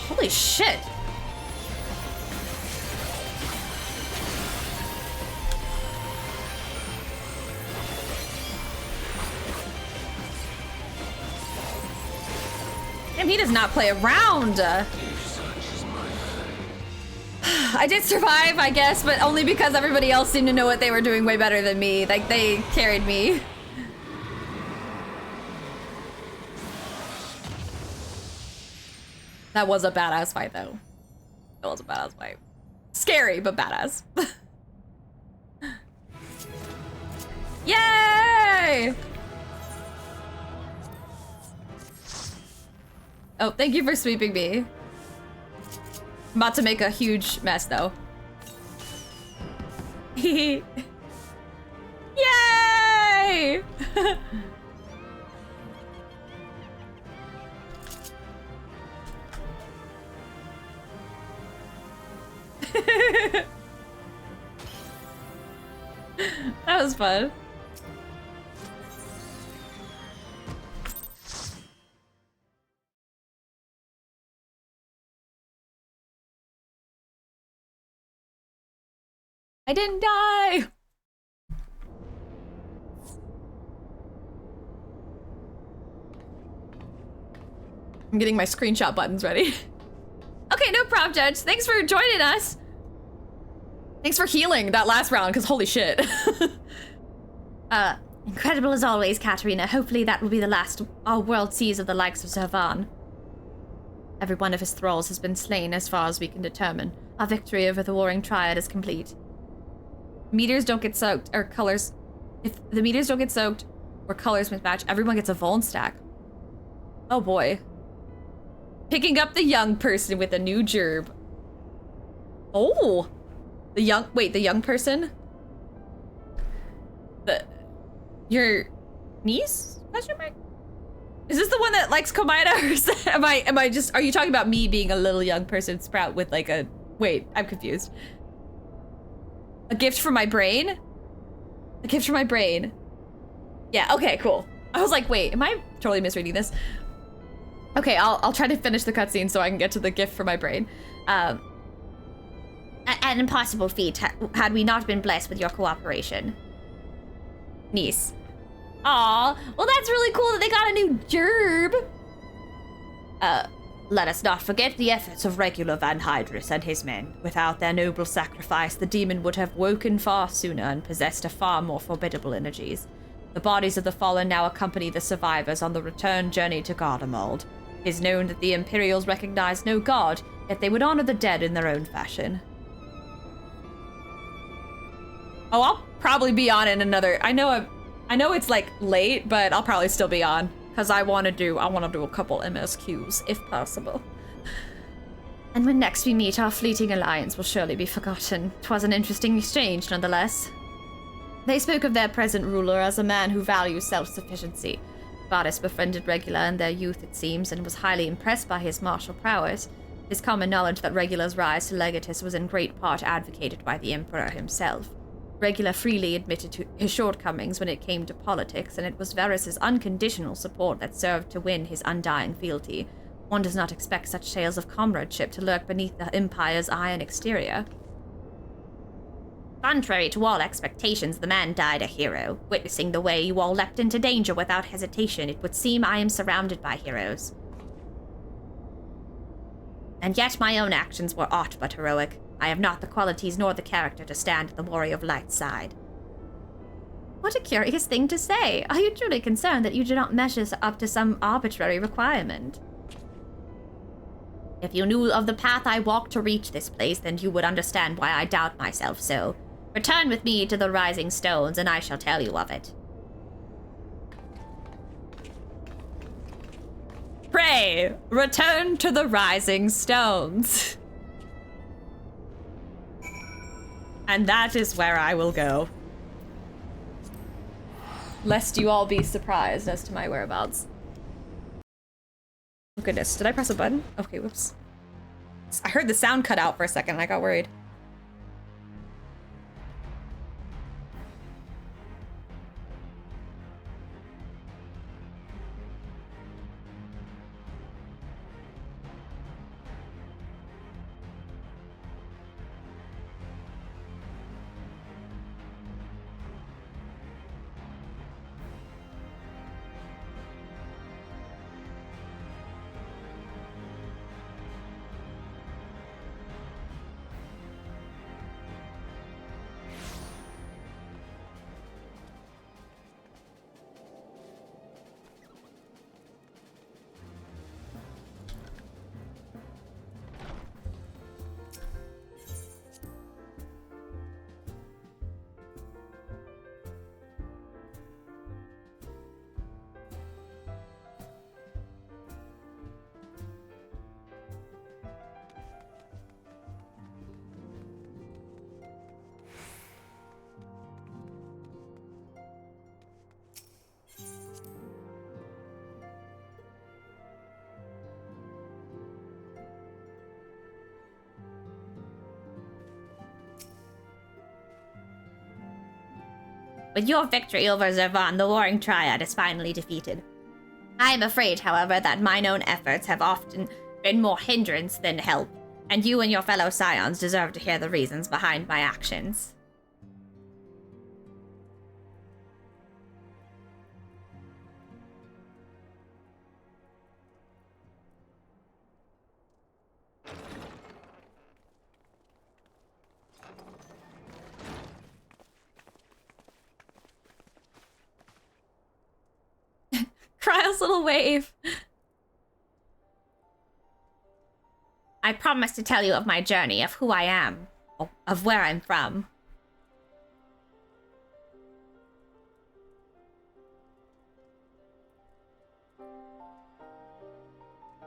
Holy shit. Damn, he does not play around. I did survive, I guess, but only because everybody else seemed to know what they were doing way better than me. Like, they carried me. That was a badass fight, though. That was a badass fight. Scary, but badass. Yay! Oh, thank you for sweeping me. I'm about to make a huge mess, though. Yay! That was fun. I didn't die! I'm getting my screenshot buttons ready. Okay, no problem, Judge. Thanks for joining us. Thanks for healing that last round, because holy shit. Incredible as always, Katarina. Hopefully that will be the last our world sees of the likes of Zervan. Every one of his thralls has been slain as far as we can determine. Our victory over the Warring Triad is complete. Meters don't get soaked, or colors. If the meters don't get soaked, or colors mismatch, everyone gets a Vuln stack. Oh boy. Picking up the young person with a new gerb. Oh! The young person? Your niece? Question mark? Is this the one that likes Komaeda, or am I just, are you talking about me being a little young person sprout with like a, wait, I'm confused. A gift from my brain? A gift from my brain. Yeah, okay, cool. I was like, wait, am I totally misreading this? Okay, I'll try to finish the cutscene so I can get to the gift for my brain. An impossible feat had we not been blessed with your cooperation. Niece. Aw, well that's really cool that they got a new gerb. Let us not forget the efforts of Regular Van Hydrus and his men. Without their noble sacrifice, the demon would have woken far sooner and possessed a far more formidable energies. The bodies of the fallen now accompany the survivors on the return journey to Garlemald. It is known that the Imperials recognize no god, yet they would honor the dead in their own fashion. Oh, I'll probably be on in another. I know it's like late, but I'll probably still be on because I want to do a couple MSQs if possible. And when next we meet, our fleeting alliance will surely be forgotten. 'Twas an interesting exchange, nonetheless. They spoke of their present ruler as a man who values self-sufficiency. Varus befriended Regula in their youth, it seems, and was highly impressed by his martial prowess. It is common knowledge that Regula's rise to Legatus was in great part advocated by the Emperor himself. Regula freely admitted to his shortcomings when it came to politics, and it was Varus's unconditional support that served to win his undying fealty. One does not expect such tales of comradeship to lurk beneath the Empire's iron exterior. Contrary to all expectations, the man died a hero. Witnessing the way you all leapt into danger without hesitation, it would seem I am surrounded by heroes. And yet my own actions were aught but heroic. I have not the qualities nor the character to stand at the Warrior of Light's side. What a curious thing to say. Are you truly concerned that you do not measure up to some arbitrary requirement? If you knew of the path I walked to reach this place, then you would understand why I doubt myself so. Return with me to the Rising Stones, and I shall tell you of it. Pray, return to the Rising Stones. And that is where I will go. Lest you all be surprised as to my whereabouts. Oh goodness, did I press a button? Okay, whoops. I heard the sound cut out for a second and I got worried. With your victory over Zervan, the Warring Triad is finally defeated. I am afraid, however, that mine own efforts have often been more hindrance than help, and you and your fellow scions deserve to hear the reasons behind my actions. Kryle's little wave. I promise to tell you of my journey, of who I am, of where I'm from.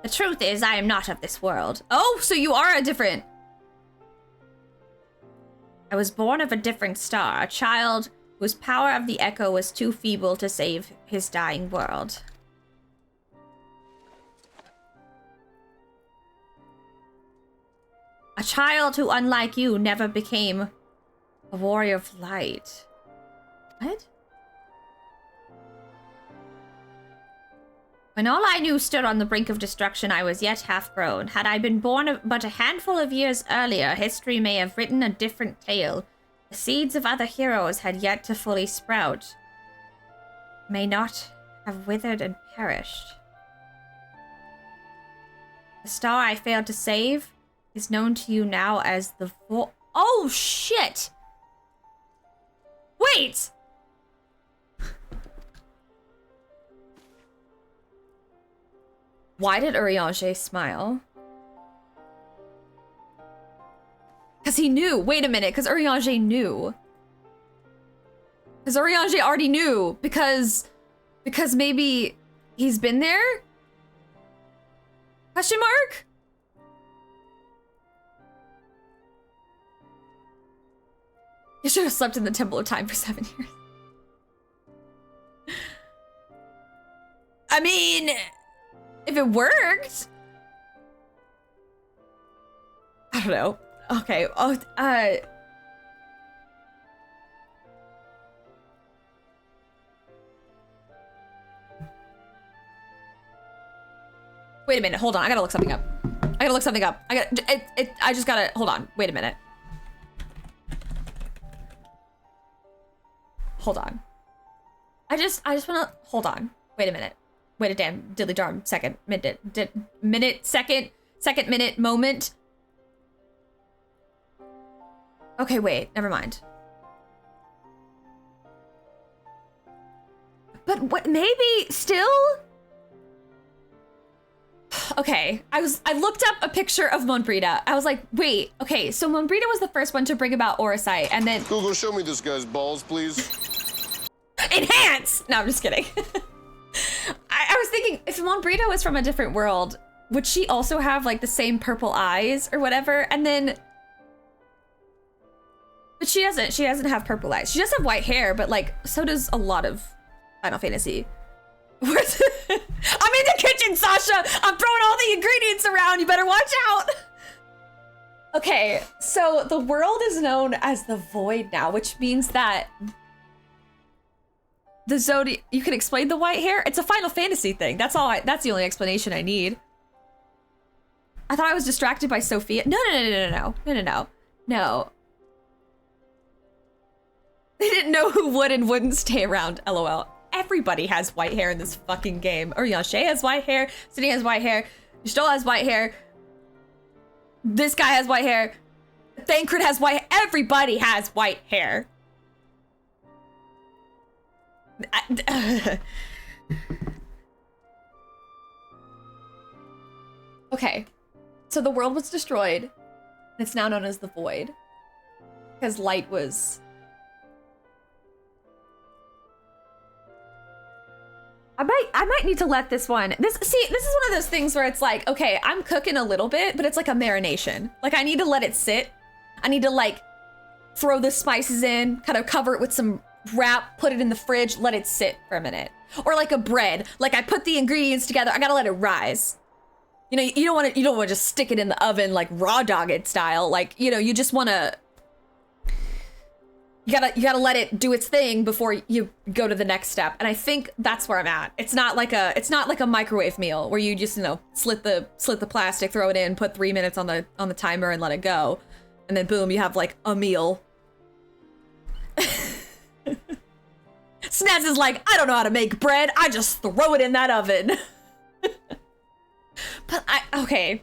The truth is, I am not of this world. Oh, so you are a different... I was born of a different star, a child whose power of the echo was too feeble to save his dying world. A child who, unlike you, never became a warrior of light. What? When all I knew stood on the brink of destruction, I was yet half-grown. Had I been born but a handful of years earlier, history may have written a different tale. The seeds of other heroes had yet to fully sprout. May not have withered and perished. The star I failed to save is known to you now as the Oh, shit! Wait! Why did Urianger smile? Because he knew. Wait a minute, because Urianger knew. Because Urianger already knew. Because maybe he's been there? Question mark? You should have slept in the Temple of Time for 7 years. I mean, if it worked. I don't know. Okay. Oh, wait a minute. Hold on. I gotta look something up. I just gotta, hold on. Wait a minute. Hold on. I just wanna, hold on. Wait a minute. Wait a damn diddly darn second, second minute moment. Okay, wait, never mind. But what, maybe still? Okay, I looked up a picture of Monbrita. I was like, wait, okay, so Monbrita was the first one to bring about Orosite, and then— Google, show me this guy's balls, please. Enhance! No, I'm just kidding. I was thinking, if Monbrita was from a different world, would she also have like the same purple eyes or whatever? And then, but she doesn't have purple eyes. She does have white hair, but like, so does a lot of Final Fantasy. I'm in the kitchen, Sasha! I'm throwing all the ingredients around, you better watch out! Okay, so the world is known as the Void now, which means that the Zodiac, you can explain the white hair? It's a Final Fantasy thing. That's the only explanation I need. I thought I was distracted by Sophia. No. They didn't know who would and wouldn't stay around, LOL. Everybody has white hair in this fucking game. Urianger has white hair, Sidney has white hair, Stoll has white hair, this guy has white hair, Thancred has white hair. Everybody has white hair. Okay, so the world was destroyed, and it's now known as the Void, because light was... I might need to let this one, this is one of those things where it's like, okay, I'm cooking a little bit, but it's like a marination. Like, I need to let it sit. I need to like throw the spices in, kind of cover it with some wrap, put it in the fridge, let it sit for a minute. Or like a bread, like I put the ingredients together, I gotta let it rise. You know, you don't want to just stick it in the oven like raw dog it style. Like, you know, you just want to You gotta let it do its thing before you go to the next step. And I think that's where I'm at. It's not like a microwave meal where you just, you know, slit the plastic, throw it in, put 3 minutes on the timer and let it go. And then boom, you have like a meal. Snaz is like, I don't know how to make bread. I just throw it in that oven. But okay.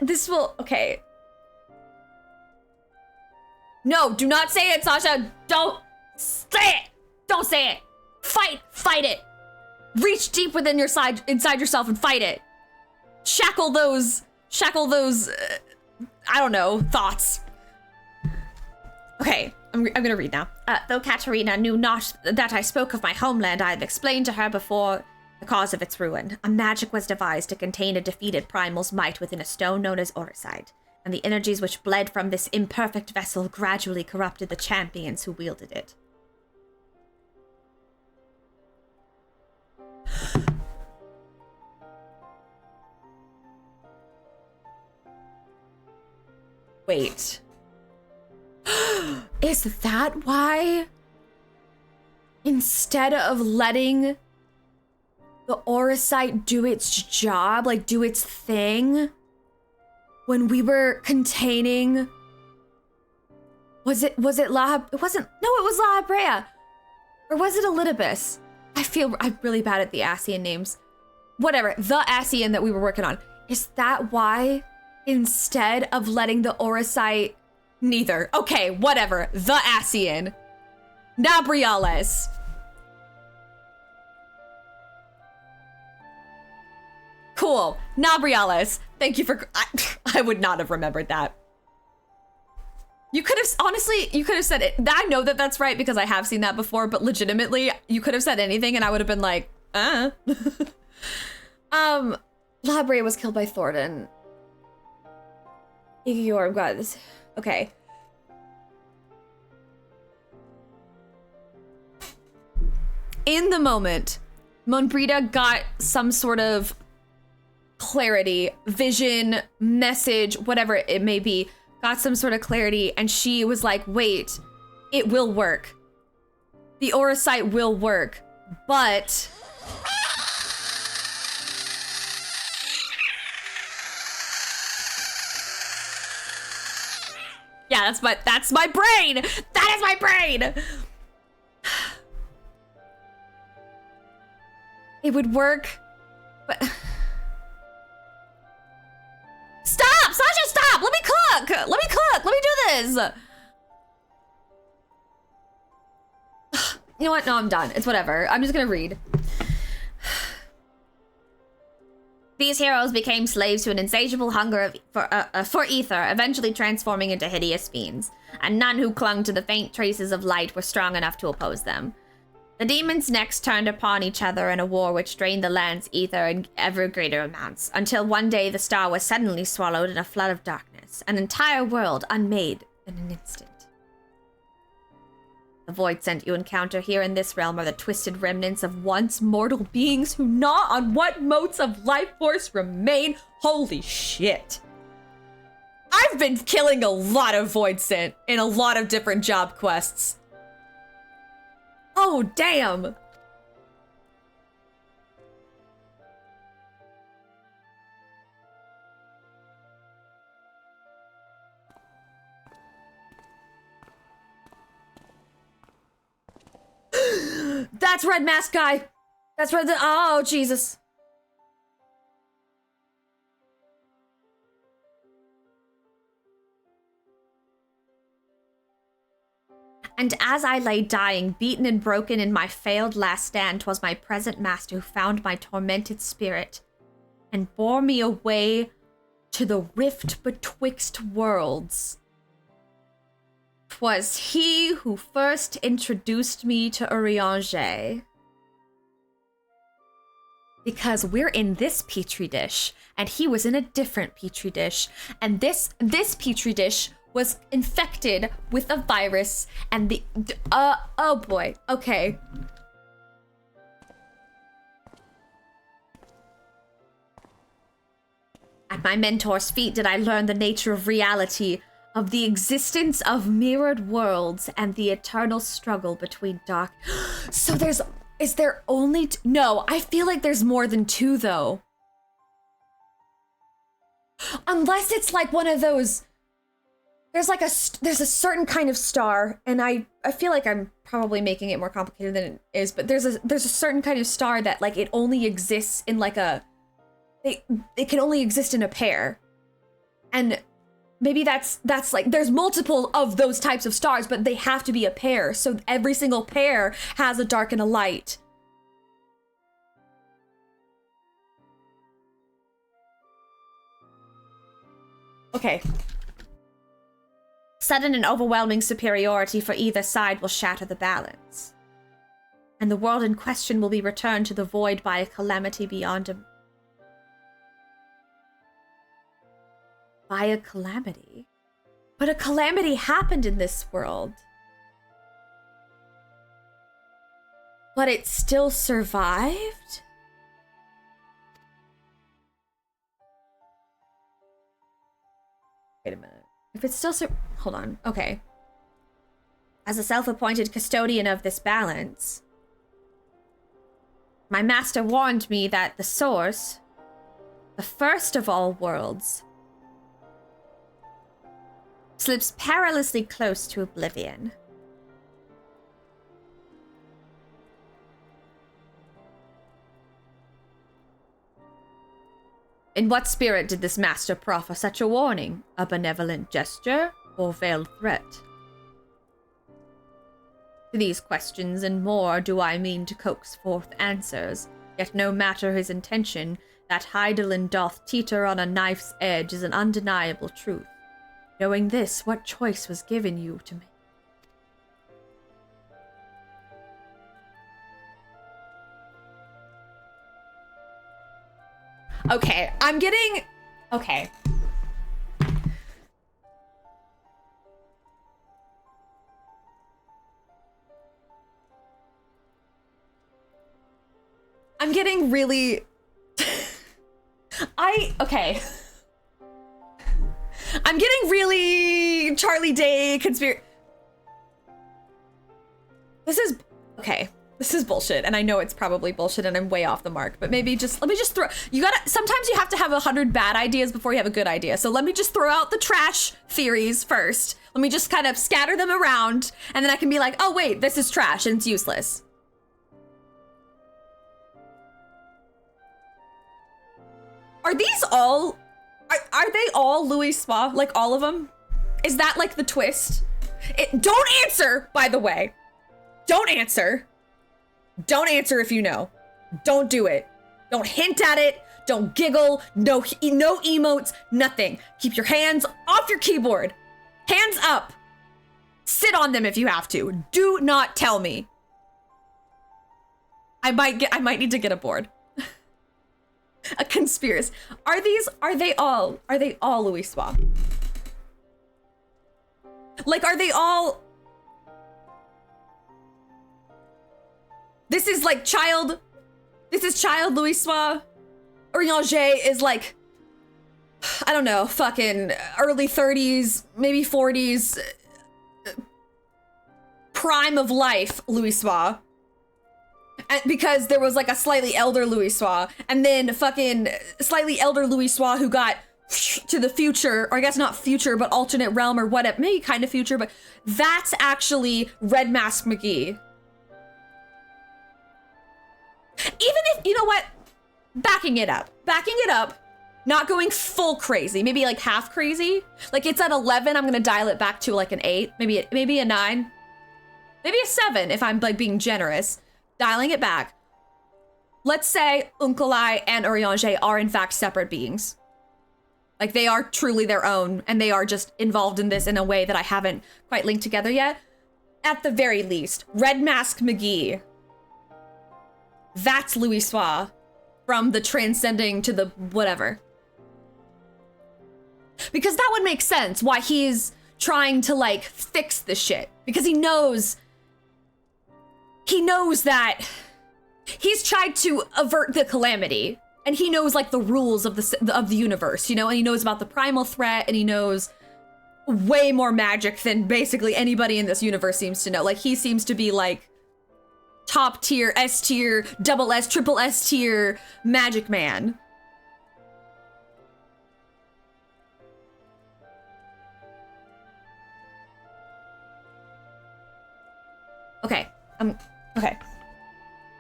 This will, okay. No, do not say it, Sasha. Don't say it. Don't say it. Fight it. Reach deep within inside yourself and fight it. Shackle those, I don't know, thoughts. Okay, I'm gonna read now. Though Katerina knew not that I spoke of my homeland, I had explained to her before the cause of its ruin. A magic was devised to contain a defeated primal's might within a stone known as Oriside, and the energies which bled from this imperfect vessel gradually corrupted the champions who wielded it. Wait. Is that why? Instead of letting the Orisite do its job, like do its thing, when we were containing, was it La? It wasn't. No, it was La Habrea, or was it Elidibus? I'm really bad at the Ascian names. Whatever, the Ascian that we were working on. Is that why? Instead of letting the Orisite, neither. Okay, whatever. The Ascian, Nabriales. Cool, Nabriales. Thank you for. I would not have remembered that. You could have, honestly, you could have said it. I know that that's right because I have seen that before, but legitimately, you could have said anything and I would have been like, Labria was killed by Thornton. Igor, God, this. Okay. In the moment, Monbrita got some sort of clarity, vision, message, whatever it may be, got some sort of clarity, and she was like, wait, it will work. The Orisite will work, but... Yeah, that's my brain! That is my brain! It would work, but... Stop! Sasha, stop! Let me cook! Let me cook! Let me do this! You know what? No, I'm done. It's whatever. I'm just gonna read. These heroes became slaves to an insatiable hunger for ether, eventually transforming into hideous fiends, and none who clung to the faint traces of light were strong enough to oppose them. The demons next turned upon each other in a war which drained the land's ether in ever greater amounts, until one day the star was suddenly swallowed in a flood of darkness, an entire world unmade in an instant. The void scent you encounter here in this realm are the twisted remnants of once mortal beings who gnaw on what motes of life force remain. Holy shit. I've been killing a lot of void scent in a lot of different job quests. Oh, damn. That's Red Mask guy. That's Red. Oh, Jesus. And as I lay dying, beaten and broken in my failed last stand, 'twas my present master who found my tormented spirit and bore me away to the rift betwixt worlds. 'Twas he who first introduced me to Urianger. Because we're in this petri dish, and he was in a different petri dish, and this petri dish was infected with a virus, and the oh boy, okay. At my mentor's feet did I learn the nature of reality, of the existence of mirrored worlds and the eternal struggle between dark. So is there only no, I feel like there's more than 2 though. Unless it's like one of those, there's a certain kind of star, and I feel like I'm probably making it more complicated than it is, but there's a certain kind of star that like it only exists in like it can only exist in a pair. And maybe that's like, there's multiple of those types of stars, but they have to be a pair. So every single pair has a dark and a light. Okay. Sudden and overwhelming superiority for either side will shatter the balance. And the world in question will be returned to the void by a calamity beyond a... By a calamity? But a calamity happened in this world. But it still survived? Wait a minute. If it's still hold on. Okay. As a self-appointed custodian of this balance, my master warned me that the source, the first of all worlds, slips perilously close to oblivion. In what spirit did this master proffer such a warning? A benevolent gesture or veiled threat? To these questions and more do I mean to coax forth answers, yet no matter his intention, that Heidelin doth teeter on a knife's edge is an undeniable truth. Knowing this, what choice was given you to make? Okay, I'm getting... Okay. I'm getting really... Okay. I'm getting really Charlie Day conspiracy. This is... Okay. This is bullshit, and I know it's probably bullshit and I'm way off the mark, but maybe just, let me just throw, sometimes you have to have 100 bad ideas before you have a good idea, so let me just throw out the trash theories first. Let me just kind of scatter them around, and then I can be like, oh wait, this is trash and it's useless. Are these all, are they all Louis Spa? Like all of them? Is that like the twist? Don't answer, by the way. Don't answer. Don't answer if you know. Don't do it. Don't hint at it. Don't giggle. No emotes. Nothing. Keep your hands off your keyboard. Hands up. Sit on them if you have to. Do not tell me. I might need to get a board. A conspiracy. Are they all Louis Spa? Like, are they all... This is like child Louis Spa. Orianger is like, I don't know, fucking early 30s, maybe 40s, prime of life Louis Spa. And because there was like a slightly elder Louis Spa, and then fucking slightly elder Louis Spa who got to the future, or I guess not future, but alternate realm or whatever, maybe kind of future, but that's actually Red Mask McGee. Even if, you know what, backing it up, not going full crazy, maybe like half crazy. Like it's at 11, I'm gonna dial it back to like an 8, maybe a 9, maybe a 7 if I'm like being generous. Dialing it back. Let's say Uncle-I and Orianger are in fact separate beings. Like they are truly their own, and they are just involved in this in a way that I haven't quite linked together yet. At the very least, Red Mask McGee. That's Louis Spa from the transcending to the whatever. Because that would make sense why he's trying to like fix this shit. Because he knows that he's tried to avert the calamity, and he knows like the rules of the universe, you know, and he knows about the primal threat, and he knows way more magic than basically anybody in this universe seems to know. Like, he seems to be like top tier, S tier, double S, triple S tier magic man. Okay, okay.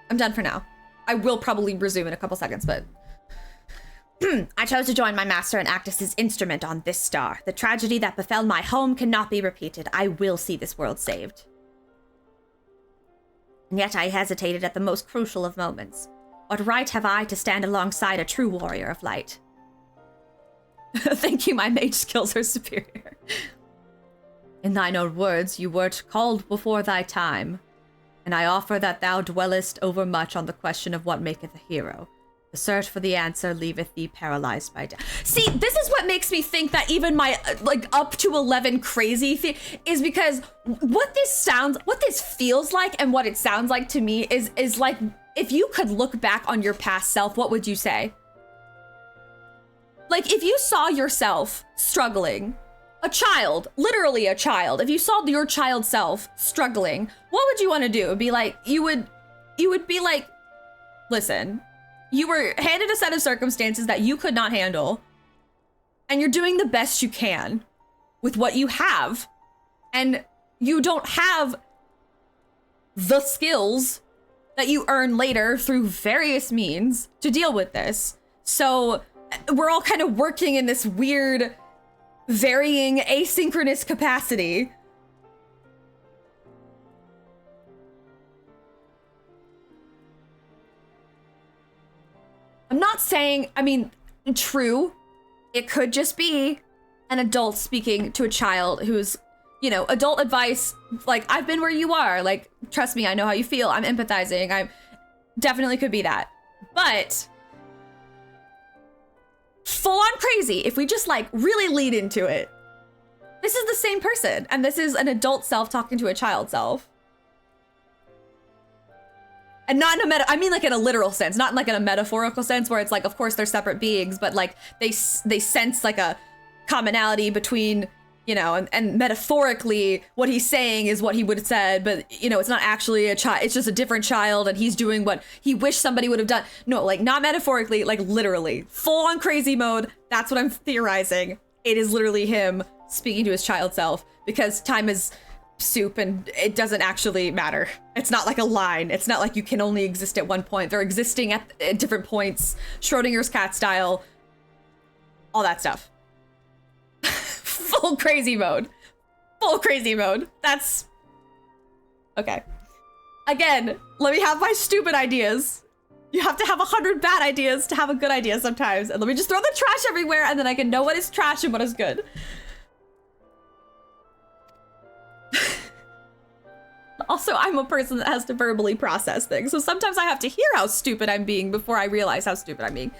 I'm done for now. I will probably resume in a couple seconds, but I chose to join my master and act as his instrument on this star. The tragedy that befell my home cannot be repeated. I will see this world saved. And yet I hesitated at the most crucial of moments. What right have I to stand alongside a true warrior of light? Thank you, my mage skills are superior. In thine own words, you wert called before thy time, and I offer that thou dwellest overmuch on the question of what maketh a hero. The search for the answer leaveth thee paralyzed by doubt. See, this is what makes me think that even my, like, up to 11 crazy thing is because what this feels like and what it sounds like to me is like, if you could look back on your past self, what would you say? Like, if you saw yourself struggling, a child, literally a child, if you saw your child self struggling, what would you want to do? It would be like, you would be like, listen, you were handed a set of circumstances that you could not handle, and you're doing the best you can with what you have, and you don't have the skills that you earn later through various means to deal with this. So we're all kind of working in this weird, varying asynchronous capacity. I'm not saying, I mean, true, it could just be an adult speaking to a child who's, you know, adult advice, like, I've been where you are, like, trust me, I know how you feel, I'm empathizing, I definitely could be that. But full on crazy, if we just, like, really lead into it, this is the same person, and this is an adult self talking to a child self. And not in a I mean, like, in a literal sense, not like in a metaphorical sense where it's like, of course they're separate beings, but like they sense like a commonality between, you know, and metaphorically what he's saying is what he would have said, but, you know, it's not actually a child, it's just a different child, and he's doing what he wished somebody would have done. No, like, not metaphorically, like literally full on crazy mode. That's what I'm theorizing. It is literally him speaking to his child self, because time is soup and it doesn't actually matter. It's not like a line. It's not like you can only exist at one point. They're existing at different points, Schrodinger's cat style, all that stuff. Full crazy mode. Full crazy mode. That's okay. Again, let me have my stupid ideas. You have to have 100 bad ideas to have a good idea sometimes. And let me just throw the trash everywhere, and then I can know what is trash and what is good. Also, I'm a person that has to verbally process things, so sometimes I have to hear how stupid I'm being before I realize how stupid I'm being.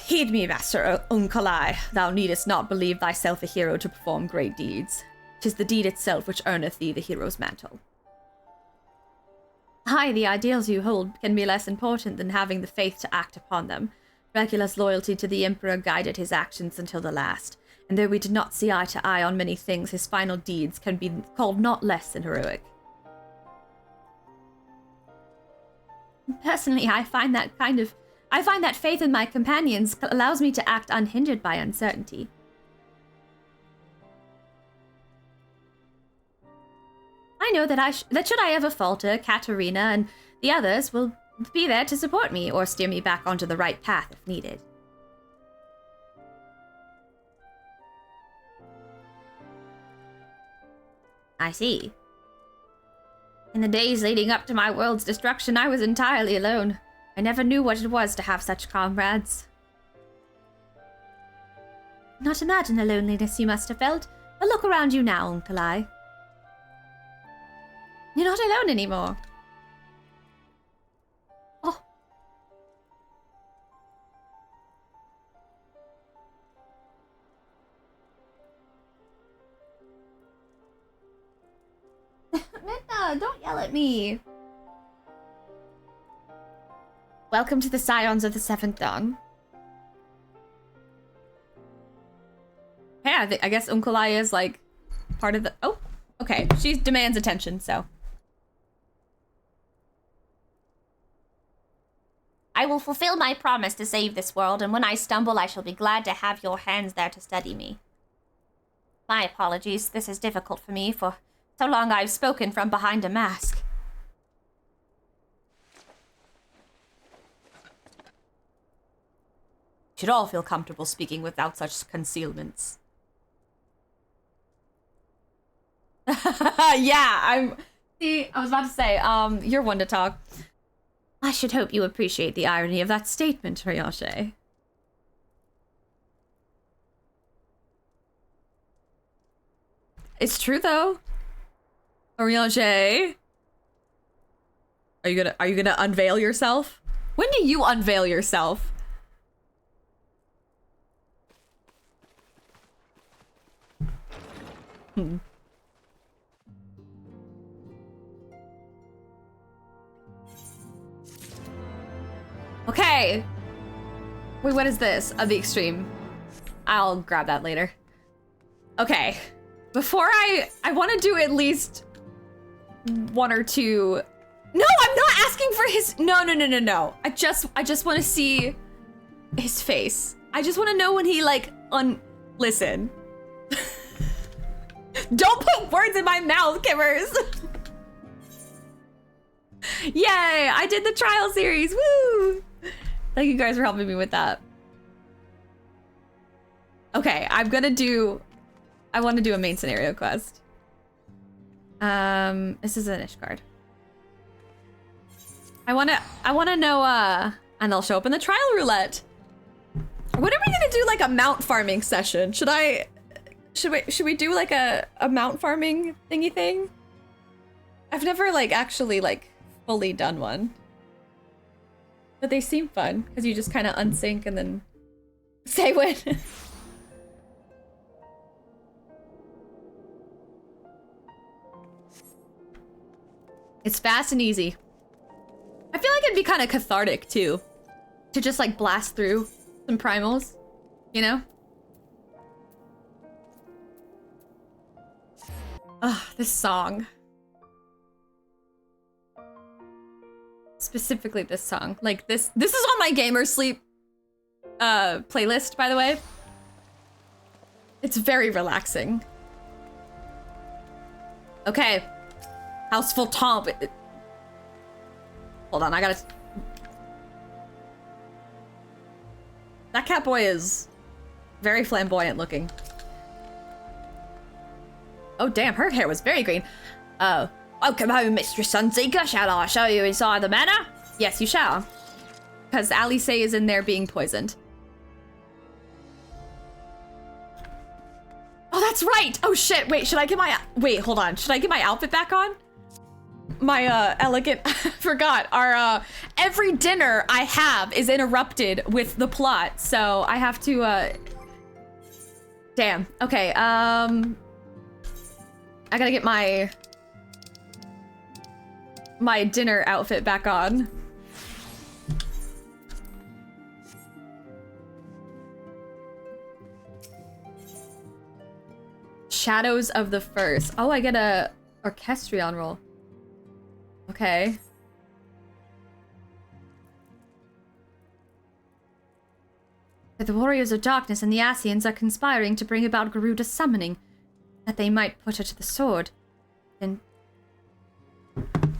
Heed me, Master Unkalai. Thou needest not believe thyself a hero to perform great deeds. 'Tis the deed itself which earneth thee the hero's mantle. Aye, the ideals you hold can be less important than having the faith to act upon them. Regula's loyalty to the Emperor guided his actions until the last. And though we did not see eye to eye on many things, his final deeds can be called not less than heroic. Personally, I find that faith in my companions allows me to act unhindered by uncertainty. I know that that should I ever falter, Katarina and the others will be there to support me or steer me back onto the right path if needed. I see. In the days leading up to my world's destruction, I was entirely alone. I never knew what it was to have such comrades. Not imagine the loneliness you must have felt, but look around you now, Unkalai. You're not alone anymore. Oh. Midna, don't yell at me. Welcome to the Scions of the Seventh Dawn. Hey, yeah, I guess Unkalaya is like part of the. Oh, okay. She demands attention, so. I will fulfill my promise to save this world, and when I stumble, I shall be glad to have your hands there to steady me. My apologies. This is difficult for me. For so long I've spoken from behind a mask. Should all feel comfortable speaking without such concealments. Yeah, See, I was about to say, you're one to talk. I should hope you appreciate the irony of that statement, Ryoshe. It's true though. Ryoshe. Are you gonna unveil yourself? When do you unveil yourself? Okay. Wait, what is this? The extreme. I'll grab that later. Okay. Before I want to do at least one or two. No, I'm not asking for his. No. I just want to see his face. I just want to know when he like listen. Don't put words in my mouth, Kimmers. Yay! I did the trial series. Woo! Thank you guys for helping me with that. Okay, I want to do a main scenario quest. This is an Ish card. I wanna know, and they'll show up in the trial roulette. When are we gonna do like a mount farming session? Should we do like a mount farming thingy thing? I've never like actually like fully done one. But they seem fun, because you just kind of unsync and then say when. It's fast and easy. I feel like it'd be kind of cathartic too, to just like blast through some primals, you know? Ugh, this song. Specifically this song. Like this is on my gamer sleep playlist, by the way. It's very relaxing. Okay. Houseful Tomp. Hold on, I gotta... That Catboy is very flamboyant looking. Oh damn, her hair was very green. Oh. Welcome home, Mistress Sunseeker. Shall I show you inside the manor? Yes, you shall. Because Alice is in there being poisoned. Oh, that's right! Oh shit, wait, should I get my... Wait, hold on. Should I get my outfit back on? My, elegant... I forgot. Our, every dinner I have is interrupted with the plot, so I have to, Damn. Okay, I gotta get my dinner outfit back on. Shadows of the First. Oh, I get a Orchestrion roll. Okay. The Warriors of Darkness and the Asians are conspiring to bring about Garuda's summoning, that they might put her to the sword. Then...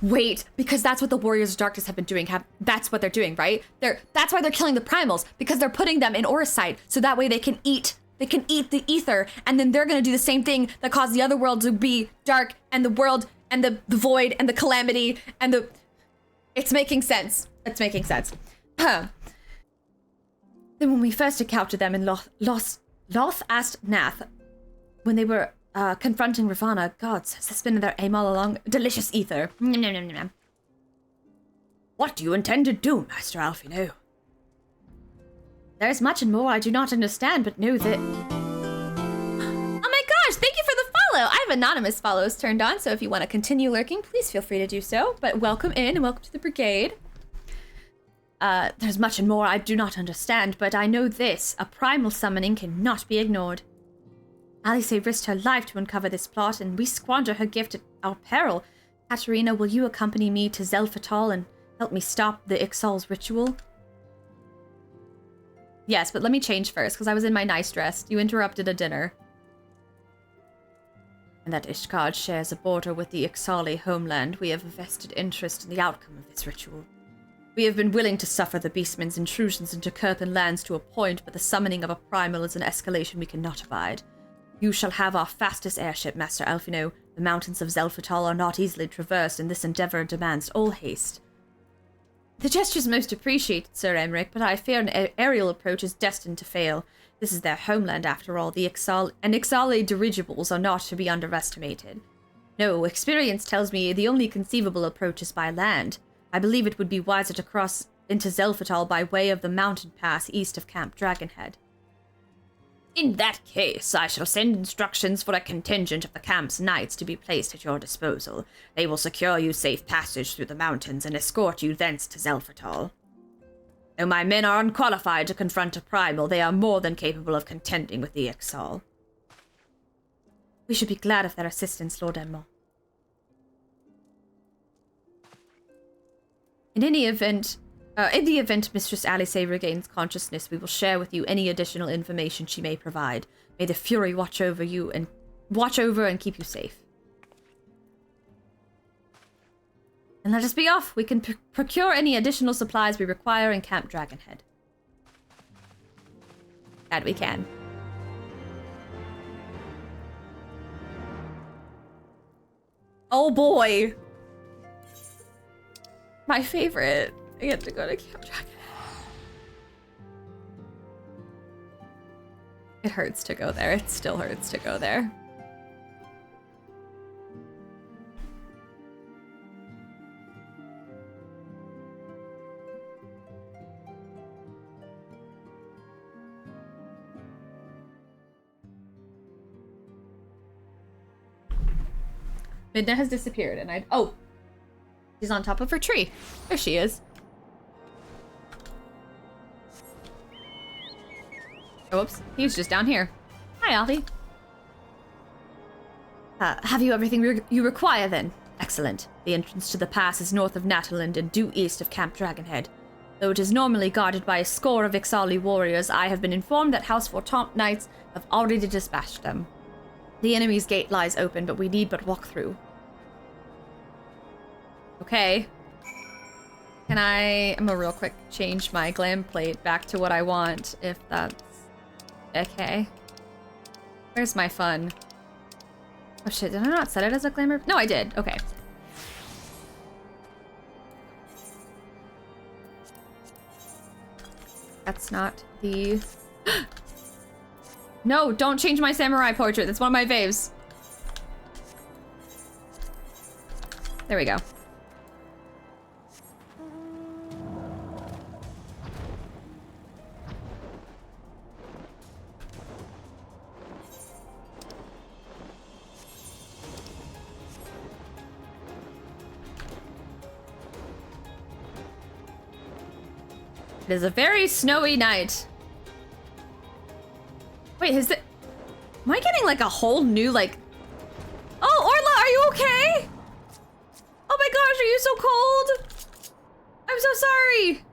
Wait, because that's what the Warriors of Darkness have been doing. That's what they're doing, right? That's why they're killing the primals, because they're putting them in Oricite, so that way they can eat the ether, and then they're gonna do the same thing that caused the other world to be dark, and the world, and the void, and the calamity, and the... It's making sense. It's making sense. Huh. Then when we first encountered them in Loth Ast Nath, when they were confronting Ravana, gods, has this been their aim all along? Delicious ether. What do you intend to do, Master Alfino? There's much and more I do not understand, but know that... Oh my gosh, thank you for the follow! I have anonymous follows turned on, so if you want to continue lurking, please feel free to do so. But welcome in and welcome to the brigade. There's much and more I do not understand, but I know this. A primal summoning cannot be ignored. Alice risked her life to uncover this plot, and we squander her gift at our peril. Katerina, will you accompany me to Zelfatal and help me stop the Ixal's ritual? Yes, but let me change first, because I was in my nice dress. You interrupted a dinner. And that Ishgard shares a border with the Ixali homeland, we have a vested interest in the outcome of this ritual. We have been willing to suffer the Beastmen's intrusions into Kirthan lands to a point, but the summoning of a primal is an escalation we cannot abide. You shall have our fastest airship, Master Alfino. The mountains of Zelfatal are not easily traversed, and this endeavor demands all haste. The gesture's most appreciated, Sir Emmerich, but I fear an aerial approach is destined to fail. This is their homeland, after all. The Ixali dirigibles are not to be underestimated. No, experience tells me the only conceivable approach is by land. I believe it would be wiser to cross into Zelfatal by way of the mountain pass east of Camp Dragonhead. In that case, I shall send instructions for a contingent of the camp's knights to be placed at your disposal. They will secure you safe passage through the mountains and escort you thence to Zelfatal. Though my men are unqualified to confront a primal, they are more than capable of contending with the Ixal. We should be glad of their assistance, Lord Enmore. In the event Mistress Alice regains consciousness, we will share with you any additional information she may provide. May the Fury watch over and keep you safe. And let us be off. We can procure any additional supplies we require in Camp Dragonhead. That we can. Oh boy! My favorite. I get to go to Camp Dragon. It hurts to go there. It still hurts to go there. Midna has disappeared and oh! She's on top of her tree. There she is. Oh, whoops. He was just down here. Hi, Alfie. Have you everything you require, then? Excellent. The entrance to the pass is north of Nataland and due east of Camp Dragonhead. Though it is normally guarded by a score of Ixali warriors, I have been informed that House Fortomp knights have already dispatched them. The enemy's gate lies open, but we need but walk through. Okay. Can I'm gonna real quick change my glam plate back to what I want, if that's okay. Where's my fun? Oh shit, did I not set it as a glamour? No, I did. Okay. That's not the... No, don't change my samurai portrait. That's one of my faves. There we go. It is a very snowy night. Wait, is it... Am I getting like a whole new like... Oh, Orla, are you okay? Oh my gosh, are you so cold? I'm so sorry.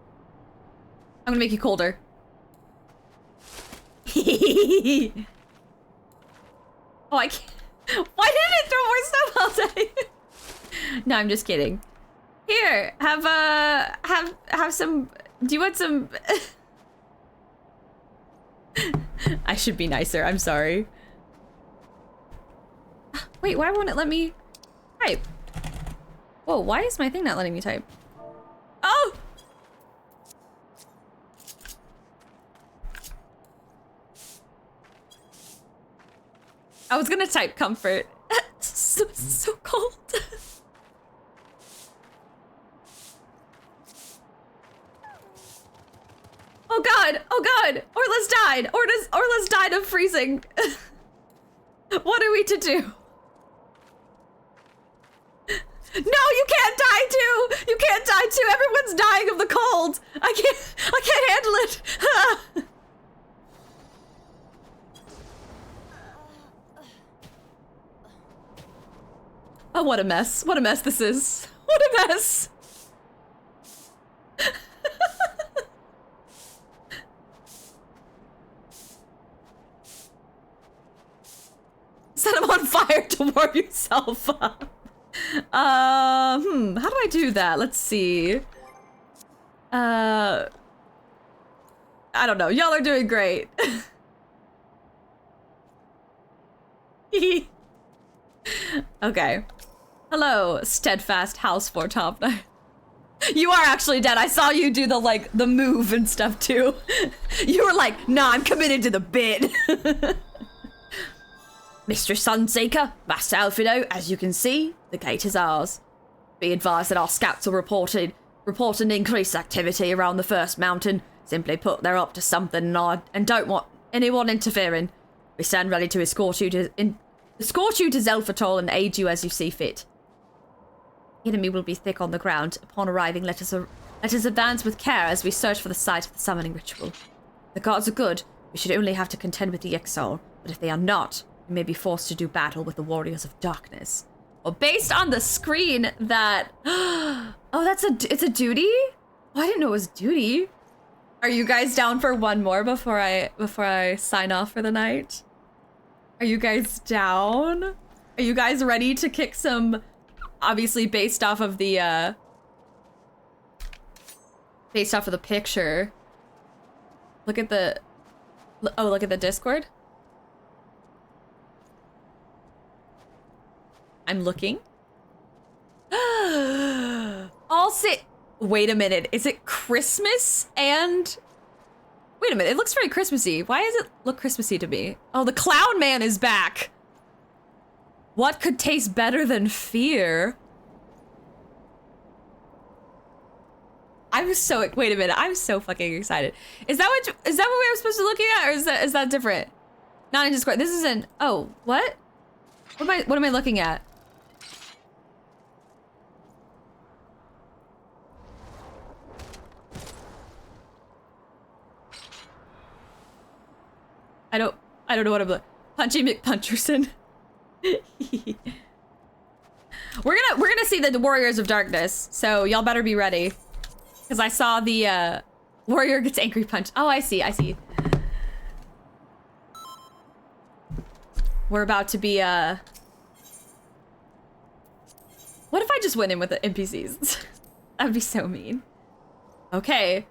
I'm gonna make you colder. Oh, I can't... Why didn't it throw more stuff out? No, I'm just kidding. Here, have some... Do you want some... I should be nicer, I'm sorry. Wait, why won't it let me type? Whoa, why is my thing not letting me type? Oh! I was gonna type comfort. so cold. Oh god! Oh god! Orla's died! Orla's died of freezing! What are we to do? No, you can't die too! You can't die too! Everyone's dying of the cold! I can't handle it! Oh, what a mess. What a mess this is. What a mess. Set him on fire to warm yourself up. How do I do that? Let's see. I don't know. Y'all are doing great. Okay. Hello, steadfast house for top 9. You are actually dead. I saw you do the move and stuff too. You were like, nah, I'm committed to the bit. Mr. Sunseeker, Master Alfido, as you can see, the gate is ours. Be advised that our scouts will report an increased activity around the first mountain. Simply put, they're up to something and don't want anyone interfering. We stand ready to escort you to Zelfatol and aid you as you see fit. The enemy will be thick on the ground. Upon arriving, let us advance with care as we search for the site of the summoning ritual. The gods are good. We should only have to contend with the exile, but if they are not, we may be forced to do battle with the warriors of darkness. Well, based on the screen that... Oh, it's a duty? Oh, I didn't know it was duty. Are you guys down for one more before I sign off for the night? Are you guys down? Are you guys ready to kick some... Obviously based off of the picture. Look at the... Oh, look at the Discord. I'm looking. I'll sit. Wait a minute. Is it Christmas and... Wait a minute. It looks very Christmassy. Why does it look Christmassy to me? Oh, the Clown Man is back. What could taste better than fear? Wait a minute. I'm so fucking excited. Is that what we were supposed to be looking at, or is that different? Not in Discord. This is in... Oh, what? What am I looking at? I don't know what I'm looking. Punchy McPuncherson. We're gonna see the Warriors of Darkness, so y'all better be ready. Because I saw the warrior gets angry punch. Oh, I see. We're about to be what if I just went in with the NPCs? That'd be so mean. Okay.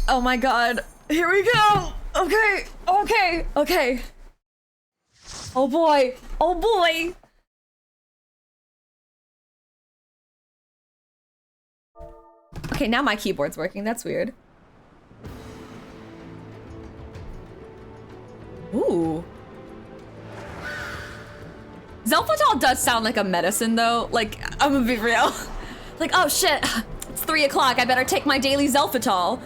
Oh my god. Here we go. Okay. Oh boy. Okay, now my keyboard's working. That's weird. Ooh. Zelfatol does sound like a medicine though. Like, I'm gonna be real. Like, oh shit, it's 3 o'clock. I better take my daily Zelfatol.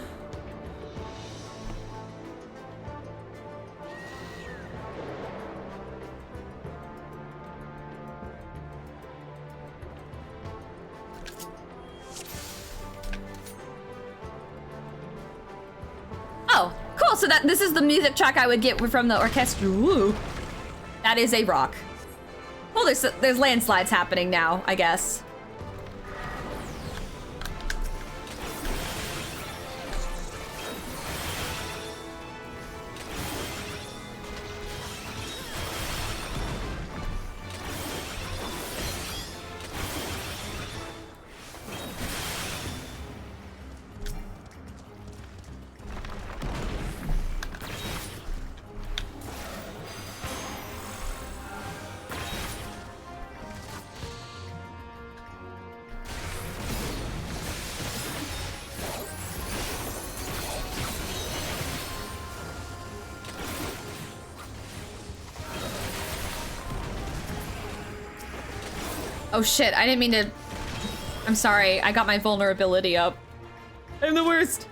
Oh, cool. So this is the music track I would get from the orchestra. Ooh. That is a rock. Oh, there's landslides happening now, I guess. Oh shit, I didn't mean to... I'm sorry, I got my vulnerability up. I'm the worst.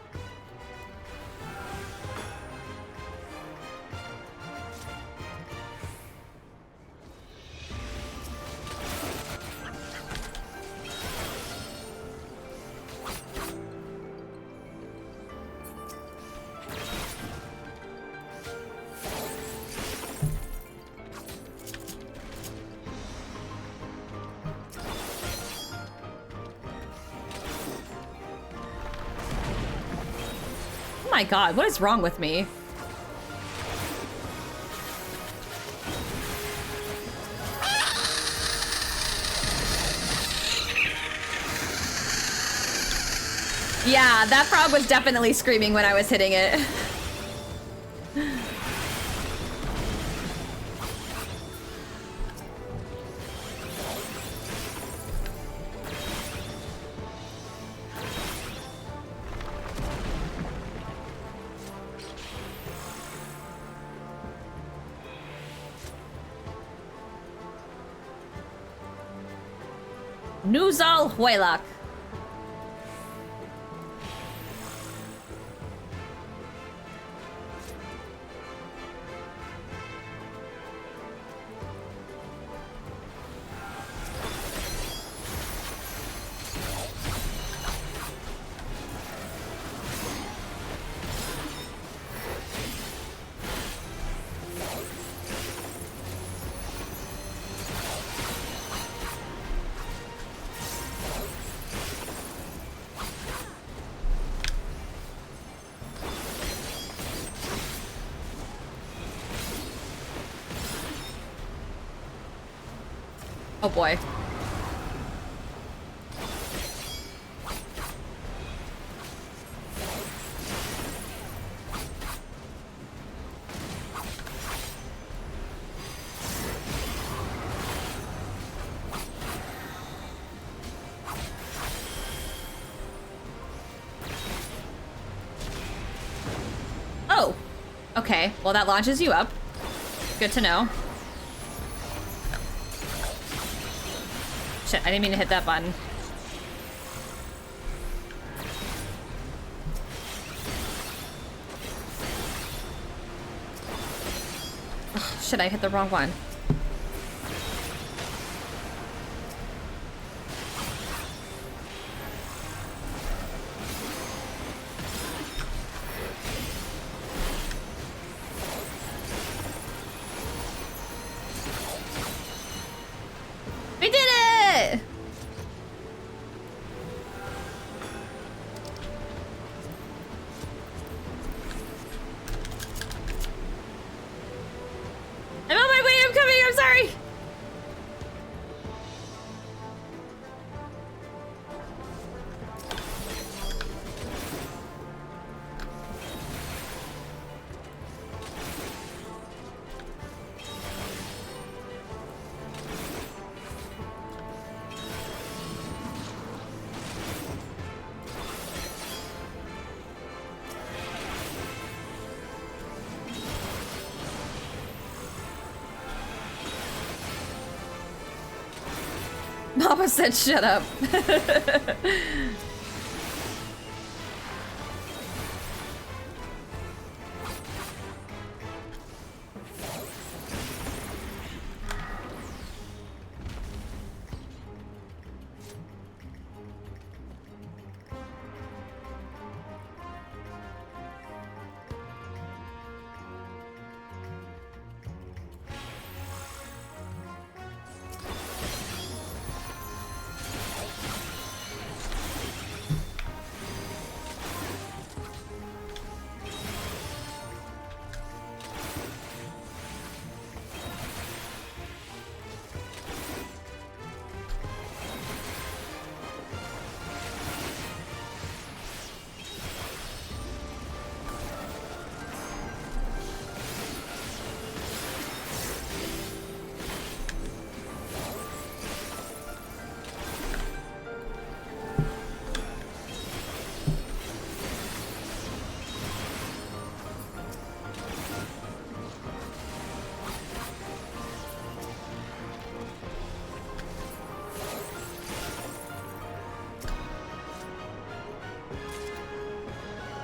my god, what is wrong with me? Yeah, that frog was definitely screaming when I was hitting it. Nuzal Huelak. Oh boy. Oh, okay. Well, that launches you up. Good to know. Shit, I didn't mean to hit that button. Oh, shit, I hit the wrong one. We did it! I'm on my way, I'm coming, I'm sorry! Mama said shut up.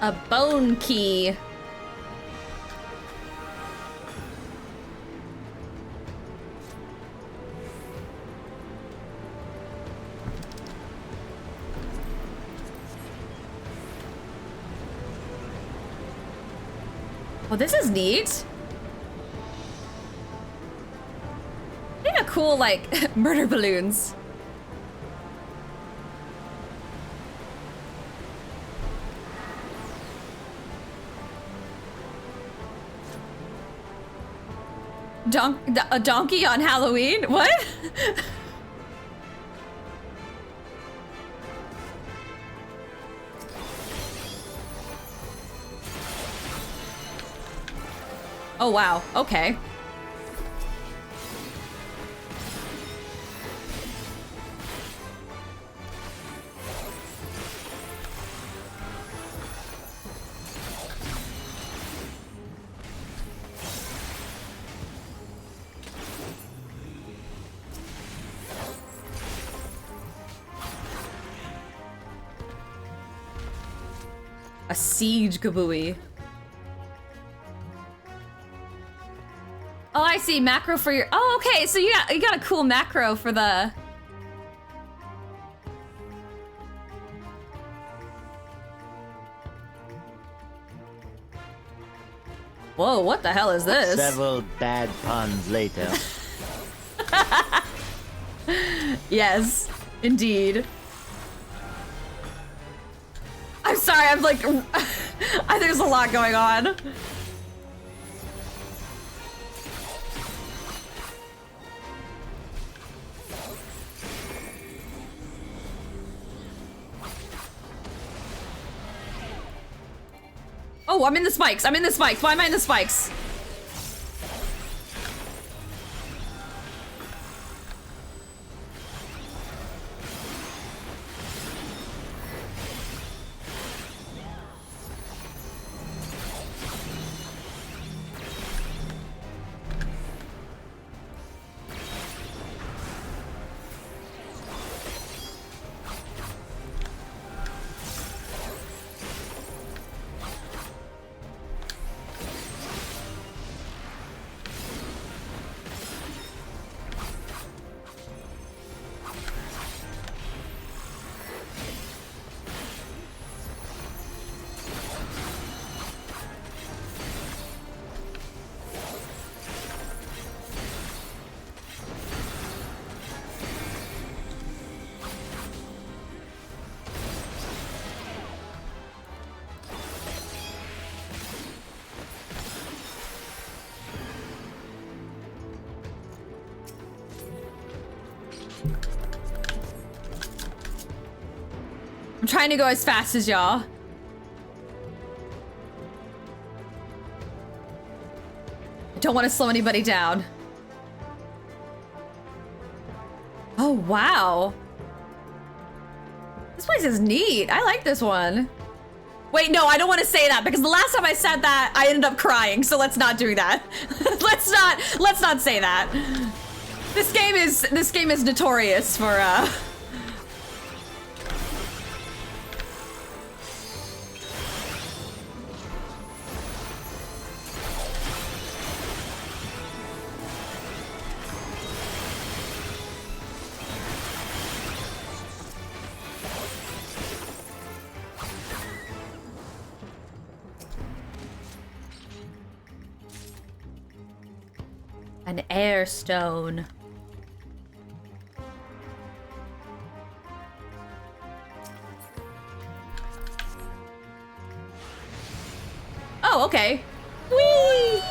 A bone key. Well, this is neat. They have cool, like, murder balloons. a donkey on Halloween? What? Oh wow, okay. A siege Kawaii. Oh, I see. Macro for your... Oh, okay. So you got a cool macro for the... Whoa, what the hell is this? Several bad puns later. Yes, indeed. I'm sorry, I'm like... There's a lot going on. Oh, I'm in the spikes. I'm in the spikes. Why am I in the spikes? I'm trying to go as fast as y'all. I don't want to slow anybody down. Oh, wow. This place is neat. I like this one. Wait, no, I don't want to say that because the last time I said that, I ended up crying. So let's not do that. let's not say that. This game is notorious for an air stone. Oh, okay. Whee!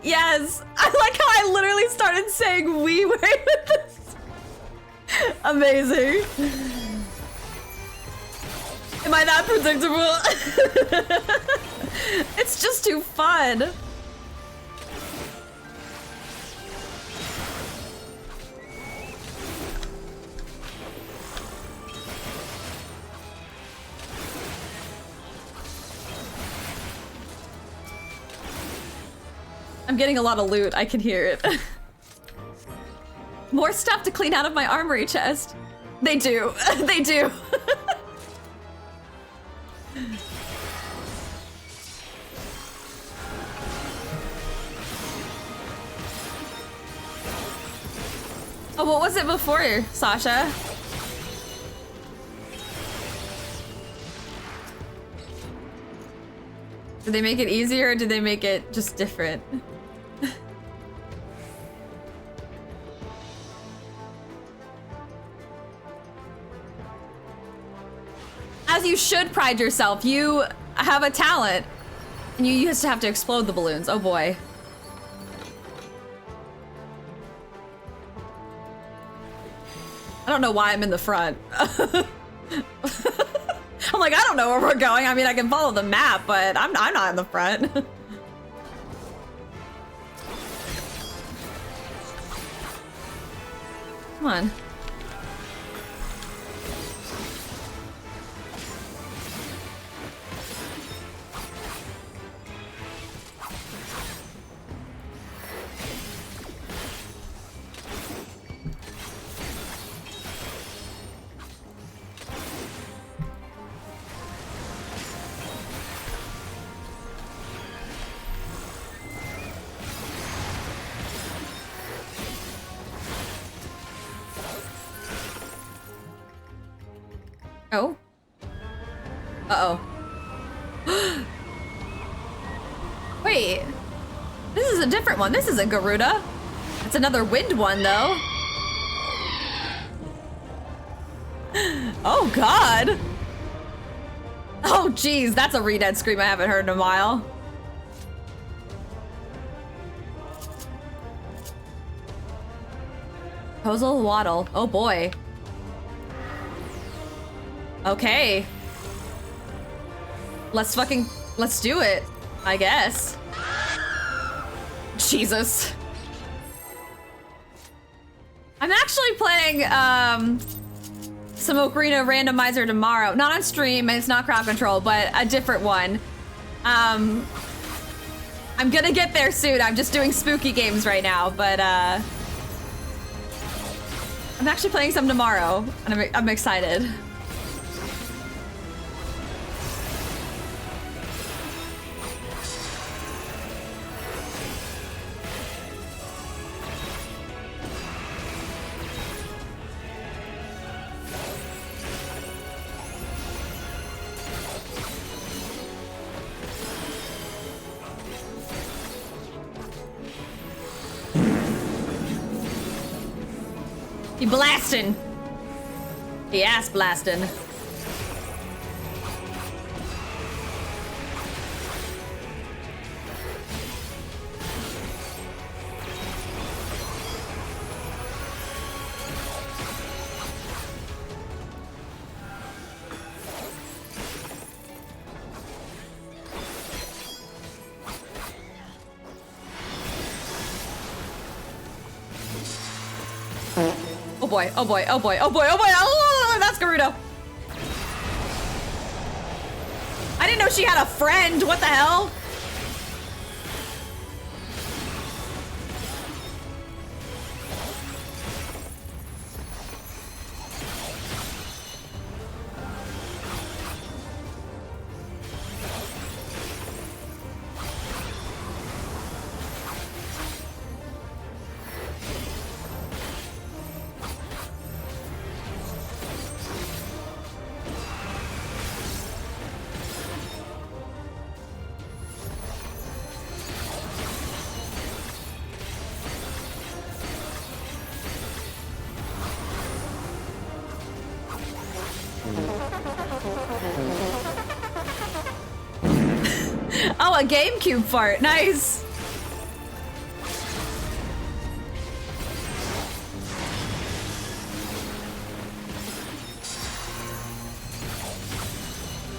Yes! I like how I literally started saying wee with this. Amazing. Am I that predictable? It's just too fun. I'm getting a lot of loot. I can hear it. More stuff to clean out of my armory chest. They do. They do. Oh, what was it before, Sasha? Did they make it easier or did they make it just different? As you should pride yourself. You have a talent. And you used to have to explode the balloons. Oh boy. I don't know why I'm in the front. I'm like, I don't know where we're going. I mean, I can follow the map, but I'm not in the front. Come on. Oh. Uh-oh. Wait. This is a different one. This isn't Garuda. It's another wind one, though. Oh, God. Oh, geez. That's a re-dead scream I haven't heard in a while. Proposal Waddle. Oh, boy. Okay. Let's do it, I guess. Jesus. I'm actually playing, some Ocarina Randomizer tomorrow. Not on stream, and it's not crowd control, but a different one. I'm gonna get there soon. I'm just doing spooky games right now, but, I'm actually playing some tomorrow, and I'm excited. He blasting. He ass blasting. Oh boy, oh boy, oh boy, oh boy, oh boy, oh, that's Gerudo. I didn't know she had a friend, what the hell? Oh, a GameCube fart. Nice.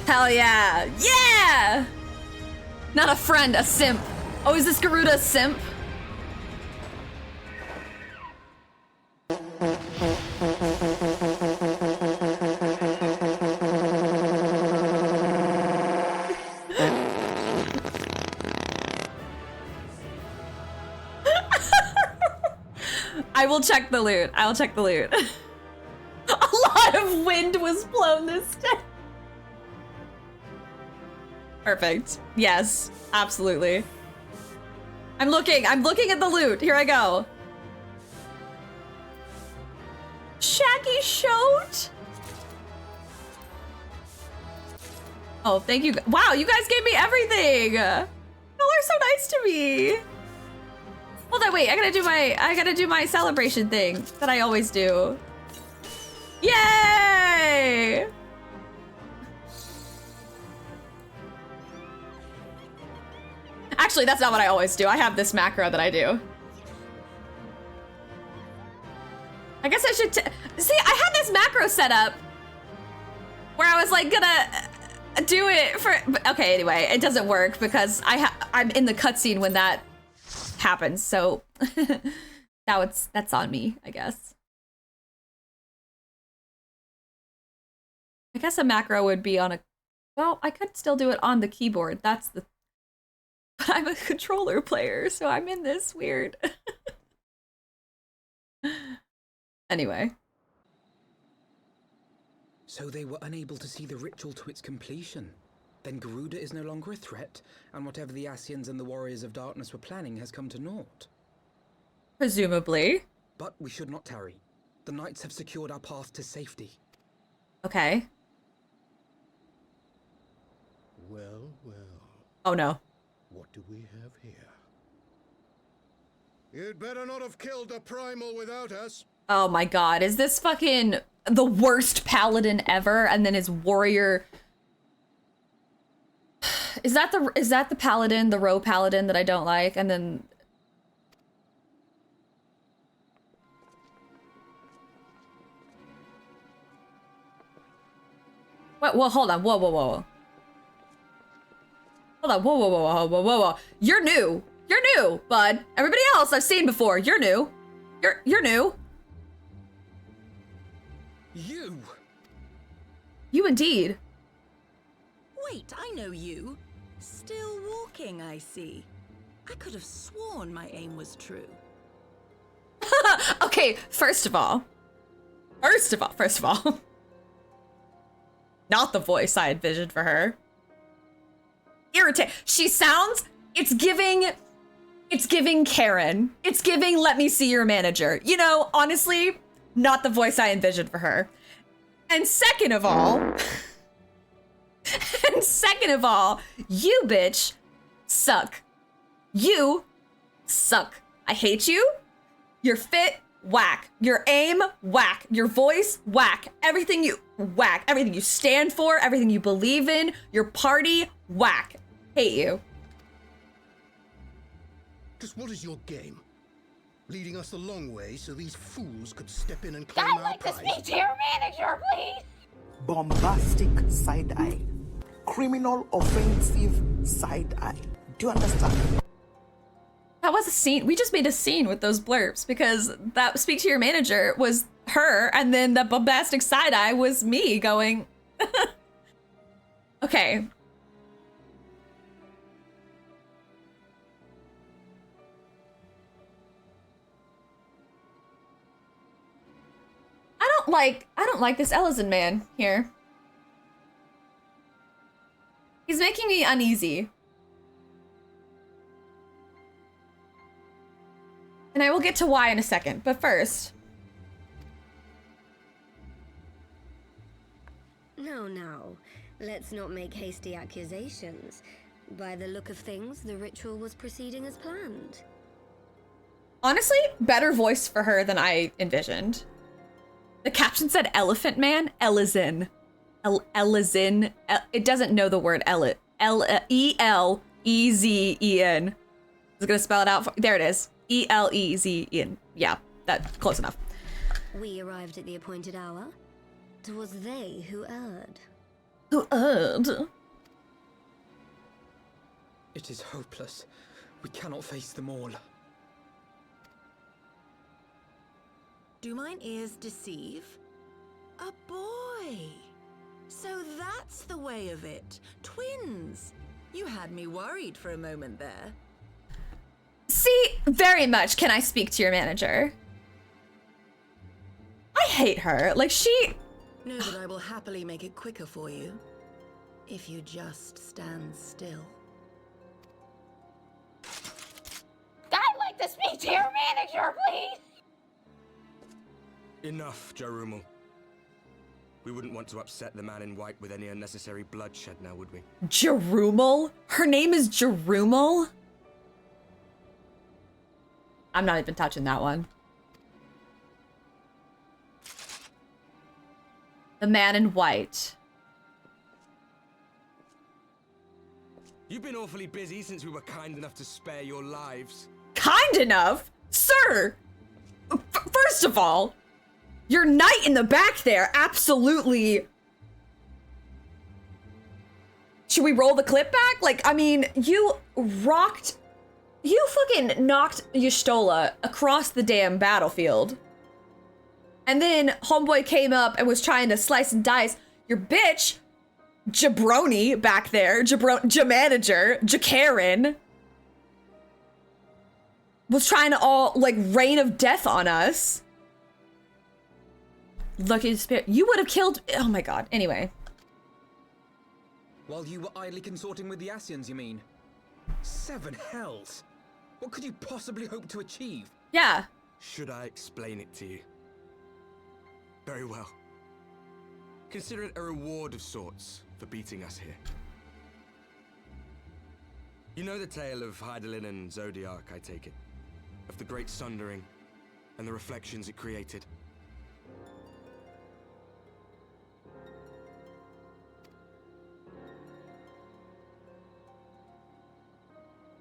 Hell yeah. Yeah! Not a friend, a simp. Oh, is this Garuda a simp? I will check the loot. I will check the loot. A lot of wind was blown this day. Perfect. Yes, absolutely. I'm looking at the loot. Here I go. Shaggy Shoat? Oh, thank you. Wow, you guys gave me everything. Y'all are so nice to me. Hold on, wait, I gotta do my celebration thing that I always do. Yay! Actually, that's not what I always do. I have this macro that I do. I guess I should see, I had this macro set up where I was like gonna do it for, okay, anyway, it doesn't work because I'm in the cutscene when that happens, so now that's on me, I guess. I guess a macro would be on a, well, I could still do it on the keyboard. That's the, but I'm a controller player, so I'm in this weird. Anyway. So they were unable to see the ritual to its completion. Then Garuda is no longer a threat, and whatever the Asians and the Warriors of Darkness were planning has come to naught. Presumably. But we should not tarry. The knights have secured our path to safety. Okay. Well, well. Oh no. What do we have here? You'd better not have killed the primal without us. Oh my god, is this fucking the worst paladin ever? And then his warrior. Is that the paladin, the row paladin that I don't like? And then what? Well, hold on. Whoa. Hold on. Whoa. You're new, bud. Everybody else I've seen before. You're new. You're new. You indeed. Wait, I know you. Still walking, I see. I could have sworn my aim was true. Okay, first of all. Not the voice I envisioned for her. Irritate. She sounds, it's giving Karen. It's giving, let me see your manager. You know, honestly, not the voice I envisioned for her. And second of all, you bitch suck. You suck. I hate you. Your fit, whack. Your aim, whack. Your voice, whack. Everything you, whack. Everything you stand for, everything you believe in, your party, whack. Hate you. Just what is your game? Leading us a long way so these fools could step in and claim our prize? I'd like to speak to your manager, please. Bombastic side eye. Criminal offensive side eye. Do you understand? That was a scene. We just made a scene with those blurbs because that speak to your manager was her, and then the bombastic side eye was me going. Okay. I don't like this Ellison man here. He's making me uneasy. And I will get to why in a second, but first. No. Let's not make hasty accusations. By the look of things, the ritual was proceeding as planned. Honestly, better voice for her than I envisioned. The caption said Elephant Man, Ellison. Ellison. It doesn't know the word E-L-E-Z-E-N. I was gonna spell it out for, there it is. E-L-E-Z-E-N. Yeah, that's close enough. We arrived at the appointed hour. 'Twas they who erred. Who erred? It is hopeless. We cannot face them all. Do mine ears deceive? A boy! So that's the way of it. Twins! You had me worried for a moment there. See, very much can I speak to your manager. I hate her. Like, she... Know that I will happily make it quicker for you. If you just stand still. I'd like to speak to your manager, please. Enough, Jarumul. We wouldn't want to upset the man in white with any unnecessary bloodshed now, would we? Jarumul? Her name is Jarumul? I'm not even touching that one. The man in white. You've been awfully busy since we were kind enough to spare your lives. Kind enough? Sir! First of all, your knight in the back there absolutely... Should we roll the clip back? Like, I mean, you rocked... You fucking knocked Y'shtola across the damn battlefield. And then homeboy came up and was trying to slice and dice. Your bitch, jabroni back there, J-manager, J-Karen, was trying to all, like, rain of death on us. Lucky spirit. You would have killed... Oh my god. Anyway. While you were idly consorting with the Asians, you mean? 7 hells! What could you possibly hope to achieve? Yeah. Should I explain it to you? Very well. Consider it a reward of sorts for beating us here. You know the tale of Hydaelyn and Zodiac, I take it? Of the Great Sundering and the reflections it created?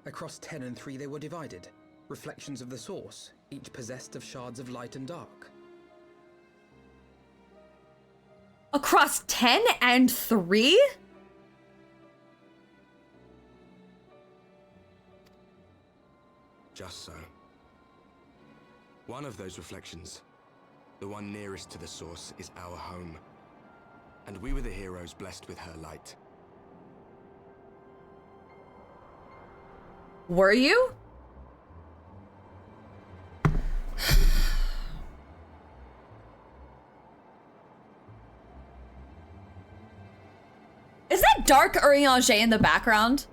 Across 10 and 3 they were divided. Reflections of the source, each possessed of shards of light and dark. Across 10 and 3? Just so. One of those reflections, the one nearest to the source, is our home. And we were the heroes blessed with her light. Were you? Is that Dark Urianger in the background?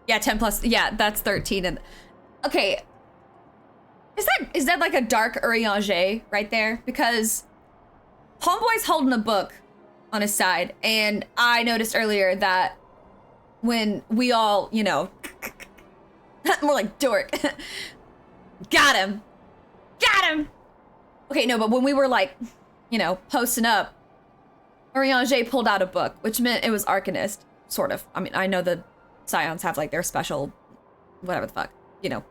Yeah, 10 plus. Yeah, that's 13. And okay, is that like a Dark Urianger right there? Because homeboy's holding a book on his side, and I noticed earlier that when we all, you know, more like dork, got him. Okay, no, but when we were like, you know, posting up, Urianger pulled out a book, which meant it was Arcanist, sort of. I mean, I know the Scions have like their special, whatever the fuck, you know,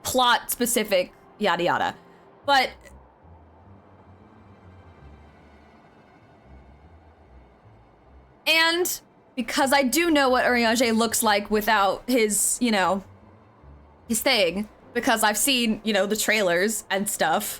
plot specific, yada yada. But and because I do know what Urianger looks like without his, you know, his thing, because I've seen, you know, the trailers and stuff.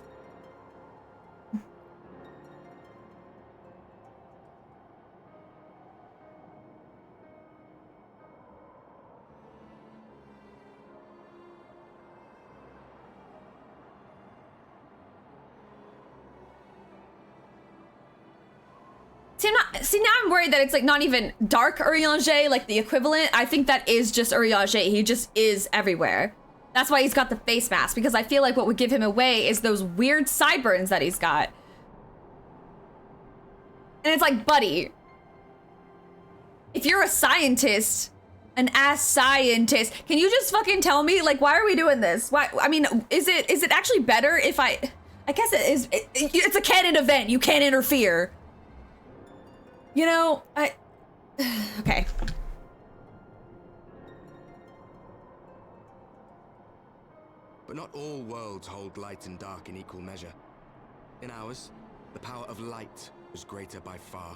See, now I'm worried that it's like not even Dark Urianger, like the equivalent. I think that is just Urianger. He just is everywhere. That's why he's got the face mask, because I feel like what would give him away is those weird sideburns that he's got. And it's like, buddy, if you're a scientist, an ass scientist, can you just fucking tell me, like, why are we doing this? Why? I mean, is it actually better if I guess it is. It's a canon event. You can't interfere. You know, okay. But not all worlds hold light and dark in equal measure. In ours, the power of light was greater by far.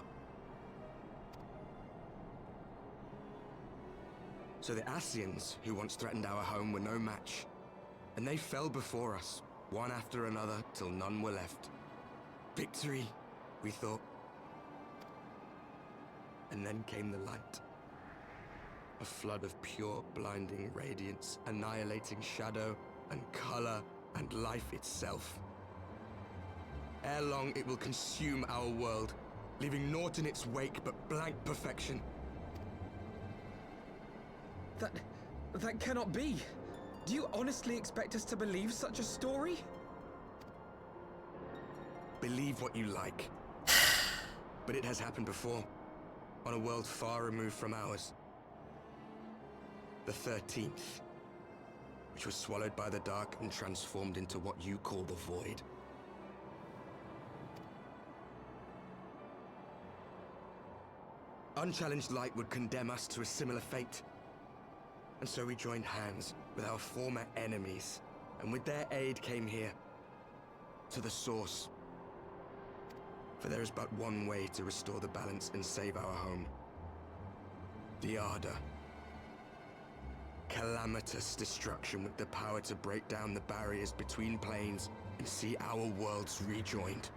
So the Asians, who once threatened our home, were no match. And they fell before us, one after another, till none were left. Victory, we thought. And then came the light. A flood of pure, blinding radiance, annihilating shadow and color and life itself. Ere long, it will consume our world, leaving naught in its wake but blank perfection. That cannot be. Do you honestly expect us to believe such a story? Believe what you like. But it has happened before. On a world far removed from ours. The 13th, which was swallowed by the dark and transformed into what you call the Void. Unchallenged light would condemn us to a similar fate. And so we joined hands with our former enemies, and with their aid came here, to the source. For there is but one way to restore the balance and save our home. The Ardor. Calamitous destruction with the power to break down the barriers between planes and see our worlds rejoined.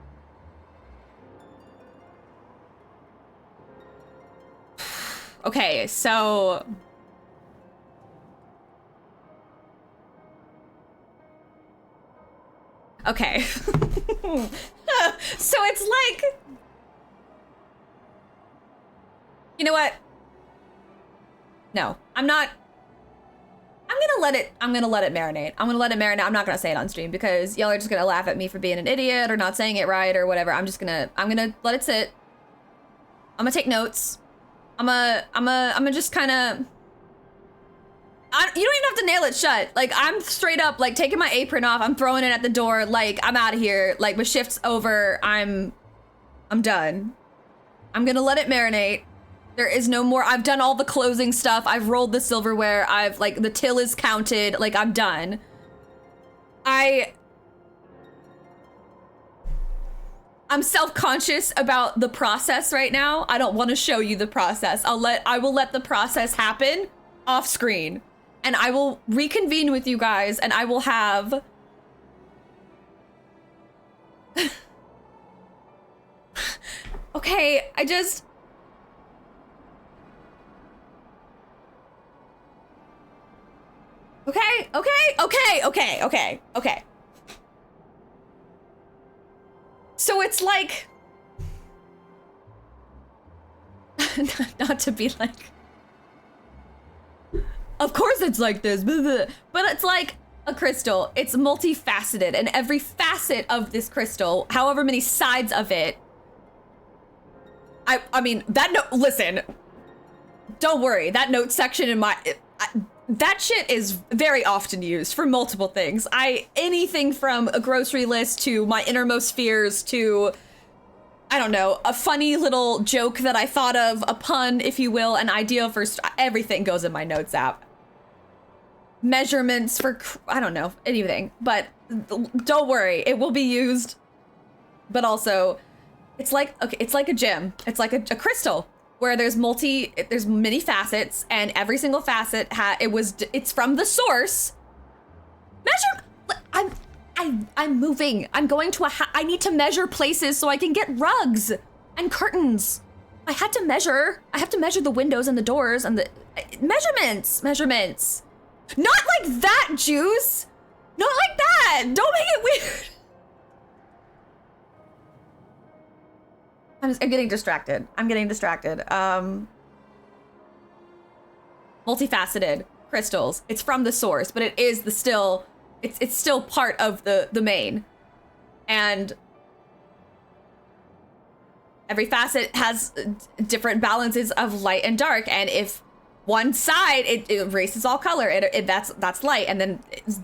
Okay, so... Okay. So it's like... You know what? No, I'm not... I'm gonna let it marinate. I'm not gonna say it on stream because y'all are just gonna laugh at me for being an idiot or not saying it right or whatever. I'm gonna let it sit. I'm gonna take notes. I'm gonna just kind of... You don't even have to nail it shut. Like, I'm straight up, like, taking my apron off. I'm throwing it at the door. Like, I'm out of here. Like, my shift's over. I'm done. I'm gonna let it marinate. There is no more. I've done all the closing stuff. I've rolled the silverware. Like, the till is counted. Like, I'm done. I'm self-conscious about the process right now. I don't want to show you the process. I will let the process happen off screen. And I will reconvene with you guys and I will have... Okay, I just... Okay. So it's like... Not to be like... Of course it's like this, blah, blah. But it's like a crystal. It's multifaceted, and every facet of this crystal, however many sides of it... I mean, that note... Listen. Don't worry. That note section in my... that shit is very often used for multiple things. Anything from a grocery list to my innermost fears to, I don't know, a funny little joke that I thought of, a pun, if you will, an idea for, everything goes in my notes app. Measurements for, I don't know, anything. But don't worry, it will be used. But also, it's like, okay, it's like a gem. It's like a crystal. Where there's many facets, and every single facet it's from the source. I'm moving. I'm going to I need to measure places so I can get rugs and curtains. I have to measure the windows and the doors and the measurements. Not like that, Juice. Not like that. Don't make it weird. I'm getting distracted. Multifaceted crystals. It's from the source, but it is it's still part of the main. And every facet has different balances of light and dark. And if one side, it erases all color, that's light, and then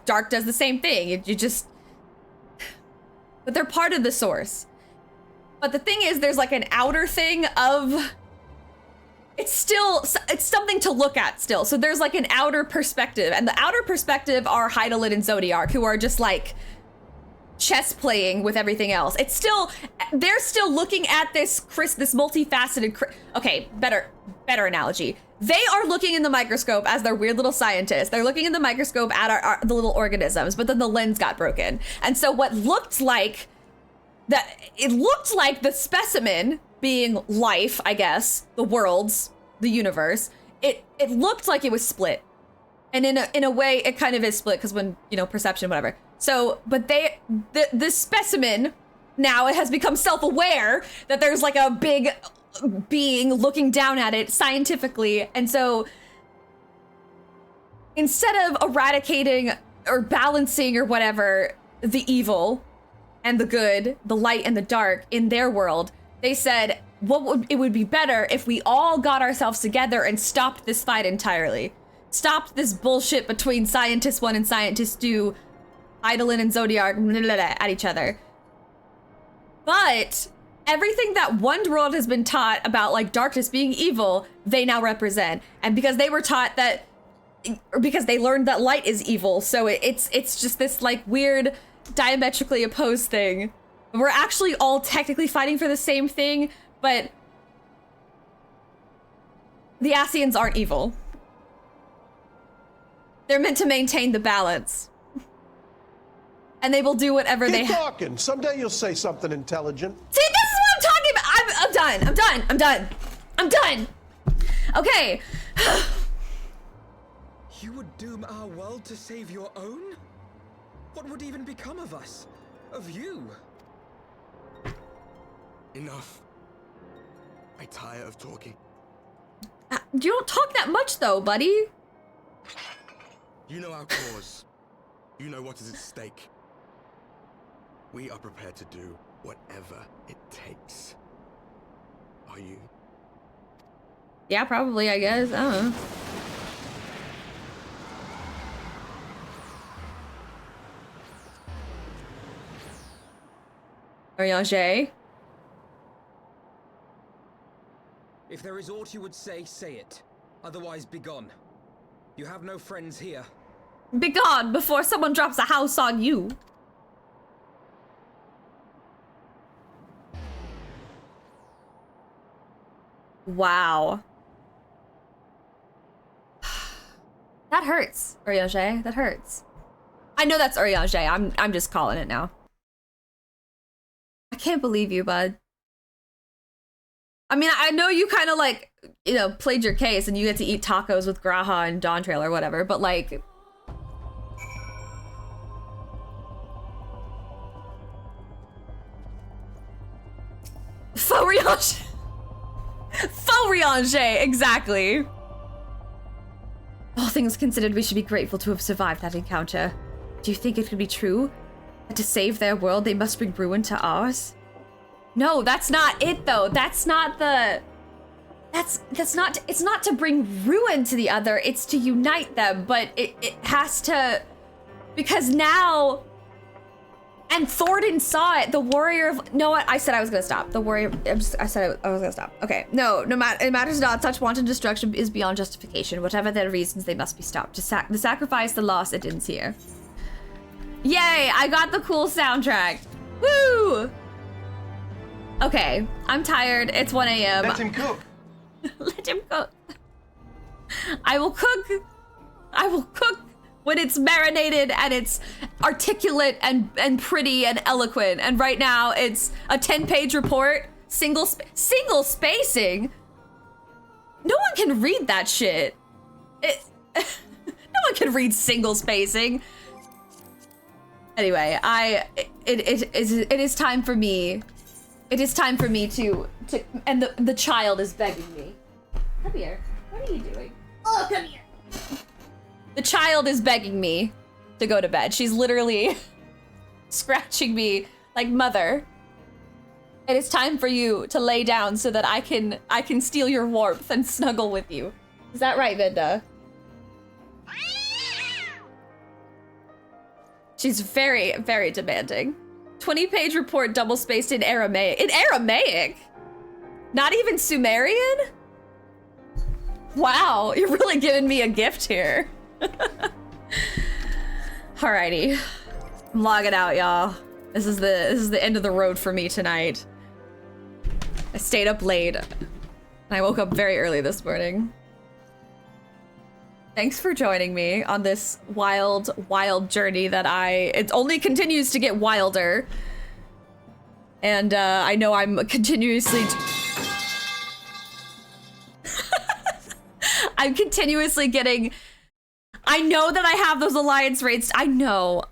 dark does the same thing. But they're part of the source. But the thing is, there's like an outer thing of... It's something to look at still. So there's like an outer perspective. And the outer perspective are Hydaelyn and Zodiark, who are just like chess playing with everything else. They're still looking at this multifaceted... Okay, better analogy. They are looking in the microscope as their weird little scientists. They're looking in the microscope at the little organisms, but then the lens got broken. And so what looked like... It looked like the specimen being life, I guess, the worlds, the universe. It looked like it was split, and in a way, it kind of is split because when perception, whatever. So, but the specimen now it has become self-aware that there's like a big being looking down at it scientifically, and so instead of eradicating or balancing or whatever the evil and the good, the light and the dark in their world, they said it would be better if we all got ourselves together and stopped this fight entirely. Stopped this bullshit between Scientist 1 and Scientist 2, Hydaelyn and Zodiark, at each other. But everything that one world has been taught about like darkness being evil, they now represent. And because they were taught that, or because they learned that light is evil, so it's just this like weird diametrically opposed thing. We're actually all technically fighting for the same thing, but the Ascians aren't evil. They're meant to maintain the balance. And they will do whatever they Keep talking. Someday you'll say something intelligent. See, this is what I'm talking about. I'm done. Okay. You would doom our world to save your own? What would even become of us? Of you? Enough. I tire of talking. You don't talk that much though, buddy. You know our cause. You know what is at stake. We are prepared to do whatever it takes. Are you? Yeah, probably, I guess. I don't know. Oriange? If there is aught you would say, say it. Otherwise, begone. You have no friends here. Begone before someone drops a house on you. Wow. That hurts, Oriange. That hurts. I know that's Oriange. I'm just calling it now. I can't believe you, bud. I mean, I know you kind of like, you know, played your case and you get to eat tacos with Graha and Dawn Trail or whatever, but like... Faux Riange! Faux Riange, exactly! All things considered, we should be grateful to have survived that encounter. Do you think it could be true? That to save their world, they must bring ruin to ours? No, that's not it though. That's not the... That's not... It's not to bring ruin to the other, it's to unite them, but it has to... Because now... And Thornton saw it, the warrior of... No, what? I said I was gonna stop. The warrior... I said I was gonna stop. Okay, no matter... It matters not. Such wanton destruction is beyond justification. Whatever their reasons, they must be stopped. The sacrifice, the loss, it ends here. Yay! I got the cool soundtrack. Woo! Okay, I'm tired. It's 1 a.m. Let him cook. Let him cook. I will cook. I will cook when it's marinated and it's articulate and pretty and eloquent. And right now it's a 10-page report, single spacing. No one can read that shit. No one can read single spacing. Anyway, it is time for me. It is time for me to and the child is begging me. Come here. What are you doing? Oh, come here. The child is begging me to go to bed. She's literally scratching me like, mother, it is time for you to lay down so that I can steal your warmth and snuggle with you. Is that right, Vinda? She's very, very demanding. 20-page report double-spaced in Aramaic. In Aramaic? Not even Sumerian? Wow, you're really giving me a gift here. Alrighty. I'm logging out, y'all. This is the end of the road for me tonight. I stayed up late. And I woke up very early this morning. Thanks for joining me on this wild, wild journey that it only continues to get wilder. And I know I'm continuously... I'm continuously getting... I know that I have those alliance rates. I know.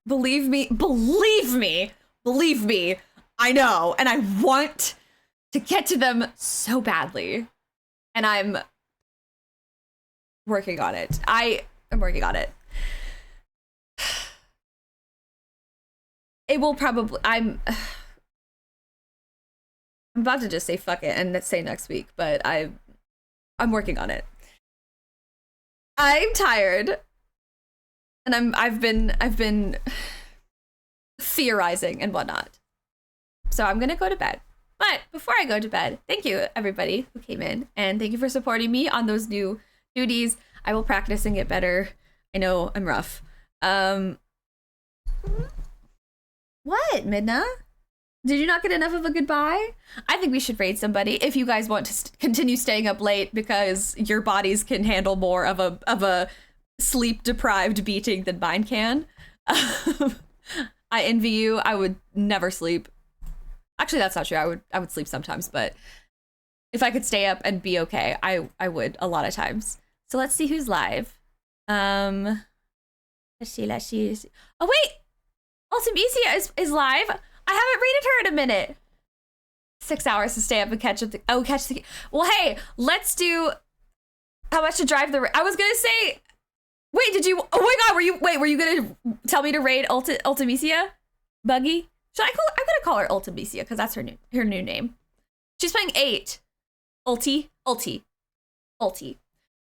Believe me. I know. And I want to get to them so badly. And I'm working on it. I'm working on it. It will probably... I'm about to just say fuck it and say next week, but I'm working on it. I'm tired. And I've been theorizing and whatnot. So I'm gonna go to bed. But before I go to bed, thank you everybody who came in, and thank you for supporting me on those new duties. I will practice and get better. I know I'm rough. What, Midna? Did you not get enough of a goodbye? I think we should raid somebody if you guys want to continue staying up late because your bodies can handle more of a sleep deprived beating than mine can. I envy you. I would never sleep. Actually, that's not true. I would sleep sometimes, but if I could stay up and be okay, I would a lot of times. So let's see who's live. Let's see. Oh wait, Ultimisia is live. I haven't rated her in a minute. 6 hours to stay up and catch up. Catch the. Well, hey, let's do. How much to drive the? I was gonna say. Wait, did you? Oh my God, were you gonna tell me to raid Ultimisia? Buggy? I'm gonna call her Ultimisia because that's her new name. She's playing 8. Ulti.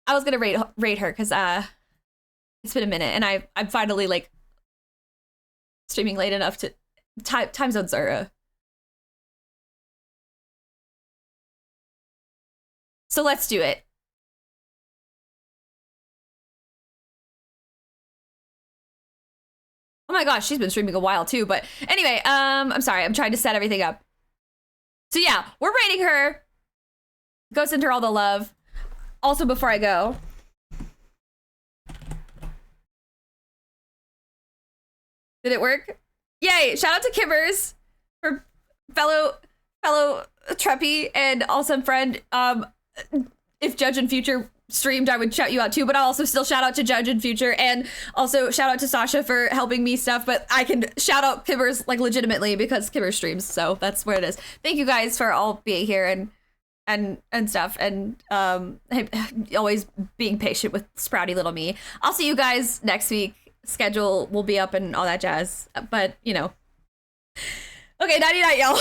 I was gonna raid her because it's been a minute and I'm finally like streaming late enough to time zones are so let's do it. Oh my gosh, she's been streaming a while too, but anyway, I'm sorry, I'm trying to set everything up. So yeah, we're rating her. Go send her all the love. Also, before I go, did it work? Yay! Shout out to Kibbers, her fellow Treppy and awesome friend. If Judge in Future streamed, I would shout you out too, but I'll also still shout out to Judge in Future and also shout out to Sasha for helping me stuff, but I can shout out Kibbers like legitimately because Kibbers streams, so that's where it is. Thank you guys for all being here and stuff, and always being patient with sprouty little me. I'll see you guys next week. Schedule will be up and all that jazz, but you know. Okay, nighty night, y'all.